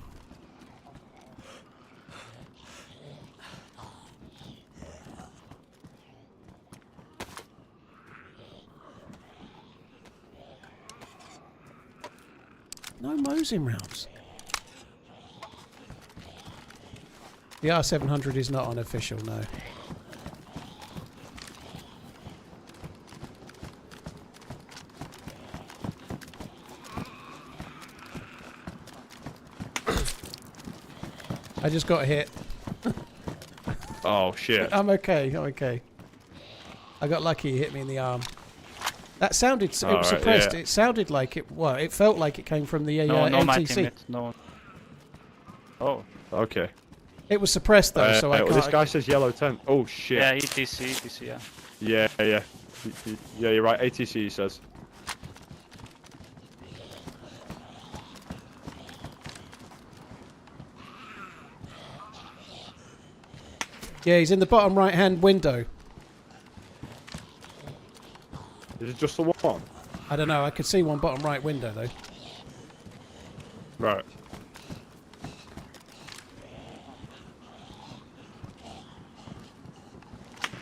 No Mosin rounds. The R700 is not unofficial, no. I just got hit. Oh, shit. I'm okay, I'm okay. I got lucky, he hit me in the arm. That sounded, it was suppressed. Yeah. It sounded like it, well, it felt like it came from the No, my NTC. teammate. No. Oh. Okay. It was suppressed though, so I can't... This guy says yellow tent. Oh, shit. Yeah, ETC, yeah. Yeah. Yeah, you're right. ATC, he says. Yeah, he's in the bottom right-hand window. Is it just the one? I don't know, I could see one bottom right window though. Right.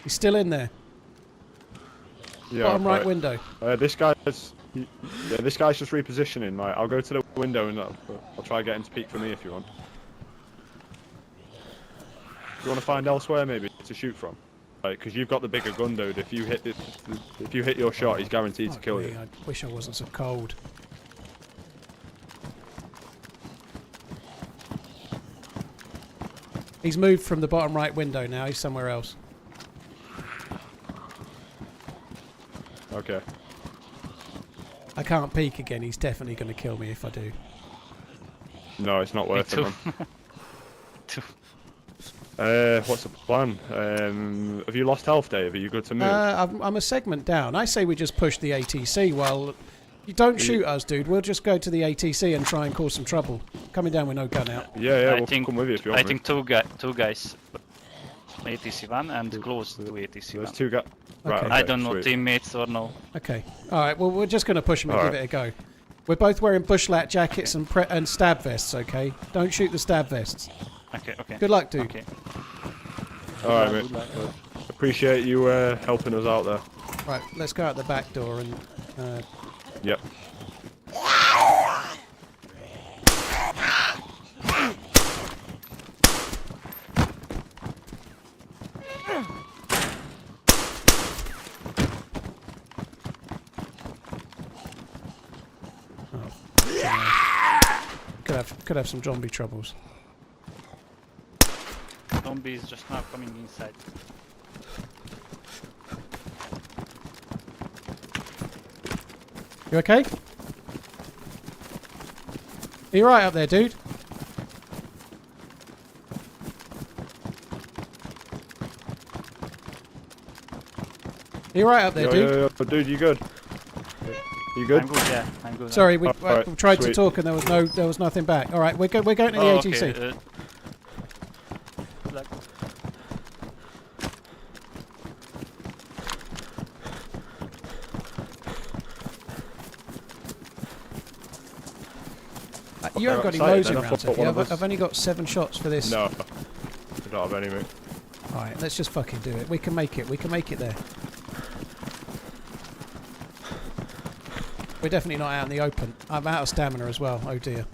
He's still in there. Yeah. Bottom right window. This guy's just repositioning. Right, I'll go to the window and I'll try to get him to peek for me if you want. You want to find elsewhere maybe to shoot from? Right, because you've got the bigger gun, dude. If you hit your shot, he's guaranteed to kill you. I wish I wasn't so cold. He's moved from the bottom right window now. He's somewhere else. Okay. I can't peek again. He's definitely going to kill me if I do. No, it's not worth it, too. man. What's the plan? Have you lost health, Dave? Are you good to move? I'm a segment down. I say we just push the ATC while... You don't shoot us, dude. We'll just go to the ATC and try and cause some trouble. Coming down with no gun out. Yeah, we'll come with you if you want. I think two guys. ATC 1 and close to ATC 1. There's two guys. Right, okay, I don't know sweet. teammates or no. Okay. Alright, well, we're just going to push him and give it a go. We're both wearing bushlat jackets and stab vests, okay? Don't shoot the stab vests. Okay. Good luck, dude. Okay. Alright, mate. Appreciate you helping us out there. Right, let's go out the back door and... Yep. Could have some zombie troubles. Zombies just now coming inside. You okay? Are you right up there, dude? Are you right up there, dude? Yeah. Dude, you good? You good? I'm good, yeah. I'm good. Sorry, we right, tried to sweet. talk and there was nothing back. All right, we're going to the ATC. Okay, like, You haven't got any outside, Mosin then rounds, I'll put have one you? of us- I've only got 7 shots for this. No. I don't have any, mate. All right, let's just fucking do it. We can make it. We can make it there. We're definitely not out in the open. I'm out of stamina as well. Oh dear.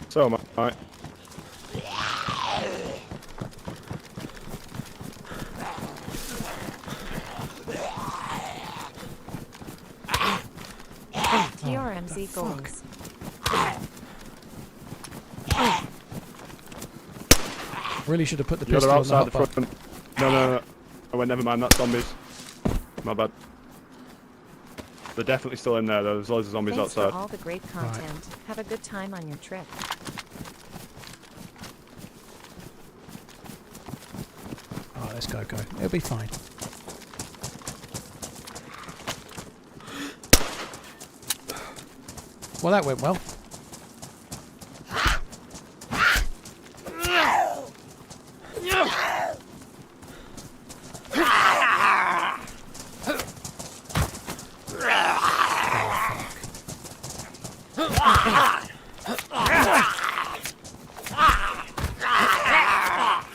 So am I. TRMZ goals. Really should have put the Yeah, pistol they're on the outside the hotbar. front. No. Oh, wait, never mind. That's zombies. My bad. They're definitely still in there, though. There's loads of zombies Thanks outside. for all the great content. Have a good time on your trip. Oh, let's go. It'll be fine. Well, that went well.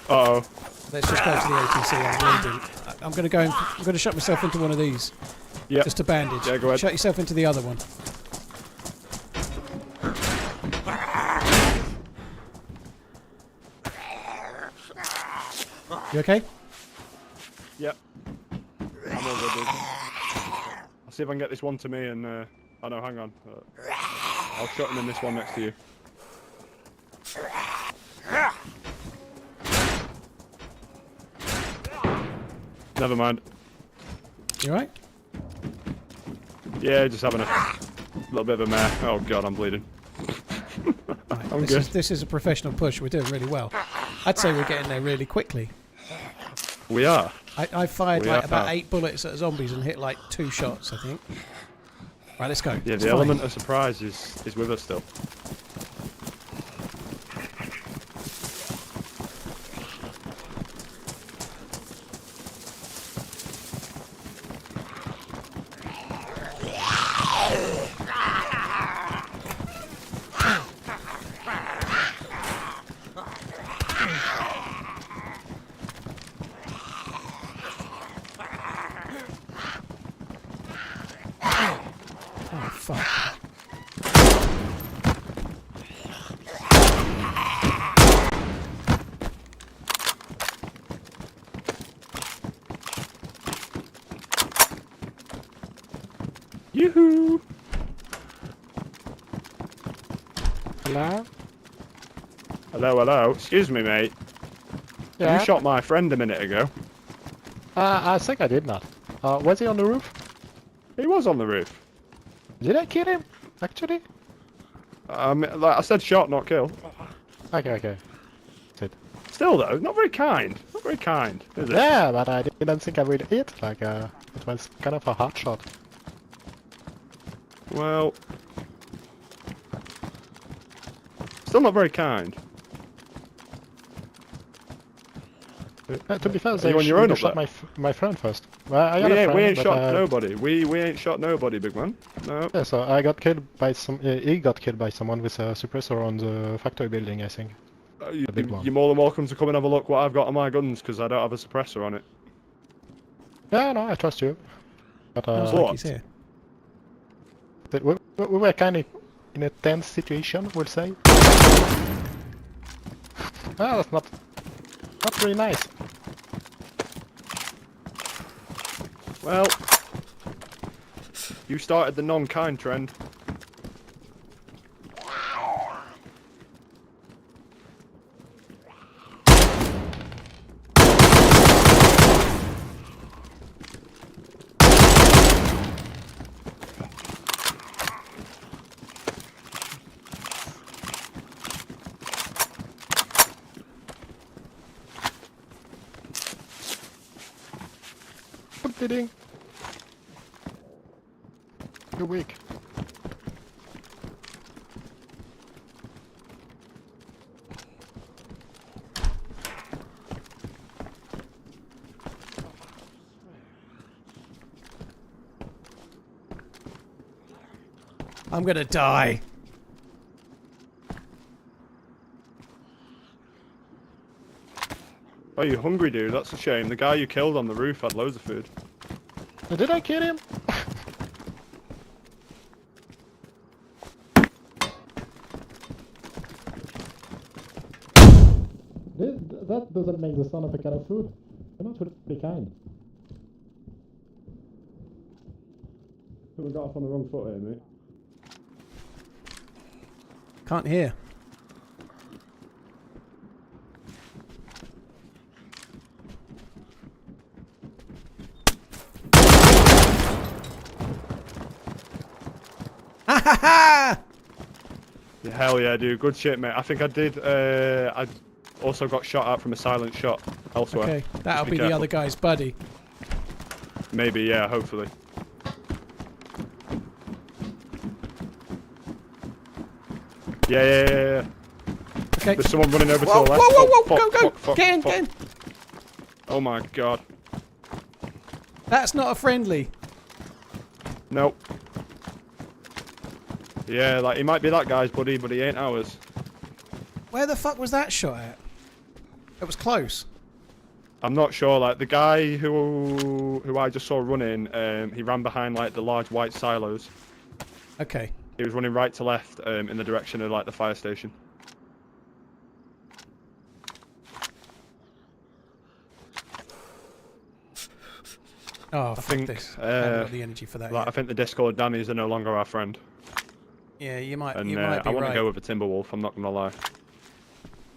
Uh-oh. Let's just go to the APC. I'm bleeding. I'm going to go. I'm going to shut myself into one of these. Yeah. Just a bandage. Yeah, go ahead. Shut yourself into the other one. You okay? Yep. I'm all good, dude. I'll see if I can get this one to me and, oh no, hang on. I'll shot him in this one next to you. Never mind. You alright? Yeah, just having a little bit of a mare. Oh god, I'm bleeding. Right, I'm good. This is a professional push. We're doing really well. I'd say we're getting there really quickly. We are. I fired We like are about fast. 8 bullets at zombies and hit like 2 shots, I think. Right, let's go. Yeah, It's the fine. element of surprise is with us still. Oh, fuck. Yoo-hoo! Hello? Hello. Excuse me, mate. Yeah? You shot my friend a minute ago. I think I did not. Was he on the roof? He was on the roof. Did I kill him? Actually? Like I said, shot, not kill. Okay. That's it. Still though, not very kind. Not very kind, is it? Yeah, but I didn't think I would hit. Like, it was kind of a hard shot. Well, still not very kind. To be fair, Are they you on your own they up shot there? my friend first. Well, I got We a friend, ain't but, shot nobody. We ain't shot nobody, big man. No. Yeah, so I got killed by some. He got killed by someone with a suppressor on the factory building, I think. big one. You're more than welcome to come and have a look what I've got on my guns, because I don't have a suppressor on it. Yeah, no, I trust you. But Sounds What? like he's here. we were kind of in a tense situation, we'll say. Ah, that's not really nice. Well, you started the non-kind trend. Good bidding. You're weak. I'm gonna die. Oh, you hungry, dude? That's a shame. The guy you killed on the roof had loads of food. Did I kill him? That doesn't make the son of a cat of food. You're not really kind. We got off on the wrong foot here, mate. Can't hear. Ha ha ha! Yeah, hell yeah, dude. Good shit, mate. I think I did. I also got shot at from a silent shot elsewhere. Okay, that'll Just be the careful. other guy's buddy. Maybe, yeah, hopefully. Yeah. Okay. There's someone running over Whoa, to the whoa, left. whoa, whoa! Fuck, Go, go! fuck, fuck, Get in, fuck. get in! Oh my god. That's not a friendly. Nope. Yeah, like, he might be that guy's buddy, but he ain't ours. Where the fuck was that shot at? It was close. I'm not sure, like, the guy who I just saw running, he ran behind, like, the large white silos. Okay. He was running right to left, in the direction of, like, the fire station. Oh, I fuck think, this. I haven't got the energy for that like, I yet. think the Discord Dannies are no longer our friend. Yeah, you might And be right. I want to go with a Timberwolf, I'm not going to lie.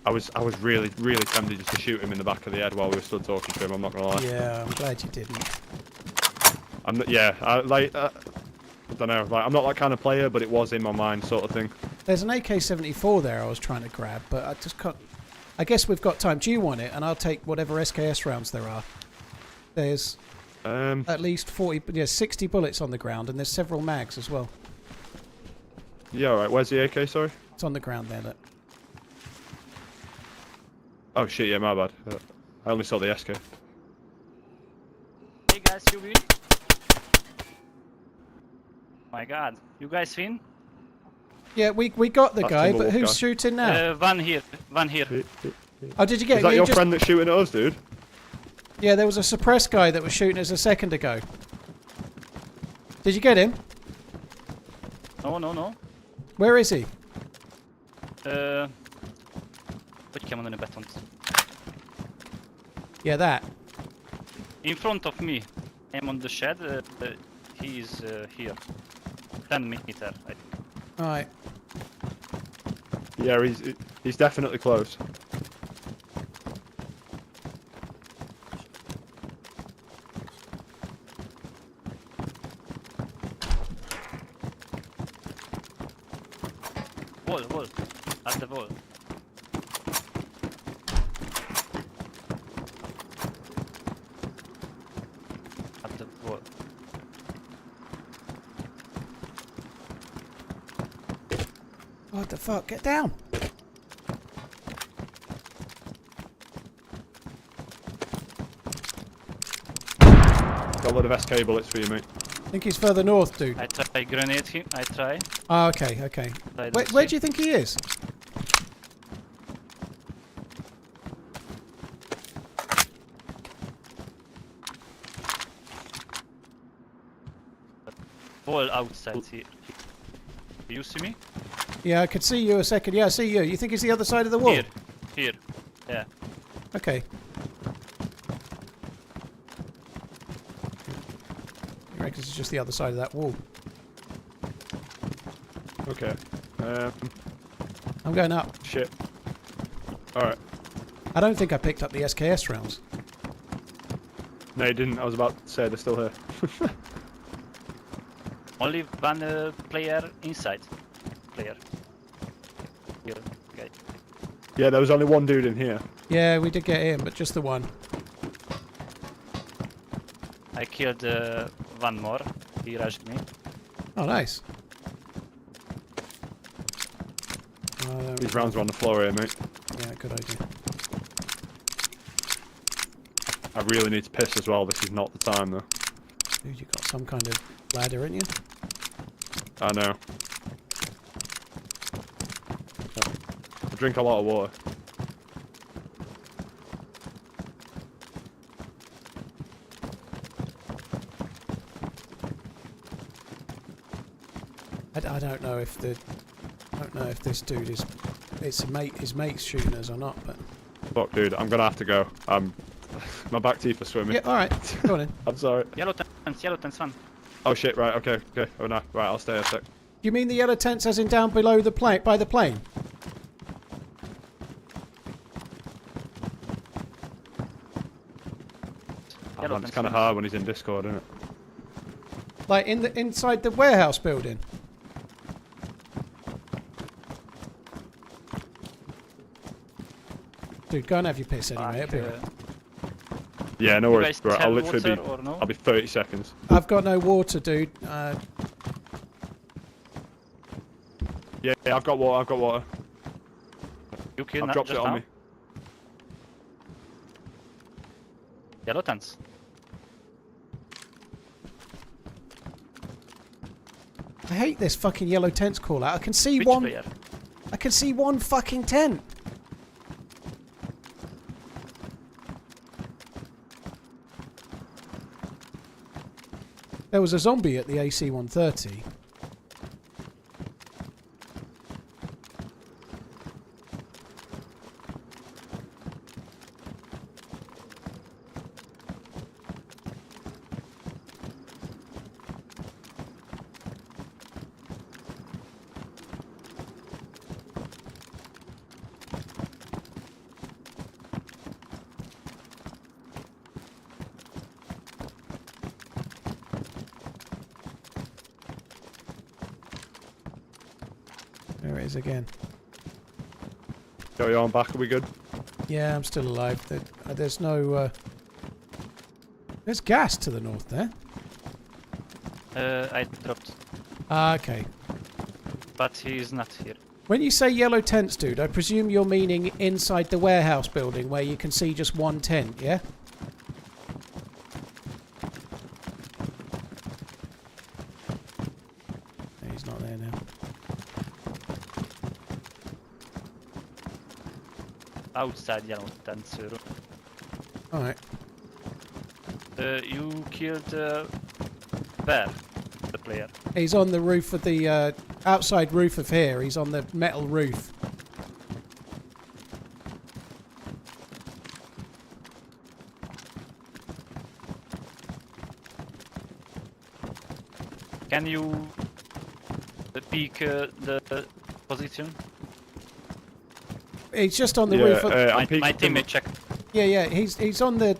I was really tempted just to shoot him in the back of the head while we were stood talking to him, I'm not going to lie. Yeah, I'm glad you didn't. I'm not, yeah, I don't know, like, I'm not that kind of player, but it was in my mind sort of thing. There's an AK-74 there I was trying to grab, but I just can't... I guess we've got time. Do you want it? And I'll take whatever SKS rounds there are. There's at least 60 bullets on the ground, and there's several mags as well. Yeah, alright, where's the AK, sorry? It's on the ground there, look. Oh shit, yeah, my bad. I only saw the SK. Hey guys, you win? My god, you guys win? Yeah, we got the That's guy, but Timberwolf who's guy. shooting now? One here. Oh, did you get Is that you your just- friend that's shooting at us, dude? Yeah, there was a suppressed guy that was shooting us a second ago. Did you get him? No. Where is he? Počkej, on beton. Yeah, that. In front of me. I'm on the shed. He is here. 10 meter. Alright. Yeah, he's definitely close. Wall. At the wall. At the wall. What the fuck? Get down! Got a lot of SK bullets for you, mate. I think he's further north, dude. I try grenade him. I try. Oh, okay. Where do you think he is? Wall outside here. You see me? Yeah, I could see you a second. Yeah, I see you. You think he's the other side of the wall? Here. Yeah. Okay. I reckon it's just the other side of that wall. Okay. I'm going up. Shit. Alright. I don't think I picked up the SKS rounds. No, you didn't. I was about to say they're still here. Only one player inside. Here. Okay. Yeah, there was only one dude in here. Yeah, we did get him, but just the one. I killed one more. He rushed me. Oh, nice. These rounds are on the floor here, mate. Yeah, good idea. I really need to piss as well. This is not the time, though. Dude, you got some kind of ladder, ain't you? I know. I drink a lot of water. I don't know if this dude is his mate's shooting us or not, but Fuck, dude, I'm gonna have to go. My back teeth are swimming. Yeah, alright. Go on in. I'm sorry. Yellow tents, one. Oh shit, right, okay. Oh no, right, I'll stay a sec. You mean the yellow tents as in down below the plane, by the plane? Oh, man, it's kind of hard when he's in Discord, isn't it? Like inside the warehouse building? Dude, go and have your piss anyway. It'll be all right. Yeah, no You worries, guys bro. I'll have literally water or no? I'll be 30 seconds. I've got no water, dude. Yeah, I've got water. You killed I've dropped it on me. Yellow tents. I hate this fucking yellow tents call out. I can see Which one. player? I can see one fucking tent. There was a zombie at the AC-130. There it is again. Got you on back, are we good? Yeah, I'm still alive. There's no... There's gas to the north there. I dropped, Ah, okay. but he is not here. When you say yellow tents, dude, I presume you're meaning inside the warehouse building where you can see just one tent, yeah? No, he's not there now. Outside yellow tents. Alright. You killed where? The player. He's on the roof of the outside roof of here. He's on the metal roof. Can you peek the position? He's just on the Yeah, roof. Of, My teammate checked. yeah. He's on the.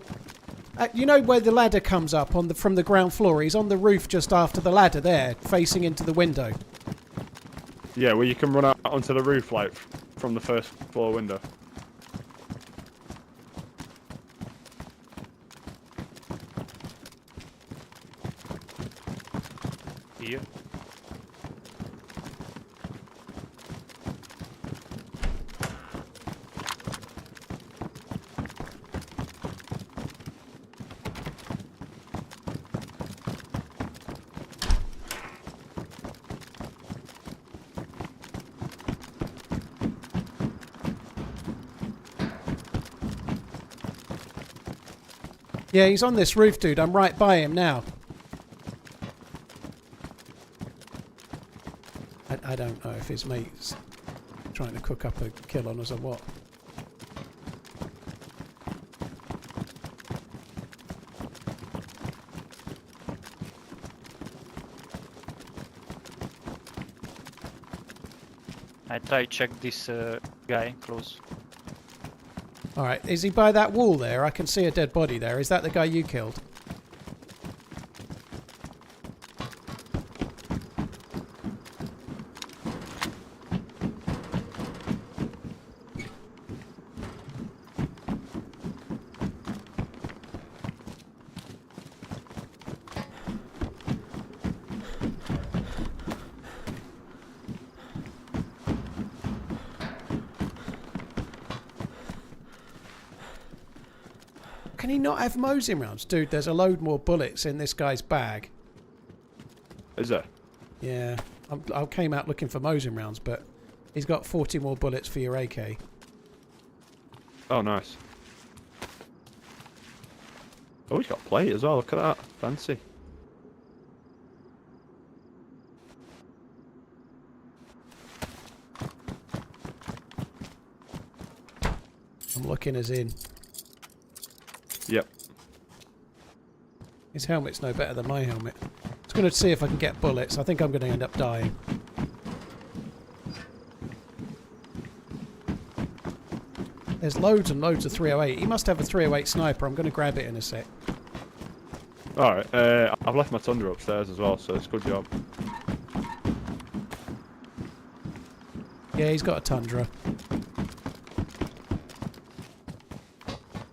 You know where the ladder comes up on the from the ground floor. He's on the roof just after the ladder there, facing into the window. Yeah, where you can run out onto the roof, like, from the first floor window. Here. Yeah, he's on this roof, dude. I'm right by him now. I don't know if his mate's trying to cook up a kill on us or what. I try check this guy close. Alright, is he by that wall there? I can see a dead body there. Is that the guy you killed? Can he not have Mosin rounds? Dude, there's a load more bullets in this guy's bag. Is there? Yeah. I came out looking for Mosin rounds, but he's got 40 more bullets for your AK. Oh, nice. Oh, he's got a plate as well. Look at that. Fancy. I'm looking blocking us in. Yep. His helmet's no better than my helmet. Just going to see if I can get bullets. I think I'm going to end up dying. There's loads and loads of 308. He must have a 308 sniper. I'm going to grab it in a sec. Alright, I've left my Tundra upstairs as well, so it's a good job. Yeah, he's got a Tundra.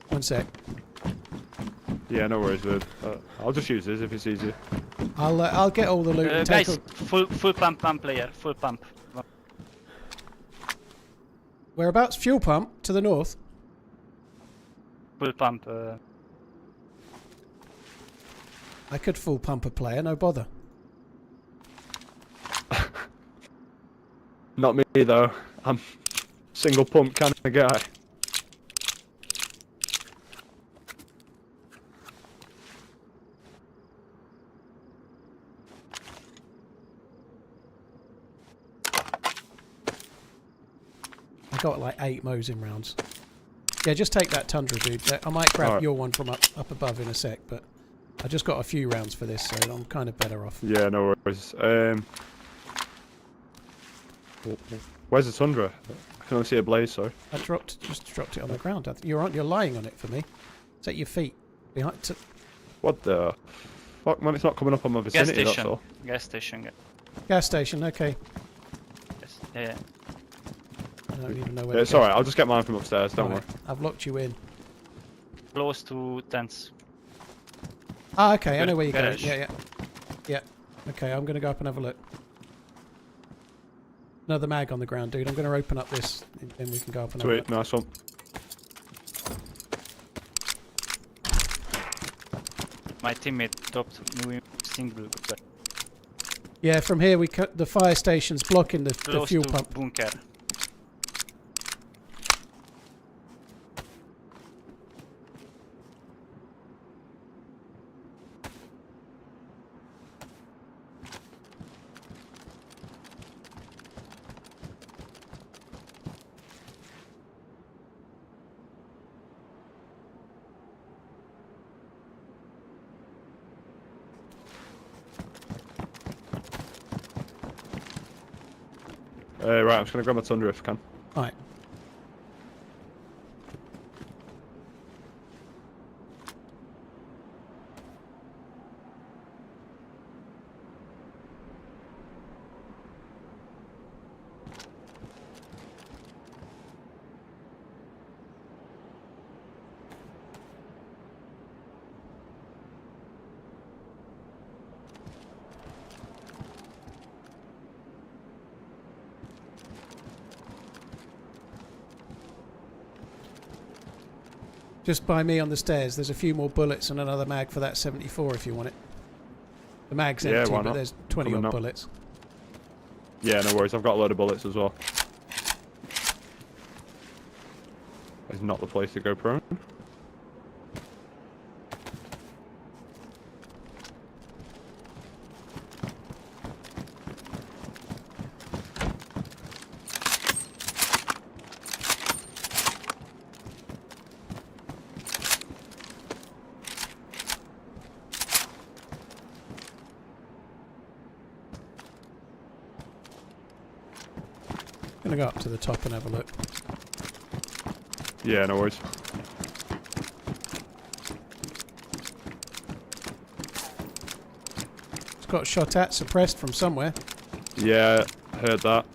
One sec. Yeah, no worries, dude. I'll just use this if it's easier. I'll get all the loot. And take Guys, full pump player, full pump. Whereabouts? Fuel pump to the north. Full pump. I could full pump a player, no bother. Not me though. I'm single pump kind of guy. I got like 8 Mosin rounds. Yeah, just take that Tundra, dude. I might grab your one from up above in a sec, but I just got a few rounds for this, so I'm kind of better off. Yeah, no worries. Where's the Tundra? I can only see a blaze, sorry. I just dropped it on the ground. You're lying on it for me. It's at your feet. Behind. What the fuck, man? It's not coming up on my vicinity, that's all. Gas station. Gas station, okay. Yes. Yeah. I don't even know where. It's alright, I'll just get mine from upstairs, don't worry. I've locked you in. Close to tents. Ah, okay, I know where you're going. Garage. Yeah. Okay, I'm going to go up and have a look. Another mag on the ground, dude. I'm going to open up this, and then we can go up and have a look. Sweet, nice one. My teammate dropped new single. Yeah, from here we cut the fire station's blocking the Close fuel to pump. bunker. Right, I'm just gonna grab my Tundra if I can. Right. Just by me on the stairs, there's a few more bullets and another mag for that 74 if you want it. The mag's empty, why but not? there's 20 odd bullets. Yeah, no worries, I've got a load of bullets as well. It's not the place to go prone. Gonna go up to the top and have a look. Yeah, no worries. It's got shot at, suppressed from somewhere. Yeah, heard that.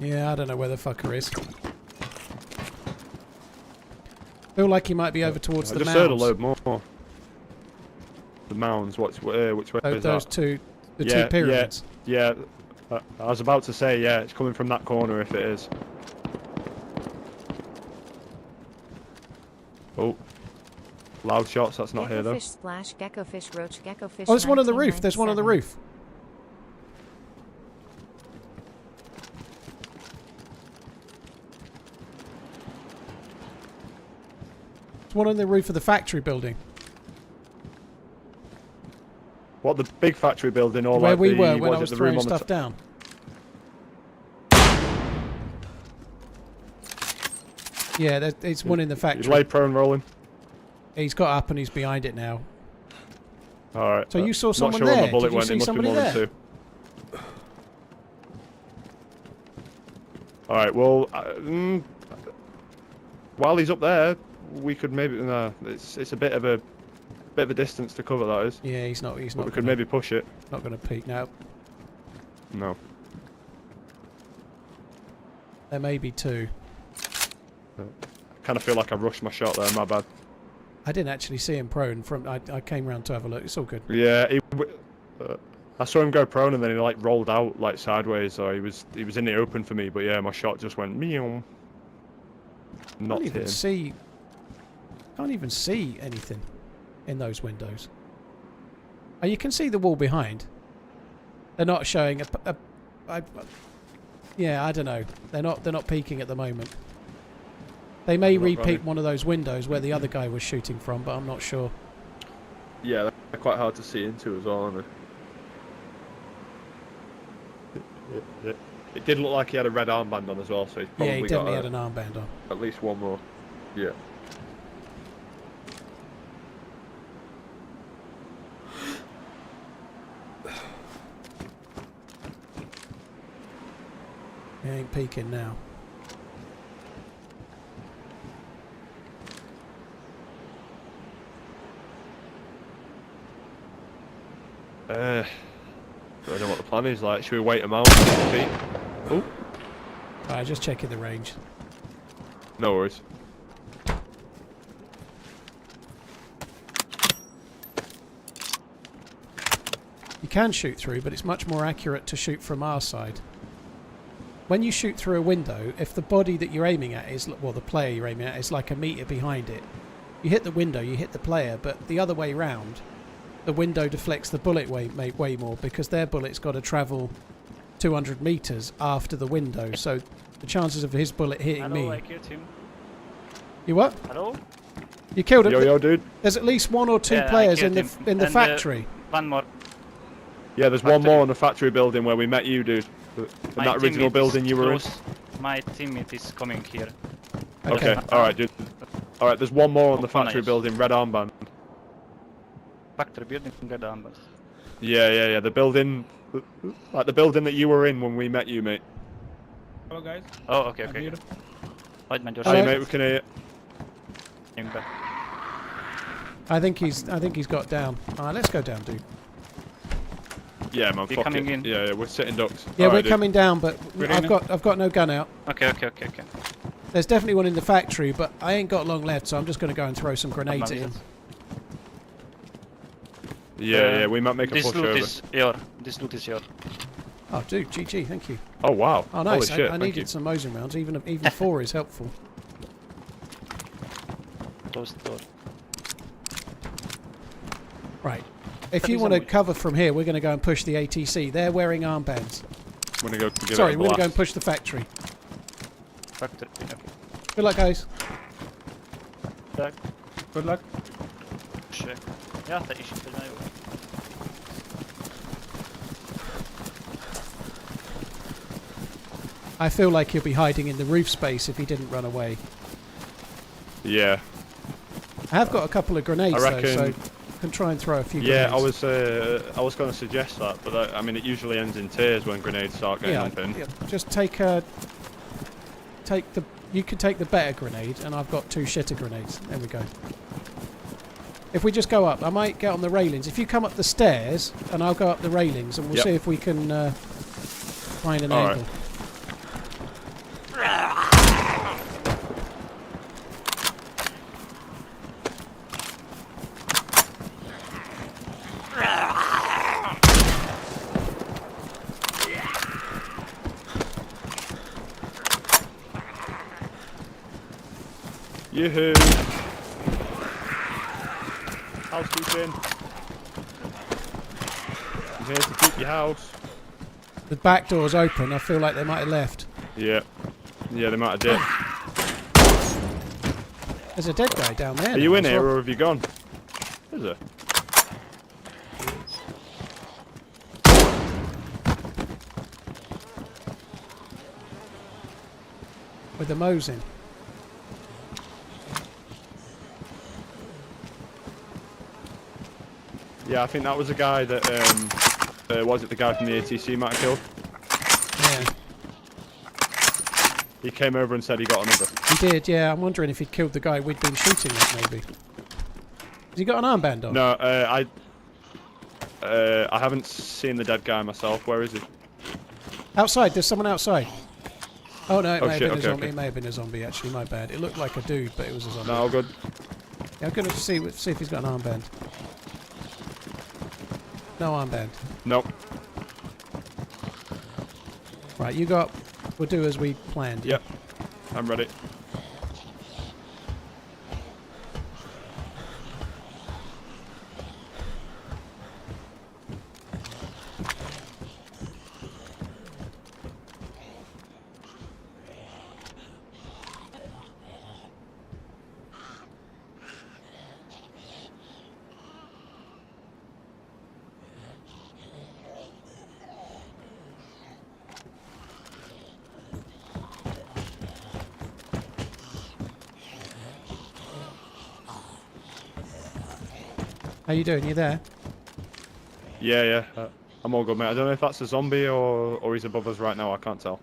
Yeah, I don't know where the fucker is. Feel like he might be over towards the I just mounds. heard a load more. The mounds, which way is those that? two, the two pyramids. Yeah, I was about to say, yeah, it's coming from that corner if it is. Oh. Loud shots, that's not here though. Geckofish splash, geckofish roach, geckofish. Oh, there's one on the roof. There's one on the roof. There's one on the roof of the factory building. What, the big factory building or Where like we the, were when what I is was it, the room throwing on the stuff down. Yeah, it's one in the factory. He's laid prone rolling. He's got up and he's behind it now. Alright. So you saw someone not sure there? where my bullet Did you went. see It must be somebody more than there? two. Alright, well, while he's up there, we could maybe. No, it's a bit of a distance to cover. That is. Yeah, he's not. But we could maybe push it. Not going to peek now. No. There may be two. I kind of feel like I rushed my shot there. My bad. I didn't actually see him prone. I came round to have a look. It's all good. Yeah, I saw him go prone and then he like rolled out like sideways. So he was in the open for me. But yeah, my shot just went meow. Not Can't even him. see. Can't even see anything in those windows. Oh, you can see the wall behind. They're not showing yeah, I don't know. They're not peeking at the moment. They may repeat one of those windows where the other guy was shooting from, but I'm not sure. Yeah, they're quite hard to see into as well, aren't they? It did look like he had a red armband on as well, so he's probably Yeah, he definitely had an armband on. At least one more. Yeah. He ain't peeking now. I don't know what the plan is like. Should we wait him out? Oh. Alright, just checking the range. No worries. You can shoot through, but it's much more accurate to shoot from our side. When you shoot through a window, if the body that you're aiming at is, well, the player you're aiming at is like a metre behind it, you hit the window, you hit the player, but the other way round, the window deflects the bullet way more because their bullet's got to travel 200 metres after the window, so the chances of his bullet hitting me... I killed him. You what? Hello? You killed him? Yo, dude. There's at least one or two players in the factory. One more. Yeah, there's one more in the factory building where we met you, dude. In that original building you were in. My teammate is coming here. Okay, alright, dude. Alright, there's one more on the factory building, red armband. Factory building, red armband. Yeah. The building, like the building that you were in when we met you, mate. Hello, guys. Oh, okay. Hi, mate, we can hear you. I think he's got down. Alright, let's go down, dude. Yeah, man, We're fuck coming it. in. Yeah, we're sitting ducks. Yeah, All we're right, coming down, but I've got no gun out. Okay. There's definitely one in the factory, but I ain't got long left, so I'm just going to go and throw some grenades at him. Yeah, we might make a push over. This loot is yours. Oh, dude, GG, thank you. Oh, wow. Oh, nice. Holy shit, I needed some Mosin rounds. Even 4 is helpful. Close the door. Right. If you want to cover from here, we're going to go and push the ATC. They're wearing armbands. I'm going to go give Sorry, it a we're going to go blast. and push the factory. Factory, okay. Good luck, guys. Good luck. Ja, dat is het bij mij ook. I feel like he'll be hiding in the roof space if he didn't run away. Yeah. I have got a couple of grenades, I reckon, though, so I can try and throw a few yeah, grenades. I was going to suggest that, but I mean, it usually ends in tears when grenades start getting up in. Yeah, just take the. You can take the better grenade, and I've got 2 shitter grenades. There we go. If we just go up, I might get on the railings. If you come up the stairs, and I'll go up the railings, and we'll see if we can find an angle. Right. Yoo-hoo! Housekeeping. I'm here to keep your house. The back door's open. I feel like they might have left. Yeah. Yeah, they might have dipped. There's a dead guy down there. Are you in here or have you gone? Is there? With the Mo's in. Yeah, I think that was a guy that, was it the guy from the ATC might have killed? Yeah. He came over and said he got another. He did, yeah. I'm wondering if he killed the guy we'd been shooting at, maybe. Has he got an armband on? No, I haven't seen the dead guy myself. Where is he? Outside, there's someone outside. Oh no, it may have been a zombie. Okay. It may have been a zombie, actually, my bad. It looked like a dude, but it was a zombie. No, all good. Yeah, I'm going to see if he's got an armband. No armband. Nope. Right, you got... We'll do as we planned. Yep. I'm ready. How you doing? You there? Yeah. I'm all good, mate. I don't know if that's a zombie or he's above us right now. I can't tell.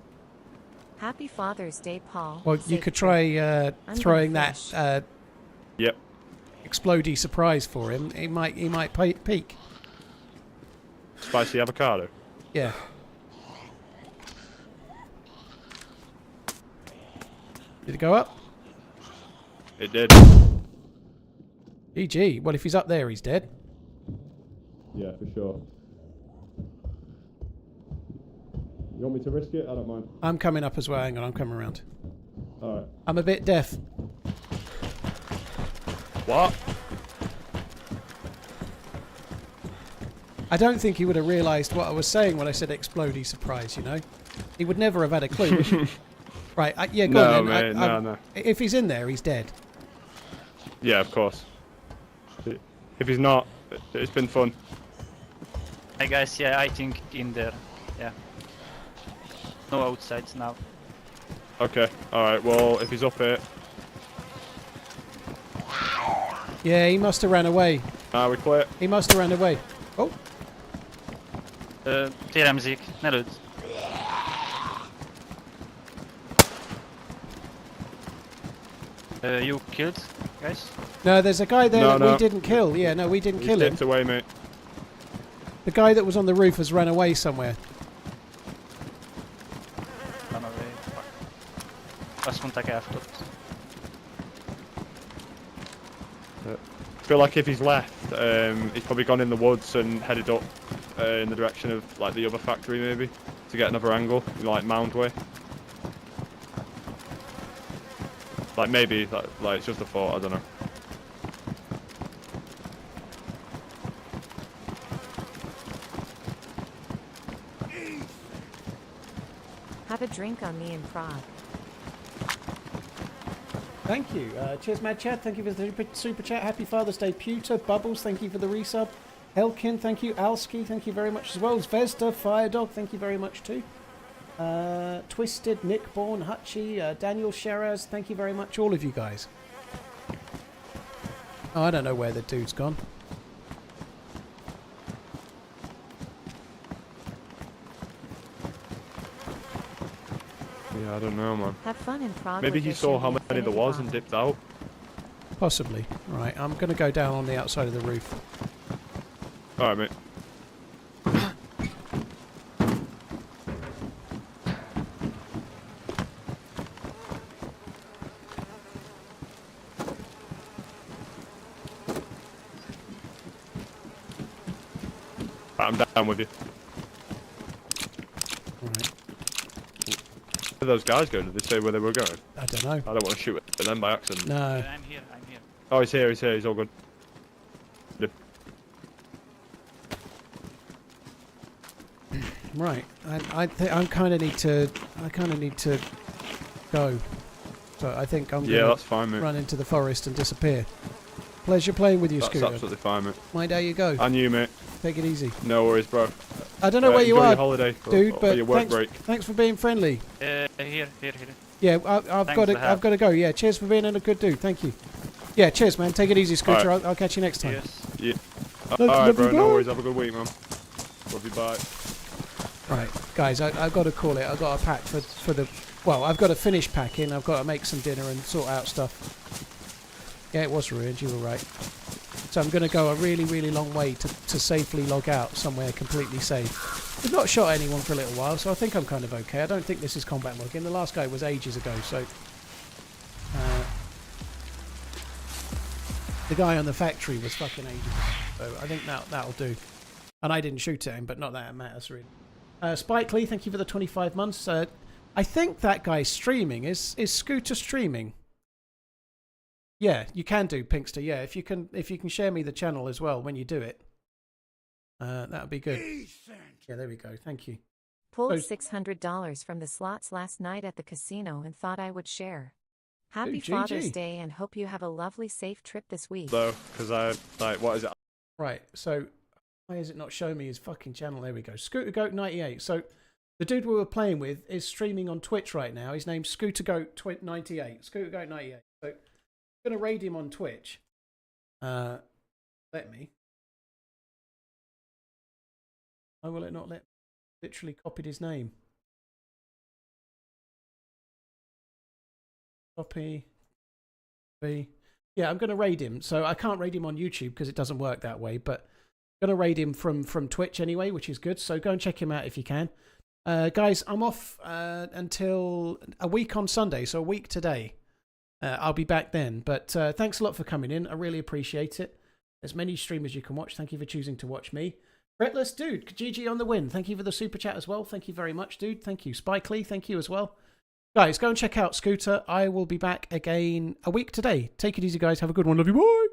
Happy Father's Day, Paul. Well, you Safe could trip. try I'm throwing gonna that fish. Yep. explodey surprise for him. He might peek. Spicy avocado. Yeah. Did it go up? It did. E.g. Well, if he's up there, he's dead. Yeah, for sure. You want me to risk it? I don't mind. I'm coming up as well. Hang on, I'm coming around. Alright. I'm a bit deaf. What? I don't think he would have realised what I was saying when I said explodey surprise, you know? He would never have had a clue, would he? Right, yeah, go No, on then. mate, no. If he's in there, he's dead. Yeah, of course. If he's not, it's been fun. Hey guys, yeah, I think in there. Yeah. No outsides now. Okay, alright, well, if he's up here... Yeah, he must have ran away. We clear. He must have ran away. Oh, TRMZ, ne lőd. You killed, guys? no, there's a guy there No, that we no. didn't kill. Yeah, no, we didn't He's kill him. dipped away, mate. The guy that was on the roof has run away somewhere. Run away. Fuck. Azt mondták elfutott. I feel like if he's left, he's probably gone in the woods and headed up in the direction of like the other factory maybe to get another angle, like Mound way. Like maybe like it's just a thought. I don't know. Have a drink on me in Prague. Thank you. Cheers, Mad Chad. Thank you for the super chat. Happy Father's Day, Pewter. Bubbles, thank you for the resub. Helkin, thank you. Alski, thank you very much as well. Zvezda, Firedog, thank you very much too. Twisted, Nickborn, Hutchie, Daniel Sheraz, thank you very much, all of you guys. Oh, I don't know where the dude's gone. Yeah, I don't know, man. Have fun in Prague. Maybe with he your saw shitty how many there Infinity was bomb. and dipped out. Possibly. Right, I'm going to go down on the outside of the roof. Alright, mate. I'm down with you. Right. Where did those guys go? Did they say where they were going? I don't know. I don't want to shoot at them by accident. No. I'm here. Oh, he's here, he's all good. Yeah. Right. I kind of need to go. So I think I'm Yeah, going that's to fine, mate. run into the forest and disappear. Pleasure playing with you, That's Scooter. absolutely fine, mate. Mind how you go. And you, mate. Take it easy. No worries, bro. I don't know where you enjoy are, your holiday, dude, or but your work break. thanks for being friendly. Here. Yeah, I've got to go. Yeah, cheers for being a good dude. Thank you. Yeah, cheers, man. Take it easy, Scooter. Right. I'll catch you next time. Yes. Yeah. Alright, bro. No worries. Have a good week, man. Love you. Bye. Right, guys, I've got to call it. I've got to pack for the... Well, I've got to finish packing. I've got to make some dinner and sort out stuff. Yeah, it was ruined. You were right. So I'm going to go a really, really long way to safely log out somewhere completely safe. We've not shot anyone for a little while, so I think I'm kind of okay. I don't think this is combat logging. The last guy was ages ago, so... the guy on the factory was fucking ages ago, so I think that'll do. And I didn't shoot at him, but not that it matters, really. Spike Lee, thank you for the 25 months. I think that guy's streaming. Is Scooter streaming? Yeah, you can do, Pinkster. Yeah, if you can share me the channel as well when you do it, that would be good. Yeah, there we go. Thank you. Pulled $600 from the slots last night at the casino and thought I would share. Happy Father's Day and hope you have a lovely, safe trip this week. Though, because what is it? Right, so why is it not showing me his fucking channel? There we go. Scooter Goat 98. So the dude we were playing with is streaming on Twitch right now. His name's Scooter Goat 98. Scooter Goat 98. So I'm gonna raid him on Twitch. Let me. Why will it not let me? Literally copied his name. Copy. Yeah, I'm going to raid him. So I can't raid him on YouTube because it doesn't work that way. But I'm going to raid him from Twitch anyway, which is good. So go and check him out if you can. Guys, I'm off until a week on Sunday. So a week today. I'll be back then. But thanks a lot for coming in. I really appreciate it. As many streamers you can watch. Thank you for choosing to watch me. Fretless Dude, GG on the win. Thank you for the super chat as well. Thank you very much, dude. Thank you. Spike Lee, thank you as well. Guys, go and check out Scooter. I will be back again a week today. Take it easy, guys. Have a good one. Love you. Bye.